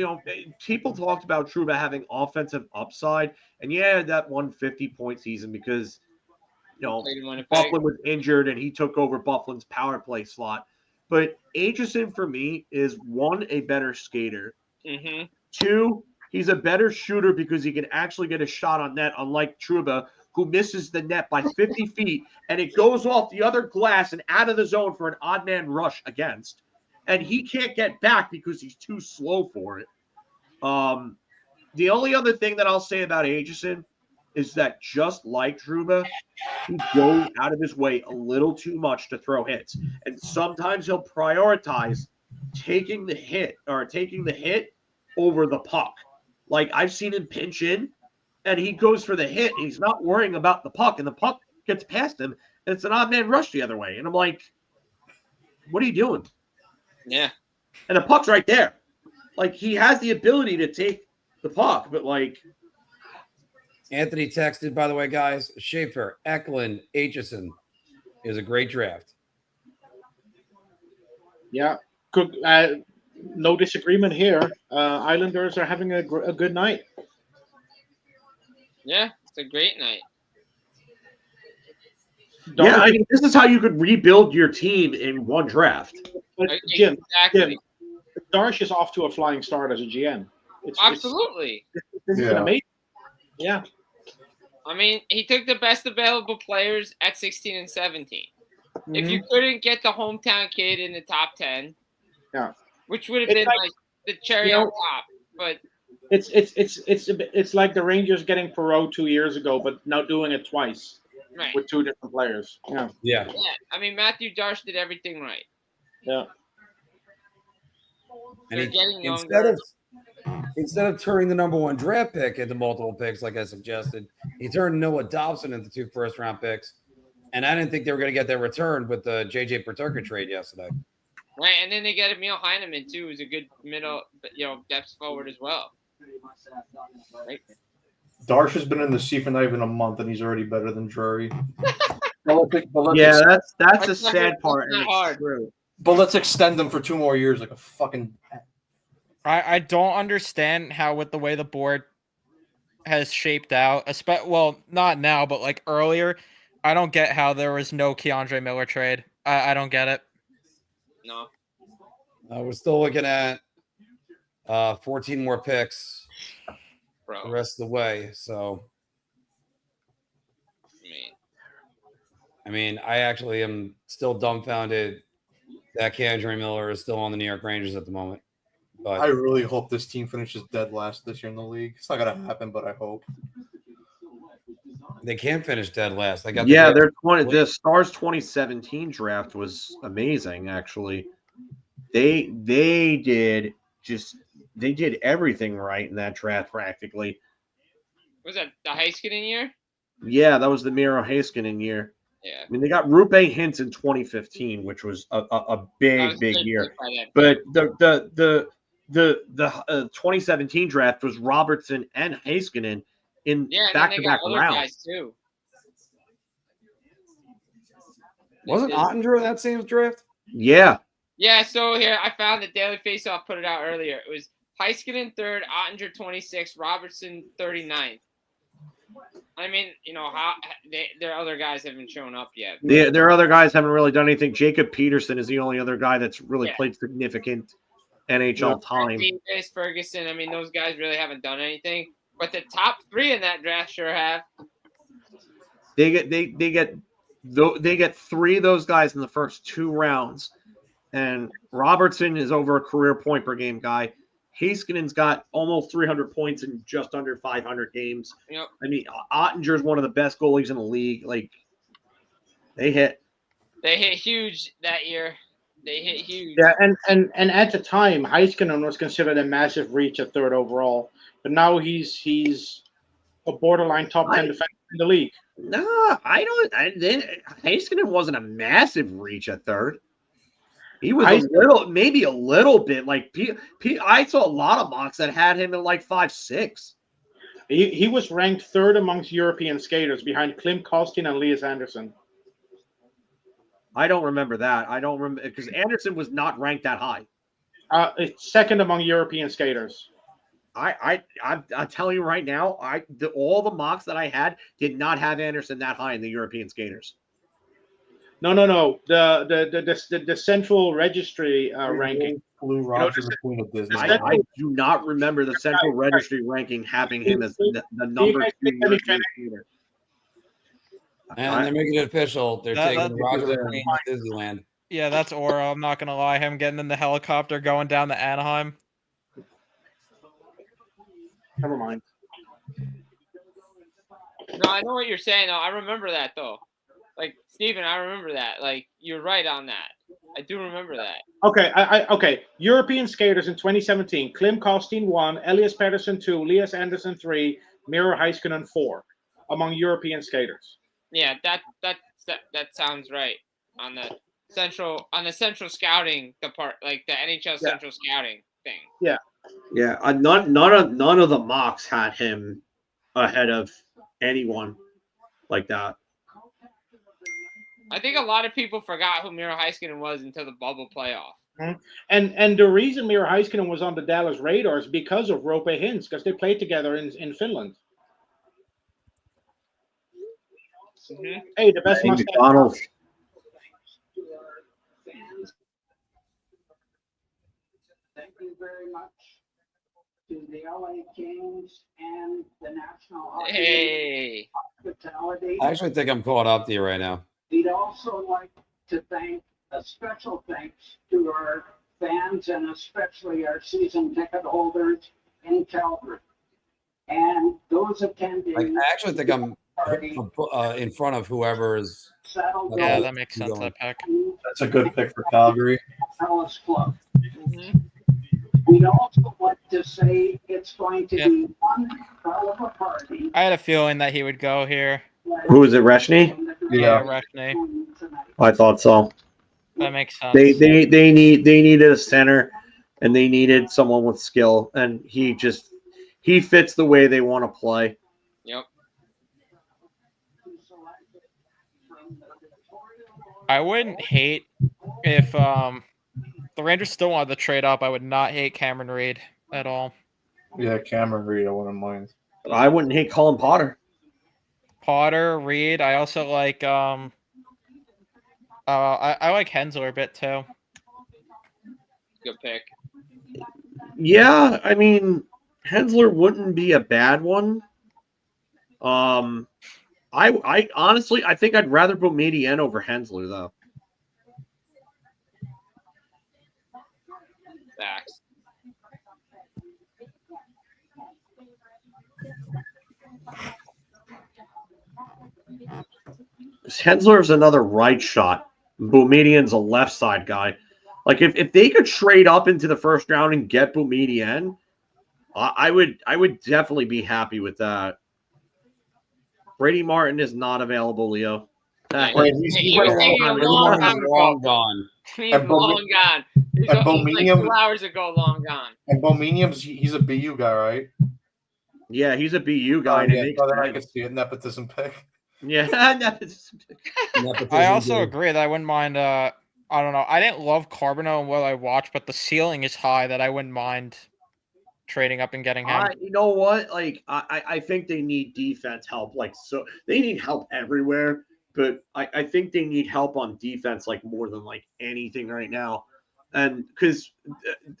know, people talked about Trouba having offensive upside, and yeah, that 150-point season because you know Bufflin was injured and he took over Bufflin's power play slot. But Aitchison for me is one, a better skater. mm-hmm. Two, he's a better shooter because he can actually get a shot on net, unlike Trouba, who misses the net by 50 feet and it goes off the other glass and out of the zone for an odd man rush against. And he can't get back because he's too slow for it. The only other thing that I'll say about Aitchison is that just like Trouba, he goes out of his way a little too much to throw hits. And sometimes he'll prioritize taking the hit over the puck. Like I've seen him pinch in and he goes for the hit and he's not worrying about the puck and the puck gets past him and it's an odd man rush the other way. And I'm like, what are you doing? Yeah. And the puck's right there. Like he has the ability to take the puck, but like Anthony texted, by the way, guys, Schaefer, Eklund, Aitchison is a great draft. Yeah, good. No disagreement here. Islanders are having a good night. Yeah, it's a great night. Yeah, I mean, this is how you could rebuild your team in one draft. But Exactly. Jim, Darsh is off to a flying start as a GM. Absolutely. This is amazing. Yeah. I mean, he took the best available players at 16 and 17. If Mm-hmm. you couldn't get the hometown kid in the top 10, yeah, which would have been like the cherry on top, but it's like the Rangers getting Perot 2 years ago, but now doing it twice with two different players. Yeah. Yeah. I mean, Matthew Darsh did everything right. Yeah. And They're getting instead younger. of turning the number 1 draft pick into multiple picks, like I suggested, he turned Noah Dobson into 2 first-round picks. And I didn't think they were going to get their return with the J.J. Peterka trade yesterday. Right, and then they get Emil Heineman too, who's a good middle, depth forward as well. Right. Darsh has been in the sea for not even a month, and he's already better than Drury. Yeah, that's a sad part, and it's true. But let's extend them for 2 more years, like a fucking. I don't understand how, with the way the board has shaped out, well, not now, but like earlier, I don't get how there was no Keandre Miller trade. I don't get it. No. We're still looking at 14 more picks the rest of the way. So, I mean, I actually am still dumbfounded that Keandre Miller is still on the New York Rangers at the moment. But I really hope this team finishes dead last this year in the league. It's not gonna happen, but I hope. They can't finish dead last. They got the Stars 2017 draft was amazing. Actually, they did everything right in that draft practically. Was that the Heiskanen year? Yeah, that was the Miro Heiskanen year. Yeah, I mean, they got Rupe Hintz in 2015, which was a big year. But the 2017 draft was Robertson and Heiskanen in back-to-back rounds. Guys too. Wasn't Ottinger that same draft? Yeah. Yeah, so here I found the Daily Faceoff put it out earlier. It was Heiskanen 3rd, Ottinger 26, Robertson 39th. I mean, how their other guys haven't shown up yet. Their other guys haven't really done anything. Jacob Peterson is the only other guy that's really played significant NHL time. Davis, Ferguson, I mean, those guys really haven't done anything. But the top 3 in that draft sure have. They get 3 of those guys in the first 2 rounds, and Robertson is over a career point per game guy. Heiskanen's got almost 300 points in just under 500 games. Yep. I mean, Ottinger's one of the best goalies in the league. Like, they hit huge that year. They hit huge. Yeah, and at the time, Heiskanen was considered a massive reach at 3rd overall, but now he's a borderline top 10 defender in the league. No, Heiskanen wasn't a massive reach at 3rd. He was maybe a little bit like I saw a lot of mocks that had him in like 5'6". He was ranked 3rd amongst European skaters behind Klim Kostin and Elias Anderson. I don't remember that. I don't remember because Anderson was not ranked that high. It's 2nd among European skaters. I'm telling you right now, all the mocks that I had did not have Anderson that high in the European skaters. No. The Central Registry ranking. Blue Roger, the Queen of Disney. I do not remember the Central Registry ranking having him as the number 2 European skater. And they're making it official. They're taking Roger the Queen to Disneyland. Yeah, that's Aura. I'm not gonna lie. Him getting in the helicopter going down to Anaheim. Never mind. No, I know what you're saying though. I remember that though. Like Steven, I remember that. Like you're right on that. I do remember that. Okay, okay. European skaters in 2017: Klim Kostin 1, Elias Pettersson 2, Elias Anderson 3, Miro Heiskanen 4 among European skaters. Yeah, that sounds right on the central scouting department, like the NHL central scouting thing. Yeah. Yeah, none of the mocks had him ahead of anyone like that. I think a lot of people forgot who Miro Heiskanen was until the bubble playoff. And the reason Miro Heiskanen was on the Dallas radar is because of Roope Hintz, because they played together in Finland. Mm-hmm. Hey, the best mustache. McDonald's. Thank you very much to the LA Kings and the National Hockey Hospitality. I actually think I'm caught up to you right now. We'd also like to thank a special thanks to our fans and especially our season ticket holders in Calgary. And those attending. Like, I actually think I'm in front of whoever is. Yeah, that makes sense. That pick. That's a good pick for Calgary. Dallas Club. We'd also like to say it's going to be one hell of a party. I had a feeling that he would go here. Who is it, Reshny? Yeah, Reshny. I thought so. That makes sense. They needed a center, and they needed someone with skill, and he fits the way they want to play. Yep. I wouldn't hate if the Rangers still wanted to trade up. I would not hate Cameron Reed at all. Yeah, Cameron Reed, I wouldn't mind. I wouldn't hate Colin Potter. Potter, Reed. I also like I like Hensler a bit too. Good pick. Yeah, I mean, Hensler wouldn't be a bad one. I honestly, I think I'd rather put Median over Hensler though. Facts. Hensler's another right shot. Boumedien's a left side guy. Like if they could trade up into the first round and get Boumedien, I would definitely be happy with that. Brady Martin is not available, Leo. He's long gone. He's long gone. He's like 2 hours ago, long gone. And Boumedien's he's a BU guy, right? Yeah, he's a BU guy. I could see a nepotism pick. Yeah, I also agree that I wouldn't mind. I don't know. I didn't love Carbonneau and what I watched, but the ceiling is high that I wouldn't mind trading up and getting him. You know what? Like, I think they need defense help. Like, so they need help everywhere, but I think they need help on defense like more than like anything right now. And because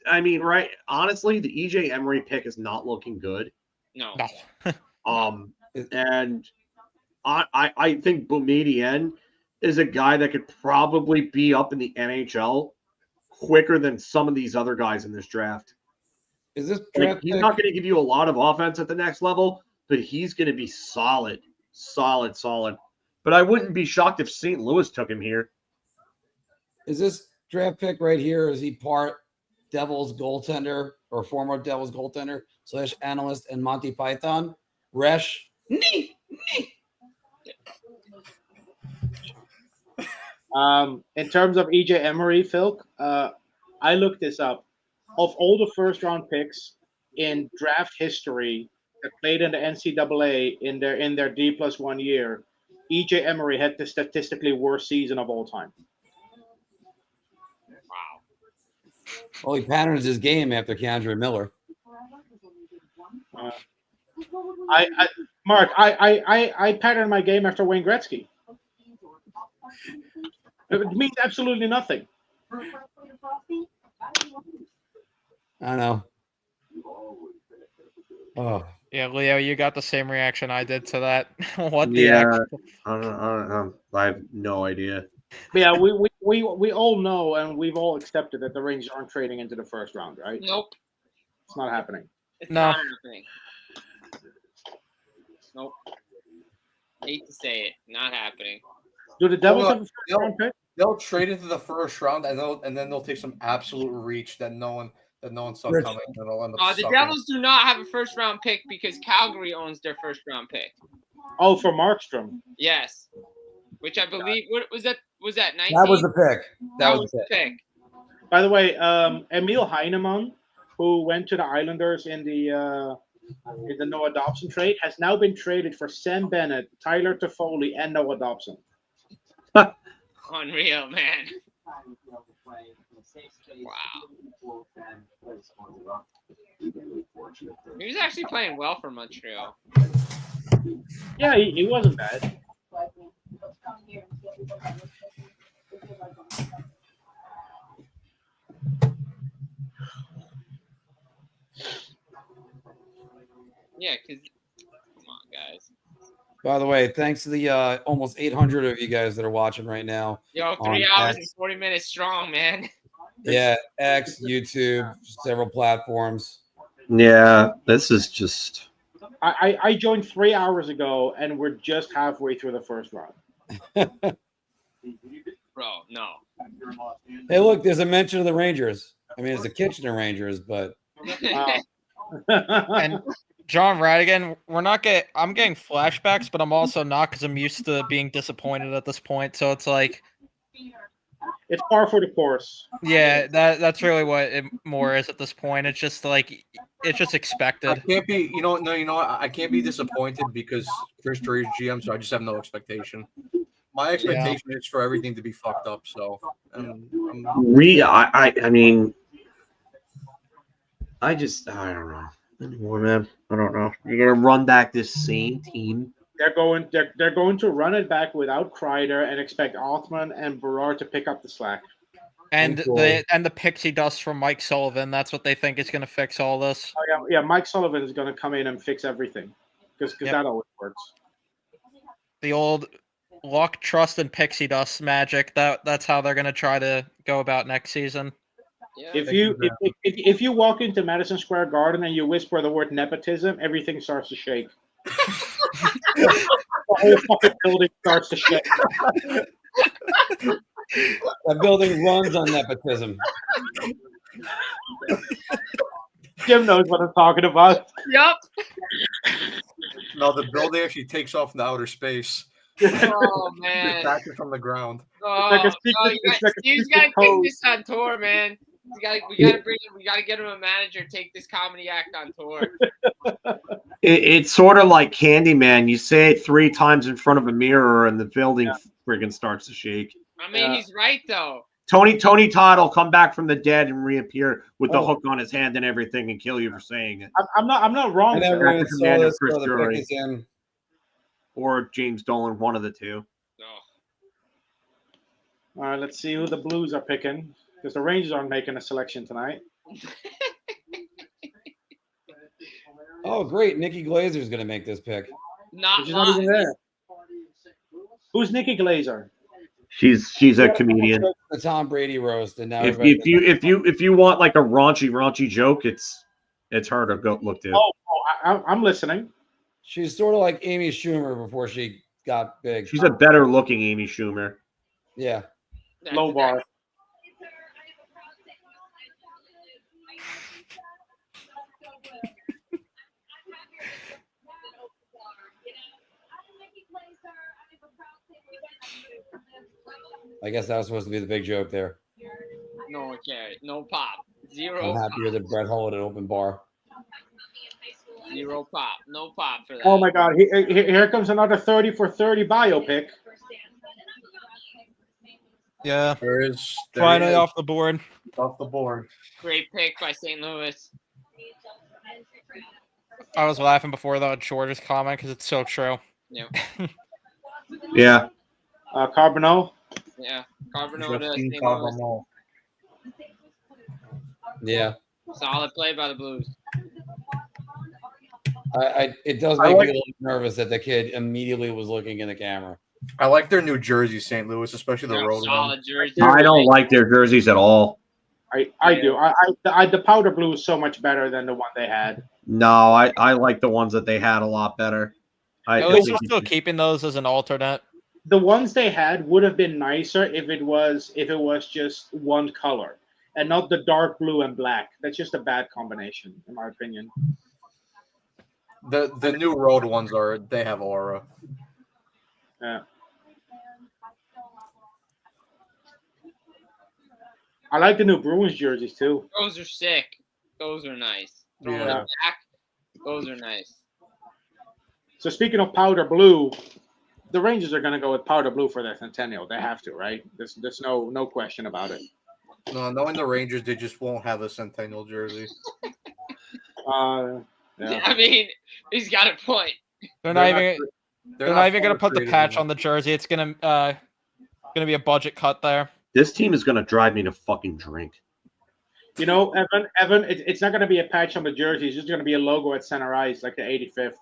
I mean, right? Honestly, the EJ Emery pick is not looking good. No. And I think Boumedien is a guy that could probably be up in the NHL quicker than some of these other guys in this draft. Is this like, he's not going to give you a lot of offense at the next level, but he's going to be solid. But I wouldn't be shocked if St. Louis took him here. Is this draft pick right here? Is he part Devils goaltender or former Devils goaltender / analyst and Monty Python? Resh. Nee. In terms of EJ Emery, Phil, I looked this up. Of all the first-round picks in draft history that played in the NCAA in their D+1 year, EJ Emery had the statistically worst season of all time. Wow. Well, he patterns his game after Keandre Miller. Mark, I patterned my game after Wayne Gretzky. It means absolutely nothing. I know. Oh. Yeah, Leo, you got the same reaction I did to that. What the Yeah, actual... I don't. I have no idea. Yeah, we all know and we've all accepted that the Rangers aren't trading into the first round, right? Nope. It's not happening. It's not happening. Nope. Hate to say it, not happening. Do the Devils have a first round pick? They'll trade into the first round, and then they'll take some absolute reach that no one saw coming. And they'll end up The sucking. Devils do not have a first round pick because Calgary owns their first round pick. Oh, for Markstrom. Yes, which I believe what was that? Was that 19? That was the pick. That was the pick. By the way, Emil Heinemann, who went to the Islanders in the in the Noah Dobson trade has now been traded for Sam Bennett, Tyler Toffoli, and Noah Dobson. Unreal, man. Wow. He was actually playing well for Montreal. Yeah, he wasn't bad. Yeah, because come on, guys. By the way, thanks to the almost 800 of you guys that are watching right now. Yo, on 3 hours X. and 40 minutes strong, man. Yeah, X, YouTube, several platforms. Yeah, this is just. I joined 3 hours ago, and we're just halfway through the first round. Bro, no. Hey, look, there's a mention of the Rangers. I mean, it's the Kitchener Rangers, but And John Radigan, I'm getting flashbacks, but I'm also not because I'm used to being disappointed at this point. So it's like, it's par for the course. Yeah, that's really what it more is at this point. It's just like it's just expected. I can't be, I can't be disappointed because Chris Drury's GM, so I just have no expectation. My expectation is for everything to be fucked up. So, I mean, I don't know anymore, man. I don't know. You're gonna run back this same team. They're going to run it back without Kreider and expect Othman and Berard to pick up the slack. And the pixie dust from Mike Sullivan. That's what they think is going to fix all this. Oh, yeah. Mike Sullivan is going to come in and fix everything because that always works. The old luck, trust, and pixie dust magic. That's how they're going to try to go about next season. Yeah. If you walk into Madison Square Garden and you whisper the word nepotism, everything starts to shake. The whole fucking building starts to shake. That building runs on nepotism. Jim knows what I'm talking about. Yep. No, the building actually takes off into outer space. Oh man! Back it from the ground. Steve's got to take this on tour, man. We gotta get him a manager. Take this comedy act on tour. It's sort of like Candyman. You say it 3 times in front of a mirror, and the building friggin' starts to shake. I mean, he's right though. Tony Todd will come back from the dead and reappear with the hook on his hand and everything, and kill you for saying it. I'm not wrong. I never even saw this, Chris so the Drury. pick is in. Or James Dolan, one of the two. All right, let's see who the Blues are picking because the Rangers aren't making a selection tonight. Oh, great. Nikki Glazer is going to make this pick. She's not even there. Who's Nikki Glazer? She's a comedian. The Tom Brady roast, and now If you want like a raunchy joke, it's her to go look to. I'm listening. She's sort of like Amy Schumer before she got big. She's a better looking Amy Schumer. Yeah. Low bar. I guess that was supposed to be the big joke there. No, okay, no pop. Zero. I'm happier than Brett Hull at an open bar. Zero pop. No pop for that. Oh my God! Here comes another 30 for 30 biopic. Yeah. There is Finally off the board. Off the board. Great pick by St. Louis. I was laughing before though at George's comment because it's so true. Yeah. Yeah. Carbonneau. Yeah. Carbonneau to St. Louis. Yeah. Solid play by the Blues. It does make me a little nervous that the kid immediately was looking in the camera. I like their New Jersey St. Louis, especially the road solid one. jersey. I don't like their jerseys at all. I do. The powder blue is so much better than the one they had. No, I like the ones that they had a lot better. At least we're still keeping those as an alternate. The ones they had would have been nicer if it was just one color and not the dark blue and black. That's just a bad combination, in my opinion. The new road ones they have aura. Yeah. I like the new Bruins jerseys too. Those are sick. Those are nice. Throwing Yeah. it back. Those are nice. So speaking of powder blue, the Rangers are going to go with powder blue for their centennial. They have to, right? There's no question about it. No, knowing the Rangers, they just won't have a centennial jersey. Yeah. I mean, he's got a point. They're not even gonna put the patch on the jersey. It's gonna be a budget cut there. This team is going to drive me to fucking drink. You know, Evan, it's not going to be a patch on the jersey. It's just going to be a logo at center ice, like the 85th.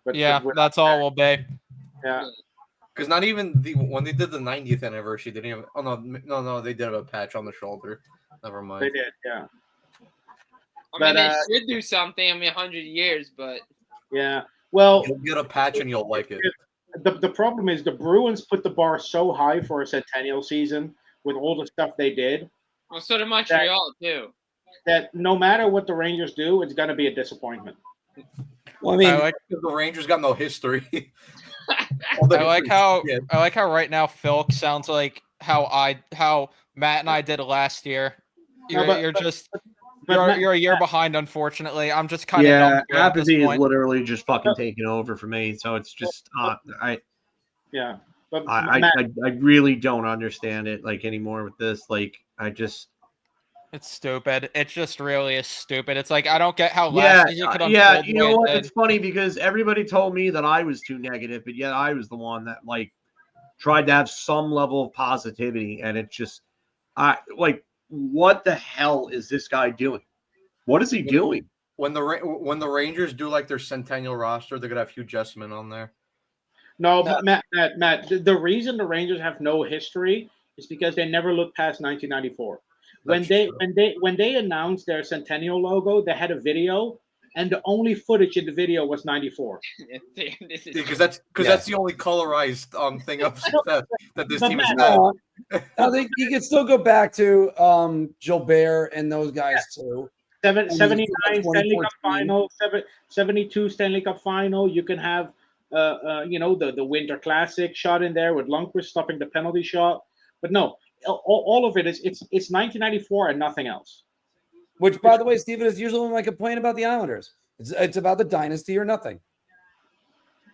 But Yeah, that's all it will be. Yeah. Because not even when they did the 90th anniversary, they didn't have. Oh no, they did have a patch on the shoulder. Never mind. They did, yeah. I mean, they should do something. I mean, 100 years, but yeah. Well, you'll get a patch and you'll like it. The problem is the Bruins put the bar so high for a centennial season with all the stuff they did. Well, so did Montreal too. That no matter what the Rangers do, it's going to be a disappointment. Well, I mean, the Rangers got no history. I like how right now Phil sounds like how Matt and I did last year. You're a year behind, unfortunately. I'm just kind of apathy is literally just fucking taking over for me. So it's just yeah. But I really don't understand it like anymore with this. Like it's stupid. It just really is stupid. It's like I don't get how last season could unfold. You know what? It's funny because everybody told me that I was too negative, but yet I was the one that like tried to have some level of positivity, and it's just what the hell is this guy doing? What is he doing? When the Rangers do like their centennial roster, they're gonna have Hugh Jessman on there. No, Matt. The reason the Rangers have no history is because they never looked past 1994. When they announced their centennial logo, they had a video, and the only footage in the video was 94. Because that's the only colorized thing of that this team has had. I think you can still go back to Gilbert and those guys too. 79 Stanley Cup final, 72 Stanley Cup final. You can have the Winter Classic shot in there with Lundqvist stopping the penalty shot. But no, all of it is it's 1994 and nothing else. Which, by the way, Steven, is usually my complaint about the Islanders. It's about the dynasty or nothing.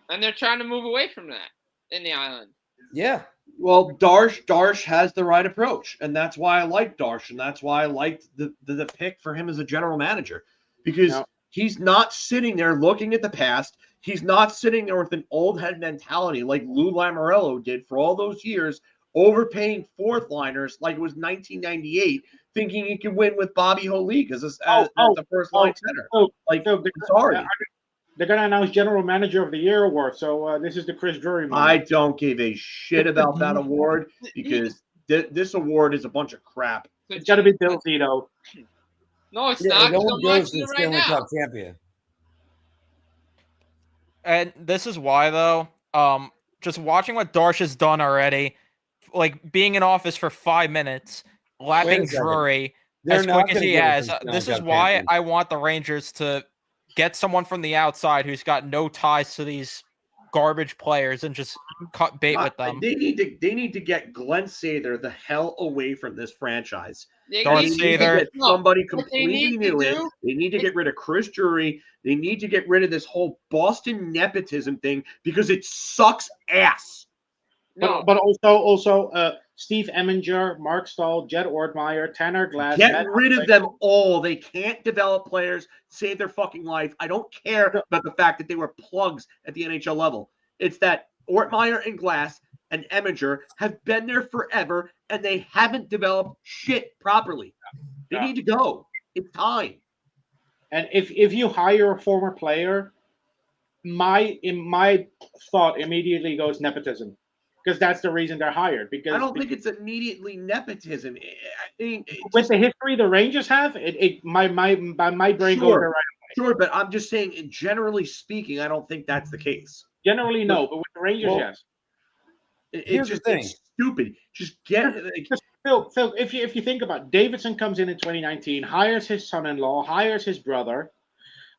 And they're trying to move away from that in the island. Yeah. Well, Darsh has the right approach, and that's why I like Darsh, and that's why I liked the pick for him as a general manager, because he's not sitting there looking at the past. He's not sitting there with an old head mentality like Lou Lamoriello did for all those years, overpaying fourth liners like it was 1998, thinking he could win with Bobby Holik as the first line center. Sorry. They're going to announce General Manager of the Year award, so this is the Chris Drury moment. I don't give a shit about that award because this award is a bunch of crap. It's got to be Bill Zito. No, it's not. No one goes to the right Stanley now. Cup champion. And this is why, though, just watching what Darsh has done already, like being in office for 5 minutes, lapping Drury as quick as he has. This is why I want the Rangers to get someone from the outside who's got no ties to these garbage players and just cut bait with them. They need to get Glenn Sather the hell away from this franchise. They need to get somebody What they completely need to new in. do- They need to get rid of Chris Drury. They need to get rid of this whole Boston nepotism thing because it sucks ass. But also Steve Eminger, Mark Stahl, Jed Ortmeyer, Tanner Glass. Get rid of them all. They can't develop players, save their fucking life. I don't care about the fact that they were plugs at the NHL level. It's that Ortmeyer and Glass and Eminger have been there forever, and they haven't developed shit properly. They need to go. It's time. And if you hire a former player, my thought immediately goes nepotism. Because that's the reason they're hired. Because I don't think it's immediately nepotism. With the history the Rangers have, my brain goes there right away. Sure, but I'm just saying, generally speaking, I don't think that's the case. Generally, no, but with the Rangers, yes. It's just the thing. It's stupid. Just get Phil. If you think about it, Davidson comes in 2019, hires his son-in-law, hires his brother.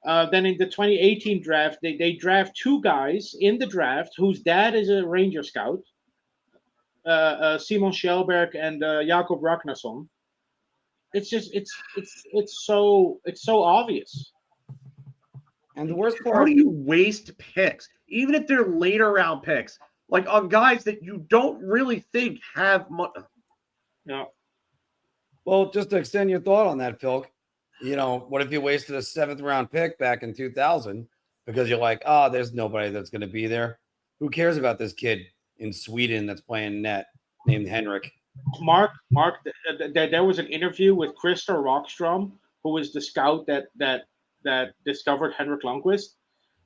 Then in the 2018 draft, they draft two guys in the draft whose dad is a Ranger scout, Simon Schellberg and Jakob Ragnarsson. It's so obvious. And the worst How part, do you waste picks, even if they're later round picks, like on guys that you don't really think have much? No. well, just to extend your thought on that, Phil, what if you wasted a 7th round pick back in 2000 because you're like, oh, there's nobody that's going to be there. Who cares about this kid in Sweden that's playing net named Henrik? Mark, there was an interview with Krista Rockstrom, who was the scout that discovered Henrik Lundqvist.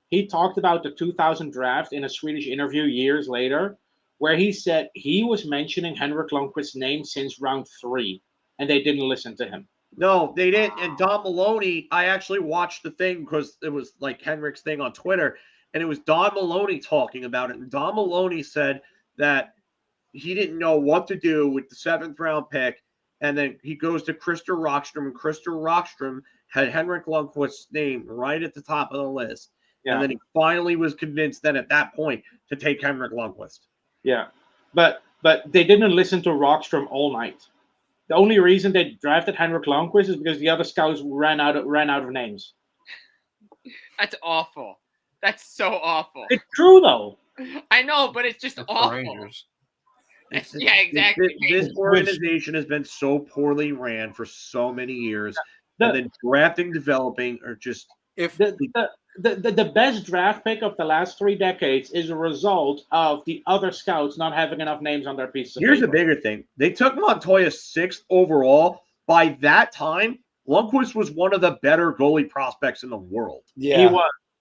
He talked about the 2000 draft in a Swedish interview years later, where he said he was mentioning Henrik Lundqvist's name since round 3, and they didn't listen to him. No, they didn't. And Don Maloney, I actually watched the thing because it was like Henrik's thing on Twitter, and it was Don Maloney talking about it. And Don Maloney said that he didn't know what to do with the 7th round pick. And then he goes to Krista Rockstrom, and Krista Rockstrom had Henrik Lundqvist's name right at the top of the list. Yeah. And then he finally was convinced then at that point to take Henrik Lundqvist. Yeah, but they didn't listen to Rockstrom all night. The only reason they drafted Henrik Lundqvist is because the other scouts ran out of names. That's awful. That's so awful. It's true though. I know, but it's just awful. Yeah, exactly. This organization has been so poorly ran for so many years, and then drafting, developing, or just the best draft pick of the last 3 decades is a result of the other scouts not having enough names on their pieces. Here's a bigger thing. They took Montoya 6th overall. By that time, Lundqvist was one of the better goalie prospects in the world. Yeah.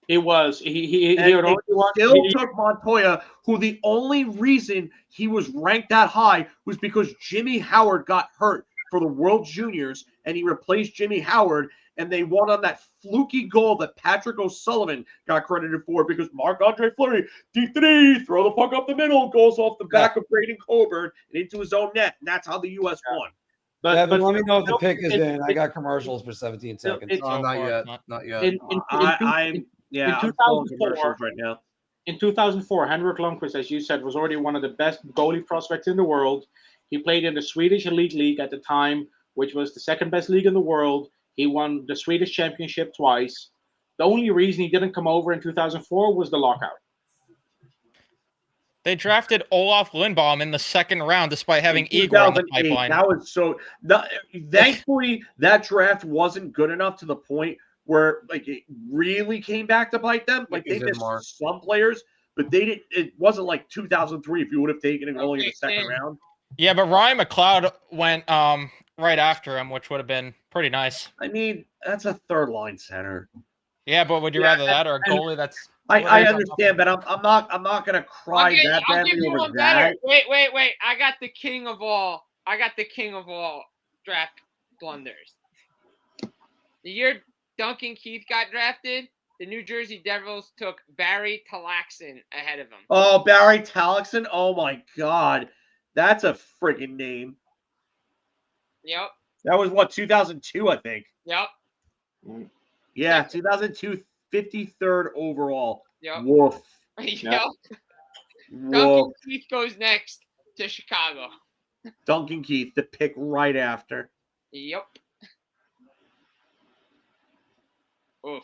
He was. He still took Montoya, who the only reason he was ranked that high was because Jimmy Howard got hurt for the World Juniors, and he replaced Jimmy Howard, and they won on that fluky goal that Patrick O'Sullivan got credited for because Marc-Andre Fleury, D3, throw the puck up the middle, goes off the back of Braden Coburn and into his own net, and that's how the U.S. won. But let me know if the pick is in. I got commercials for 17 seconds. Not yet. In I'm 2004 right now. In 2004, Henrik Lundqvist, as you said, was already one of the best goalie prospects in the world. He played in the Swedish Elite League at the time, which was the 2nd best league in the world. He won the Swedish Championship twice. The only reason he didn't come over in 2004 was the lockout. They drafted Olaf Lindbaum in the 2nd round, despite having Igor on the pipeline. That was so. Thankfully, that draft wasn't good enough to the point where it really came back to bite them. Like they missed some players, but they didn't. It wasn't like 2003 if you would have taken it only in the 2nd round. Yeah, but Ryan McLeod went right after him, which would have been pretty nice. I mean, that's a 3rd line center. Yeah, but would you rather that or a goalie that's? I understand, but I'm not gonna cry that badly over that. Wait! I got the king of all draft blunders. The year Duncan Keith got drafted, the New Jersey Devils took Barry Talaxin ahead of him. Oh, Barry Talaxin! Oh my God, that's a friggin' name. Yep. That was 2002, I think. Yep. Yeah, 2002, 53rd overall. Yep. Woof. Yep. Duncan Keith goes next to Chicago. Duncan Keith, the pick right after. Yep. Oof.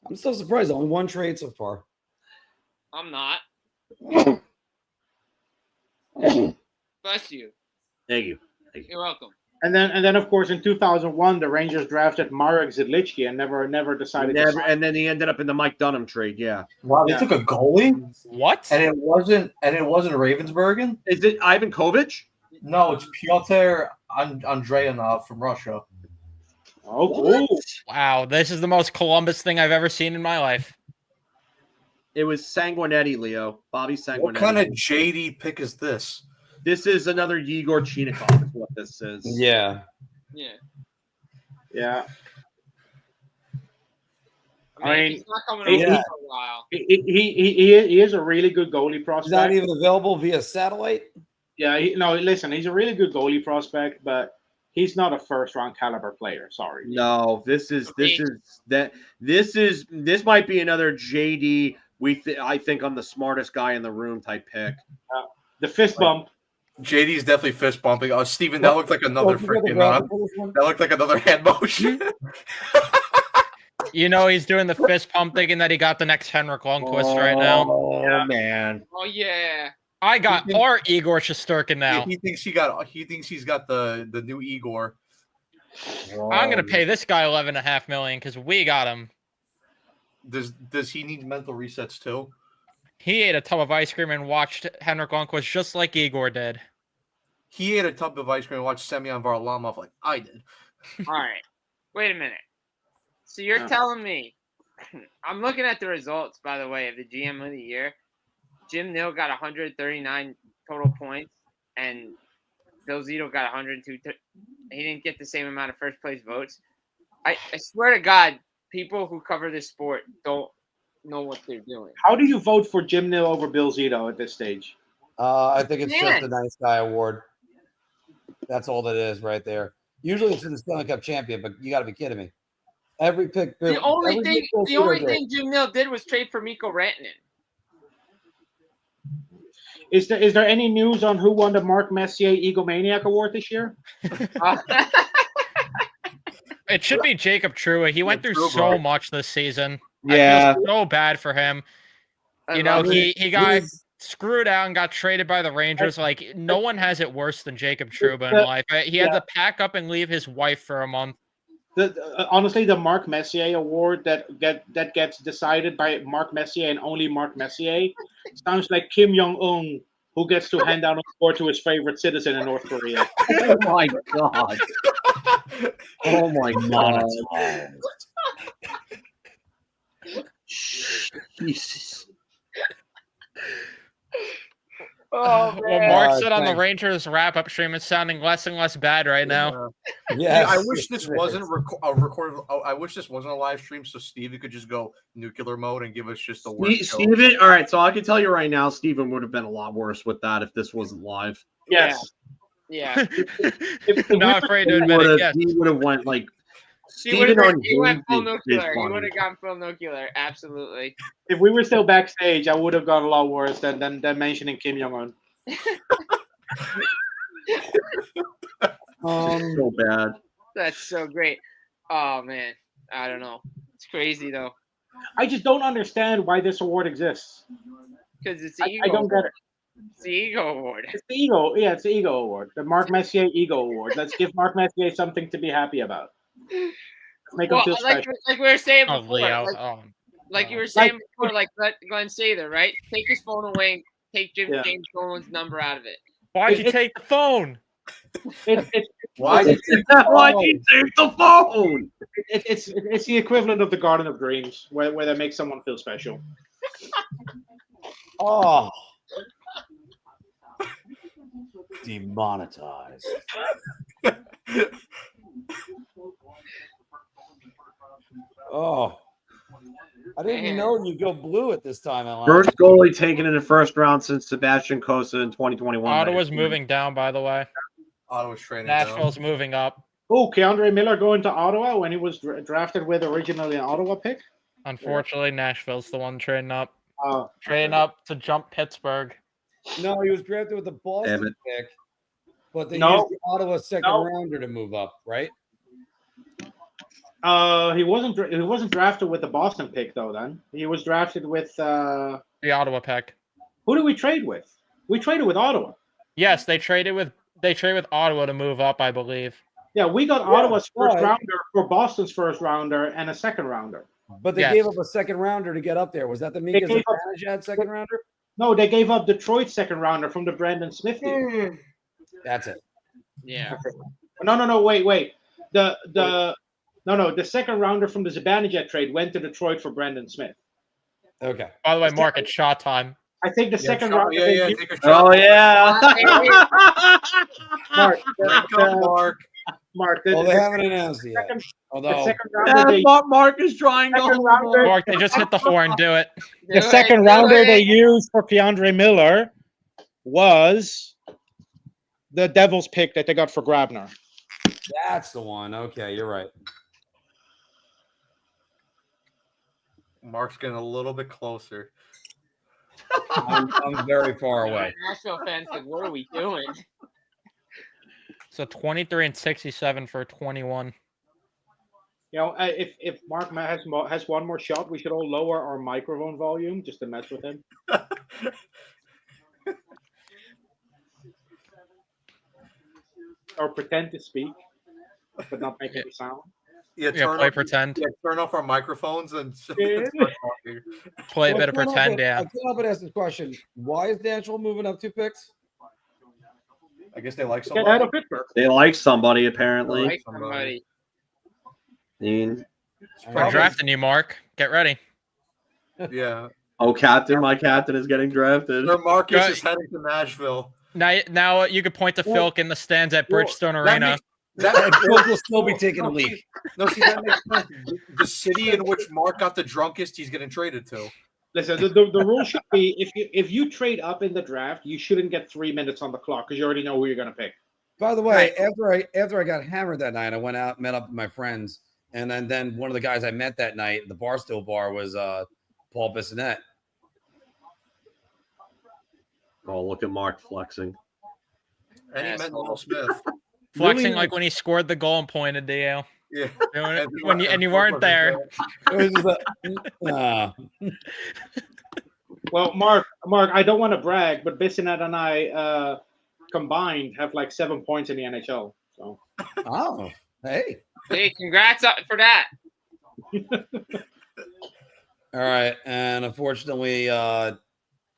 I'm still surprised. Only 1 trade so far. I'm not. Bless you. Thank you. You're welcome. And then of course in 2001 the Rangers drafted Marek Zidlichky and never decided to sign. And then he ended up in the Mike Dunham trade. Yeah. Wow, they took a goalie. What? And it wasn't Ravensburgen. Is it Ivan Kovic? No, it's Pyotr Andreyanov from Russia. Oh, cool. Wow, this is the most Columbus thing I've ever seen in my life. It was Sanguinetti, Leo. Bobby Sanguinetti. What kind of JD pick is this? This is another Yegor Chinikov is what this is. Yeah. Yeah. I mean, he's not coming over for a while. He is a really good goalie prospect. He's not even available via satellite? Yeah, listen, he's a really good goalie prospect, but he's not a 1st round caliber player. Sorry. No, this might be another JD. I think I'm the smartest guy in the room type pick. The fist bump. JD's definitely fist bumping. Oh, Steven, that looked like another freaking. That looked like another hand motion. You know he's doing the fist pump thinking that he got the next Henrik Lundqvist right now. Oh man. Oh yeah. I got our Igor Shesterkin now. He thinks he's got the new Igor. I'm gonna pay this guy $11.5 million because we got him. Does he need mental resets too? He ate a tub of ice cream and watched Henrik Lundqvist just like Igor did. He ate a tub of ice cream and watched Semyon Varlamov like I did. All right. Wait a minute. So you're telling me, I'm looking at the results, by the way, of the GM of the year. Jim Nill got 139 total points, and Bill Zito got 102. He didn't get the same amount of first place votes. I swear to God, people who cover this sport don't know what they're doing. How do you vote for Jim Nill over Bill Zito at this stage? I think it's just a nice guy award. That's all that is right there. Usually it's in the Stanley Cup champion, but you got to be kidding me. Every pick. The only thing Jim Nill did was trade for Mikko Rantanen. Is there any news on who won the Mark Messier Egomaniac Award this year? It should be Jacob Trouba. He went through so much this season. Yeah. I feel so bad for him. You know, he got screwed out and got traded by the Rangers. Like, no one has it worse than Jacob Trouba in life. He had to pack up and leave his wife for a month. Honestly, the Mark Messier Award that gets decided by Mark Messier and only Mark Messier sounds like Kim Jong-un, who gets to hand down an award to his favorite citizen in North Korea. Oh my god. Oh my god. Jesus. Oh, man. Well, Mark said on the Rangers wrap-up stream, it's sounding less and less bad right now. Yeah, I wish this wasn't recorded. I wish this wasn't a live stream, so Steven could just go nuclear mode and give us just the worst. Steven, all right, so I can tell you right now, Steven would have been a lot worse with that if this wasn't live. Yes. Yeah. If Not afraid to admit it. Yes. He would have went like He went full nuclear. He would have gone full nuclear. Absolutely. If we were still backstage, I would have gone a lot worse than mentioning Kim Jong-un. So bad. That's so great. Oh man, I don't know. It's crazy though. I just don't understand why this award exists. Because it's the ego. I don't get it. It's the ego award. It's the ego. Yeah, it's the ego award. The Mark Messier Ego Award. Let's give Mark Messier something to be happy about. Make him feel special. Like we were saying Oh, before. Leo. Like you were saying before, like let Glenn Sather, right? Take his phone away and take James Dolan's number out of it. Why'd you take the phone? Why'd you take the phone? It's the equivalent of the Garden of Dreams, where they make someone feel special. Oh. Demonetized. Oh. I didn't even know you go blue at this time. First goalie taken in the first round since Sebastian Cossa in 2021. Ottawa's moving down, by the way. Ottawa's training Nashville's moving up. Oh, Keandre Miller going to Ottawa when he was drafted with originally an Ottawa pick? Unfortunately, Nashville's the one trading up. Oh, trading up to jump Pittsburgh. No, he was drafted with the Boston pick, but they No. used the Ottawa second rounder to move up, right? He wasn't drafted with the Boston pick though. Then he was drafted with the Ottawa pick. Who did we trade with? We traded with Ottawa. Yes, they traded with Ottawa to move up, I believe. Yeah, we got Ottawa's first rounder for Boston's first rounder and a second rounder. But they gave up a second rounder to get up there. Was that the Mika Zibanejad second rounder? No, they gave up Detroit's second rounder from the Brandon Smith deal. That's it. Yeah. No, wait. The second rounder from the Zibanejad trade went to Detroit for Brandon Smith. Okay. By the way, Mark, it's shot time. I think the second rounder. Take a shot. Oh yeah. Mark. Well, they haven't announced it yet. Although Mark is trying to hold on. Mark, they just hit the horn. Do it. The second rounder they used for Keandre Miller was the Devils pick that they got for Grabner. That's the one. Okay, you're right. Mark's getting a little bit closer. I'm very far away. Nashville fans like, what are we doing? So 23 and 67 for 21. You know, if Mark has one more shot, we should all lower our microphone volume just to mess with him. Or pretend to speak, but not make any sound. Yeah, pretend. Yeah, turn off our microphones and start talking. Play a bit of pretend, I can't help but ask this question. Why is Nashville moving up 2 picks? I guess they like Get somebody. out of Pittsburgh. They like somebody apparently. Like somebody. I mean, We're drafting you, Mark. Get ready. Yeah. oh, captain, my captain is getting drafted. Sir Marcus is heading to Nashville. Now you could point to Philk in the stands at Bridgestone Arena. Philk will still be taking a leak. No, see, that makes sense. The city in which Mark got the drunkest, he's getting traded to. Listen, the rule should be if you trade up in the draft, you shouldn't get 3 minutes on the clock because you already know who you're going to pick. By the way, after I got hammered that night, I went out, met up with my friends, and then one of the guys I met that night at the Barstool Bar was Paul Bissonnette. Oh, look at Mark flexing. And he met Will Smith. Flexing like when he scored the goal and pointed to you. Yeah. And you weren't there. It was Well, Mark, I don't want to brag, but Bissonnette and I combined have like 7 points in the NHL. So. Oh, hey. Hey, congrats for that. All right, and unfortunately,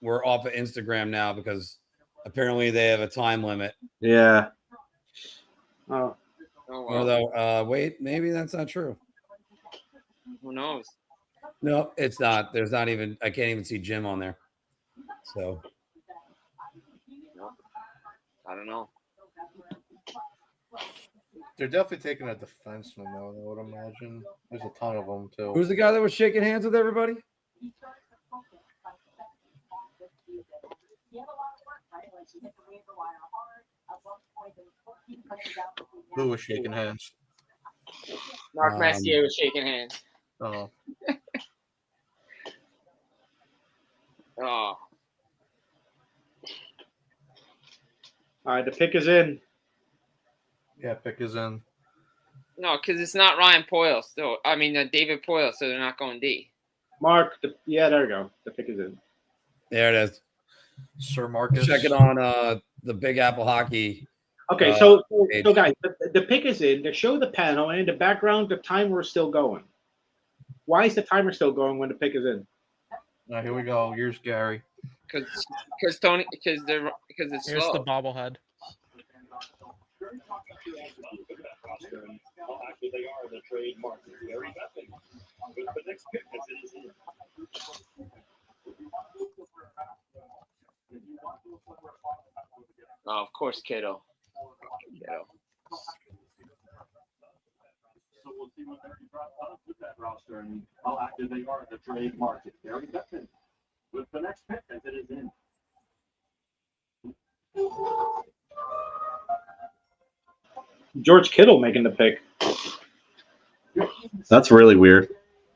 we're off of Instagram now because apparently they have a time limit. Yeah. Oh. Although, wait, maybe that's not true. Who knows? No, it's not. There's not even. I can't even see Jim on there. So. I don't know. They're definitely taking a defenseman, though, I would imagine. There's a ton of them, too. Who's the guy that was shaking hands with everybody? Who was shaking hands? Mark Messier was shaking hands. Oh. Oh. All right, the pick is in. Yeah, pick is in. No, because it's not Ryan Poyle. So I mean, David Poyle. So they're not going D. Mark, yeah, there we go. The pick is in. There it is. Sir Marcus. Check it on the Big Apple Hockey. Okay, so guys, the pick is in. They show the panel, and in the background, the timer is still going. Why is the timer still going when the pick is in? Now here we go. Here's Gary. Because it's Here's slow. the bobblehead. Oh, of course, Kittle. So we'll see what they're with that roster and how active they are in the trade market. Gary Bettman with the next pick as it is in. George Kittle making the pick. That's really weird.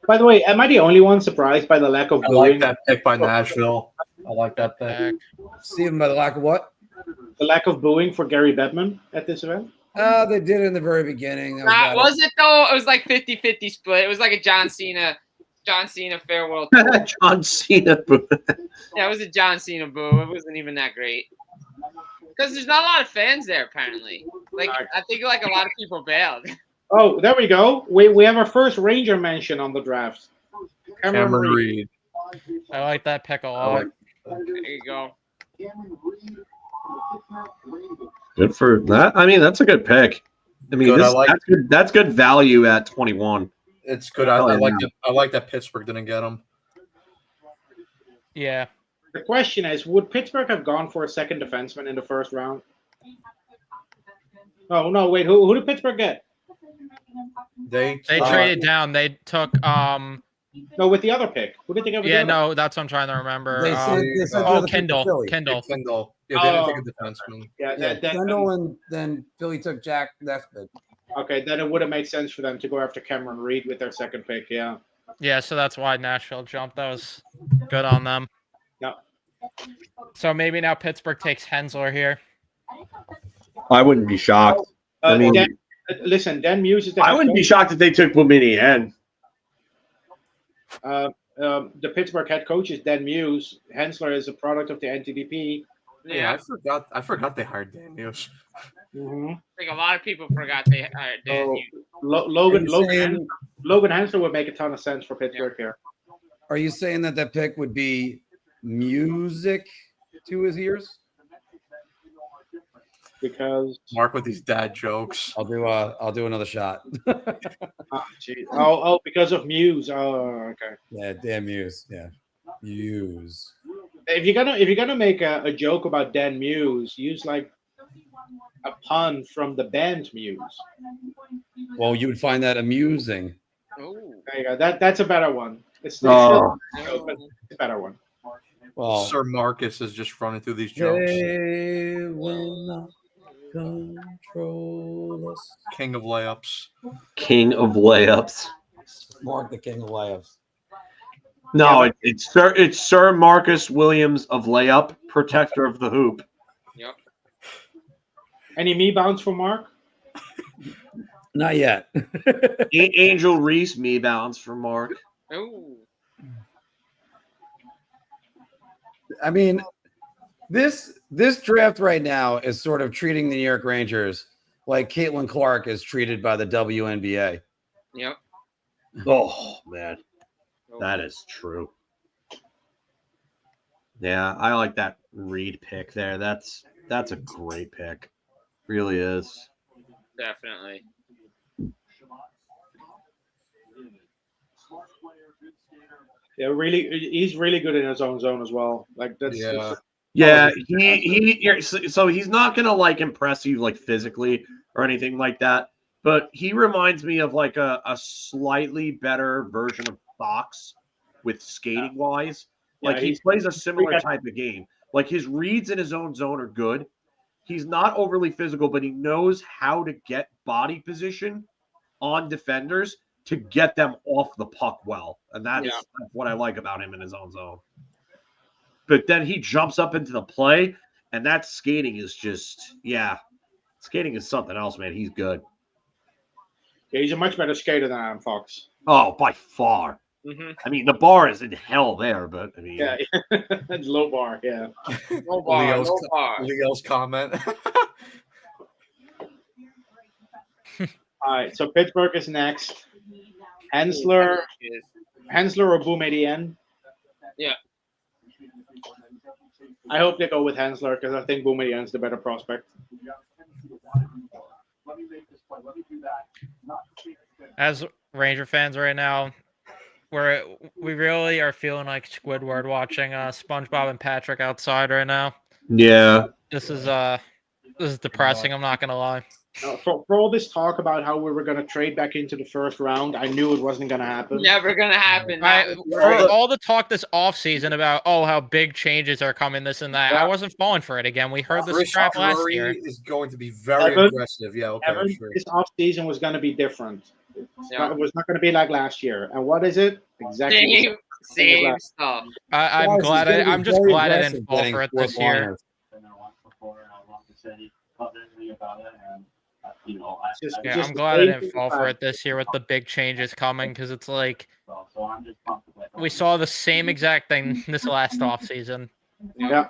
By the way, am I the only one surprised by the lack of I booing? like that pick by Nashville. I like that pick. Stephen, by the lack of what? The lack of booing for Gary Bettman at this event? They did it in the very beginning. That Was it though? It was like 50-50 split. It was like a John Cena farewell. John Cena. Yeah, it was a John Cena boo. It wasn't even that great. Because there's not a lot of fans there, apparently. Like I think like a lot of people bailed. Oh, there we go. We have our first Ranger mention on the draft. Cameron Reed. I like that pick a lot. There you go. Good for that. I mean, that's a good pick. I mean, Good, that's good value at 21. It's good. I like that Pittsburgh didn't get him. Yeah. The question is, would Pittsburgh have gone for a second defenseman in the first round? Oh no, wait, who did Pittsburgh get? They traded down. They took no, with the other pick. Who did they get with the other? no, that's what I'm trying to remember. They said Kendall. Kendall. Yeah, they didn't take a defenseman. Yeah, Kendall and then Philly took Jack Nesbitt. Okay, then it would have made sense for them to go after Cameron Reed with their second pick, yeah. Yeah, so that's why Nashville jumped. That was good on them. Yeah. So maybe now Pittsburgh takes Hensler here. I wouldn't be shocked. I mean, Listen, Dan Muse is the. I wouldn't be shocked if they took Boumediene. The Pittsburgh head coach is Dan Muse. Hensler is a product of the NTDP. Yeah, I forgot they hired Dan Muse. Mm-hmm. I think a lot of people forgot they hired Dan So, Muse. Logan Hensler would make a ton of sense for Pittsburgh here. Are you saying that pick would be music to his ears? Because Mark with these dad jokes. I'll do another shot. Because of Muse. Oh, okay. Yeah, damn Muse. Yeah, Muse. If you're gonna make a joke about Dan Muse, use like a pun from the band Muse. Well, you would find that amusing. Oh, there you go. That's a better one. It's Oh. still a better one. Well, Sir Marcus is just running through these jokes. They will not control us. King of layups. King of layups. Mark the king of layups. No, it's Sir Marcus Williams of layup, protector of the hoop. Yep. Any me bounce for Mark? Not yet. Angel Reese me bounce for Mark. Oh. I mean, this draft right now is sort of treating the New York Rangers like Caitlin Clark is treated by the WNBA. Yep. Oh man, that is true. Yeah, I like that Reed pick there. That's a great pick. Really is. Definitely. Yeah, he's really good in his own zone as well. Like that's Yeah, so he's not gonna like impress you like physically or anything like that, but he reminds me of like a slightly better version of Fox with skating wise. Like he plays a similar type of game. Like his reads in his own zone are good. He's not overly physical, but he knows how to get body position on defenders to get them off the puck well. And that's what I like about him in his own zone. But then he jumps up into the play, and that skating is just, skating is something else, man. He's good. Yeah, he's a much better skater than Adam Fox. Oh, by far. Mm-hmm. I mean, the bar is in hell there, but I mean, yeah, it's low bar. Yeah, no bar. No bar. Leo's comment. All right, so Pittsburgh is next. Hensler or Boumediene? Yeah. I hope they go with Hensler because I think Boumediene's the better prospect. As Ranger fans right now, we really are feeling like Squidward watching SpongeBob and Patrick outside right now. Yeah. This is depressing. I'm not gonna lie. For all this talk about how we were going to trade back into the first round, I knew it wasn't going to happen. Never going to happen. For all the talk this offseason about, how big changes are coming, this and that, I wasn't falling for it again. We heard this crap last year. Is going to be very aggressive. Yeah, okay, sure. This offseason was going to be different. It was not going to be like last year. And what is it? Exactly. Same stuff. I'm glad. I'm just glad I didn't fall for it this year. I'm glad I didn't fall for it this year with the big changes coming because it's like we saw the same exact thing this last offseason. Yeah.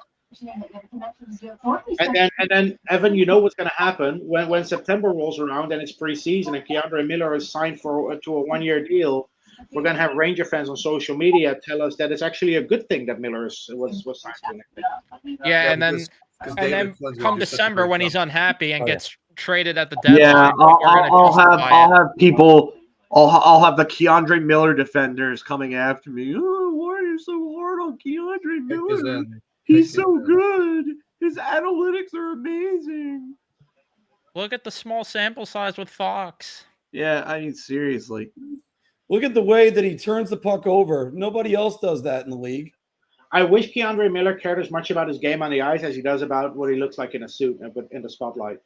And then Evan, you know what's going to happen when September rolls around and it's preseason and Keandre Miller is signed to a 1-year deal. We're going to have Ranger fans on social media tell us that it's actually a good thing that Miller was signed. Yeah, and then come December when he's unhappy and gets traded at the deadline. Yeah, I'll have people. I'll have the Keandre Miller defenders coming after me. Oh, why are you so hard on Keandre Miller? He's so good. His analytics are amazing. Look at the small sample size with Fox. Yeah, I mean, seriously. Look at the way that he turns the puck over. Nobody else does that in the league. I wish Keandre Miller cared as much about his game on the ice as he does about what he looks like in a suit in the spotlight.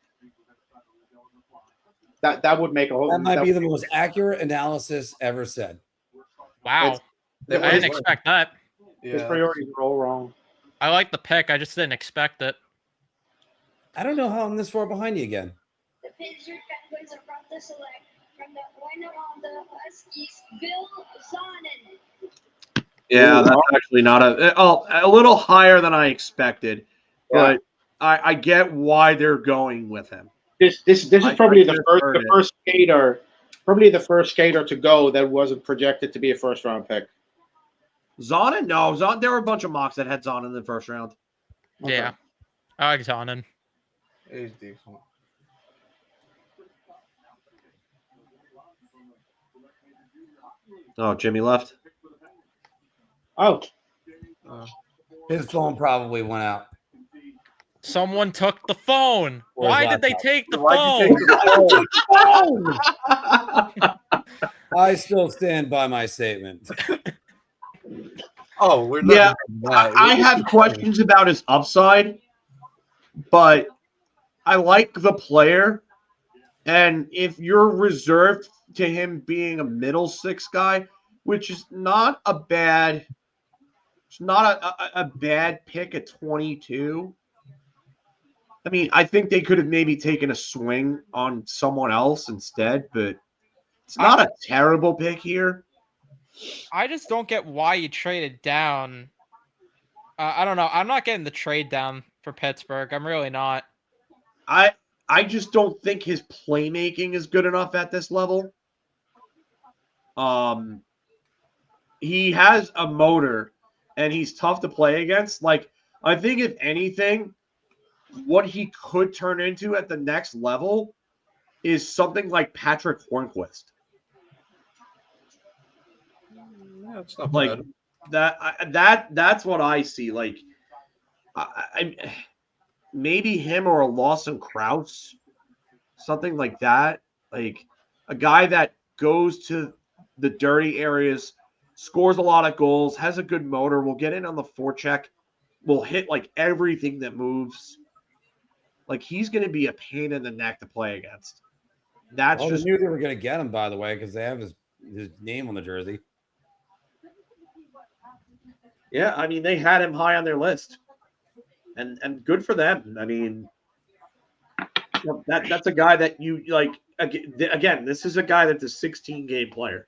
That would make a whole. That might be the most accurate analysis ever said. Wow, I didn't expect that. His priorities are all wrong. I like the pick. I just didn't expect it. I don't know how I'm this far behind you again. Pittsburgh Penguins are proud to select from the winner of the Huskies, Bill Zonin. Yeah, that's actually not a little higher than I expected, but I get why they're going with him. This is probably the heard it. first skater, probably the first skater to go that wasn't projected to be a first round pick. Zonin? No, there were a bunch of mocks that had Zonin in the first round. Yeah, I like Zonin. He's decent. Oh, Jimmy left. Oh, His phone probably went out. Someone took the phone. Or his Why did they laptop. take the Why'd phone? you take the phone? I still stand by my statement. Oh, we're Yeah, I have questions about his upside, but I like the player. And if you're reserved to him being a middle six guy, which is not a bad, it's not a bad pick at 22. I mean, I think they could have maybe taken a swing on someone else instead, but it's not a terrible pick here. I just don't get why you traded down. I don't know. I'm not getting the trade down for Pittsburgh. I'm really not. I just don't think his playmaking is good enough at this level. He has a motor, and he's tough to play against. Like, I think if anything, what he could turn into at the next level is something like Patrick Hornquist. Yeah, it's not Like bad. that's what I see. Like, maybe him or a Lawson Krause, something like that. Like a guy that goes to the dirty areas, scores a lot of goals, has a good motor, will get in on the forecheck, will hit like everything that moves. Like he's going to be a pain in the neck to play against. That's Well, just they knew they were going to get him, by the way, because they have his name on the jersey. Yeah, I mean, they had him high on their list, and good for them. I mean, that's a guy that you like. Again, this is a guy that's a 16-game player.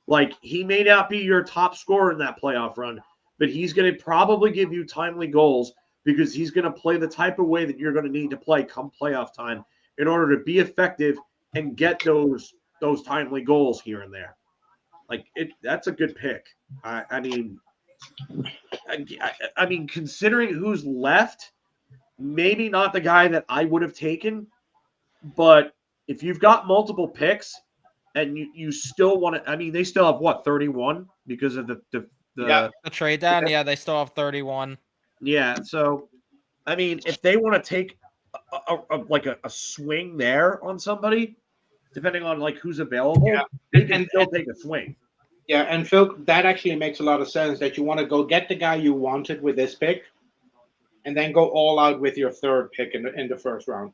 Like he may not be your top scorer in that playoff run, but he's going to probably give you timely goals because he's going to play the type of way that you're going to need to play come playoff time in order to be effective and get those timely goals here and there. Like that's a good pick. I mean, considering who's left, maybe not the guy that I would have taken, but if you've got multiple picks and you still want to, I mean, they still have what 31 because of the trade down. Yeah, they still have 31. Yeah, so I mean, if they want to take a swing there on somebody, depending on like who's available, they can still take a swing. Yeah, and Phil, that actually makes a lot of sense that you want to go get the guy you wanted with this pick, and then go all out with your third pick in the first round.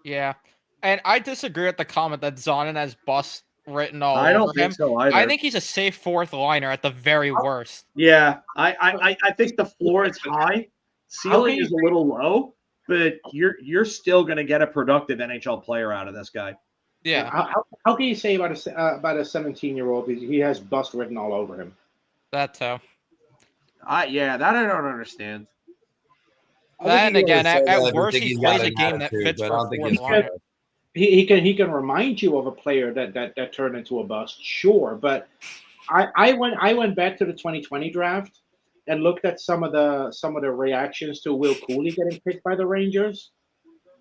Yeah, and I disagree with the comment that Zonin has bust written all over him. I don't think so either. I think he's a safe fourth liner at the very worst. Yeah, I think the floor is high, ceiling is a little low, but you're still going to get a productive NHL player out of this guy. Yeah. How can you say about a 17-year-old? He has bust written all over him. That too. Yeah, that I don't understand. Then again, at worst, he plays a game that fits for a fourth liner. He can remind you of a player that turned into a bust, sure. But I went back to the 2020 draft and looked at some of the reactions to Will Cooley getting picked by the Rangers.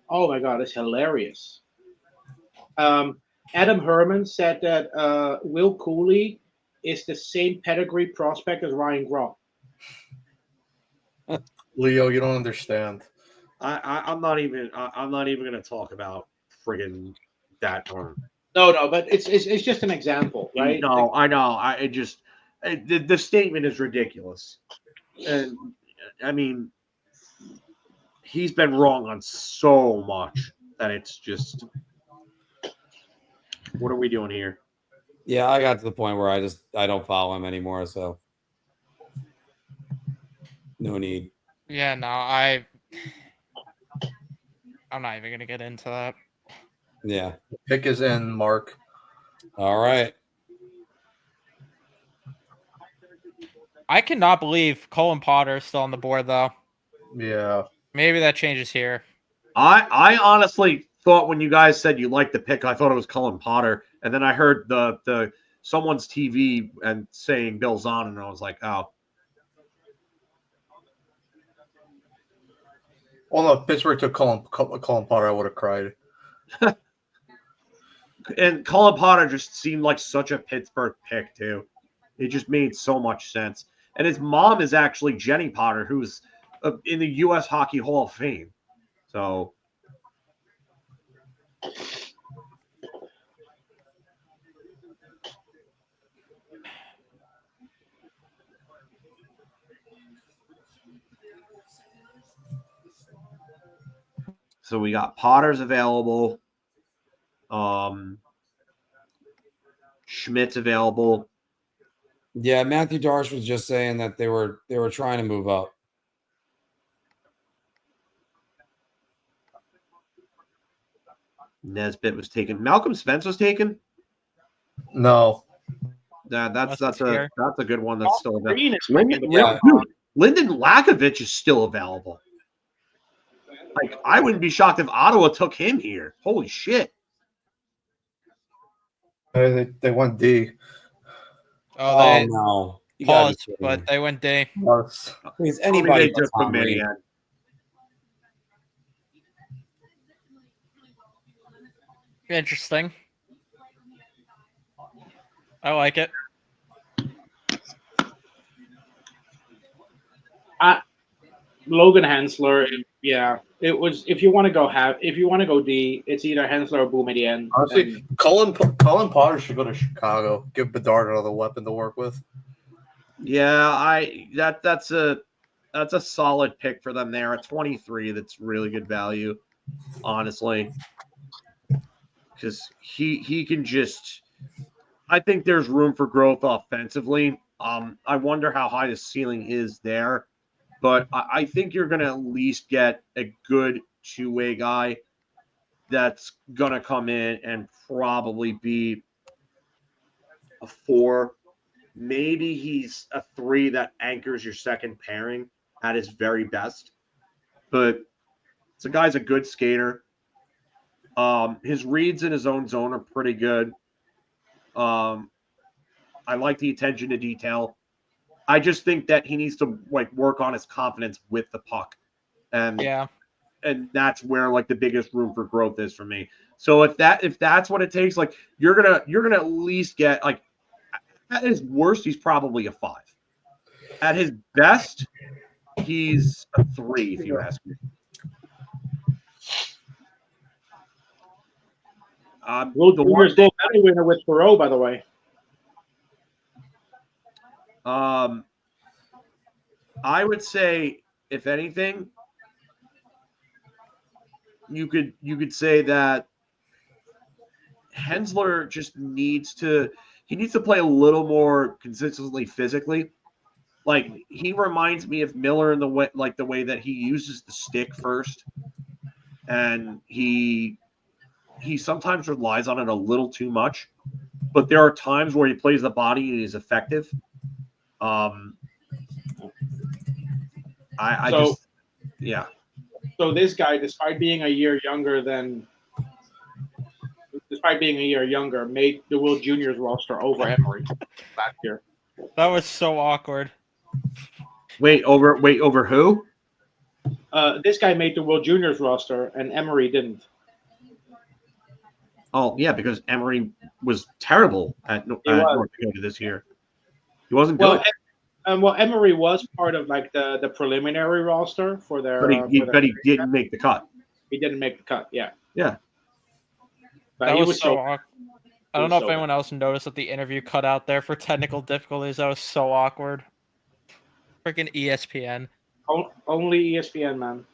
Oh my God, it's hilarious. Adam Herman said that Will Cooley is the same pedigree prospect as Ryan Groff. Leo, you don't understand. I'm not even going to talk about friggin' that term. No, but it's just an example, right? No, I know. The statement is ridiculous, and I mean, he's been wrong on so much that it's just. What are we doing here? Yeah, I got to the point where I don't follow him anymore, so no need. Yeah, no, I'm not even gonna get into that. Yeah. Pick is in, Mark. All right. I cannot believe Colin Potter is still on the board, though. Yeah. Maybe that changes here. I honestly thought when you guys said you liked the pick, I thought it was Cullen Potter, and then I heard the someone's TV and saying Bill's on, and I was like, oh. Well, no, if Pittsburgh took Colin Potter, I would have cried. And Cullen Potter just seemed like such a Pittsburgh pick too. It just made so much sense. And his mom is actually Jenny Potter, who's in the U.S. Hockey Hall of Fame. So. So we got Potter's available. Schmidt's available. Yeah, Matthew Darsh was just saying that they were trying to move up. Nesbitt was taken. Malcolm Spence was taken. No. That's a good one that's still available. Yeah. Lyndon Lakovich is still available. Like, I wouldn't be shocked if Ottawa took him here. Holy shit. They went D. Oh, they no. You gotta be paused, kidding but me. they went D. Please, anybody but just put Tom Brady. Marianne. Interesting. I like it. Logan Hensler, yeah, it was. If you want to go D, it's either Hensler or Boumedienne. Honestly, Colin Potter should go to Chicago. Give Bedard another weapon to work with. Yeah, that's a solid pick for them there at 23. That's really good value, honestly, because he can just. I think there's room for growth offensively. I wonder how high the ceiling is there, but I think you're going to at least get a good two-way guy that's going to come in and probably be a 4. Maybe he's a 3 that anchors your second pairing at his very best. But the guy's a good skater. His reads in his own zone are pretty good. I like the attention to detail. I just think that he needs to work on his confidence with the puck. And that's where the biggest room for growth is for me. So if that's what it takes, you're gonna at least get at his worst, he's probably a 5. At his best, he's a 3, if you ask me. Will Junior's Gold Medal winner with Perot, by the way. I would say, if anything, you could say that Hensler just needs to play a little more consistently physically. He reminds me of Miller in the way that he uses the stick first, and he sometimes relies on it a little too much. But there are times where he plays the body and he's effective. So this guy, despite being a year younger, made the World Juniors roster over Emery last year. That was so awkward. Wait, over who? This guy made the World Juniors roster, and Emery didn't. Oh yeah, because Emery was terrible at North Dakota this year. He wasn't good. Well, Emery was part of the preliminary roster for their. But he didn't make the cut. He didn't make the cut. Yeah. Yeah. But That he was so so awkward. I don't know if anyone else noticed that the interview cut out there for technical difficulties. That was so awkward. Freaking ESPN. Only ESPN, man.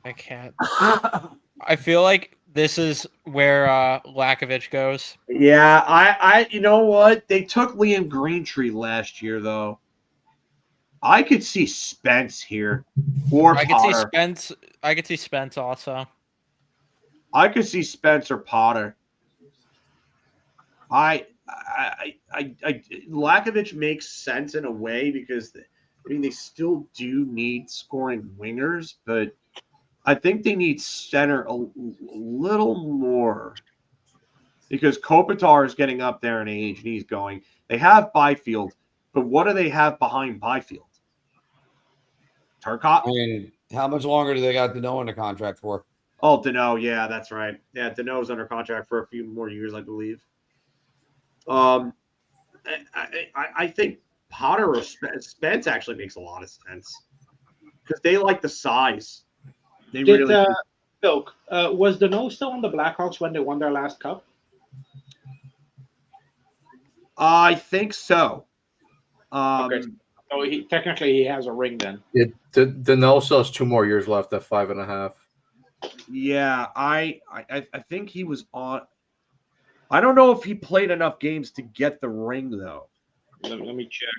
I can't. I feel like this is where Lakovich goes. Yeah, I you know what? They took Liam Greentree last year, though. I could see Spence here, or I could see Spence. I could see Spence also. I could see Spencer Potter. Lakovic makes sense in a way because they still do need scoring wingers, but I think they need center a little more because Kopitar is getting up there in age and he's going. They have Byfield, but what do they have behind Byfield? Turcotte? I mean, how much longer do they got Danault under contract for? Oh, Danault. Yeah, that's right. Yeah, Danault's under contract for a few more years, I believe. I think Potter or Spence actually makes a lot of sense because they like the size. They really do. Phil, was Danault still on the Blackhawks when they won their last cup? I think so. Okay. So technically he has a ring then. Danault still has 2 more years left at 5.5. Yeah, I think he was on. I don't know if he played enough games to get the ring though. Let me check.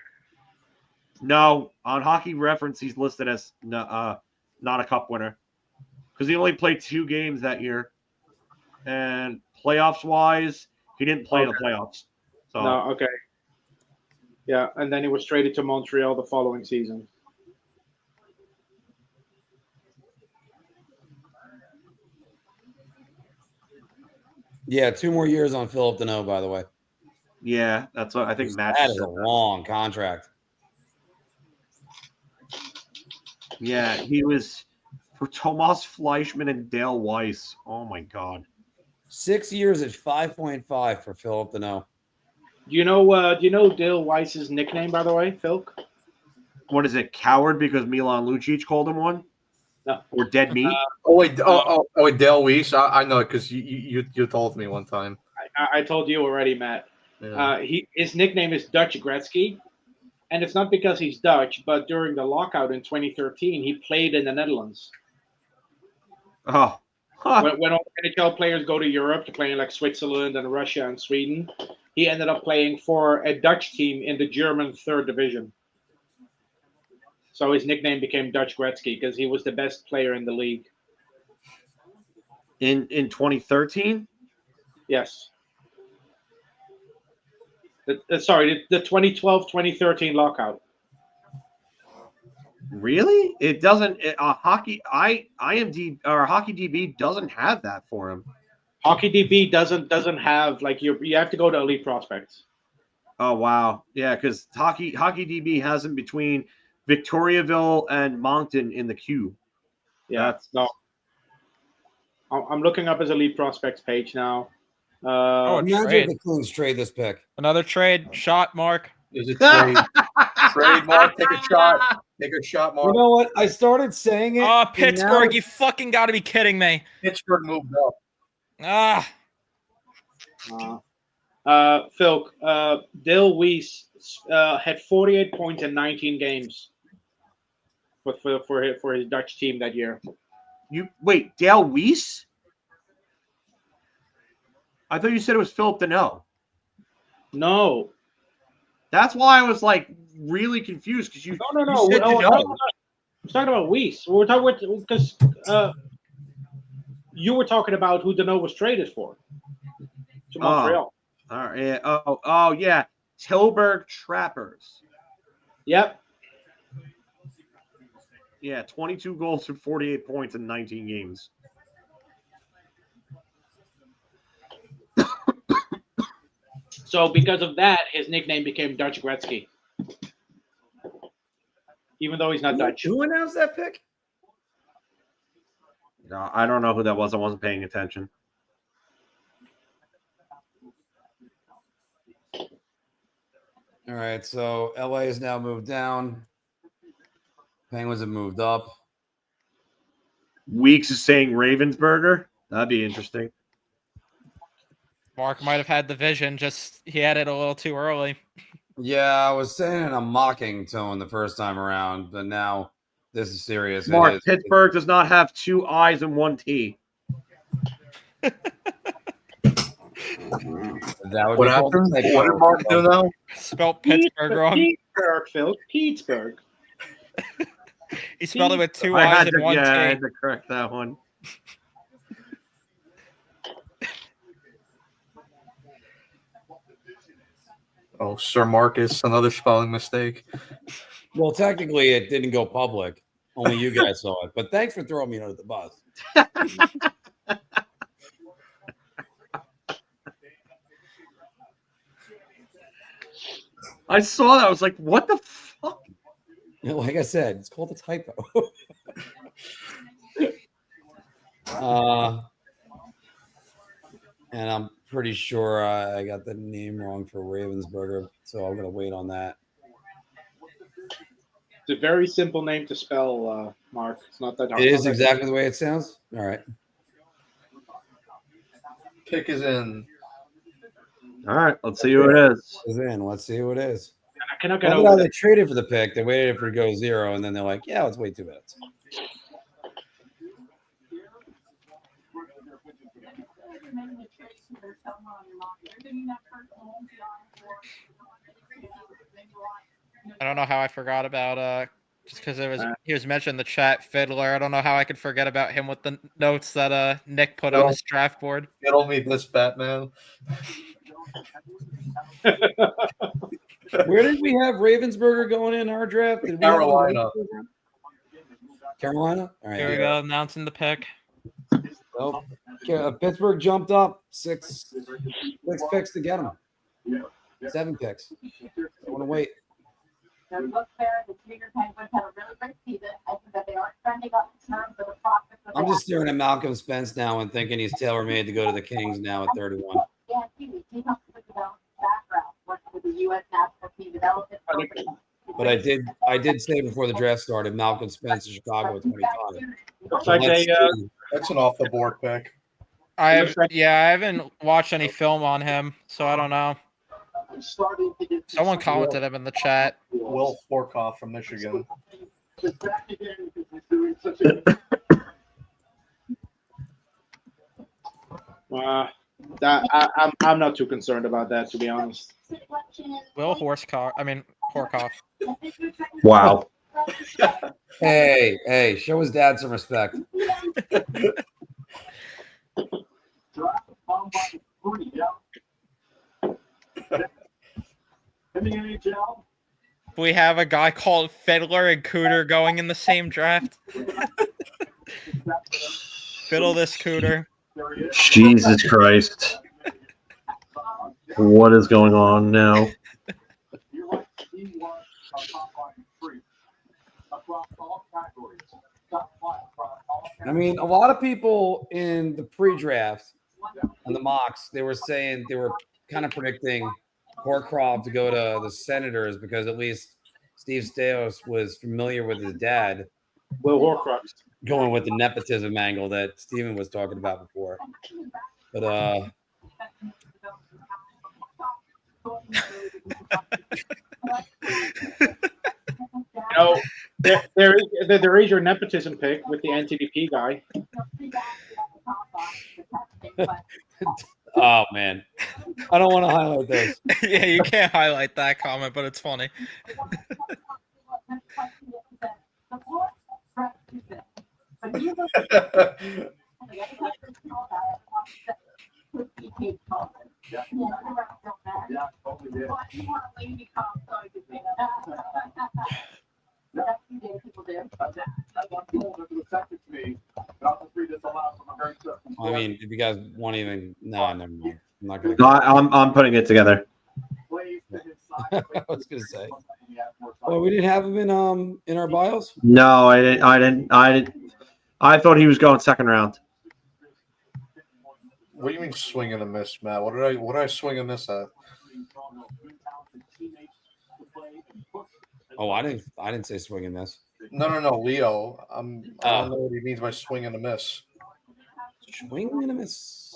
No, on Hockey Reference he's listed as not a cup winner because he only played 2 games that year, and playoffs wise, he didn't play in the playoffs. So. No, okay. Yeah, and then he was traded to Montreal the following season. Yeah, 2 more years on Philip Danault, by the way. Yeah, that's what I think. Matt. That is a long contract. Yeah, he was for Tomas Fleischmann and Dale Weiss. Oh my God. 6 years at 5.5 for Philip Danault. Do you know Dale Weiss's nickname, by the way, Phil? What is it? Coward because Milan Lucic called him one? No. Or dead meat? Wait, Dale Weiss. I know it because you told me one time. I told you already, Matt. Yeah. His nickname is Dutch Gretzky, and it's not because he's Dutch, but during the lockout in 2013, he played in the Netherlands. Oh. Huh. When all NHL players go to Europe to play in like Switzerland and Russia and Sweden, he ended up playing for a Dutch team in the German 3rd division. So his nickname became Dutch Gretzky because he was the best player in the league. In 2013? Yes. The 2012-2013 lockout. Really? It doesn't. IMDb or HockeyDB doesn't have that for him. HockeyDB doesn't have like you have to go to Elite Prospects. Oh wow, yeah, because HockeyDB has him between Victoriaville and Moncton in the queue. Yeah, no. I'm looking up his Elite Prospects page now. Imagine the Kings trade this pick. Another trade shot, Mark. Is it trade? Trade, Mark. Take a shot. Take a shot, Mark. You know what? I started saying it. Oh, Pittsburgh! You fucking got to be kidding me. Pittsburgh moved up. Phil, Dale Weiss had 48 points in 19 games for his Dutch team that year. Wait, Dale Weiss? I thought you said it was Philip Danault. No. That's why I was like really confused because you. No. You said Danault. I'm talking about Weiss. We're talking about because you were talking about who Danault was traded for to Montreal. All right. Yeah. Oh, yeah. Tilburg Trappers. Yep. Yeah, 22 goals and 48 points in 19 games. So because of that, his nickname became Dutch Gretzky. Even though he's not Dutch. Who announced that pick? No, I don't know who that was. I wasn't paying attention. All right, so LA has now moved down. Penguins have moved up. Weeks is saying Ravensburger. That'd be interesting. Mark might have had the vision, just he had it a little too early. Yeah, I was saying in a mocking tone the first time around, but now this is serious. Mark, Pittsburgh does not have 2 I's and 1 T. What happened? What did Mark do now? Spelled Pittsburgh wrong. Pittsburgh, Phil. Pittsburgh. He spelled it with 2 I I's had and to, 1 T. I had to correct that one. Oh, Sir Marcus, another spelling mistake. Well, technically, it didn't go public. Only you guys saw it. But thanks for throwing me under the bus. I saw that. I was like, what the fuck? Like I said, it's called a typo. And I'm pretty sure I got the name wrong for Ravensburger, so I'm gonna wait on that. It's a very simple name to spell, Mark. It's not that hard. It is exactly the way it sounds. All right. Pick is in. All right, let's see who it is. Is in. Let's see who it is. I cannot get Well, over they that. traded for the pick. They waited for it to go 0, and then they're like, "Yeah, let's wait 2 minutes." I don't know how I forgot about just because he was mentioned in the chat, Fiddler. I don't know how I could forget about him with the notes that Nick put on his draft board. Fiddle me this, Batman. Where did we have Ravensburger going in our draft? Did we have Carolina. Carolina? All right. Here we go, announcing the pick. Well, Pittsburgh jumped up 6 picks to get him. 7 picks. I want to wait. So look there, the Streeter Penguins had a really great season. I think that they are trending up in terms of the prospects. I'm just staring at Malcolm Spence now and thinking he's tailor-made to go to the Kings now at 31. Yeah, he comes with the background, working with the U.S. national team development program. But I did say before the draft started, Malcolm Spence in Chicago at 25. Looks like That's an off the board pick. I haven't watched any film on him, so I don't know. Someone commented him in the chat. Will Forkoff from Michigan. I'm not too concerned about that, to be honest. Will Horkoff. Wow. Hey, show his dad some respect. We have a guy called Fiddler and Cooter going in the same draft. Fiddle this Cooter. Jesus Christ. What is going on now? I mean, a lot of people in the pre-draft and the mocks, they were saying they were kind of predicting Horkoff to go to the Senators because at least Steve Stais was familiar with his dad. Will Horcrux. Going with the nepotism angle that Steven was talking about before. But there is your nepotism pick with the NTDP guy. Oh man, I don't want to highlight this. Yeah, you can't highlight that comment, but it's funny. I mean, if you guys want to even, no, never mind. I'm not gonna. No, I'm putting it together. I was gonna say. Well, we didn't have him in our bios. No, I didn't. I thought he was going second round. What do you mean swing and a miss, Matt? What did I swing and miss at? Oh, I didn't say swing and miss. No, Leo. I don't know what he means by swing and a miss. Swing and a miss.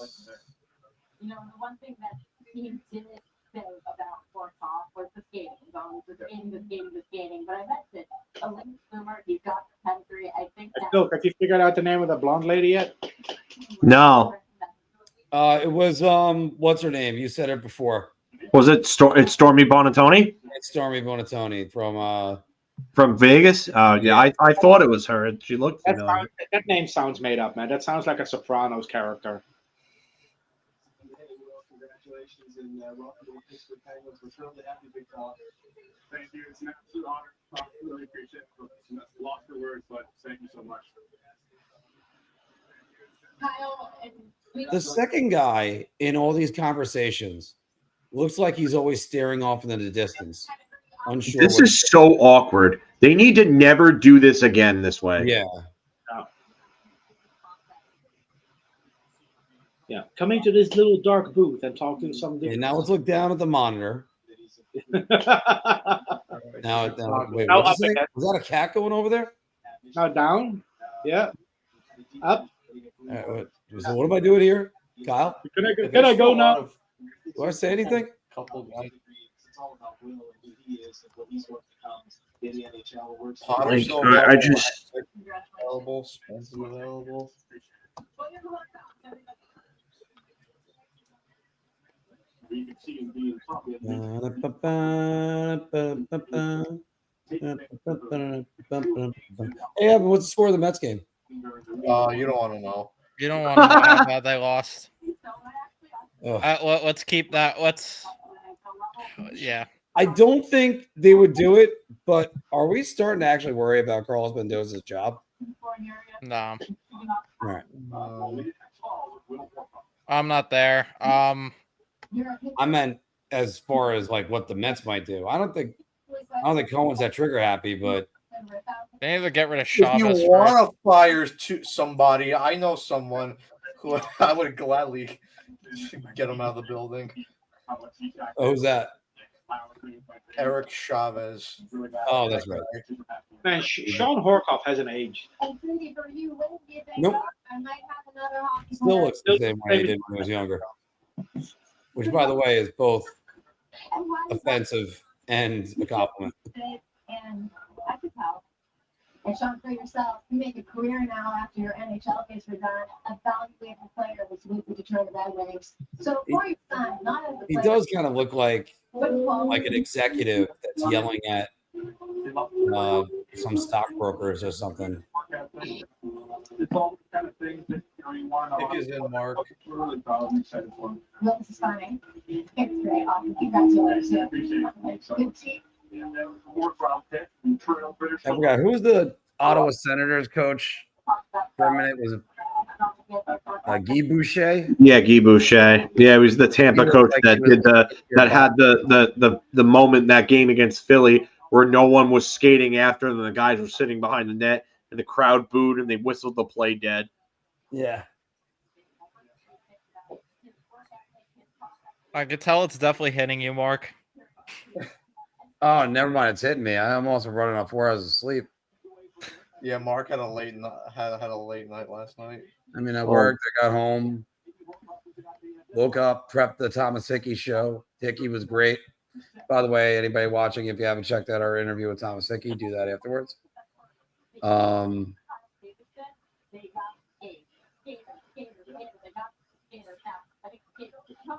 You know, the one thing that he didn't say about Horkoff was the skating. The skating. But I mentioned a late swimmer. He's got the pedigree. I think that. Look, have you figured out the name of the blonde lady yet? No. It was what's her name? You said it before. Was it it's Stormy Bonatoni? It's Stormy Bonatoni from Vegas. Yeah, I thought it was her. She looked familiar. That name sounds made up, man. That sounds like a Sopranos character. congratulations and welcome to the Pittsburgh Penguins. We're thrilled to have you, big fella. Thank you. It's an absolute honor. I really appreciate it. Lost for words, but thank you so much. The second guy in all these conversations looks like he's always staring off into the distance. Unsure. This is so awkward. They need to never do this again this way. Yeah. Yeah, coming to this little dark booth and talking to some. And now let's look down at the monitor. now, wait, Now what's up again. was that a cat going over there? Now down. Yeah. Up. So what am I doing here, Kyle? Can I go now? Do I say anything? Couple guys. It's all about Will and who he is and what he's going to become in the NHL. I just. Available. Spencer's available. You can see him being probably Hey, Evan, what's the score of the Mets game? You don't want to know. You don't want to know how bad they lost. Ugh. Let's keep that. Yeah. I don't think they would do it, but are we starting to actually worry about Carlos Mendoza's job? No. All right. I'm not there. I meant as far as like what the Mets might do. I don't think Cohen's that trigger happy, but they need to get rid of If Chavez. you want to fire somebody, I know someone who I would gladly get him out of the building. who's that? Eric Chavez. Oh, that's right. Man, Sean Horkoff hasn't aged. Nope. Still looks the same way he did when he was younger. Which, by the way, is both offensive and a compliment. And I could tell. And Sean, for yourself, you make a career now after your NHL days were done. A valuable player was with the Detroit Red Wings. So for your son, not as a He player, does kind of look like an executive that's yelling at some stockbrokers or something. It's all the kind of things that you want to. Pick is in, Mark. Really proud and excited for him. Well, this is funny. It's great. Awesome. Congratulations. Appreciate it. Good team. Fourth round pick. I forgot who was the Ottawa Senators coach for a minute. Was it Guy Boucher? Yeah, Guy Boucher. Yeah, he was the Tampa coach that had the moment in that game against Philly where no one was skating after and the guys were sitting behind the net and the crowd booed and they whistled the play dead. Yeah. I could tell it's definitely hitting you, Mark. Oh, never mind. It's hitting me. I'm also running off 4 hours of sleep. Yeah, Mark had a late night last night. I mean, I worked. I got home, woke up, prepped the Thomas Hickey show. Hickey was great. By the way, anybody watching, if you haven't checked out our interview with Thomas Hickey, do that afterwards.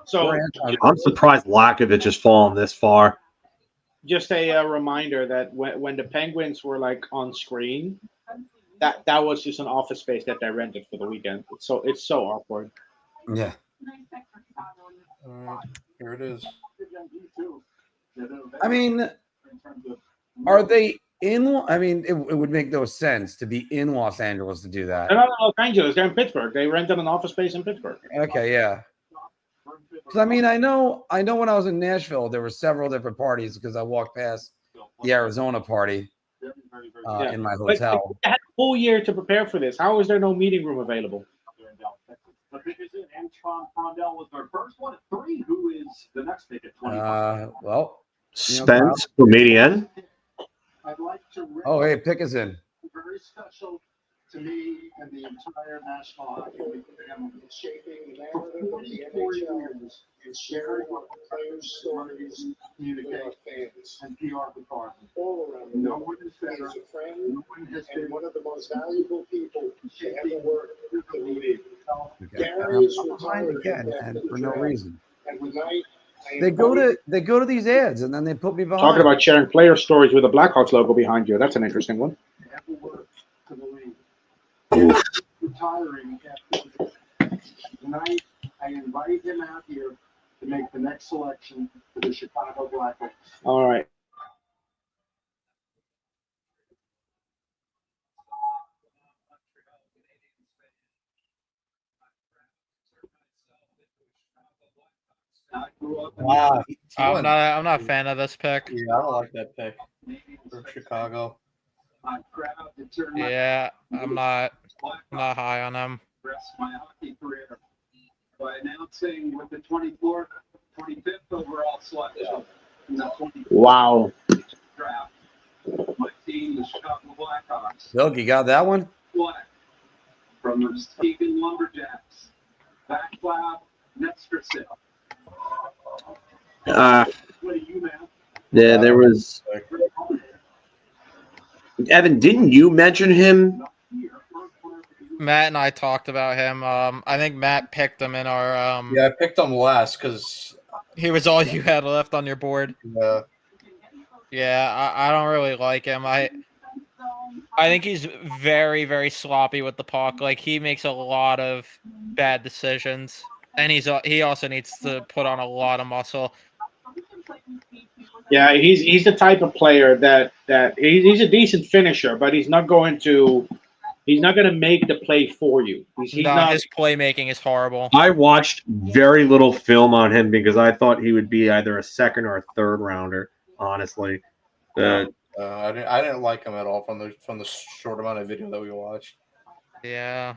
So I'm surprised Lakovic has fallen this far. just a reminder that when the Penguins were like on screen, that was just an office space that they rented for the weekend. It's so awkward. Yeah. Here it is. I mean, are they in? I mean, it would make no sense to be in Los Angeles to do that. They're not in Los Angeles. They're in Pittsburgh. They rented an office space in Pittsburgh. Okay, yeah. Because I mean, I know when I was in Nashville, there were several different parties because I walked past the Arizona party in my hotel. But they had a full year to prepare for this. How is there no meeting room available? The pick is in. Antoine Frondell was their first one at 3. Who is the next pick at 20? Well, Spence Comedian. I'd like to oh, hey, pick is in. very special to me and the entire National Hockey League family. Shaping the For narrative of the 44 NHL years, it's sharing what players' stories, communication, and PR department. all around the No world. one is better. He's a friend No one has and been one of the most valuable people to ever work with the league. Okay. Gary is I'm behind retired again, after and the for no draft. reason. And tonight, They go to these ads and then they put me behind. Talking about sharing player stories with a Blackhawks logo behind you. That's an interesting one. Never worked for the league. Retiring after tonight, I invite him out here to make the next selection for the Chicago Blackhawks. All right. Wow. I'm not a fan of this pick. Yeah, I don't like that pick for Chicago. Yeah, I'm not high on him. Rest my hockey career by announcing with the 25th overall selection in the 24th Wow. draft. My team, the Chicago Blackhawks, Doug, you got that one? Black from the Muskegon Lumberjacks, Vaclav Nestersic. Yeah, Yeah, there was. Evan, didn't you mention him? Matt and I talked about him. I think Matt picked him in our. Yeah, I picked him last because he was all you had left on your board. Yeah. Yeah, I don't really like him. I think he's very, very sloppy with the puck. Like, he makes a lot of bad decisions, and he also needs to put on a lot of muscle. Yeah, he's the type of player that he's a decent finisher, but he's not going to make the play for you. He's not. His playmaking is horrible. I watched very little film on him because I thought he would be either a second or a third rounder. Honestly, I didn't like him at all from the short amount of video that we watched. Yeah.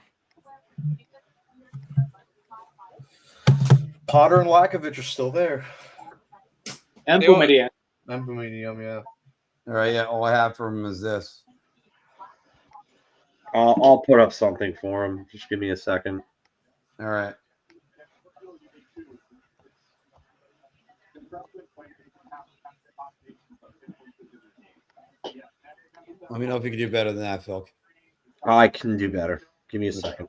Potter and Lakovic are still there. And Boumediene. And Boumediene, yeah. All right, yeah. All I have for him is this. I'll put up something for him. Just give me a second. All right. Let me know if you can do better than that, Phil. I can do better. Give me a second.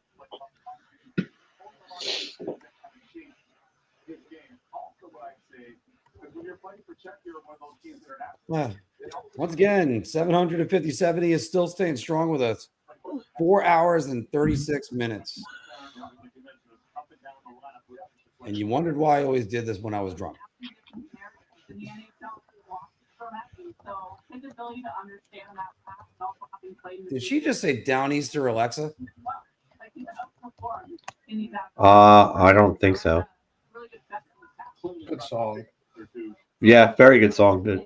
Yeah. Once again, 750-70 is still staying strong with us. 4 hours and 36 minutes. And you wondered why I always did this when I was drunk. Did she just say Downeaster Alexa? I don't think so. Good song. Yeah, very good song, dude.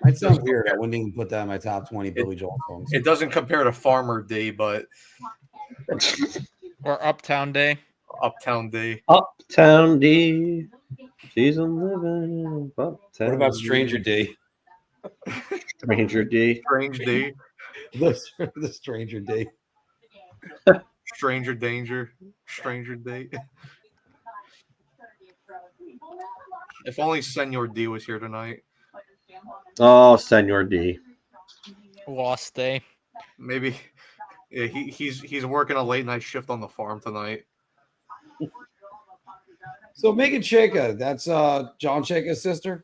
Might sound weird. I wouldn't even put that in my top 20 Billy Joel songs. It doesn't compare to Farmer Day, but or Uptown Day. Uptown Day. Uptown D. She's a living uptown. What about Stranger Day? Stranger D. Strange Day. The Stranger Day. Stranger Danger. Stranger Day. If only Senor D was here tonight. Oh, Senor D. Lost Day. Maybe yeah, he's working a late night shift on the farm tonight. So Megan Chayka, that's John Chayka's sister?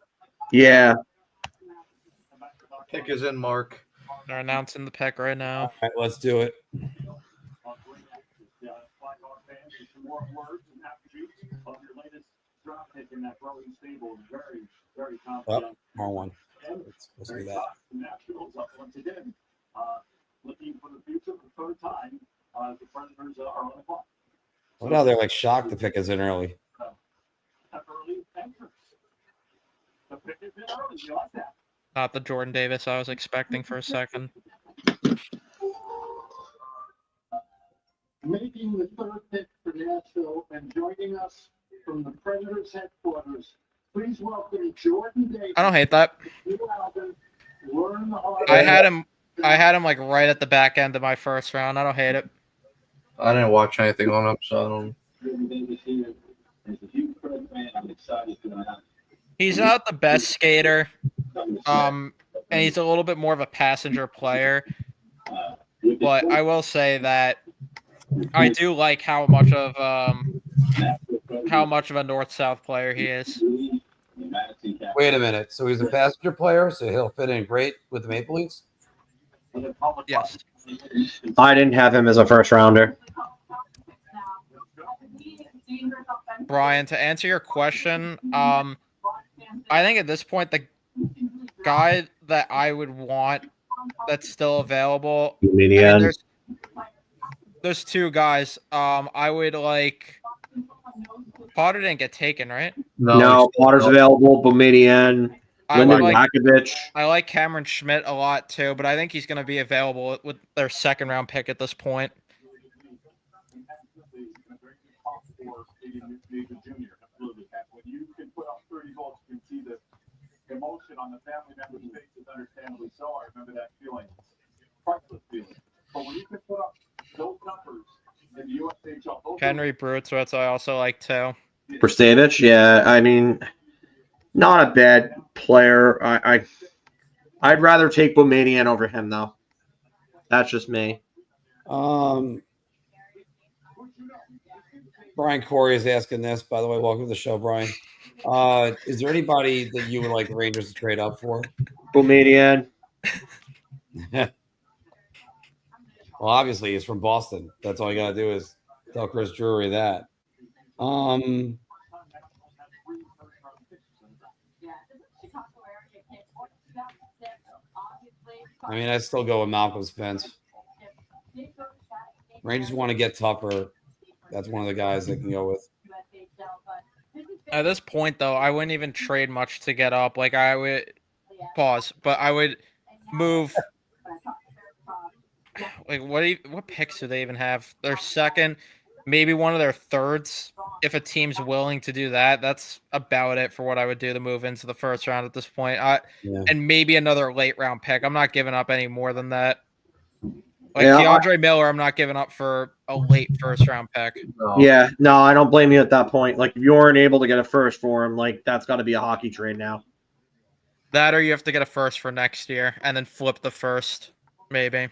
Yeah. Pick is in, Mark. They're announcing the pick right now. All right, let's do it. Oh, wrong one. It's supposed to be that. Looking for the future for the third time. The Predators are on the clock. Well, now they're like shocked the pick is in early. Early entrance. The pick is in early. You like that? Not the Jordan Davis I was expecting for a second. Making the third pick for Nashville and joining us from the Predators headquarters. Please welcome Jordan Davis. I don't hate that. I had him like right at the back end of my first round. I don't hate it. I didn't watch anything on him, so I don't. He's not the best skater, and he's a little bit more of a passenger player. But I will say that I do like how much of a north-south player he is. Wait a minute. So he's a passenger player, so he'll fit in great with the Maple Leafs? Yes. I didn't have him as a first rounder. Brian, to answer your question, I think at this point the guy that I would want that's still available. I mean, there's two guys. I would like. Potter didn't get taken, right? No, Potter's available. Boumediene, Lyndon Lakovic. I like Cameron Schmidt a lot too, but I think he's going to be available with their second round pick at this point. Emotion on the family members' faces, understandably so. I remember that feeling, priceless feeling. But when you can put up those numbers in the USHL, Henry Brutzwitz, I also like too. Prstevich, yeah. I mean, not a bad player. I'd rather take Boumediene over him though. That's just me. Brian Corey is asking this, by the way. Welcome to the show, Brian. Is there anybody that you would like Rangers to trade up for? Boumediene. Well, obviously he's from Boston. That's all you gotta do is tell Chris Drury that. I mean, I still go with Malcolm Spence. Rangers want to get tougher. That's one of the guys they can go with. At this point, though, I wouldn't even trade much to get up. Like, I would pause, but I would move. Like, what picks do they even have? Their second, maybe one of their thirds. If a team's willing to do that, that's about it for what I would do to move into the first round at this point. And maybe another late round pick. I'm not giving up any more than that. Like Keandre Miller, I'm not giving up for a late first round pick. Yeah, no, I don't blame you at that point. Like, if you weren't able to get a first for him, like, that's got to be a hockey trade now. That or you have to get a first for next year and then flip the first, maybe.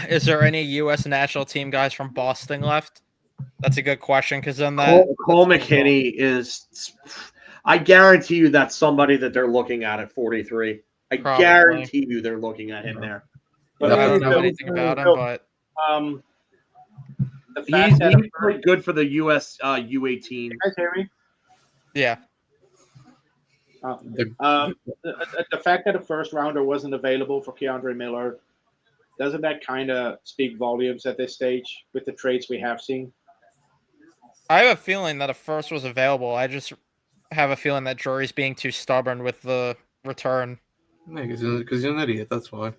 Is there any U.S. national team guys from Boston left? That's a good question because then Cole McKinney is. I guarantee you that's somebody that they're looking at 43. I guarantee you they're looking at him there. But I don't know anything about him, but he's pretty good for the U.S. U18. You guys hear me? Yeah. The fact that a first rounder wasn't available for Keandre Miller, doesn't that kind of speak volumes at this stage with the trades we have seen? I have a feeling that a first was available. I just have a feeling that Drury's being too stubborn with the return. Because he's an idiot. That's why.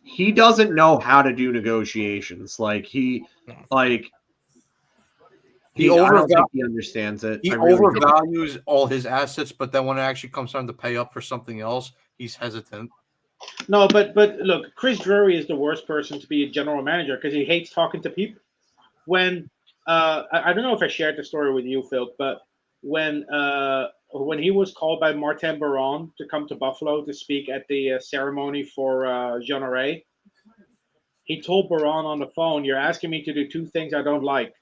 He doesn't know how to do negotiations. He understands it. He overvalues all his assets, but then when it actually comes time to pay up for something else, he's hesitant. No, but look, Chris Drury is the worst person to be a general manager because he hates talking to people. When I don't know if I shared the story with you, Phil, but when he was called by Martin Baron to come to Buffalo to speak at the ceremony for Jean Ray, he told Baron on the phone, "You're asking me to do two things I don't like: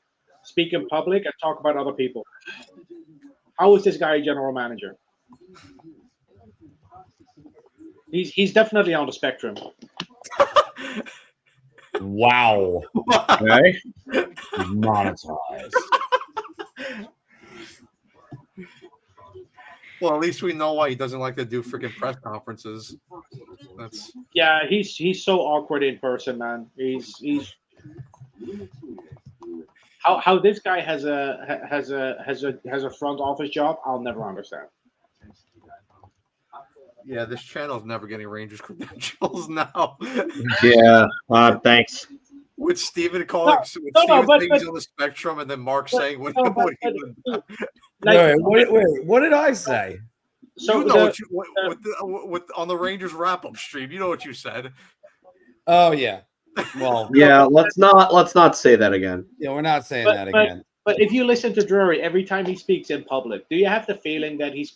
speak in public and talk about other people." How is this guy a general manager? He's definitely on the spectrum. Wow. Okay. Monetized. Well, at least we know why he doesn't like to do freaking press conferences. Yeah, he's so awkward in person, man. He's how this guy has a front office job, I'll never understand. Yeah, this channel's never getting Rangers credentials now. Yeah, thanks. With Steven calling, saying he's on the spectrum, and then Mark saying what he would. Wait, what did I say? So you know what on the Rangers wrap-up stream, you know what you said. Oh yeah. Well, yeah. Let's not say that again. Yeah, we're not saying that again. But if you listen to Drury every time he speaks in public, do you have the feeling that he's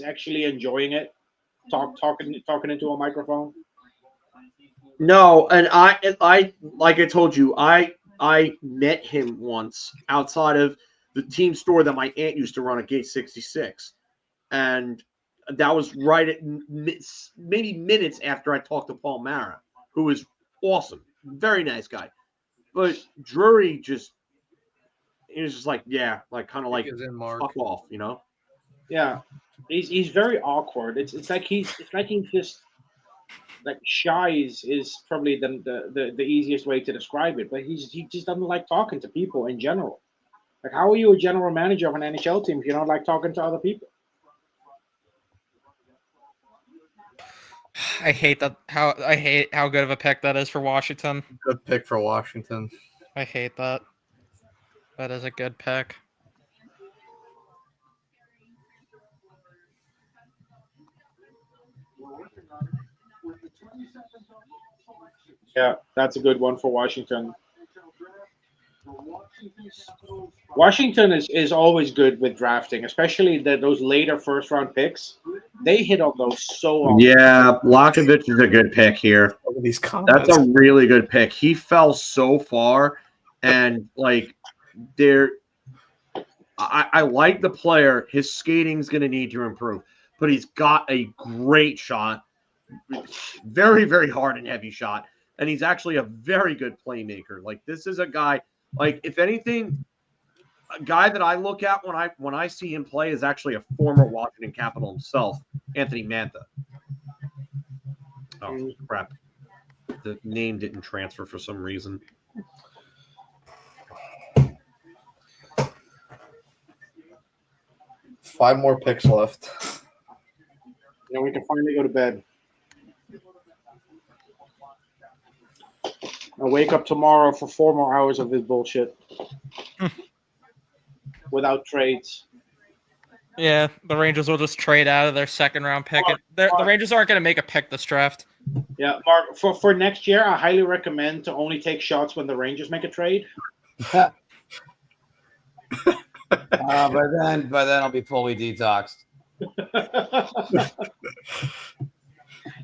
actually enjoying it? Talking into a microphone. No, and I like I told you, I met him once outside of the team store that my aunt used to run at Gate 66, and That was right at maybe minutes after I talked to Paul Mara, who is awesome, very nice guy. But Drury he was just like, yeah, like kind of like fuck off, you know? Yeah, he's very awkward. It's like he's just like shy is probably the easiest way to describe it. But he just doesn't like talking to people in general. Like, how are you a general manager of an NHL team if you don't like talking to other people? I hate how good of a pick that is for Washington. Good pick for Washington. I hate that. That is a good pick. Yeah, that's a good one for Washington. Washington is always good with drafting, especially those later first round picks. They hit on those so often. Yeah, Lakovich is a good pick here. Look at these comments. That's a really good pick. He fell so far, and like I like the player. His skating's going to need to improve, but he's got a great shot, very, very hard and heavy shot, and he's actually a very good playmaker. Like, this is a guy, like, if anything, a guy that I look at when I see him play is actually a former Washington Capital himself, Anthony Mantha. Oh, crap. The name didn't transfer for some reason. Five more picks left. And we can finally go to bed. I'll wake up tomorrow for 4 more hours of this bullshit. Without trades. Yeah, the Rangers will just trade out of their second round pick. The Rangers aren't going to make a pick this draft. Yeah, Mark, for next year, I highly recommend to only take shots when the Rangers make a trade. By then I'll be fully detoxed.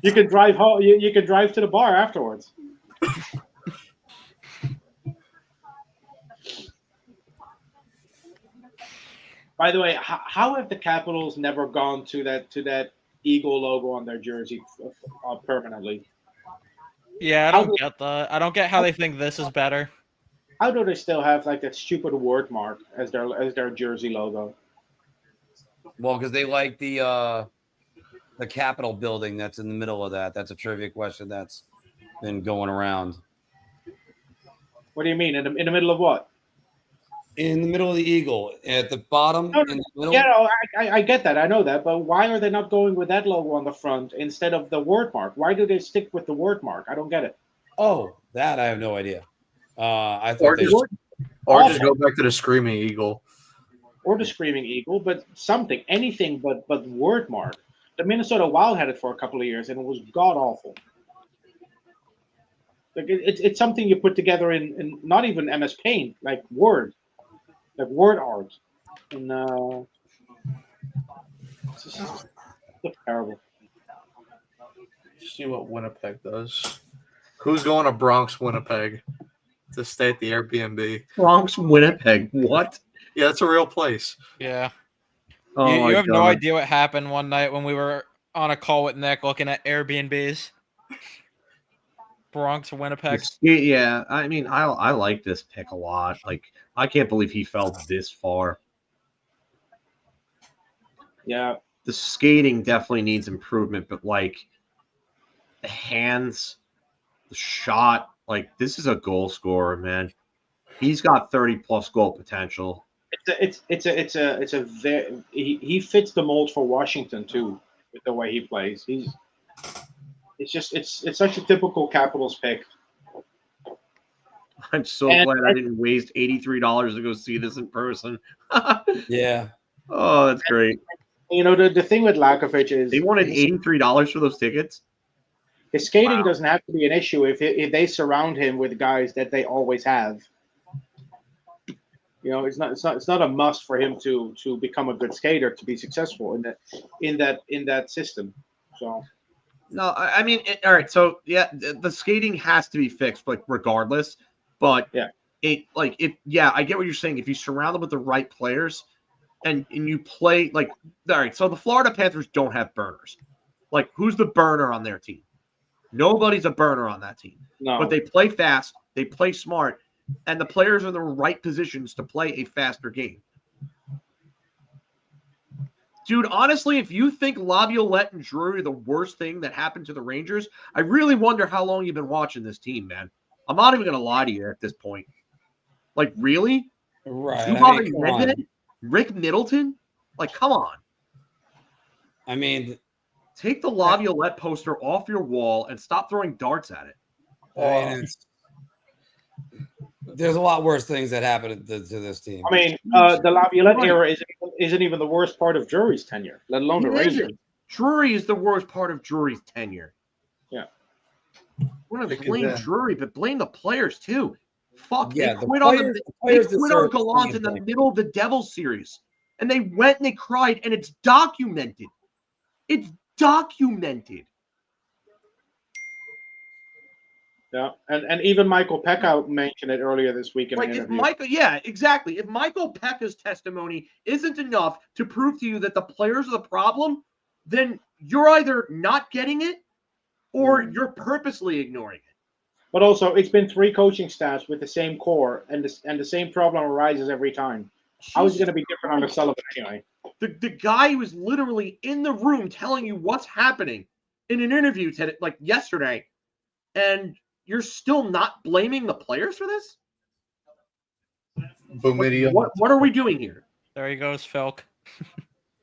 You could drive home. You could drive to the bar afterwards. By the way, how have the Capitals never gone to that eagle logo on their jersey permanently? Yeah, I don't get that. I don't get how they think this is better. How do they still have like that stupid word mark as their jersey logo? Well, because they like the Capitol building that's in the middle of that. That's a trivia question that's been going around. What do you mean? In the middle of what? In the middle of the eagle, at the bottom. No, in the middle. yeah, no, I get that. I know that. But why are they not going with that logo on the front instead of the word mark? Why do they stick with the word mark? I don't get it. Oh, that I have no idea. I Or thought just go back to the Screaming Eagle. Or the Screaming Eagle, but something, anything but word mark. The Minnesota Wild had it for a couple of years, and it was god awful. Like it's something you put together in not even MS Paint, like word art, and it's just terrible. See what Winnipeg does. Who's going to Bronx, Winnipeg, to stay at the Airbnb? Bronx, Winnipeg. What? Yeah, it's a real place. Yeah. Oh, you have no idea what happened one night when we were on a call with Nick looking at Airbnbs. Bronx, Winnipeg. Yeah, I mean, I like this pick a lot. Like, I can't believe he fell this far. Yeah. The skating definitely needs improvement, but like the hands, the shot, like this is a goal scorer, man. He's got 30+ goal potential. It's a very he fits the mold for Washington too, with the way he plays. It's such a typical Capitals pick. I'm so glad I didn't waste $83 to go see this in person. Yeah. Oh, that's great. You know, the thing with Lakovich is they wanted $83 for those tickets. His skating doesn't have to be an issue if they surround him with guys that they always have. You know, it's not a must for him to become a good skater to be successful in that system. So no, I mean, all right. So yeah, the skating has to be fixed, like regardless. But yeah, I get what you're saying. If you surround them with the right players, and you play like, all right, so the Florida Panthers don't have burners. Like, who's the burner on their team? Nobody's a burner on that team. No. But they play fast, they play smart, and the players are in the right positions to play a faster game. Dude, honestly, if you think Laviolette and Drury are the worst thing that happened to the Rangers, I really wonder how long you've been watching this team, man. I'm not even going to lie to you at this point. Like, really? Right. Zubov I mean, and come on. Nedved? Rick Middleton? Like, come on. I mean, take the Laviolette poster off your wall and stop throwing darts at it. I mean, there's a lot worse things that happened to this team. I mean, the Laviolette era isn't even the worst part of Drury's tenure, let alone the Rangers. Drury is the worst part of Drury's tenure. Yeah. We're going to blame Drury, but blame the players too. Fuck, Yeah, they the quit players on deserve Gallant in the middle of the Devils series. And they went and they cried, and it's documented. It's documented. Yeah, and even Michael Pekka mentioned it earlier this week in an interview. Yeah, exactly. If Michael Pekka's testimony isn't enough to prove to you that the players are the problem, then you're either not getting it or you're purposely ignoring it. But also, it's been 3 coaching staffs with the same core, and the same problem arises every time. How is it going to be different under Sullivan anyway? The guy was literally in the room telling you what's happening in an interview like yesterday, and you're still not blaming the players for this? What are we doing here? There he goes, Felk.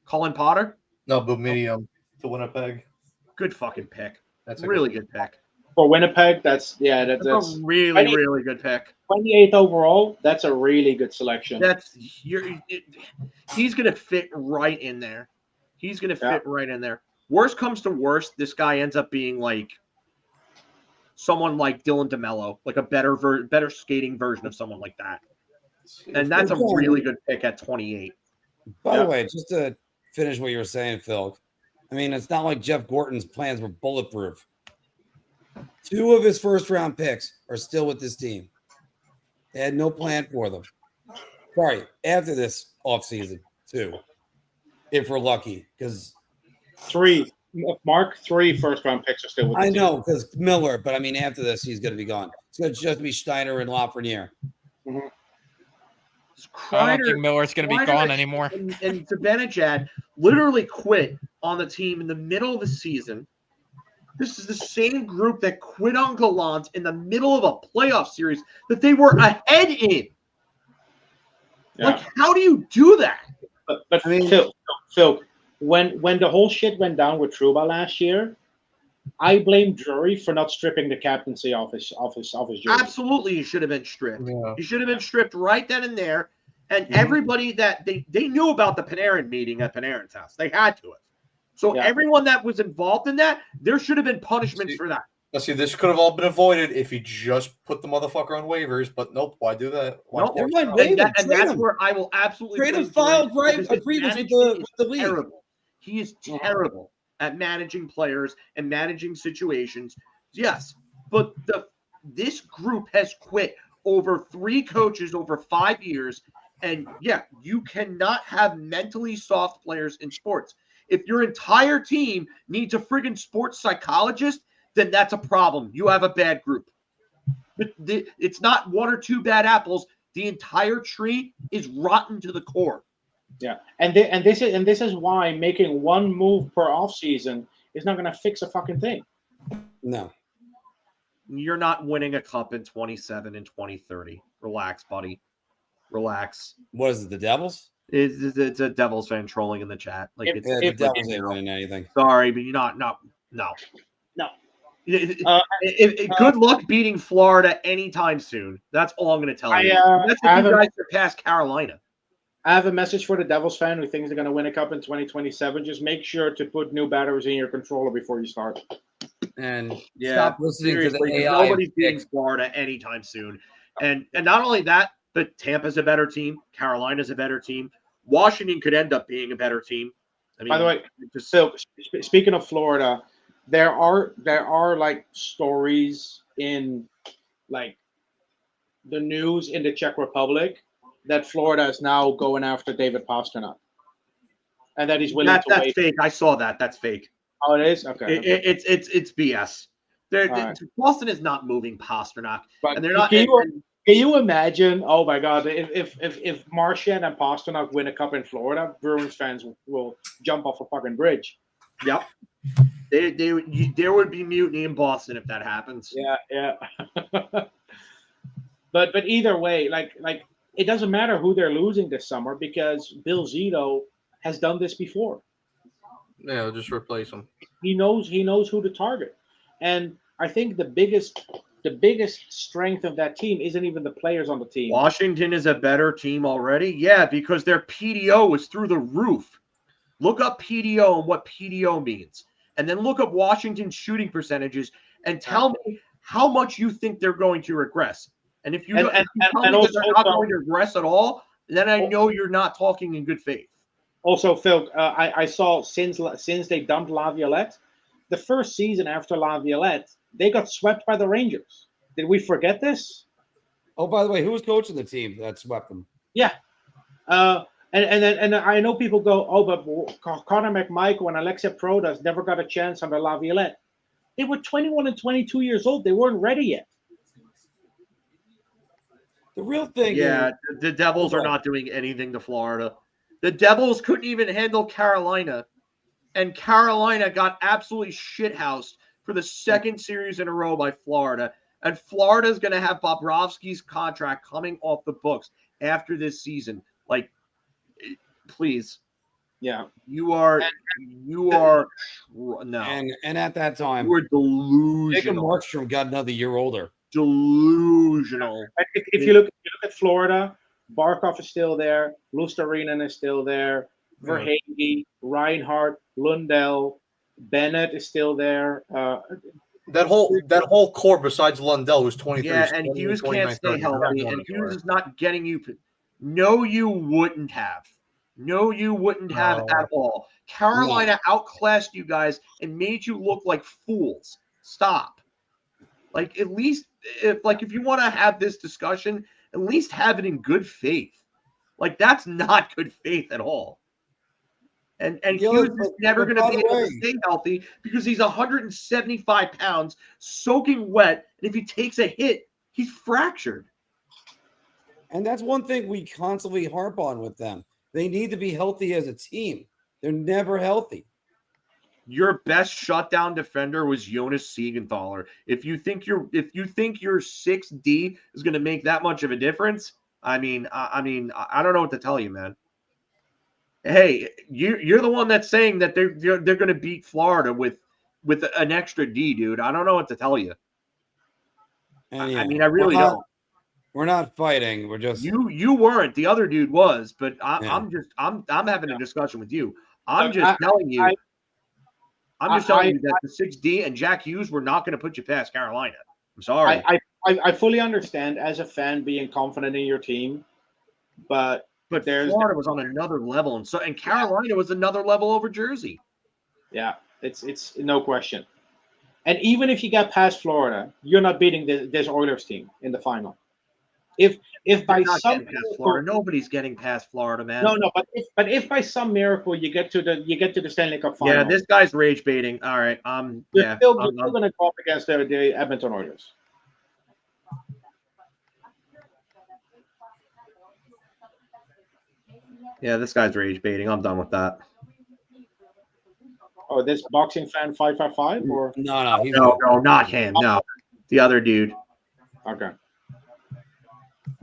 Colin Potter? No, Boomedium to Winnipeg. Good fucking pick. That's a really good pick. For Winnipeg, that's a really, really good pick. 28th overall, that's a really good selection. He's going to fit right in there. He's going to fit right in there. Worst comes to worst, this guy ends up being like someone like Dylan DeMello, like a better skating version of someone like that. And that's a really good pick at 28. By the way, just to finish what you were saying, Phil, I mean, it's not like Jeff Gorton's plans were bulletproof. 2 of his first-round picks are still with this team. They had no plan for them. Sorry, after this offseason, 2, if we're lucky, because 3 first-round picks are still with the team. I know, because Miller, but I mean, after this, he's going to be gone. It's going to just be Steiner and Lafreniere. Mm-hmm. I don't think Miller's going to be gone anymore. And Zibanejad literally quit on the team in the middle of the season. This is the same group that quit on Gallant in the middle of a playoff series that they were ahead in. Yeah. Like, how do you do that? But I mean, Phil, when the whole shit went down with Trouba last year, I blame Drury for not stripping the captaincy off his jersey. Absolutely, he should have been stripped. Yeah. He should have been stripped right then and there. And everybody that they knew about the Panarin meeting at Panarin's house. They had to have. So everyone that was involved in that, there should have been punishments for that. Now, see, this could have all been avoided if he just put the motherfucker on waivers, but nope, why do that? Nope. And that's where I will absolutely trade him. Filed agreements with the league. Terrible. He is terrible at managing players and managing situations. Yes, but this group has quit over 3 coaches over 5 years, and you cannot have mentally soft players in sports. If your entire team needs a friggin' sports psychologist, then that's a problem. You have a bad group. It's not 1 or 2 bad apples. The entire tree is rotten to the core. Yeah, and this is why making 1 move per offseason is not going to fix a fucking thing. No. You're not winning a cup in 27 and 2030. Relax, buddy. Relax. What is it, the Devils? It's a Devils fan trolling in the chat. Like the Devils ain't winning anything. Sorry, but you're not. No. Good luck beating Florida anytime soon. That's all I'm going to tell you. That's if you guys surpass Carolina. I have a message for the Devils fan who thinks they're going to win a cup in 2027. Just make sure to put new batteries in your controller before you start. And stop listening to the AI. Nobody's beating Florida anytime soon. And not only that, but Tampa's a better team. Carolina's a better team. Washington could end up being a better team. I mean, by the way, so speaking of Florida, there are like stories in like the news in the Czech Republic that Florida is now going after David Pastrnak. and that he's willing to That's wait. fake. I saw that. That's fake. Oh, it is. Okay. It's BS. Right. Boston is not moving Pasternak, But and they're not. Can you imagine? Oh my God! If Marchand and Pasternak win a cup in Florida, Bruins fans will jump off a fucking bridge. Yep. There would be mutiny in Boston if that happens. Yeah. But either way, like it doesn't matter who they're losing this summer because Bill Zito has done this before. Yeah, just replace him. He knows who to target, and I think the biggest strength of that team isn't even the players on the team. Washington is a better team already. Yeah, because their PDO is through the roof. Look up PDO and what PDO means, and then look up Washington's shooting percentages and tell me how much you think they're going to regress. And if you tell me that they're not going to regress at all, then I know you're not talking in good faith. Also, Phil, I saw since they dumped Laviolette, the first season after Laviolette, they got swept by the Rangers. Did we forget this? Oh, by the way, who was coaching the team that swept them? Yeah. And I know people go, oh, but Connor McMichael and Alexia Protas never got a chance under Laviolette. They were 21 and 22 years old. They weren't ready yet. The real thing is, the Devils are not doing anything to Florida. The Devils couldn't even handle Carolina, and Carolina got absolutely shithoused for the second series in a row by Florida. And Florida is going to have Bobrovsky's contract coming off the books after this season. Like, please. Yeah. You are no. And at that time, you were delusional. Jacob Markstrom got another year older. Delusional. If you look at Florida, Barkov is still there. Luostarinen is still there. Verhaeghe, Reinhardt, Lundell, Bennett is still there. That whole core besides Lundell was 23. Yeah, and Hughes can't stay healthy, and Hughes is not getting you. No, you wouldn't have. No, you wouldn't have at all. Carolina outclassed you guys and made you look like fools. Stop. Like, at least, if you want to have this discussion, at least have it in good faith. Like, that's not good faith at all. And Hughes is never going to be able to stay healthy because he's 175 pounds, soaking wet, and if he takes a hit, he's fractured. And that's one thing we constantly harp on with them. They need to be healthy as a team. They're never healthy. Your best shutdown defender was Jonas Siegenthaler. If you think your 6D is going to make that much of a difference, I don't know what to tell you, man. Hey, you're the one that's saying that they're going to beat Florida with an extra D, dude. I don't know what to tell you. And I really don't. We're not fighting. We're just you weren't. The other dude was, but I'm having a discussion with you. I'm just telling you that the 6D and Jack Hughes were not going to put you past Carolina. I'm sorry. I fully understand as a fan being confident in your team, but Florida was on another level, and Carolina was another level over Jersey. Yeah, it's no question. And even if you get past Florida, you're not beating this Oilers team in the final. If by some miracle, Florida, nobody's getting past Florida, man. No, but if by some miracle you get to the Stanley Cup final. Yeah, this guy's rage baiting. All right, you're still going to go up against the Edmonton Oilers. Yeah, this guy's rage baiting. I'm done with that. Oh, this boxing fan 555 or no, not him. No, the other dude. Okay.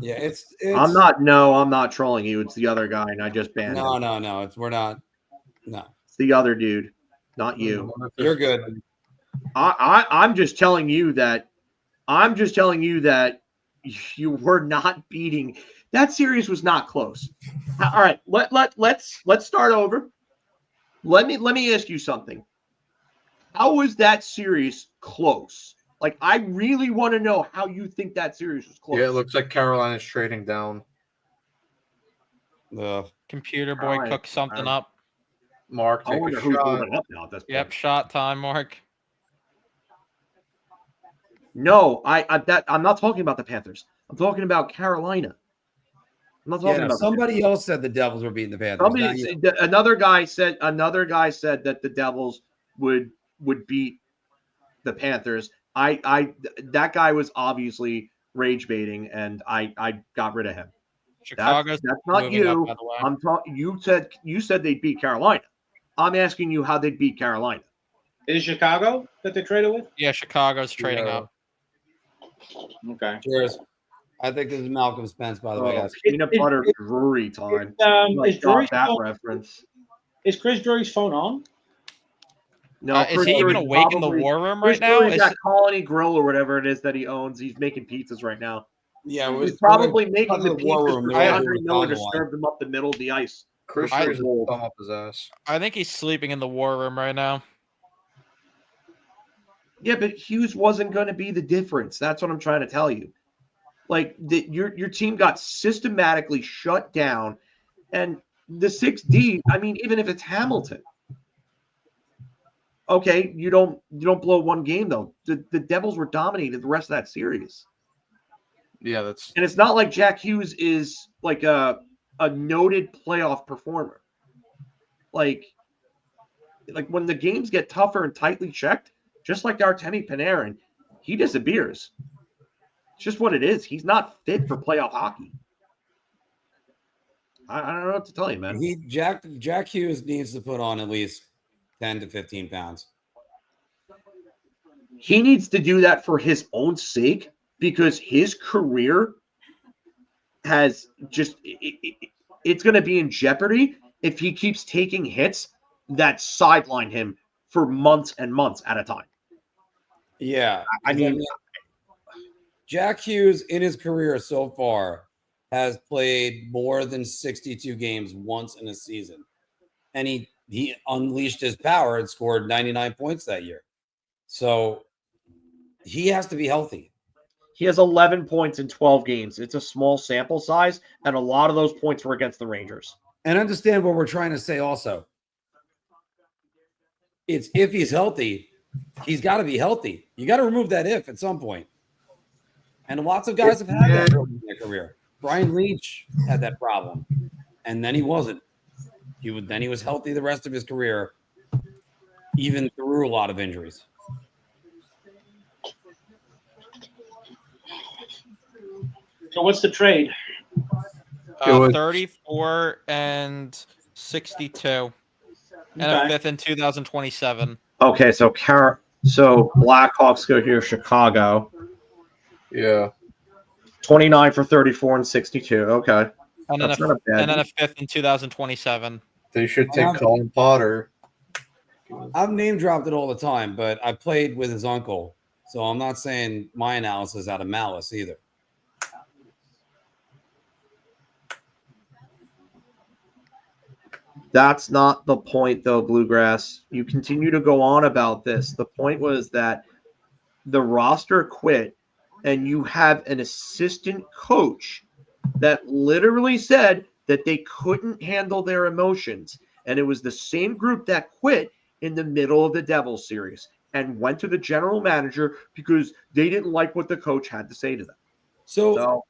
Yeah, it's I'm not trolling you. It's the other guy, and I just banned him. No. We're not. No. It's the other dude, not you. You're good. I'm just telling you that. You were not beating. That series was not close. All right, let's start over. Let me ask you something. How was that series close? Like, I really want to know how you think that series was close. Yeah, it looks like Carolina's trading down. The computer boy cooked something up. Mark, take a shot. Yep, shot time, Mark. No, I'm not talking about the Panthers. I'm talking about Carolina. I'm not talking Yeah, about somebody else said the Devils were beating the Panthers. not you. Another guy said that the Devils would beat the Panthers. That guy was obviously rage baiting, and I got rid of him. Chicago's That's not moving up, you. by the way. I'm talking. You said they'd beat Carolina. I'm asking you how they'd beat Carolina. Is it Chicago that they traded with? Yeah, Chicago's trading Yeah. up. Okay. Cheers. I think this is Malcolm Spence, by the way, guys. Peanut butter Drury time. Is Drury's that phone, reference? Is Chris Drury's phone on? No, Is he even awake in the war room right now? Drury's at Colony Grill or whatever it is that he owns. He's making pizzas right now. Yeah, he's probably we're making in the the war pizzas room. for They're all Andre doing Miller to Congo line. serve them up the middle of the ice. Chris I- Drury's a thumb up his ass. I think he's sleeping in the war room right now. Yeah, but Hughes wasn't going to be the difference. That's what I'm trying to tell you. Like your team got systematically shut down, and the 6D. I mean, even if it's Hamilton, okay, you don't blow one game though. The Devils were dominated the rest of that series. Yeah, that's And it's not like Jack Hughes is like a noted playoff performer. Like when the games get tougher and tightly checked, just like Artemi Panarin, he disappears. It's just what it is. He's not fit for playoff hockey. I don't know what to tell you, man. Jack Hughes needs to put on at least 10 to 15 pounds. He needs to do that for his own sake because his career has just it's going to be in jeopardy if he keeps taking hits that sideline him for months and months at a time. Yeah. I mean, Jack Hughes in his career so far has played more than 62 games once in a season. And he unleashed his power and scored 99 points that year. So he has to be healthy. he has 11 points in 12 games. It's a small sample size, and a lot of those points were against the Rangers. And understand what we're trying to say also. It's if he's healthy, he's got to be healthy. You got to remove that if at some point. And lots of guys have had that in their career. Brian Leach had that problem, and then he wasn't. Then he was healthy the rest of his career, even through a lot of injuries. So what's the trade? 34 and 62, and a Okay. fifth in 2027. Okay, so Blackhawks go here, Chicago. Yeah. 29 for 34 and 62. Okay. And then, That's not a bad and then a fifth in 2027. They should take Colin Potter. I've name dropped it all the time, but I played with his uncle, so I'm not saying my analysis out of malice either. That's not the point, though, Bluegrass. You continue to go on about this. The point was that the roster quit, and you have an assistant coach that literally said that they couldn't handle their emotions. And it was the same group that quit in the middle of the Devils series and went to the general manager because they didn't like what the coach had to say to them. So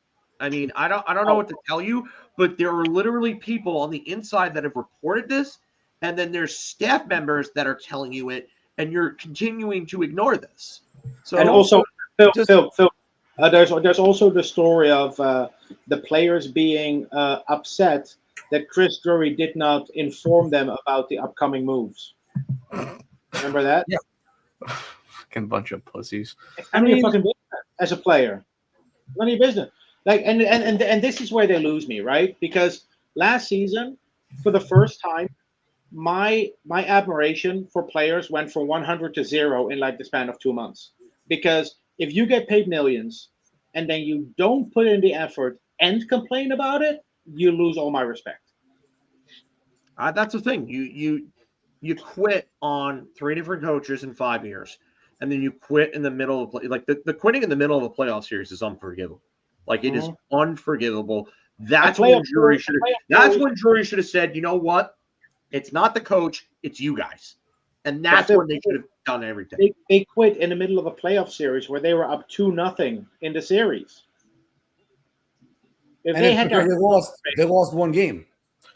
I mean, I don't know what to tell you, but there are literally people on the inside that have reported this, and then there's staff members that are telling you it, and you're continuing to ignore this. So And also, Phil, there's also the story of the players being upset that Chris Drury did not inform them about the upcoming moves. Remember that? Yeah. Fucking bunch of pussies. None of your fucking business as a player. None of your business. Like, and this is where they lose me, right? Because last season, for the first time, my admiration for players went from 100 to 0 in like the span of 2 months. Because if you get paid millions and then you don't put in the effort and complain about it, you lose all my respect. That's the thing. You quit on 3 different coaches in 5 years, and then you quit in the middle of like the quitting in the middle of a playoff series is unforgivable. Like it is unforgivable. That's when Drury should have said, you know what? It's not the coach, it's you guys. And that's when they should have done everything. They quit in the middle of a playoff series where they were up 2-0 in the series. If And they it's had because that, they lost one game.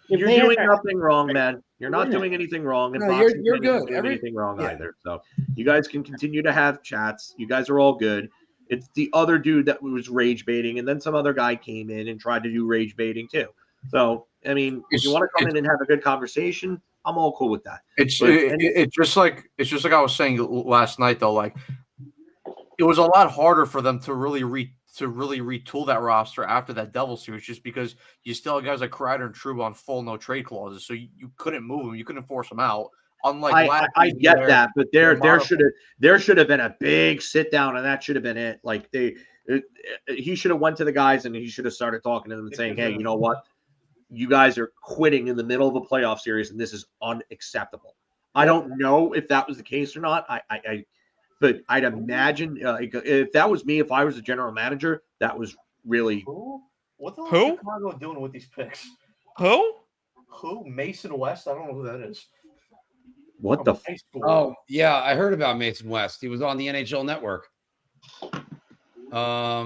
if You're they had doing that- nothing wrong, man. You're not Yeah. doing anything wrong, and No, Boxing you're Fan isn't good. doing anything wrong yeah. either. So you guys can continue to have chats. You guys are all good. It's the other dude that was rage baiting, and then some other guy came in and tried to do rage baiting too. So I mean, if you want to come in and have a good conversation, I'm all cool with that. It's But- it's just like I was saying last night though. Like it was a lot harder for them to really retool that roster after that Devil series, just because you still have guys like Kreider and Trouba on full no trade clauses, so you couldn't move them, you couldn't force them out. Unlike I get that, but there should have been a big sit down, and that should have been it. Like he should have went to the guys and he should have started talking to them and saying, "Hey, you know what? You guys are quitting in the middle of a playoff series, and this is unacceptable." I don't know if that was the case or not. But I'd imagine if that was me, if I was a general manager, that was really What the hell Who? is Chicago doing with these picks? Who? Who? Mason West? I don't know who that is. what the. High school. Oh, yeah, I heard about Mason West. He was on the NHL Network. I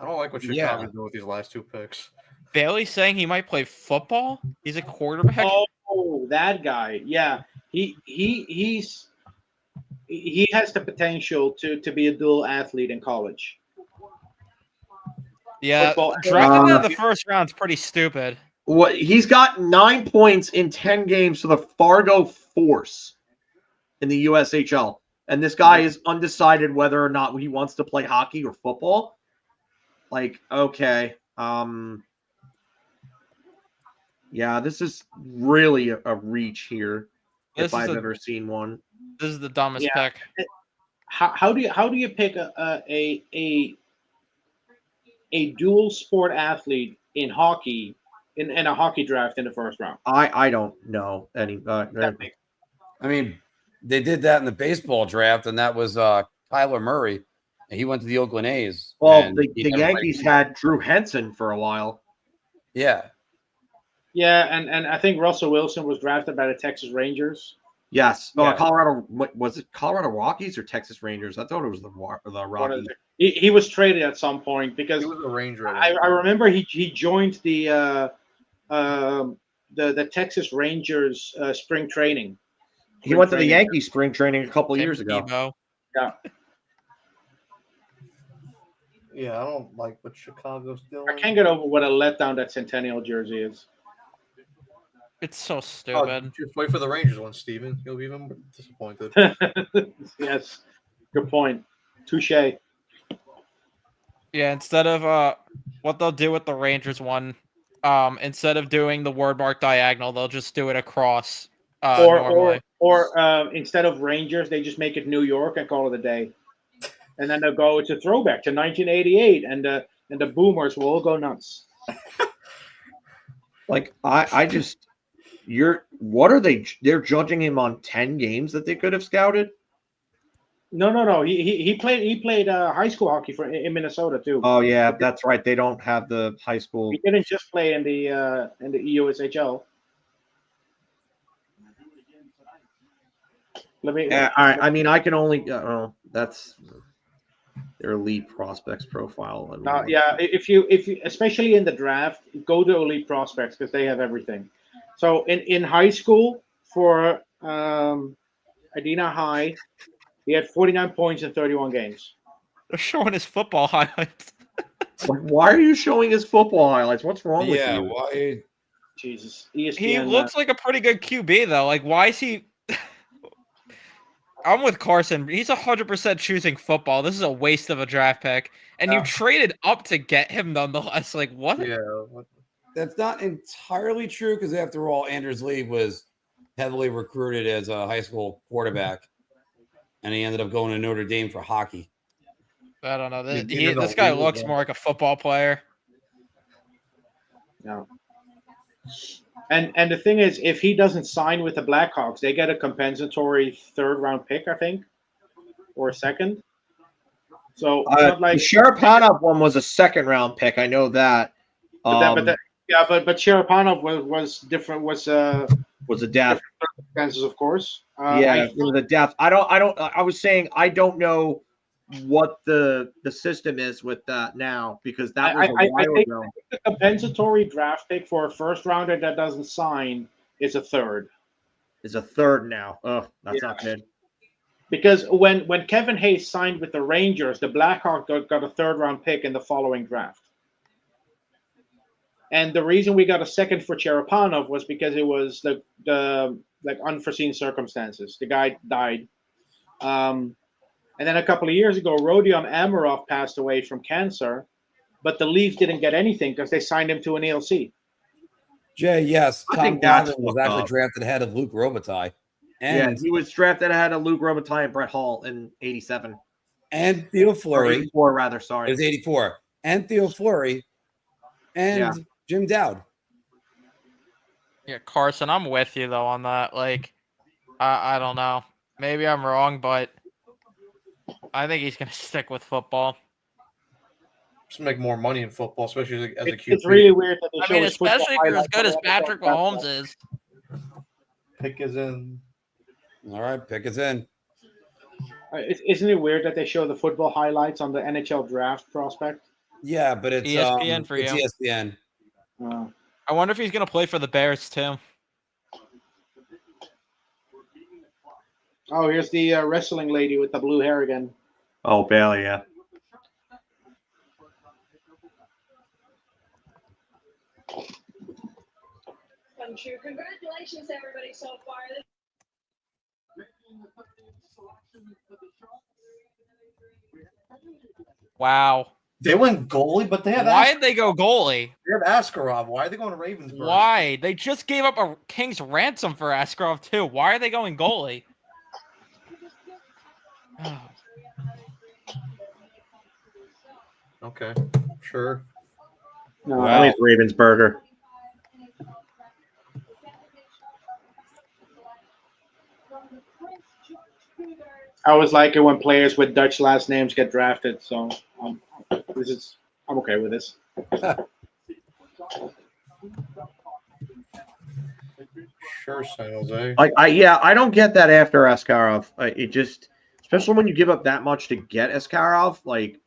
don't like what Chicago's doing with these last two picks. Bailey saying he might play football. He's a quarterback. Oh, that guy. Yeah, he has the potential to be a dual athlete in college. Yeah, Football. drafting him in the first round is pretty stupid. What he's got 9 points in 10 games for the Fargo Force in the USHL, and this guy is undecided whether or not he wants to play hockey or football. Like, okay, yeah, this is really a reach here if I've ever seen one. This is the dumbest Yeah. pick. How do you pick a dual sport athlete in hockey in a hockey draft in the first round? I don't know any. I mean, they did that in the baseball draft, and that was Kyler Murray. And he went to the Oakland A's. Well, and the he never Yankees played. had Drew Henson for a while. Yeah. Yeah, and I think Russell Wilson was drafted by the Texas Rangers. Yes. Yeah. Colorado. Was it Colorado Rockies or Texas Rangers? I thought it was the Rockies. He was traded at some point because He was a Ranger. I remember he joined the Texas Rangers spring training. He went to the Yankees spring training a couple years ago. Yeah. Yeah, I don't like what Chicago's doing. I can't get over what a letdown that Centennial jersey is. It's so Oh, stupid. just wait for the Rangers one, Steven. You'll be even more disappointed. Yes, good point. Touche. Yeah, instead of what they'll do with the Rangers one, instead of doing the word mark diagonal, they'll just do it across normally. Or instead of Rangers, they just make it New York and call it a day. And then they'll go, it's a throwback to 1988, and the boomers will all go nuts. Like I just, what are they? They're judging him on 10 games that they could have scouted. No. He played high school hockey in Minnesota too. Oh yeah, that's right. They don't have the high school. He didn't just play in the USHL. Let me. Yeah, all right. I mean, I can only. That's their elite prospects profile. I mean, Yeah, if you especially in the draft, go to elite prospects because they have everything. So in high school for Adina High, he had 49 points in 31 games. They're showing his football highlights. Like, why are you showing his football highlights? What's wrong with you? Why? Jesus, He ESPN, looks like a pretty good QB though. Like, why is he? I'm with Carson. He's 100% choosing football. This is a waste of a draft pick, and you traded up to get him nonetheless. Like, what? Yeah. That's not entirely true because after all, Anders Lee was heavily recruited as a high school quarterback, and he ended up going to Notre Dame for hockey. I don't know. This guy looks more like a football player. No. And the thing is, if he doesn't sign with the Blackhawks, they get a compensatory third-round pick, I think, or a second. So it's not like the Sharapanov one was a second-round pick. I know that. but Sharapanov was different. Was a death. Circumstances, of course. It was a death. I was saying I don't know what the system is with that now, because that was a I while think ago. the compensatory draft pick for a first rounder that doesn't sign is a third. Is a third now. Oh, that's not good. Because when Kevin Hayes signed with the Rangers, the Blackhawks got a third round pick in the following draft. And the reason we got a second for Cherepanov was because it was the like unforeseen circumstances. The guy died. And then a couple of years ago, Rodion Amarov passed away from cancer, but the Leafs didn't get anything because they signed him to an ELC. Jay, yes, I Tom think that's Glavine was fucked actually up. drafted ahead of Luke Robitaille. Yeah, And he was drafted ahead of Luke Robitaille and Brett Hall in 87. and Theo Or Fleury. 84, rather, sorry. It was 84. And Theo Fleury and Jim Dowd. Yeah, Carson, I'm with you though on that. Like, I don't know. Maybe I'm wrong, but I think he's gonna stick with football. Just make more money in football, especially as a QB. It's really weird that they I show mean, his football especially if you're as highlights good on as the Patrick NFL Mahomes draft. is. Pick is in. All right, pick is in. Isn't it weird that they show the football highlights on the NHL draft prospect? Yeah, but it's ESPN for it's you. ESPN. I wonder if he's gonna play for the Bears too. Oh, here's the wrestling lady with the blue hair again. Oh, Bailey, yeah. Congratulations, everybody, so far. Wow. They went goalie, but they have. Why did they go goalie? They have Askarov. Why are they going to Ravensburg? Why? They just gave up a king's ransom for Askarov too. Why are they going goalie? Okay, sure. No, I think it's Ravensburger. I always like it when players with Dutch last names get drafted, so I'm okay with this. Sure, San Jose. I don't get that after Askarov. It just, especially when you give up that much to get Askarov, like,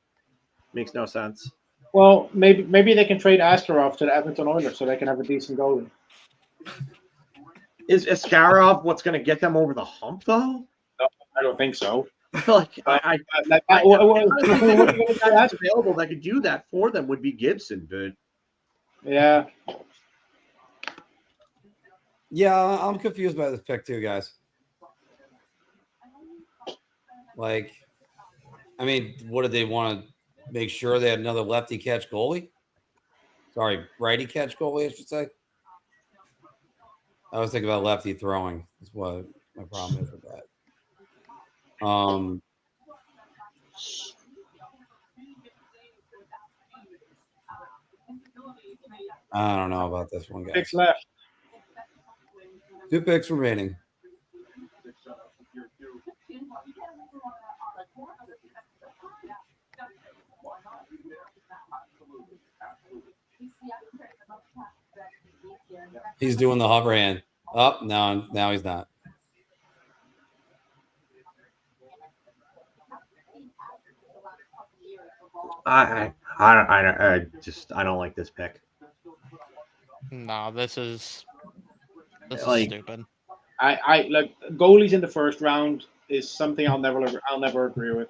makes no sense. Well, maybe they can trade Askarov to the Edmonton Oilers so they can have a decent goalie. Is Askarov what's going to get them over the hump, though? No, I don't think so. Like, that's available that could do that for them would be Gibson, but yeah. Yeah, I'm confused by this pick too, guys. Like, I mean, what did they want to make sure they had another lefty catch goalie? Sorry, righty catch goalie, I should say. I was thinking about lefty throwing. That's what my problem is with that. I don't know about this one, guys. Picks left. 2 picks remaining. He's doing the hover hand. Oh, no, now he's not. I don't like this pick. No, this is Like, stupid. I like goalies in the first round is something I'll never agree with.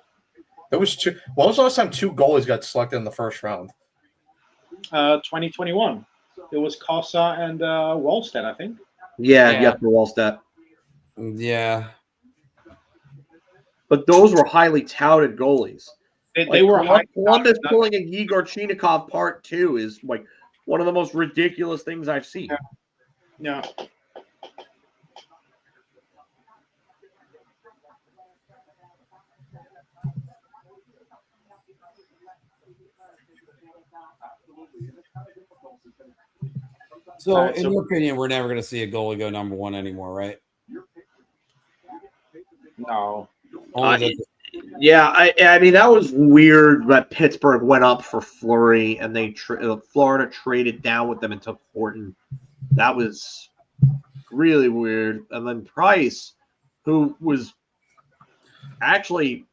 There was two. When was the last time 2 goalies got selected in the first round? 2021. It was Kossa and Wallstedt, I think. Yeah, for Wallstedt. Yeah. But those were highly touted goalies. They were high. Columbus pulling a Igor Chinikov Part 2 is like one of the most ridiculous things I've seen. Yeah. So, in your opinion, we're never going to see a goalie go number 1 anymore, right? No. Yeah, I mean, that was weird that Pittsburgh went up for Fleury and they Florida traded down with them and took Horton. That was really weird. And then Price, who was actually,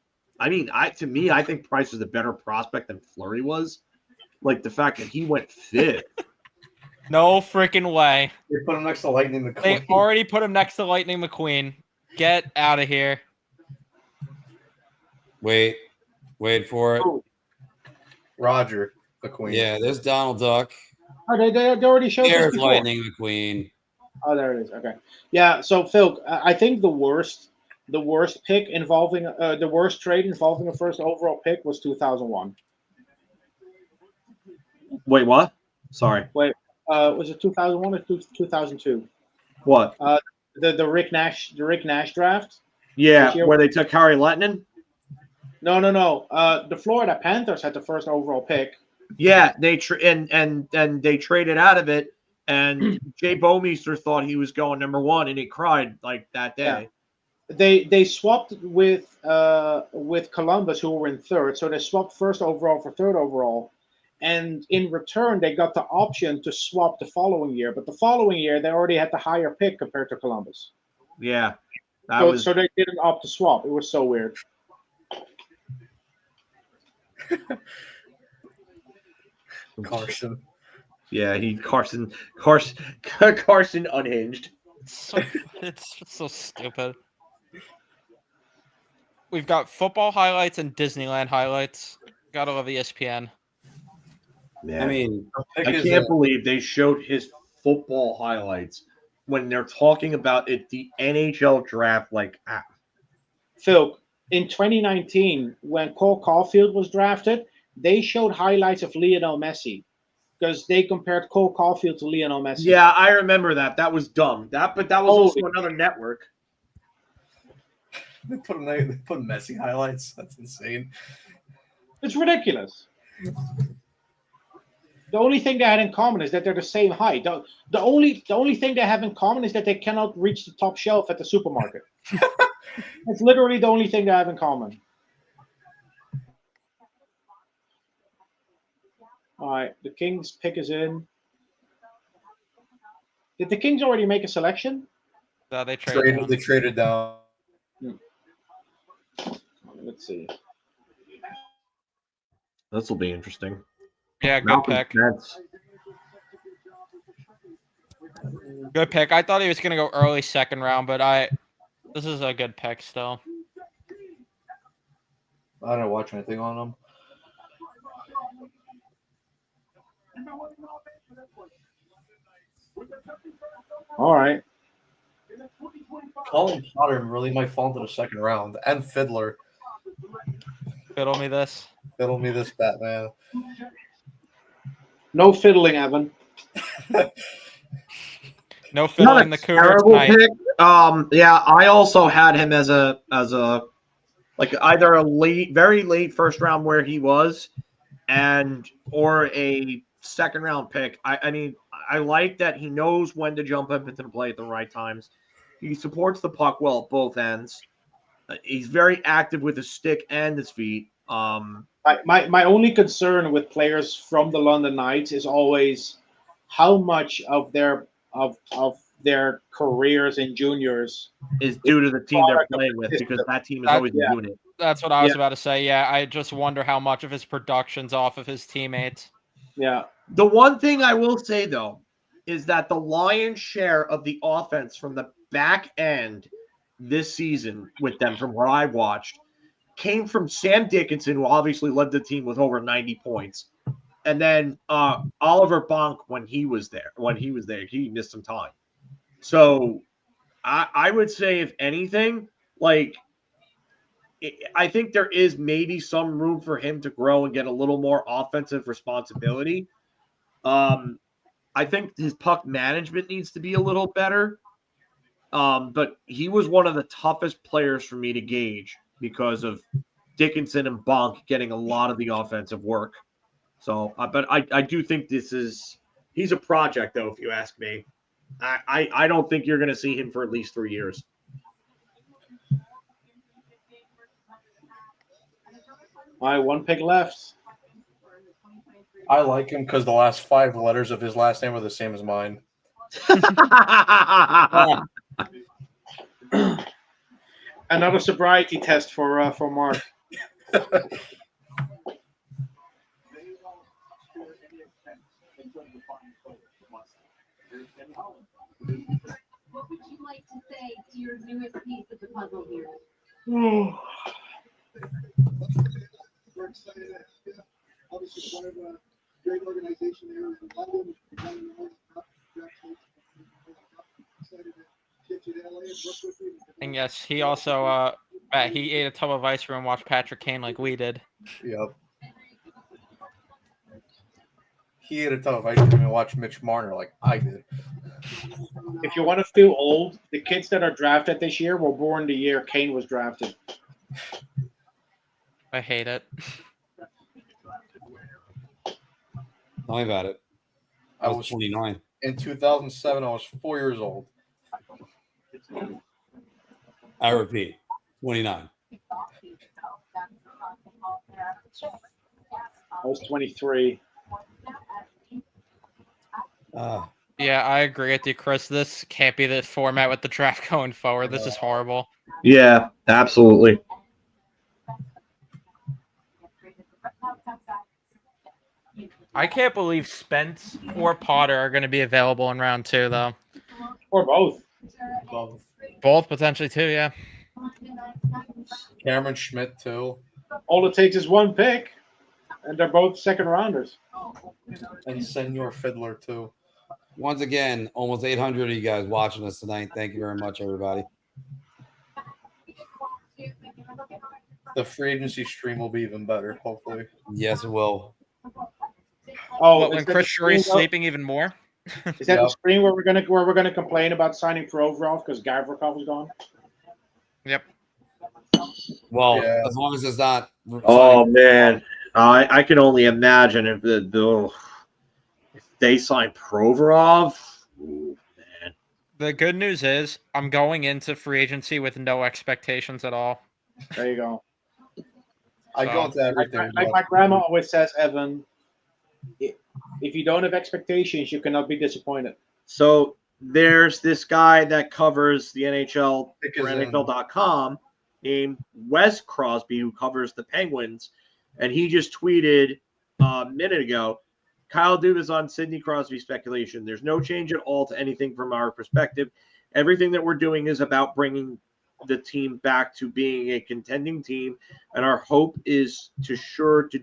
I mean, I think Price was a better prospect than Fleury was. Like the fact that he went fifth. No freaking way. They put him next to Lightning McQueen. They already put him next to Lightning McQueen. Get out of here. Wait for it. Roger McQueen. Yeah, there's Donald Duck. Oh, they already showed this There's before. Lightning McQueen. Oh, there it is. Okay. Yeah. So Phil, I think the worst pick involving the worst trade involving a first overall pick was 2001. Wait, what? Sorry. Wait, was it 2001 or 2002? What? The Rick Nash draft. Yeah, where they took Harry Lettinen? No. The Florida Panthers had the first overall pick. Yeah, they and they traded out of it, and Jay Bouwmeester thought he was going number 1, and he cried like that day. Yeah. They swapped with Columbus, who were in third, so they swapped first overall for third overall, and in return they got the option to swap the following year. But the following year they already had the higher pick compared to Columbus. Yeah, so they didn't opt to swap. It was so weird. Carson. Yeah, Carson unhinged. It's so stupid. We've got football highlights and Disneyland highlights. Gotta love ESPN. Yeah. I mean, I can't believe they showed his football highlights when they're talking about it, the NHL draft. Phil, in 2019, when Cole Caulfield was drafted, they showed highlights of Lionel Messi because they compared Cole Caulfield to Lionel Messi. Yeah, I remember that. That was dumb. But that was also another network. They put Messi highlights. That's insane. It's ridiculous. The only thing they had in common is that they're the same height. The only thing they have in common is that they cannot reach the top shelf at the supermarket. That's literally the only thing they have in common. All right, the Kings pick is in. Did the Kings already make a selection? No, they traded down. They traded down. Let's see. This will be interesting. Yeah, good pick. Good pick. I thought he was gonna go early second round, but this is a good pick still. I didn't watch anything on him. All right. Colin Potter really might fall into the second round, and Fiddler. Fiddle me this. Fiddle me this, Batman. No fiddling, Evan. No fiddling the Cougars terrible tonight. pick. Yeah, I also had him as a like either a very late first round where he was, or a second round pick. I mean, I like that he knows when to jump up into the play at the right times. He supports the puck well at both ends. He's very active with his stick and his feet. My only concern with players from the London Knights is always how much of their careers in juniors is due to the team they're playing with, because that team is always doing it. That's what I was about to say. Yeah, I just wonder how much of his production's off of his teammates. Yeah. The one thing I will say, though, is that the lion's share of the offense from the back end this season with them, from what I watched, came from Sam Dickinson, who obviously led the team with over 90 points. And then Oliver Bonk, when he was there, he missed some time. So I would say, if anything, I think there is maybe some room for him to grow and get a little more offensive responsibility. I think his puck management needs to be a little better. But he was one of the toughest players for me to gauge because of Dickinson and Bonk getting a lot of the offensive work. So, but I do think he's a project, though, if you ask me. I don't think you're going to see him for at least 3 years. All right, one pick left. I like him because the last 5 letters of his last name are the same as mine. Another sobriety test for Mark. What would you like to say to your newest piece of the puzzle here? We're excited. Obviously, part of a great organization there in London. Excited to get you to LA and work with you. And yes, he also he ate a tub of ice cream and watched Patrick Kane like we did. Yep. He ate a ton of ice cream and watched Mitch Marner like I did. If you want to feel old, the kids that are drafted this year were born the year Kane was drafted. I hate it. Tell me about it. I was 29. In 2007, I was 4 years old. I repeat, 29. I was 23. Yeah, I agree with you, Chris. This can't be the format with the draft going forward. This is horrible. Yeah, absolutely. I can't believe Spence or Potter are going to be available in round 2, though. Or both. Both potentially too, yeah. Cameron Schmidt too. All it takes is one pick, and they're both second rounders. And Senor Fiddler too. Once again, almost 800 of you guys watching us tonight. Thank you very much, everybody. The free agency stream will be even better, hopefully. Yes, it will. Oh, What, when Chris Drury's sleeping even more? Is that the screen where we're gonna complain about signing Provorov because Gavrikov was gone? Yep. Well, as long as it's not. Oh man, I can only imagine if if they sign Provorov. Ooh, man. The good news is I'm going into free agency with no expectations at all. There you go. I go into everything. Like my grandma always says, Evan, if you don't have expectations, you cannot be disappointed. So there's this guy that covers the NHL for NHL.com named Wes Crosby, who covers the Penguins, and he just tweeted a minute ago, Kyle Dubas on Sidney Crosby speculation. There's no change at all to anything from our perspective. Everything that we're doing is about bringing the team back to being a contending team, and our hope is to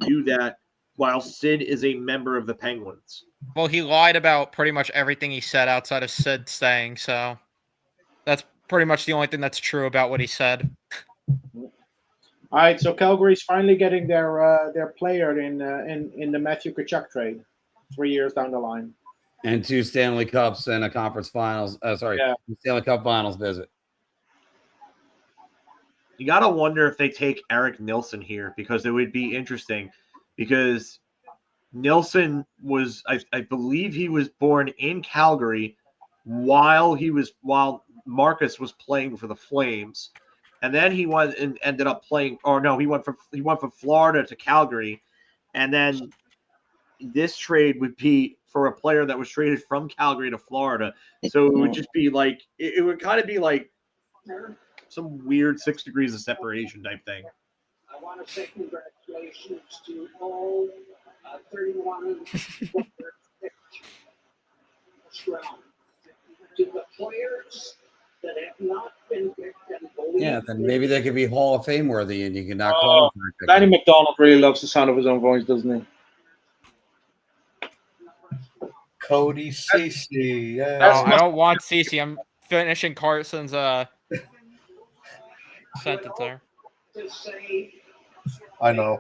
do that while Sid is a member of the Penguins. Well, he lied about pretty much everything he said outside of Sid staying, so that's pretty much the only thing that's true about what he said. All right, so Calgary's finally getting their player in the Matthew Tkachuk trade, 3 years down the line, And 2 Stanley Cups and a conference finals. Stanley Cup finals visit. You got to wonder if they take Eric Nilsson here, because it would be interesting, because Nilsson was, I believe he was born in Calgary while Marcus was playing for the Flames. And then he was and ended up playing, or no, he went from Florida to Calgary. And then this trade would be for a player that was traded from Calgary to Florida. So it would just be like, it would kind of be like some weird 6 degrees of separation type thing. I want to say congratulations to all 31 to the players that have not been picked and believe. Yeah, then maybe they could be Hall of Fame worthy, and you can not call them. Danny McDonald really loves the sound of his own voice, doesn't he? Cody Ceci. Yeah. No, I don't want Ceci. I'm finishing Carson's sentence there. To say I know.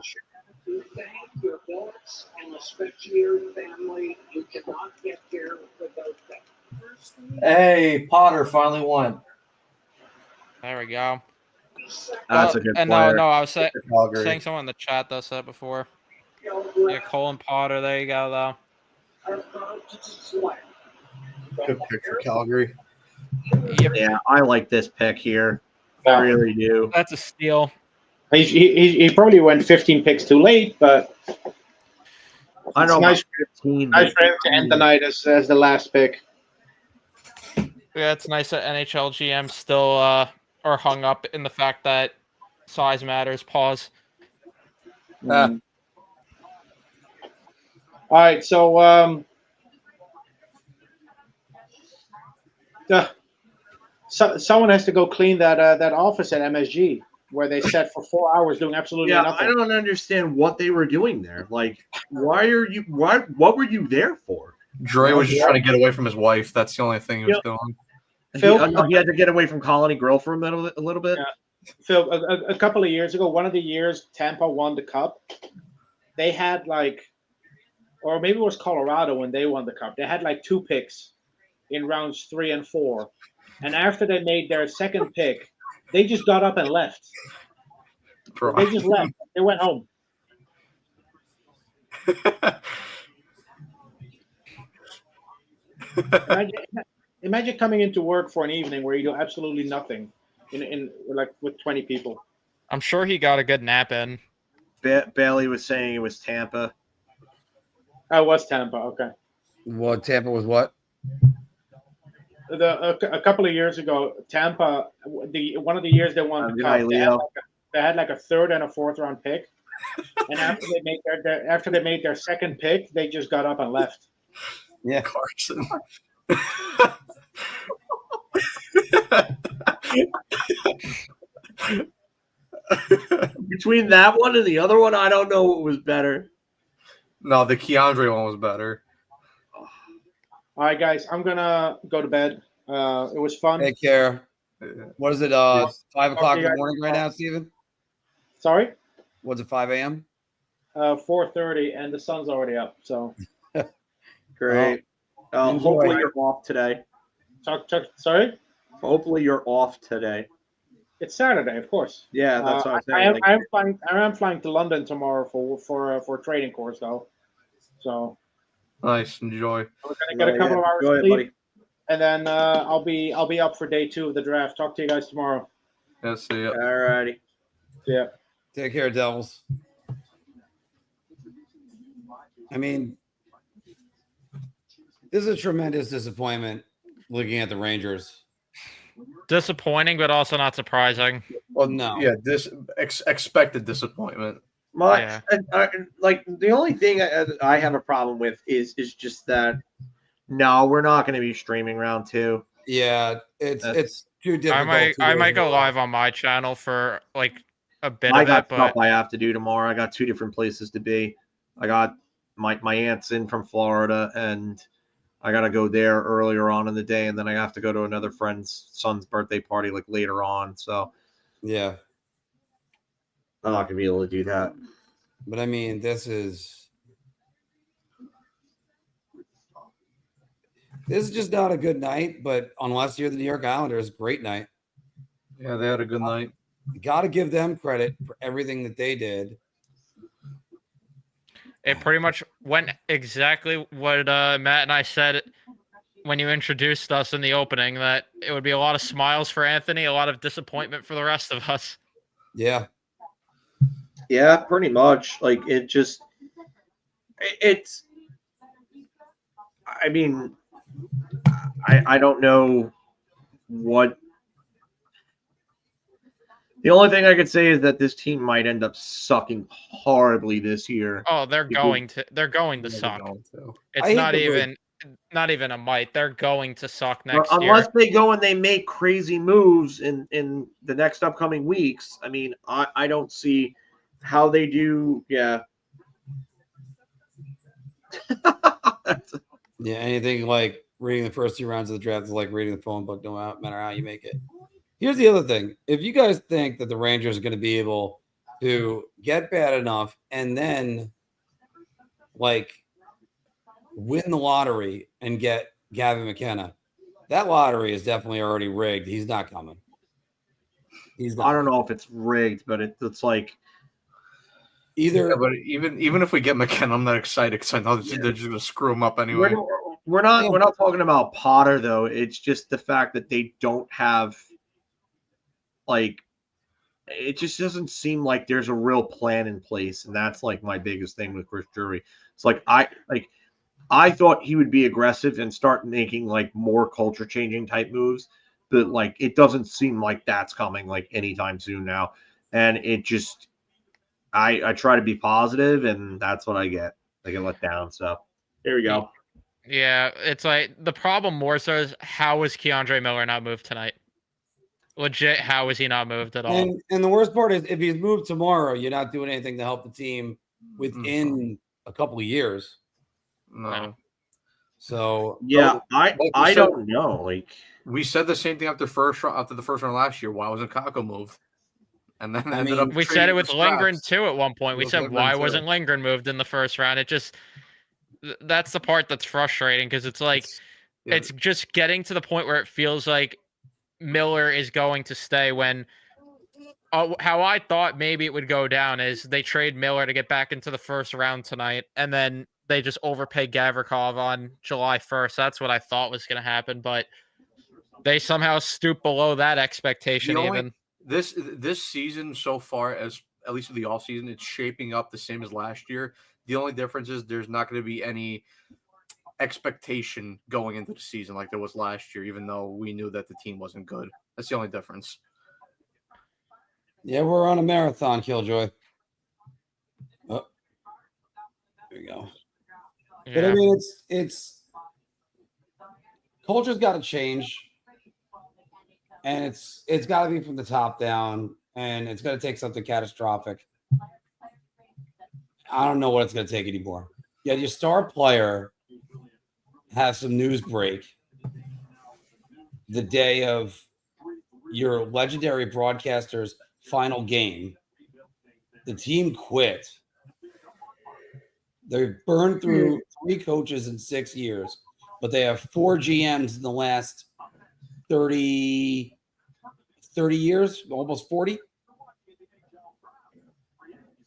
to thank your billets and especially your family. You cannot get here without them. Hey, Potter finally won. There we go. That's a good and player. No, I was saying Calgary. someone in the chat that said before. Yeah, Colin Potter. There you go, though. Are proud to select. Good pick for Calgary. Yep. Yeah, I like this pick here. I really do. That's a steal. He probably went 15 picks too late, but I know. nice for him to end the night as the last pick. Yeah, it's nice that NHL GM still are hung up in the fact that size matters. Pause. Mm. All right, so someone has to go clean that office at MSG where they sat for 4 hours doing absolutely Yeah, nothing. I don't understand what they were doing there. Like, what were you there for? Dre was just trying to get away from his wife. That's the only thing he was doing. He had to get away from Colony Grill for a little bit. Yeah. Phil, a couple of years ago, one of the years Tampa won the cup, they had or maybe it was Colorado when they won the cup. They had 2 picks in rounds 3 and 4, and after they made their second pick, they just got up and left. They just left. They went home. Imagine coming into work for an evening where you do absolutely nothing, in with 20 people. I'm sure he got a good nap in. Bailey was saying it was Tampa. Oh, it was Tampa. Okay. What Tampa was what? A couple of years ago, Tampa, one of the years they won the cup, they had a 3rd and a 4th round pick, and after they made their second pick, they just got up and left. Yeah, Carson. Between that one and the other one, I don't know what was better. No, the Keandre one was better. All right, guys, I'm gonna go to bed. It was fun. Take care. What is it? 5 o'clock in the guys morning right now, Steven? Sorry? What's it, 5 a.m.? 4:30, and the sun's already up. So Great. Hopefully you're off today. Sorry? Hopefully you're off today. It's Saturday, of course. Yeah, that's what I'm saying. I am flying to London tomorrow for a training course, though. So nice, enjoy. we're gonna get a couple of hours sleep, buddy. And then I'll be up for day 2 of the draft. Talk to you guys tomorrow. Yeah, see ya. All righty. Yeah. Take care, Devils. I mean, this is a tremendous disappointment looking at the Rangers. Disappointing, but also not surprising. Well, no. Yeah, this expected disappointment. Like the only thing I have a problem with is just that no, we're not going to be streaming round 2. Yeah, it's too difficult. I might go live on my channel for a bit I of got it, but stuff I have to do tomorrow. I got 2 different places to be. I got my aunt's in from Florida, and I got to go there earlier on in the day, and then I have to go to another friend's son's birthday party later on. So yeah, I'm not gonna be able to do that. But I mean, this is just not a good night. But unless you're the New York Islanders, great night. Yeah, they had a good night. Got to give them credit for everything that they did. it pretty much went exactly what Matt and I said when you introduced us in the opening, that it would be a lot of smiles for Anthony, a lot of disappointment for the rest of us. Yeah. Yeah, pretty much. Like it's I mean, I don't know what. The only thing I could say is that this team might end up sucking horribly this year. Oh, they're going to suck. It's not even a might. They're going to suck next year. Unless they go and they make crazy moves in the next upcoming weeks. I mean, I don't see how they do. Yeah. Yeah, anything like reading the first 2 rounds of the draft is like reading the phone book, no matter how you make it. Here's the other thing. If you guys think that the Rangers are going to be able to get bad enough and then like win the lottery and get Gavin McKenna, that lottery is definitely already rigged. He's not coming. I don't know if it's rigged, but it's like either. Yeah, but even if we get McKenna, I'm not excited because I know they're just going to screw him up anyway. We're not talking about Potter though. It's just the fact that they don't have. Like, it just doesn't seem like there's a real plan in place, and that's like my biggest thing with Chris Drury. It's like I thought he would be aggressive and start making like more culture changing type moves, but like it doesn't seem like that's coming like anytime soon now, and it just I try to be positive, and that's what I get. I get let down. So here we go. Yeah, it's like the problem more so is how was Keandre Miller not moved tonight? Legit, how was he not moved at all? And the worst part is if he's moved tomorrow, you're not doing anything to help the team within a couple of years. No. So yeah, like I said, don't know. Like we said the same thing after the first round last year. Why wasn't Kako moved? And then ended up. We said it with Lindgren scraps. too at one point. We With said Lindgren, why too. wasn't Lindgren moved in the first round? It just that's the part that's frustrating because it's like it's just getting to the point where it feels like Miller is going to stay when how I thought maybe it would go down is they trade Miller to get back into the first round tonight, and then they just overpay Gavrikov on July 1st. That's what I thought was going to happen, but they somehow stoop below that expectation even. This season so far, as at least with the off season, it's shaping up the same as last year. The only difference is there's not going to be any expectation going into the season like there was last year, even though we knew that the team wasn't good. That's the only difference. Yeah, we're on a marathon, Killjoy. Oh, there you go. Yeah. But I mean, it's culture's got to change, and it's got to be from the top down, and it's going to take something catastrophic. I don't know what it's going to take anymore. Yeah, your star player has some news break the day of your legendary broadcaster's final game. The team quit. They've burned through 3 coaches in 6 years, but they have 4 GMs in the last 30 years, almost 40.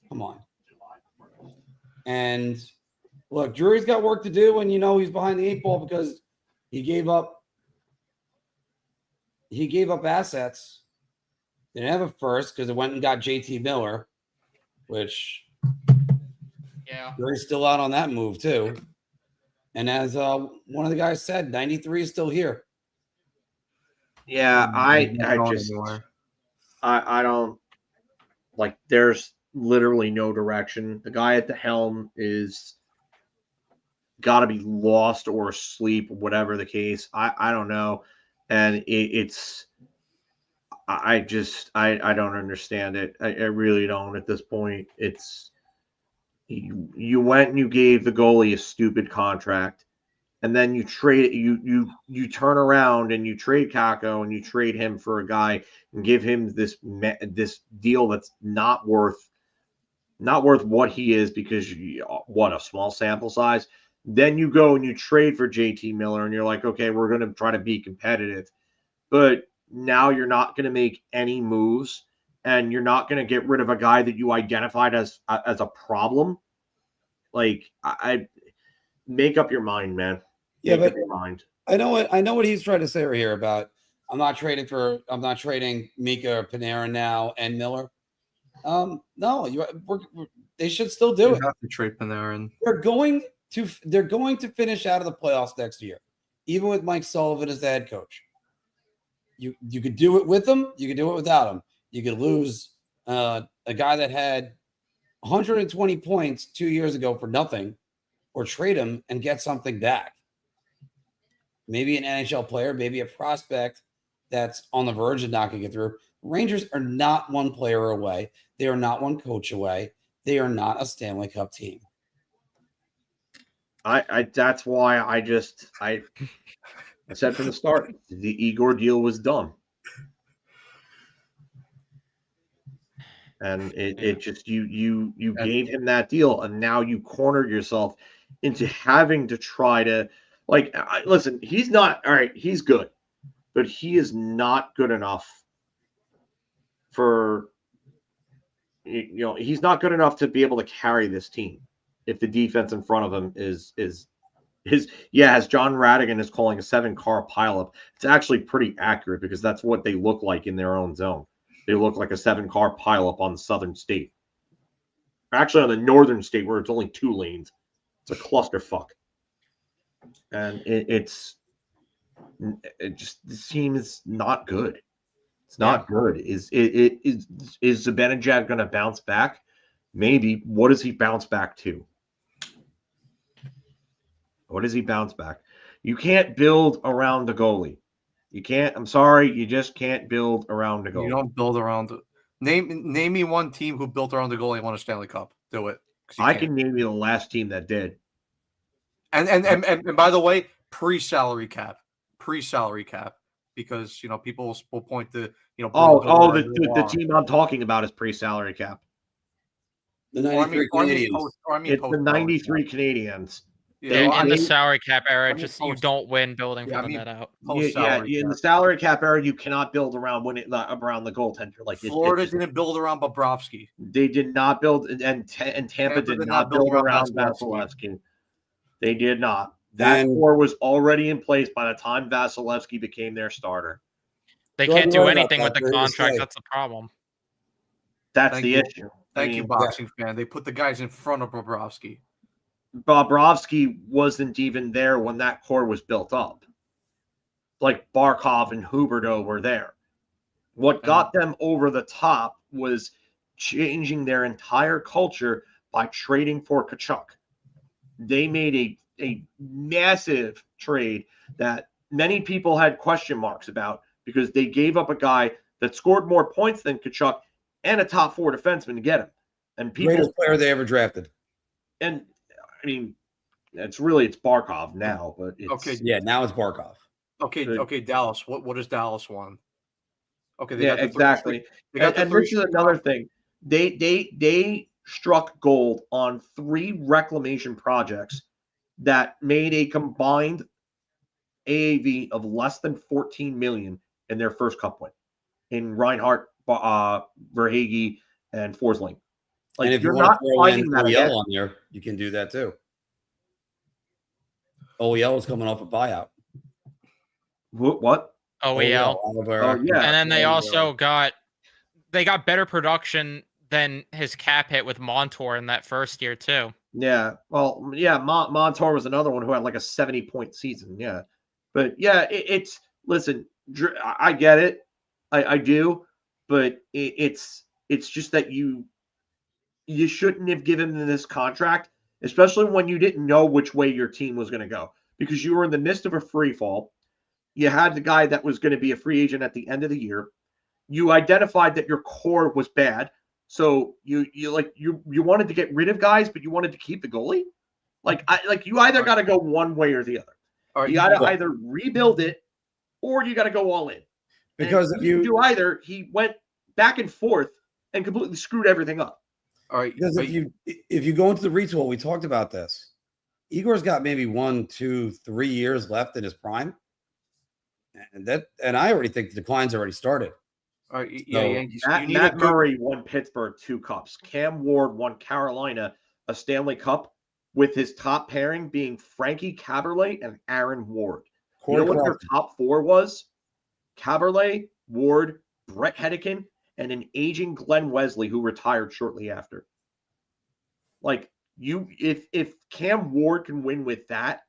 Come on. And look, Drury's got work to do, and he's behind the 8 ball because he gave up assets. They didn't have a first because it went and got JT Miller, which Drury's still out on that move too. And as one of the guys said, 93 is still here. Yeah, I don't like. There's literally no direction. The guy at the helm is got to be lost or asleep, whatever the case. I don't know, and I don't understand it. I really don't at this point. It's you went and you gave the goalie a stupid contract, and then you turn around and you trade Kako and you trade him for a guy and give him this deal that's not worth what he is because a small sample size. Then you go and you trade for JT Miller and you're like, okay, we're going to try to be competitive, but now you're not going to make any moves and you're not going to get rid of a guy that you identified as a problem. Like I make up your mind, man. Yeah, Make up but your mind. I know what he's trying to say right here about I'm not trading Mika or Panarin now and Miller. No, they should still do You it. have to trade Panarin. They're going to finish out of the playoffs next year, even with Mike Sullivan as the head coach. You could do it with them. You could do it without him. You could lose a guy that had 120 points 2 years ago for nothing, or trade him and get something back. Maybe an NHL player, maybe a prospect that's on the verge of not going to get through. Rangers are not one player away. They are not one coach away. They are not a Stanley Cup team. That's why I said from the start, the Igor deal was dumb. And it just you gave him that deal, and now you cornered yourself into having to try to listen. He's not all right. He's good, but he is not good enough for he's not good enough to be able to carry this team if the defense in front of him is as John Radigan is calling a 7-car pileup. It's actually pretty accurate because that's what they look like in their own zone. They look like a 7-car pileup on the southern state. Actually, on the northern state where it's only 2 lanes. It's a clusterfuck. And it just seems not good. It's not good. Is Zibanejad going to bounce back? Maybe. What does he bounce back to? What does he bounce back? You can't build around the goalie. You can't. I'm sorry. You just can't build around the goalie. You don't build around. Name me one team who built around the goalie and won a Stanley Cup. Do it. I can name you the last team that did. And by the way, pre-salary cap, because people will point to the team I'm talking about is pre-salary cap. The 93 Canadians. It's the 93 Canadians. Yeah, in the salary cap era, you don't win building from the net out. In the salary cap era, you cannot build around around the goaltender. Like Florida didn't build around Bobrovsky. They did not build, and Tampa did not build around Vasilevsky. They did not. That core was already in place by the time Vasilevsky became their starter. They can't do anything with the contract. That's the problem. That's the issue. Thank you, boxing fan. They put the guys in front of Bobrovsky. Bobrovsky wasn't even there when that core was built up. Like Barkov and Huberdeau were there. What got them over the top was changing their entire culture by trading for Tkachuk. They made a massive trade that many people had question marks about because they gave up a guy that scored more points than Tkachuk and a top 4 defenseman to get him. And greatest player they ever drafted. And I mean, it's Barkov now, but it's, okay. Yeah, now it's Barkov. Okay, Dallas. What does Dallas want? Okay, exactly. And this is another thing. They struck gold on 3 reclamation projects that made a combined AAV of less than 14 million in their first cup win in Reinhart, Verhaeghe, and Forsling. Like, and if you're you want not to throw fighting in that OEL again. on there, you can do that too. OEL is coming off a buyout. What? OEL. And then they also got better production than his cap hit with Montour in that first year too. Yeah. Well, yeah, Montour was another one who had like a 70-point season. Yeah. But yeah, listen, I get it. I do, but it's just that you shouldn't have given them this contract, especially when you didn't know which way your team was going to go, because you were in the midst of a free fall. You had the guy that was going to be a free agent at the end of the year. You identified that your core was bad, so you wanted to get rid of guys, but you wanted to keep the goalie. You either got to go one way or the other. You got to either rebuild it or you got to go all in. Because if you do either, he went back and forth and completely screwed everything up. All right. Because if you go into the retool, we talked about this. Igor's got maybe 1, 2, 3 years left in his prime, and I already think the decline's already started. All right. Matt Murray won Pittsburgh 2 cups. Cam Ward won Carolina a Stanley Cup with his top pairing being Frankie Caberlet and Aaron Ward. You know what their top 4 was? Caberlet, Ward, Brett Hedican, and an aging Glenn Wesley who retired shortly after. Like, if Cam Ward can win with that,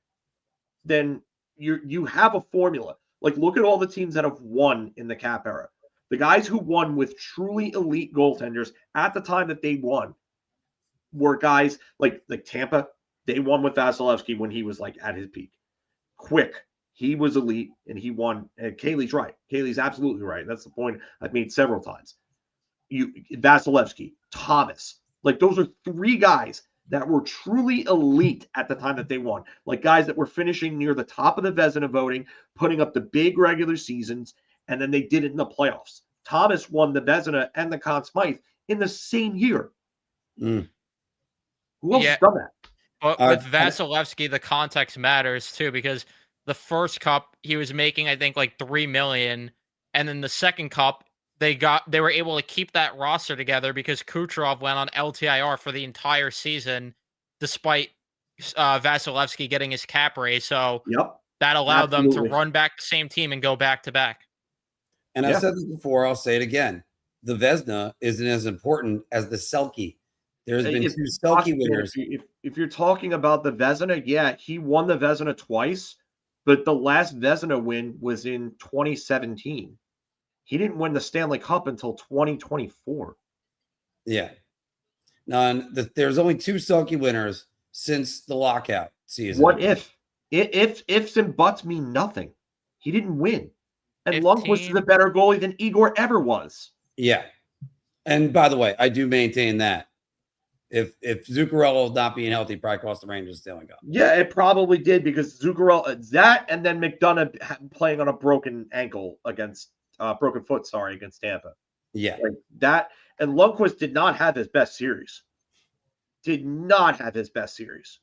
then you have a formula. Like, look at all the teams that have won in the cap era. The guys who won with truly elite goaltenders at the time that they won were guys like Tampa. They won with Vasilevsky when he was like at his peak. Quick. He was elite and he won. And Kaylee's right. Kaylee's absolutely right. That's the point I've made several times. Vasilevsky, Thomas, like those are 3 guys that were truly elite at the time that they won. Like guys that were finishing near the top of the Vezina voting, putting up the big regular seasons, and then they did it in the playoffs. Thomas won the Vezina and the Conn Smythe in the same year. Who else has done that? But with Vasilevsky, the context matters too, because the first cup he was making, I think, like $3 million, and then the second cup they were able to keep that roster together because Kucherov went on LTIR for the entire season, despite Vasilevsky getting his cap raise. So that allowed them to run back the same team and go back to back. And I've said this before, I'll say it again. The Vezina isn't as important as the Selke. There's been 2 Selke winners. If you're talking about the Vezina, yeah, he won the Vezina twice, but the last Vezina win was in 2017. He didn't win the Stanley Cup until 2024. Yeah. None. There's only 2 Selke winners since the lockout season. What if? Ifs and buts mean nothing. He didn't win. And Lundqvist is a better goalie than Igor ever was. Yeah. And by the way, I do maintain that. If Zuccarello not being healthy probably cost the Rangers Stanley Cup. Yeah, it probably did because Zuccarello, that and then McDonough playing on a broken ankle against broken foot, against Tampa. Yeah. Like that. And Lundqvist did not have his best series. Did not have his best series.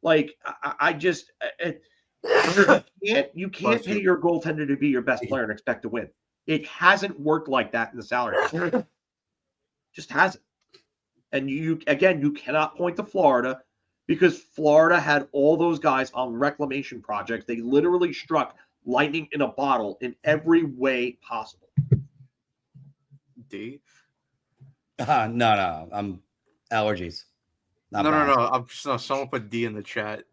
Like I just you can't pay your goaltender to be your best player and expect to win. It hasn't worked like that in the salary cap. Just hasn't. And you cannot point to Florida because Florida had all those guys on reclamation projects. They literally struck lightning in a bottle in every way possible. D? No. I'm allergies. No. I'm just someone put D in the chat.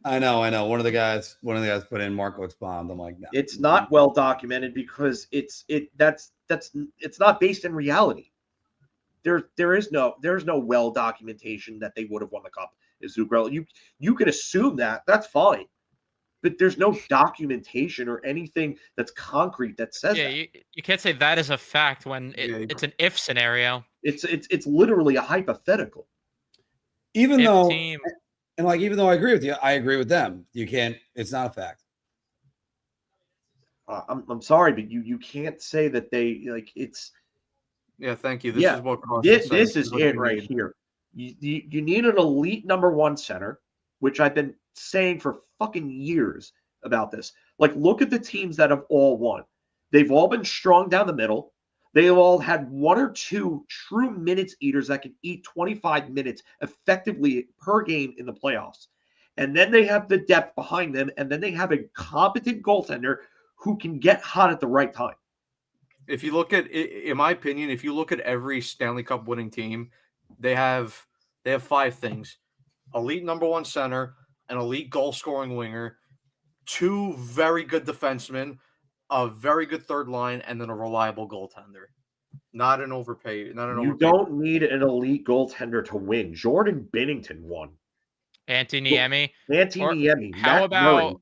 I know. One of the guys put in Mark looks bombed. I'm like, no. It's not well documented because it's not based in reality. There's no well documentation that they would have won the cup is Zuccarello. You can assume that. That's fine. But there's no documentation or anything that's concrete that says that. You can't say that is a fact when it's an if scenario. It's literally a hypothetical. Even though I agree with you, I agree with them. You can't. It's not a fact. I'm sorry, but you can't say that they like it's. Yeah, thank you. This is what this is it right here. You need an elite number 1 center, which I've been saying for fucking years about this. Like, look at the teams that have all won. They've all been strong down the middle. They've all had 1 or 2 true minutes eaters that can eat 25 minutes effectively per game in the playoffs. And then they have the depth behind them, and then they have a competent goaltender who can get hot at the right time. If you look at, in my opinion, if you look at every Stanley Cup winning team, they have 5 things: elite number 1 center, an elite goal scoring winger, 2 very good defensemen, a very good third line, and then a reliable goaltender. Not an overpaid. You don't need an elite goaltender to win. Jordan Binnington won. Antti Niemi. How about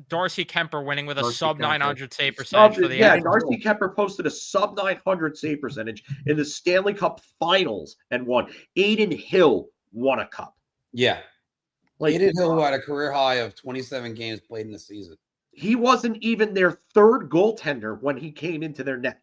Darcy Kemper winning with a sub 900 save percentage for the NHL? Darcy Kemper posted a sub 900 save percentage in the Stanley Cup Finals and won. Aiden Hill won a cup. Yeah. Aiden Hill had a career high of 27 games played in the season. He wasn't even their 3rd goaltender when he came into their net.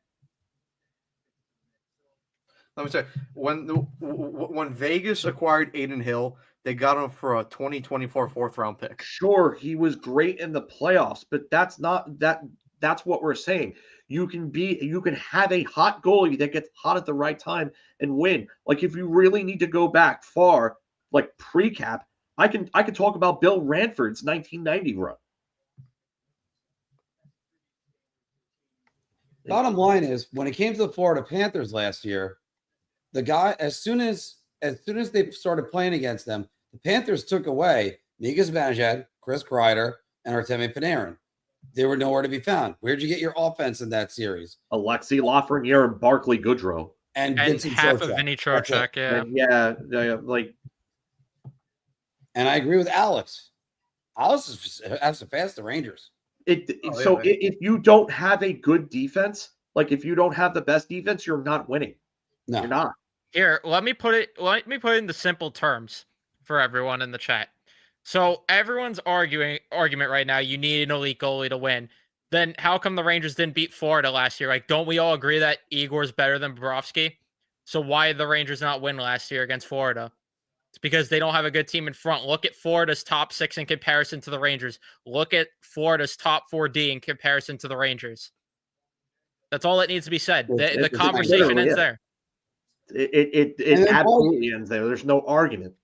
Let me say, when Vegas acquired Aiden Hill, they got him for a 2024 4th-round pick. Sure, he was great in the playoffs, but that's not that. That's what we're saying. You can have a hot goalie that gets hot at the right time and win. Like if you really need to go back far, like pre-cap, I can talk about Bill Ranford's 1990 run. Bottom line is, when it came to the Florida Panthers last year, the guy as soon as they started playing against them, the Panthers took away Mika Zibanejad, Chris Kreider, and Artemi Panarin. They were nowhere to be found. Where'd you get your offense in that series? Alexei Lafreniere and Barclay Goodrow. And half of Vinny Trocheck, And I agree with Alex. Alex has to pass the Rangers. If you don't have a good defense, like if you don't have the best defense, you're not winning. No, you're not. Here, let me put it into simple terms for everyone in the chat. So everyone's argument right now, you need an elite goalie to win. Then how come the Rangers didn't beat Florida last year? Like, don't we all agree that Igor's better than Bobrovsky? So why did the Rangers not win last year against Florida? It's because they don't have a good team in front. Look at Florida's top 6 in comparison to the Rangers. Look at Florida's top 4D in comparison to the Rangers. That's all that needs to be said. The conversation ends there. It absolutely ends there. There's no argument.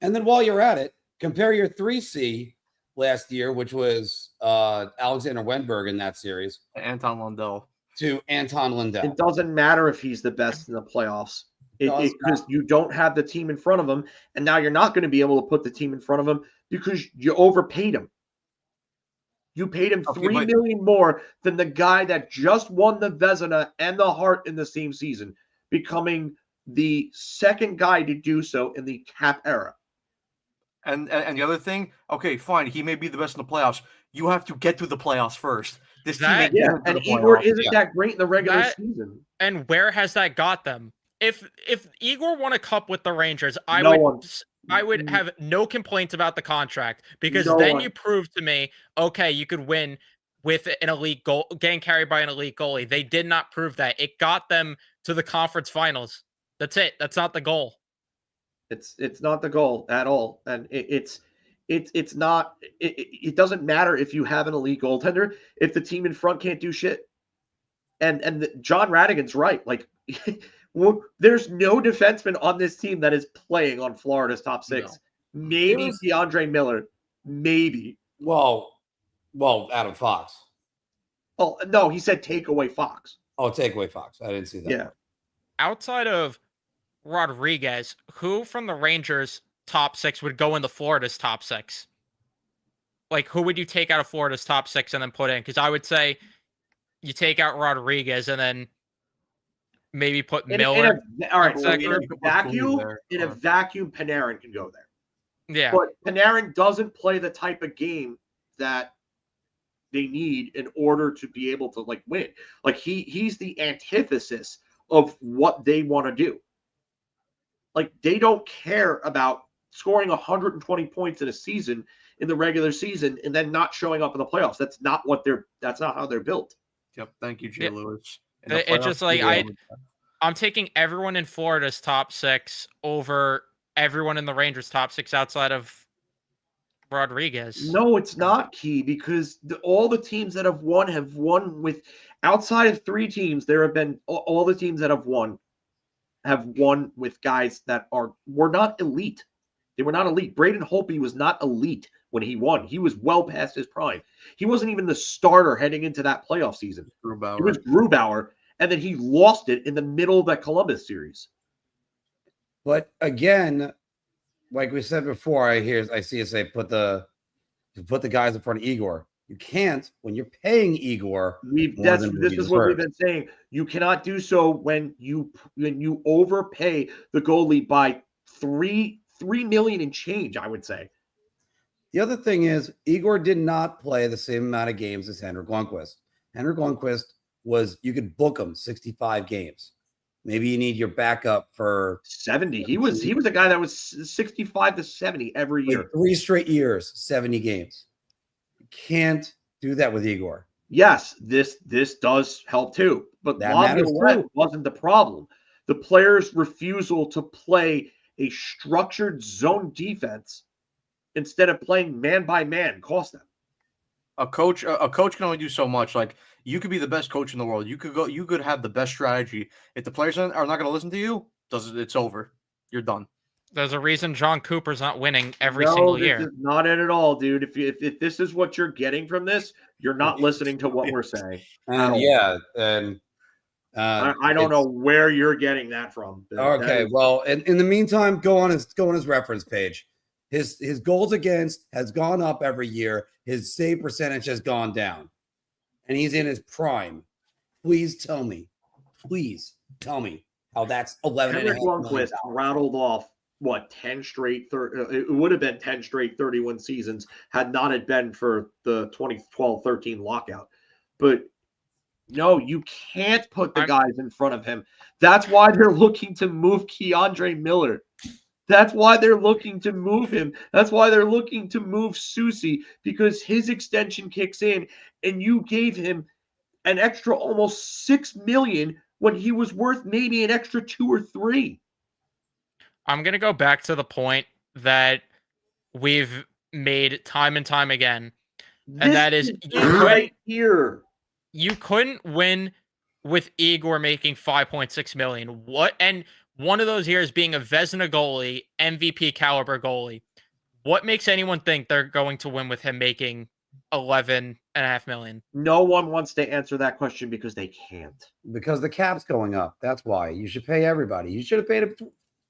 And then while you're at it, compare your 3C last year, which was Alexander Wenberg in that series, Anton Lundell, to Anton Lundell. It doesn't matter if he's the best in the playoffs. Because you don't have the team in front of him, and now you're not going to be able to put the team in front of him because you overpaid him. You paid him $3 million more than the guy that just won the Vezina and the Hart in the same season, becoming the second guy to do so in the cap era. And the other thing, okay, fine, he may be the best in the playoffs. You have to get to the playoffs first. This team ain't getting to and the Igor playoffs. isn't that great in the regular season. And where has that got them? If Igor won a cup with the Rangers, I would have no complaints about the contract, because then you prove to me, okay, you could win with an elite goal, getting carried by an elite goalie. They did not prove that. It got them to the conference finals. That's it. That's not the goal. It's not the goal at all, and it's not. It doesn't matter if you have an elite goaltender if the team in front can't do shit. And John Radigan's right. Like, there's no defenseman on this team that is playing on Florida's top six. No. Maybe DeAndre Miller. Maybe. Well, Adam Fox. Oh, no, he said take away Fox. Oh, take away Fox. I didn't see that. Yeah. Outside of Rodriguez, who from the Rangers' top six would go into Florida's top six? Like, who would you take out of Florida's top six and then put in? Because I would say you take out Rodriguez and then maybe put Miller. All right, so in a vacuum, Panarin can go there. Yeah. But Panarin doesn't play the type of game that they need in order to be able to, like, win. Like, he's the antithesis of what they want to do. Like, they don't care about scoring 120 points in a season in the regular season and then not showing up in the playoffs. That's not how they're built. Yep. Thank you, Jay Lewis. It's just like I'm taking everyone in Florida's top six over everyone in the Rangers' top six outside of Rodriguez. No, it's not, Key, because all the teams that have won with outside of three teams. There have been all the teams that have won with guys that were not elite. They were not elite. Braden Holtby was not elite when he won. He was well past his prime. He wasn't even the starter heading into that playoff season. Grubauer. It was Grubauer, and then he lost it in the middle of that Columbus series. But again, like we said before, I see it say put the guys in front of Igor. You can't when you're paying Igor. This is what we've been saying. You cannot do so when you overpay the goalie by $3 million and change, I would say. The other thing is Igor did not play the same amount of games as Henrik Lundqvist. Henrik Lundqvist you could book him 65 games. Maybe you need your backup for 70. He was a guy that was 65 to 70 every year. 3 straight years, 70 games. You can't do that with Igor. Yes, this does help too. But Laviolette wasn't the problem. The players' refusal to play a structured zone defense instead of playing man by man cost them. A coach can only do so much. Like, you could be the best coach in the world. You could have the best strategy. If the players are not going to listen to you, it's over. You're done. There's a reason John Cooper's not winning every single year. This is not it at all, dude. If this is what you're getting from this, you're not listening to what we're saying. I don't know where you're getting that from. Okay, well, in the meantime, go on his reference page. His goals against has gone up every year. His save percentage has gone down, and he's in his prime. Please tell me how that's 11. Henrik Lundqvist rattled off 10 straight. It would have been 10 straight 31 seasons had not it been for the 2012-13 lockout. But no, you can't put the guys in front of him. That's why they're looking to move Keandre Miller. That's why they're looking to move him. That's why they're looking to move Susie, because his extension kicks in, and you gave him an extra almost $6 million when he was worth maybe an extra 2 or 3. I'm going to go back to the point that we've made time and time again. And that is you couldn't win with Igor making $5.6 million. What? And one of those years being a Vezina goalie, MVP caliber goalie. What makes anyone think they're going to win with him making $11.5 million? No one wants to answer that question because they can't. Because the cap's going up. That's why. You should pay everybody. You should have paid him.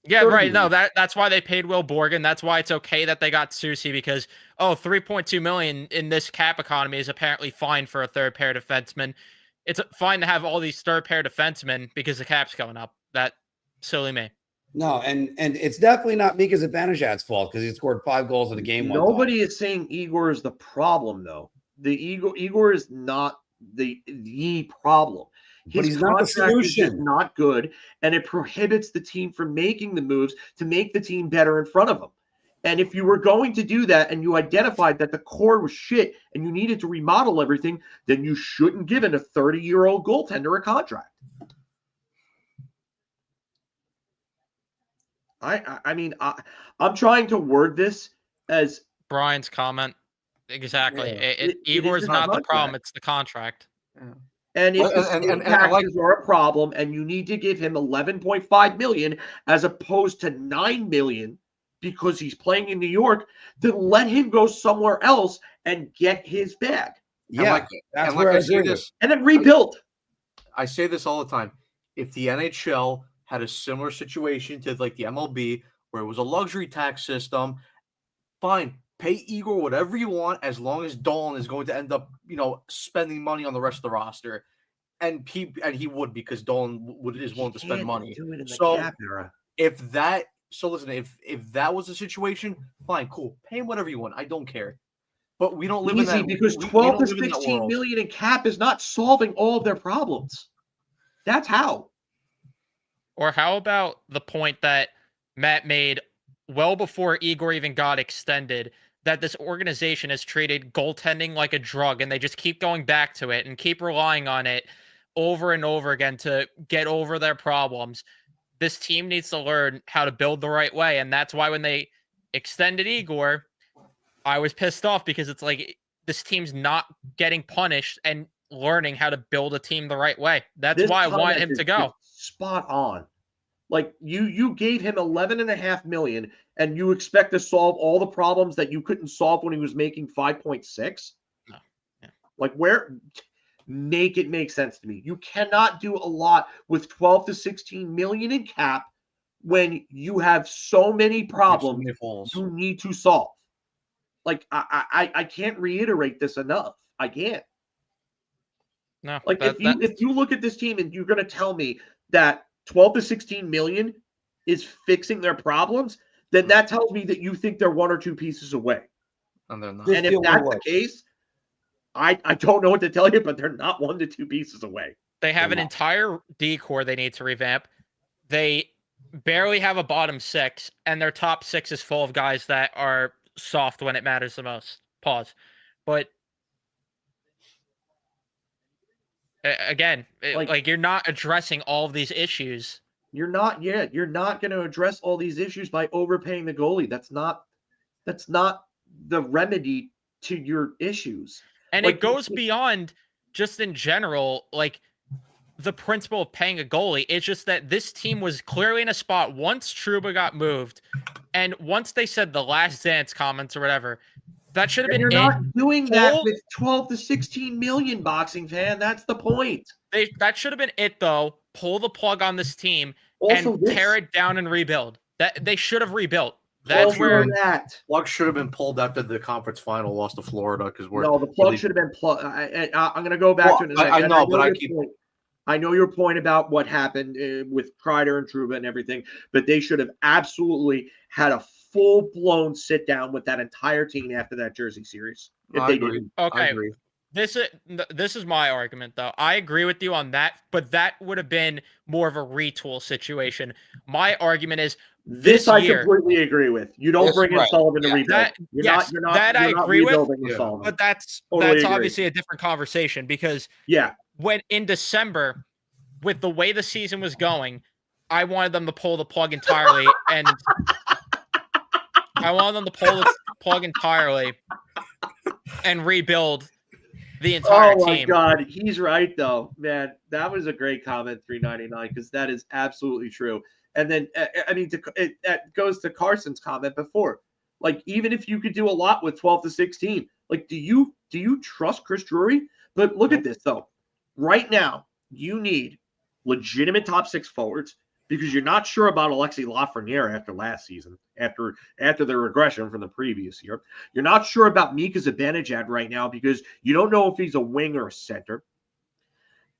Yeah, right. No, that's why they paid Will Borgen. That's why it's okay that they got Susie, because $3.2 million in this cap economy is apparently fine for a third pair defenseman. It's fine to have all these third pair defensemen because the cap's going up. silly me. No, and it's definitely not Mika Zibanejad's fault because he scored 5 goals in the game. Nobody is saying Igor is the problem, though. Igor is not the problem. But he's not the contract is just solution. not good, and it prohibits the team from making the moves to make the team better in front of them. And if you were going to do that and you identified that the core was shit and you needed to remodel everything, then you shouldn't give a 30-year-old goaltender a contract. I mean, I'm trying to word this as Brian's comment. Exactly. Yeah. Igor's is not the contract. problem. It's the contract. And if Well, the taxes are a problem and you need to give him $11.5 million as opposed to $9 million because he's playing in New York, then let him go somewhere else and get his bag. Yeah, that's where I agree with. And then rebuild. I say this all the time. If the NHL had a similar situation to like the MLB where it was a luxury tax system, fine, pay Igor whatever you want as long as Dolan is going to end up, spending money on the rest of the roster. And he would, because Dolan is willing to spend money. Do it in the So cap era. if that was the situation, fine, cool. Pay him whatever you want. I don't care. But we don't live in that. Because we 12 don't to live in that 16 world. million in cap is not solving all of their problems. That's how. Or how about the point that Matt made well before Igor even got extended, that this organization has treated goaltending like a drug, and they just keep going back to it and keep relying on it over and over again to get over their problems. This team needs to learn how to build the right way, and that's why when they extended Igor, I was pissed off, because it's like this team's not getting punished and learning how to build a team the right way. That's This why I want comment him is to go. spot on. Like you gave him $11.5 million and you expect to solve all the problems that you couldn't solve when he was making 5.6. No. Yeah. Like, make it make sense to me. You cannot do a lot with 12 to 16 million in cap when you have so many problems you need to solve. Like, I can't reiterate this enough. I can't. No, like if you look at this team and you're going to tell me that 12 to 16 million is fixing their problems, then that tells me that you think they're one or two pieces away. And they're not. And if that's the case, I don't know what to tell you, but they're not 1 to 2 pieces away. They have an entire D core they need to revamp. They barely have a bottom 6, and their top 6 is full of guys that are soft when it matters the most. Pause. But again, like you're not addressing all of these issues. You're not going to address all these issues by overpaying the goalie. That's not the remedy to your issues. And it goes beyond just in general, like the principle of paying a goalie. It's just that this team was clearly in a spot once Trouba got moved, and once they said the last dance comments or whatever, that should have been. You're not doing that with 12 to 16 million, boxing fan. That's the point. That should have been it, though. Pull the plug on this team also and tear it down and rebuild. That they should have rebuilt. That's where plug should have been pulled after the conference final lost to Florida, because the plug should have been plugged. I'm going to go back to it. I know, but I know your point about what happened with Kreider and Trouba and everything, but they should have absolutely had a full-blown sit-down with that entire team after that Jersey series. If they didn't. Okay. This is my argument, though. I agree with you on that, but that would have been more of a retool situation. My argument is this I completely agree with. You don't bring in Sullivan to rebuild. I agree with. Sullivan. But that's obviously a different conversation, because when in December, with the way the season was going, I wanted them to pull the plug entirely, and and rebuild the entire team. Oh my God, he's right though, man. That was a great comment, 399, because that is absolutely true. And then, I mean, that goes to Carson's comment before. Like, even if you could do a lot with 12 to 16, like, do you trust Chris Drury? But look at this though. Right now, you need legitimate top 6 forwards, because you're not sure about Alexei Lafreniere after last season, after the regression from the previous year. You're not sure about Mika Zibanejad right now, because you don't know if he's a wing or a center.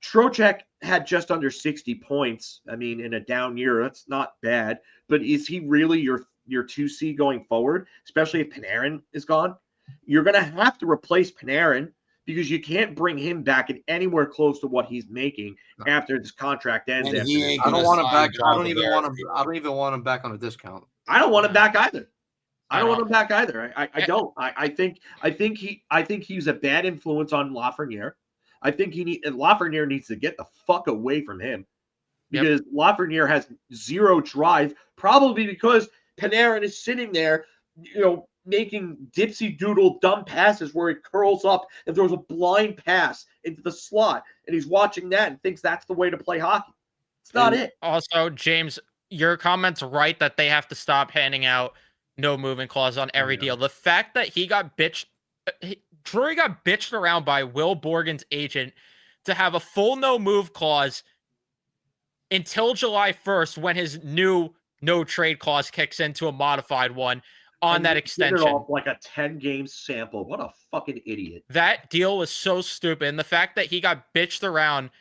Trocheck had just under 60 points. I mean, in a down year, that's not bad. But is he really your 2C going forward, especially if Panarin is gone? You're going to have to replace Panarin because you can't bring him back at anywhere close to what he's making after this contract ends. And after he this ain't I season. don't want him back. I John don't even Tavares. want him. I don't even want him back on a discount. I don't want him back either. I don't I want him back either. I don't. I think he's a bad influence on Lafreniere. I think Lafreniere needs to get the fuck away from him because Lafreniere has zero drive, probably because Panarin is sitting there, making dipsy doodle dumb passes where he curls up and throws a blind pass into the slot, and he's watching that and thinks that's the way to play hockey. It's not it. Also, James, your comment's right that they have to stop handing out no moving clause on every deal. The fact that Drury got bitched around by Will Borgen's agent to have a full no move clause until July 1st when his new no trade clause kicks into a modified one on that extension. It off like a 10-game sample. What a fucking idiot. That deal was so stupid. And the fact that he got bitched around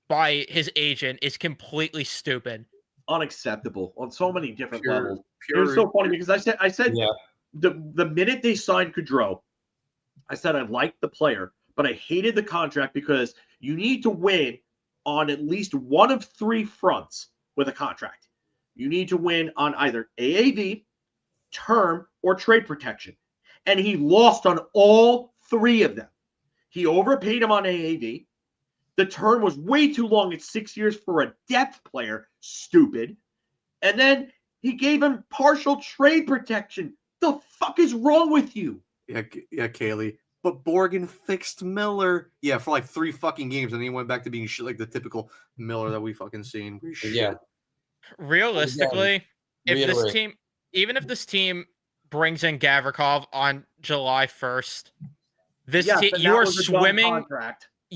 by his agent is completely stupid. Unacceptable on so many different levels. It was so funny because I said the minute they signed Gaudreau, I said I liked the player, but I hated the contract because you need to win on at least one of three fronts with a contract. You need to win on either AAV, term, or trade protection. And he lost on all three of them. He overpaid him on AAV. The term was way too long at 6 years for a depth player. Stupid. And then he gave him partial trade protection. The fuck is wrong with you? Yeah, Kaylee. But Borgen fixed Miller. Yeah, for like 3 fucking games, and then he went back to being shit like the typical Miller that we fucking seen. Yeah. Realistically, even if this team brings in Gavrikov on July 1st,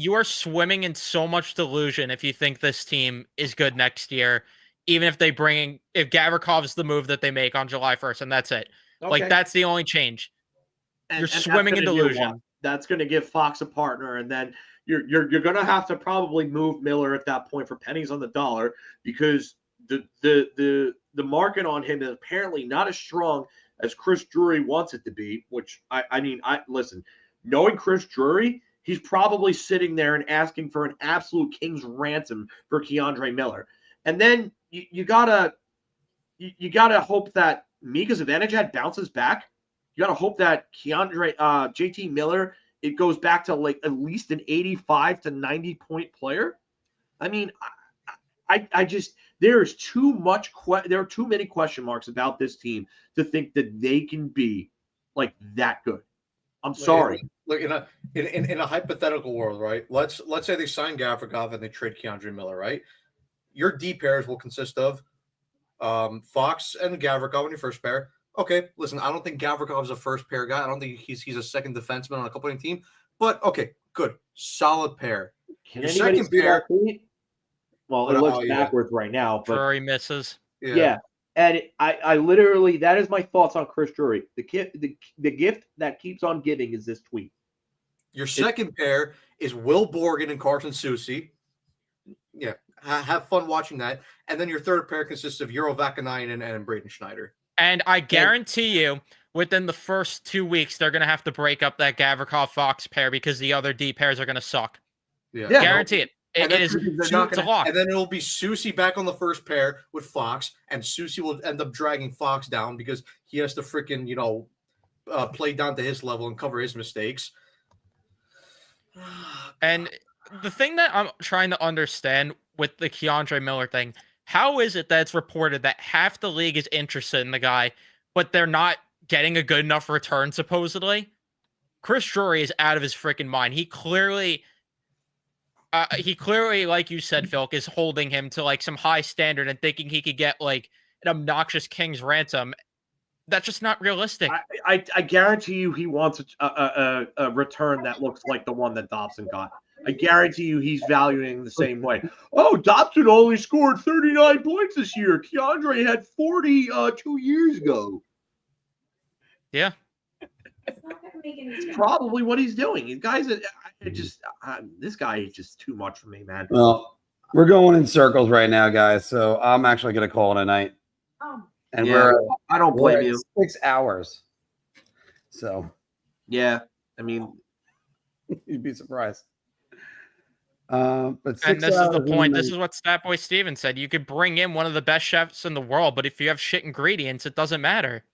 you are swimming in so much delusion if you think this team is good next year, even if if Gavrikov is the move that they make on July 1st, and that's it. Okay. Like, that's the only change. You're swimming in delusion. That's going to give Fox a partner, and then you're going to have to probably move Miller at that point for pennies on the dollar because the market on him is apparently not as strong as Chris Drury wants it to be. Which I mean, listen, knowing Chris Drury, he's probably sitting there and asking for an absolute king's ransom for Keandre Miller, and then you gotta hope that Mika Zibanejad bounces back. You got to hope that JT Miller, it goes back to like at least an 85 to 90 point player. I mean, I just, there are too many question marks about this team to think that they can be like that good. I'm sorry. Look, in a hypothetical world, right? Let's say they sign Gavrikov and they trade Keandre Miller, right? Your D pairs will consist of Fox and Gavrikov in your first pair. Okay, listen, I don't think Gavrikov is a first pair guy. I don't think he's a second defenseman on a couple team. But okay, good, solid pair. Can your second pair? Well, it looks backwards right now, but Drury misses. Yeah. And I literally, that is my thoughts on Chris Drury. The gift that keeps on giving is this tweet. Your second pair is Will Borgen and Carson Soucy. Yeah, have fun watching that. And then your third pair consists of Euro Vakanainen and Braden Schneider. And I guarantee you, within the first 2 weeks, they're going to have to break up that Gavrikov-Fox pair because the other D pairs are going to suck. Yeah, guarantee it. It's a lock. And then it'll be Soucy back on the first pair with Fox, and Soucy will end up dragging Fox down because he has to freaking, play down to his level and cover his mistakes. And the thing that I'm trying to understand with the Keandre Miller thing, how is it that it's reported that half the league is interested in the guy, but they're not getting a good enough return, supposedly? Chris Drury is out of his freaking mind. He clearly, like you said, Phil, is holding him to like some high standard and thinking he could get like an obnoxious king's ransom. That's just not realistic. I guarantee you he wants a return that looks like the one that Dobson got. I guarantee you he's valuing the same way. Oh, Dobson only scored 39 points this year. Keandre had 40 2 years ago. Yeah. It's probably what he's doing. This guy is just too much for me, man. Well, We're going in circles right now, guys. So I'm actually going to call it a night. And Yeah, I don't we're blame at you. 6 hours. So Yeah, I mean, you'd be surprised. But 6 And this is hours the in the point. This night. is what Statboy Steven said. You could bring in one of the best chefs in the world, but if you have shit ingredients, it doesn't matter.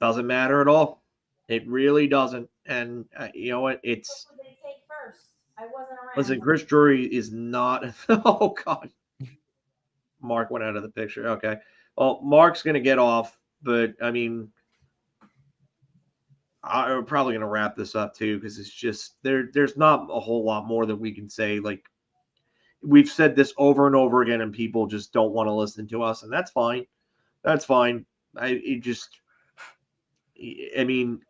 doesn't matter at all. It really doesn't. And you know what? It's listen. Chris Drury is not. Oh God. Mark went out of the picture. Okay. Well, Mark's gonna get off, but I mean, I'm probably gonna wrap this up too because it's just there's not a whole lot more that we can say. Like we've said this over and over again, and people just don't want to listen to us, and that's fine. That's fine. I mean,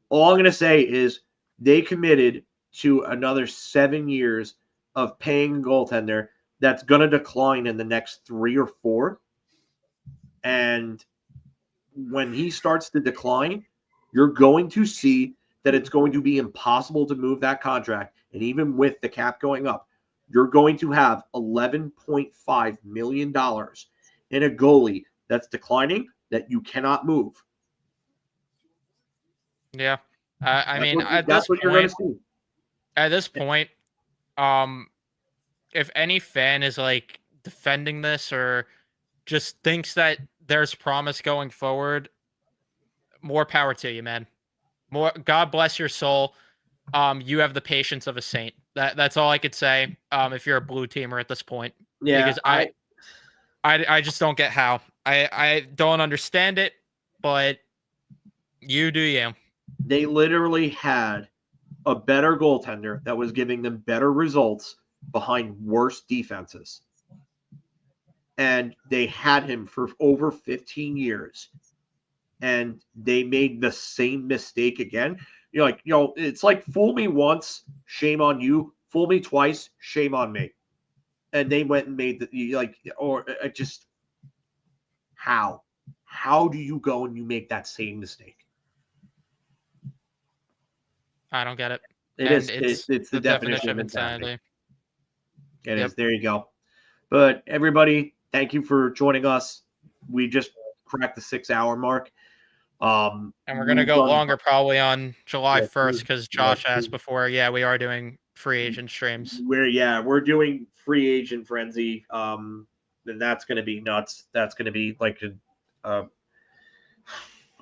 all I'm gonna say is they committed to another 7 years of paying a goaltender that's gonna decline in the next 3 or 4, and when he starts to decline, you're going to see that it's going to be impossible to move that contract. And even with the cap going up, you're going to have $11.5 million in a goalie that's declining that you cannot move. Yeah. I mean, that's what you're going to see. At this point, if any fan is like defending this or just thinks that there's promise going forward, more power to you, man. More God bless your soul. You have the patience of a saint. That's all I could say. If you're a blue teamer at this point. Yeah, because I just don't get how. I don't understand it, but you do you. They literally had a better goaltender that was giving them better results behind worse defenses. And they had him for over 15 years. And they made the same mistake again. You're like, it's like fool me once, shame on you. Fool me twice, shame on me. And they went and made just how? How do you go and you make that same mistake? I don't get it. It's the definition of insanity. It is. There you go. But everybody, thank you for joining us. We just cracked the 6-hour mark. And we're gonna go longer probably on July 1st because Josh asked before. Yeah, we are doing free agent streams. We're doing free agent frenzy. And that's gonna be nuts. That's gonna be like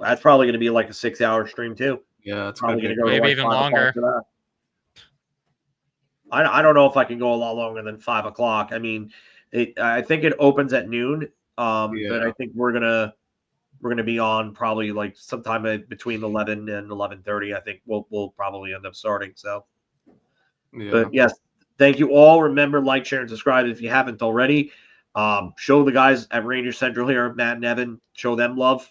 that's probably gonna be like a 6-hour stream too. Yeah, it's probably gonna go maybe like even 5 longer. o'clock for that. I don't know if I can go a lot longer than 5 o'clock. I mean, I think it opens at noon. But I think we're gonna be on probably like sometime between 11 and 11:30. I think we'll probably end up starting. So, but yes, thank you all. Remember, like, share, and subscribe if you haven't already. Show the guys at Ranger Central here, Matt and Evan. Show them love.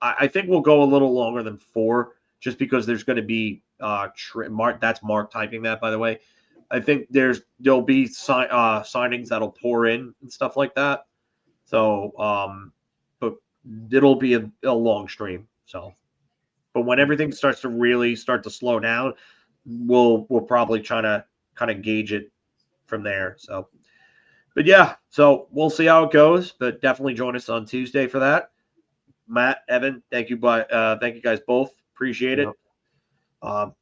I think we'll go a little longer than 4, just because there's going to be Mark. That's Mark typing that, by the way. I think there'll be signings that'll pour in and stuff like that. So, but it'll be a long stream. So, but when everything starts to really start to slow down, we'll probably try to kind of gauge it from there. So, but yeah, so we'll see how it goes. But definitely join us on Tuesday for that. Matt, Evan, thank you guys both. Appreciate it.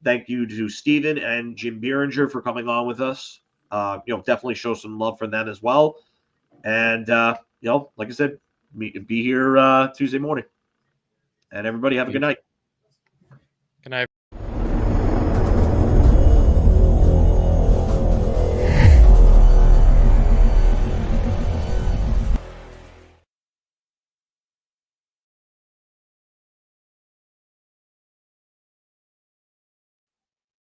Thank you to Steven and Jim Beeringer for coming on with us. Definitely show some love for them as well. And like I said, be here Tuesday morning. And everybody have a good night.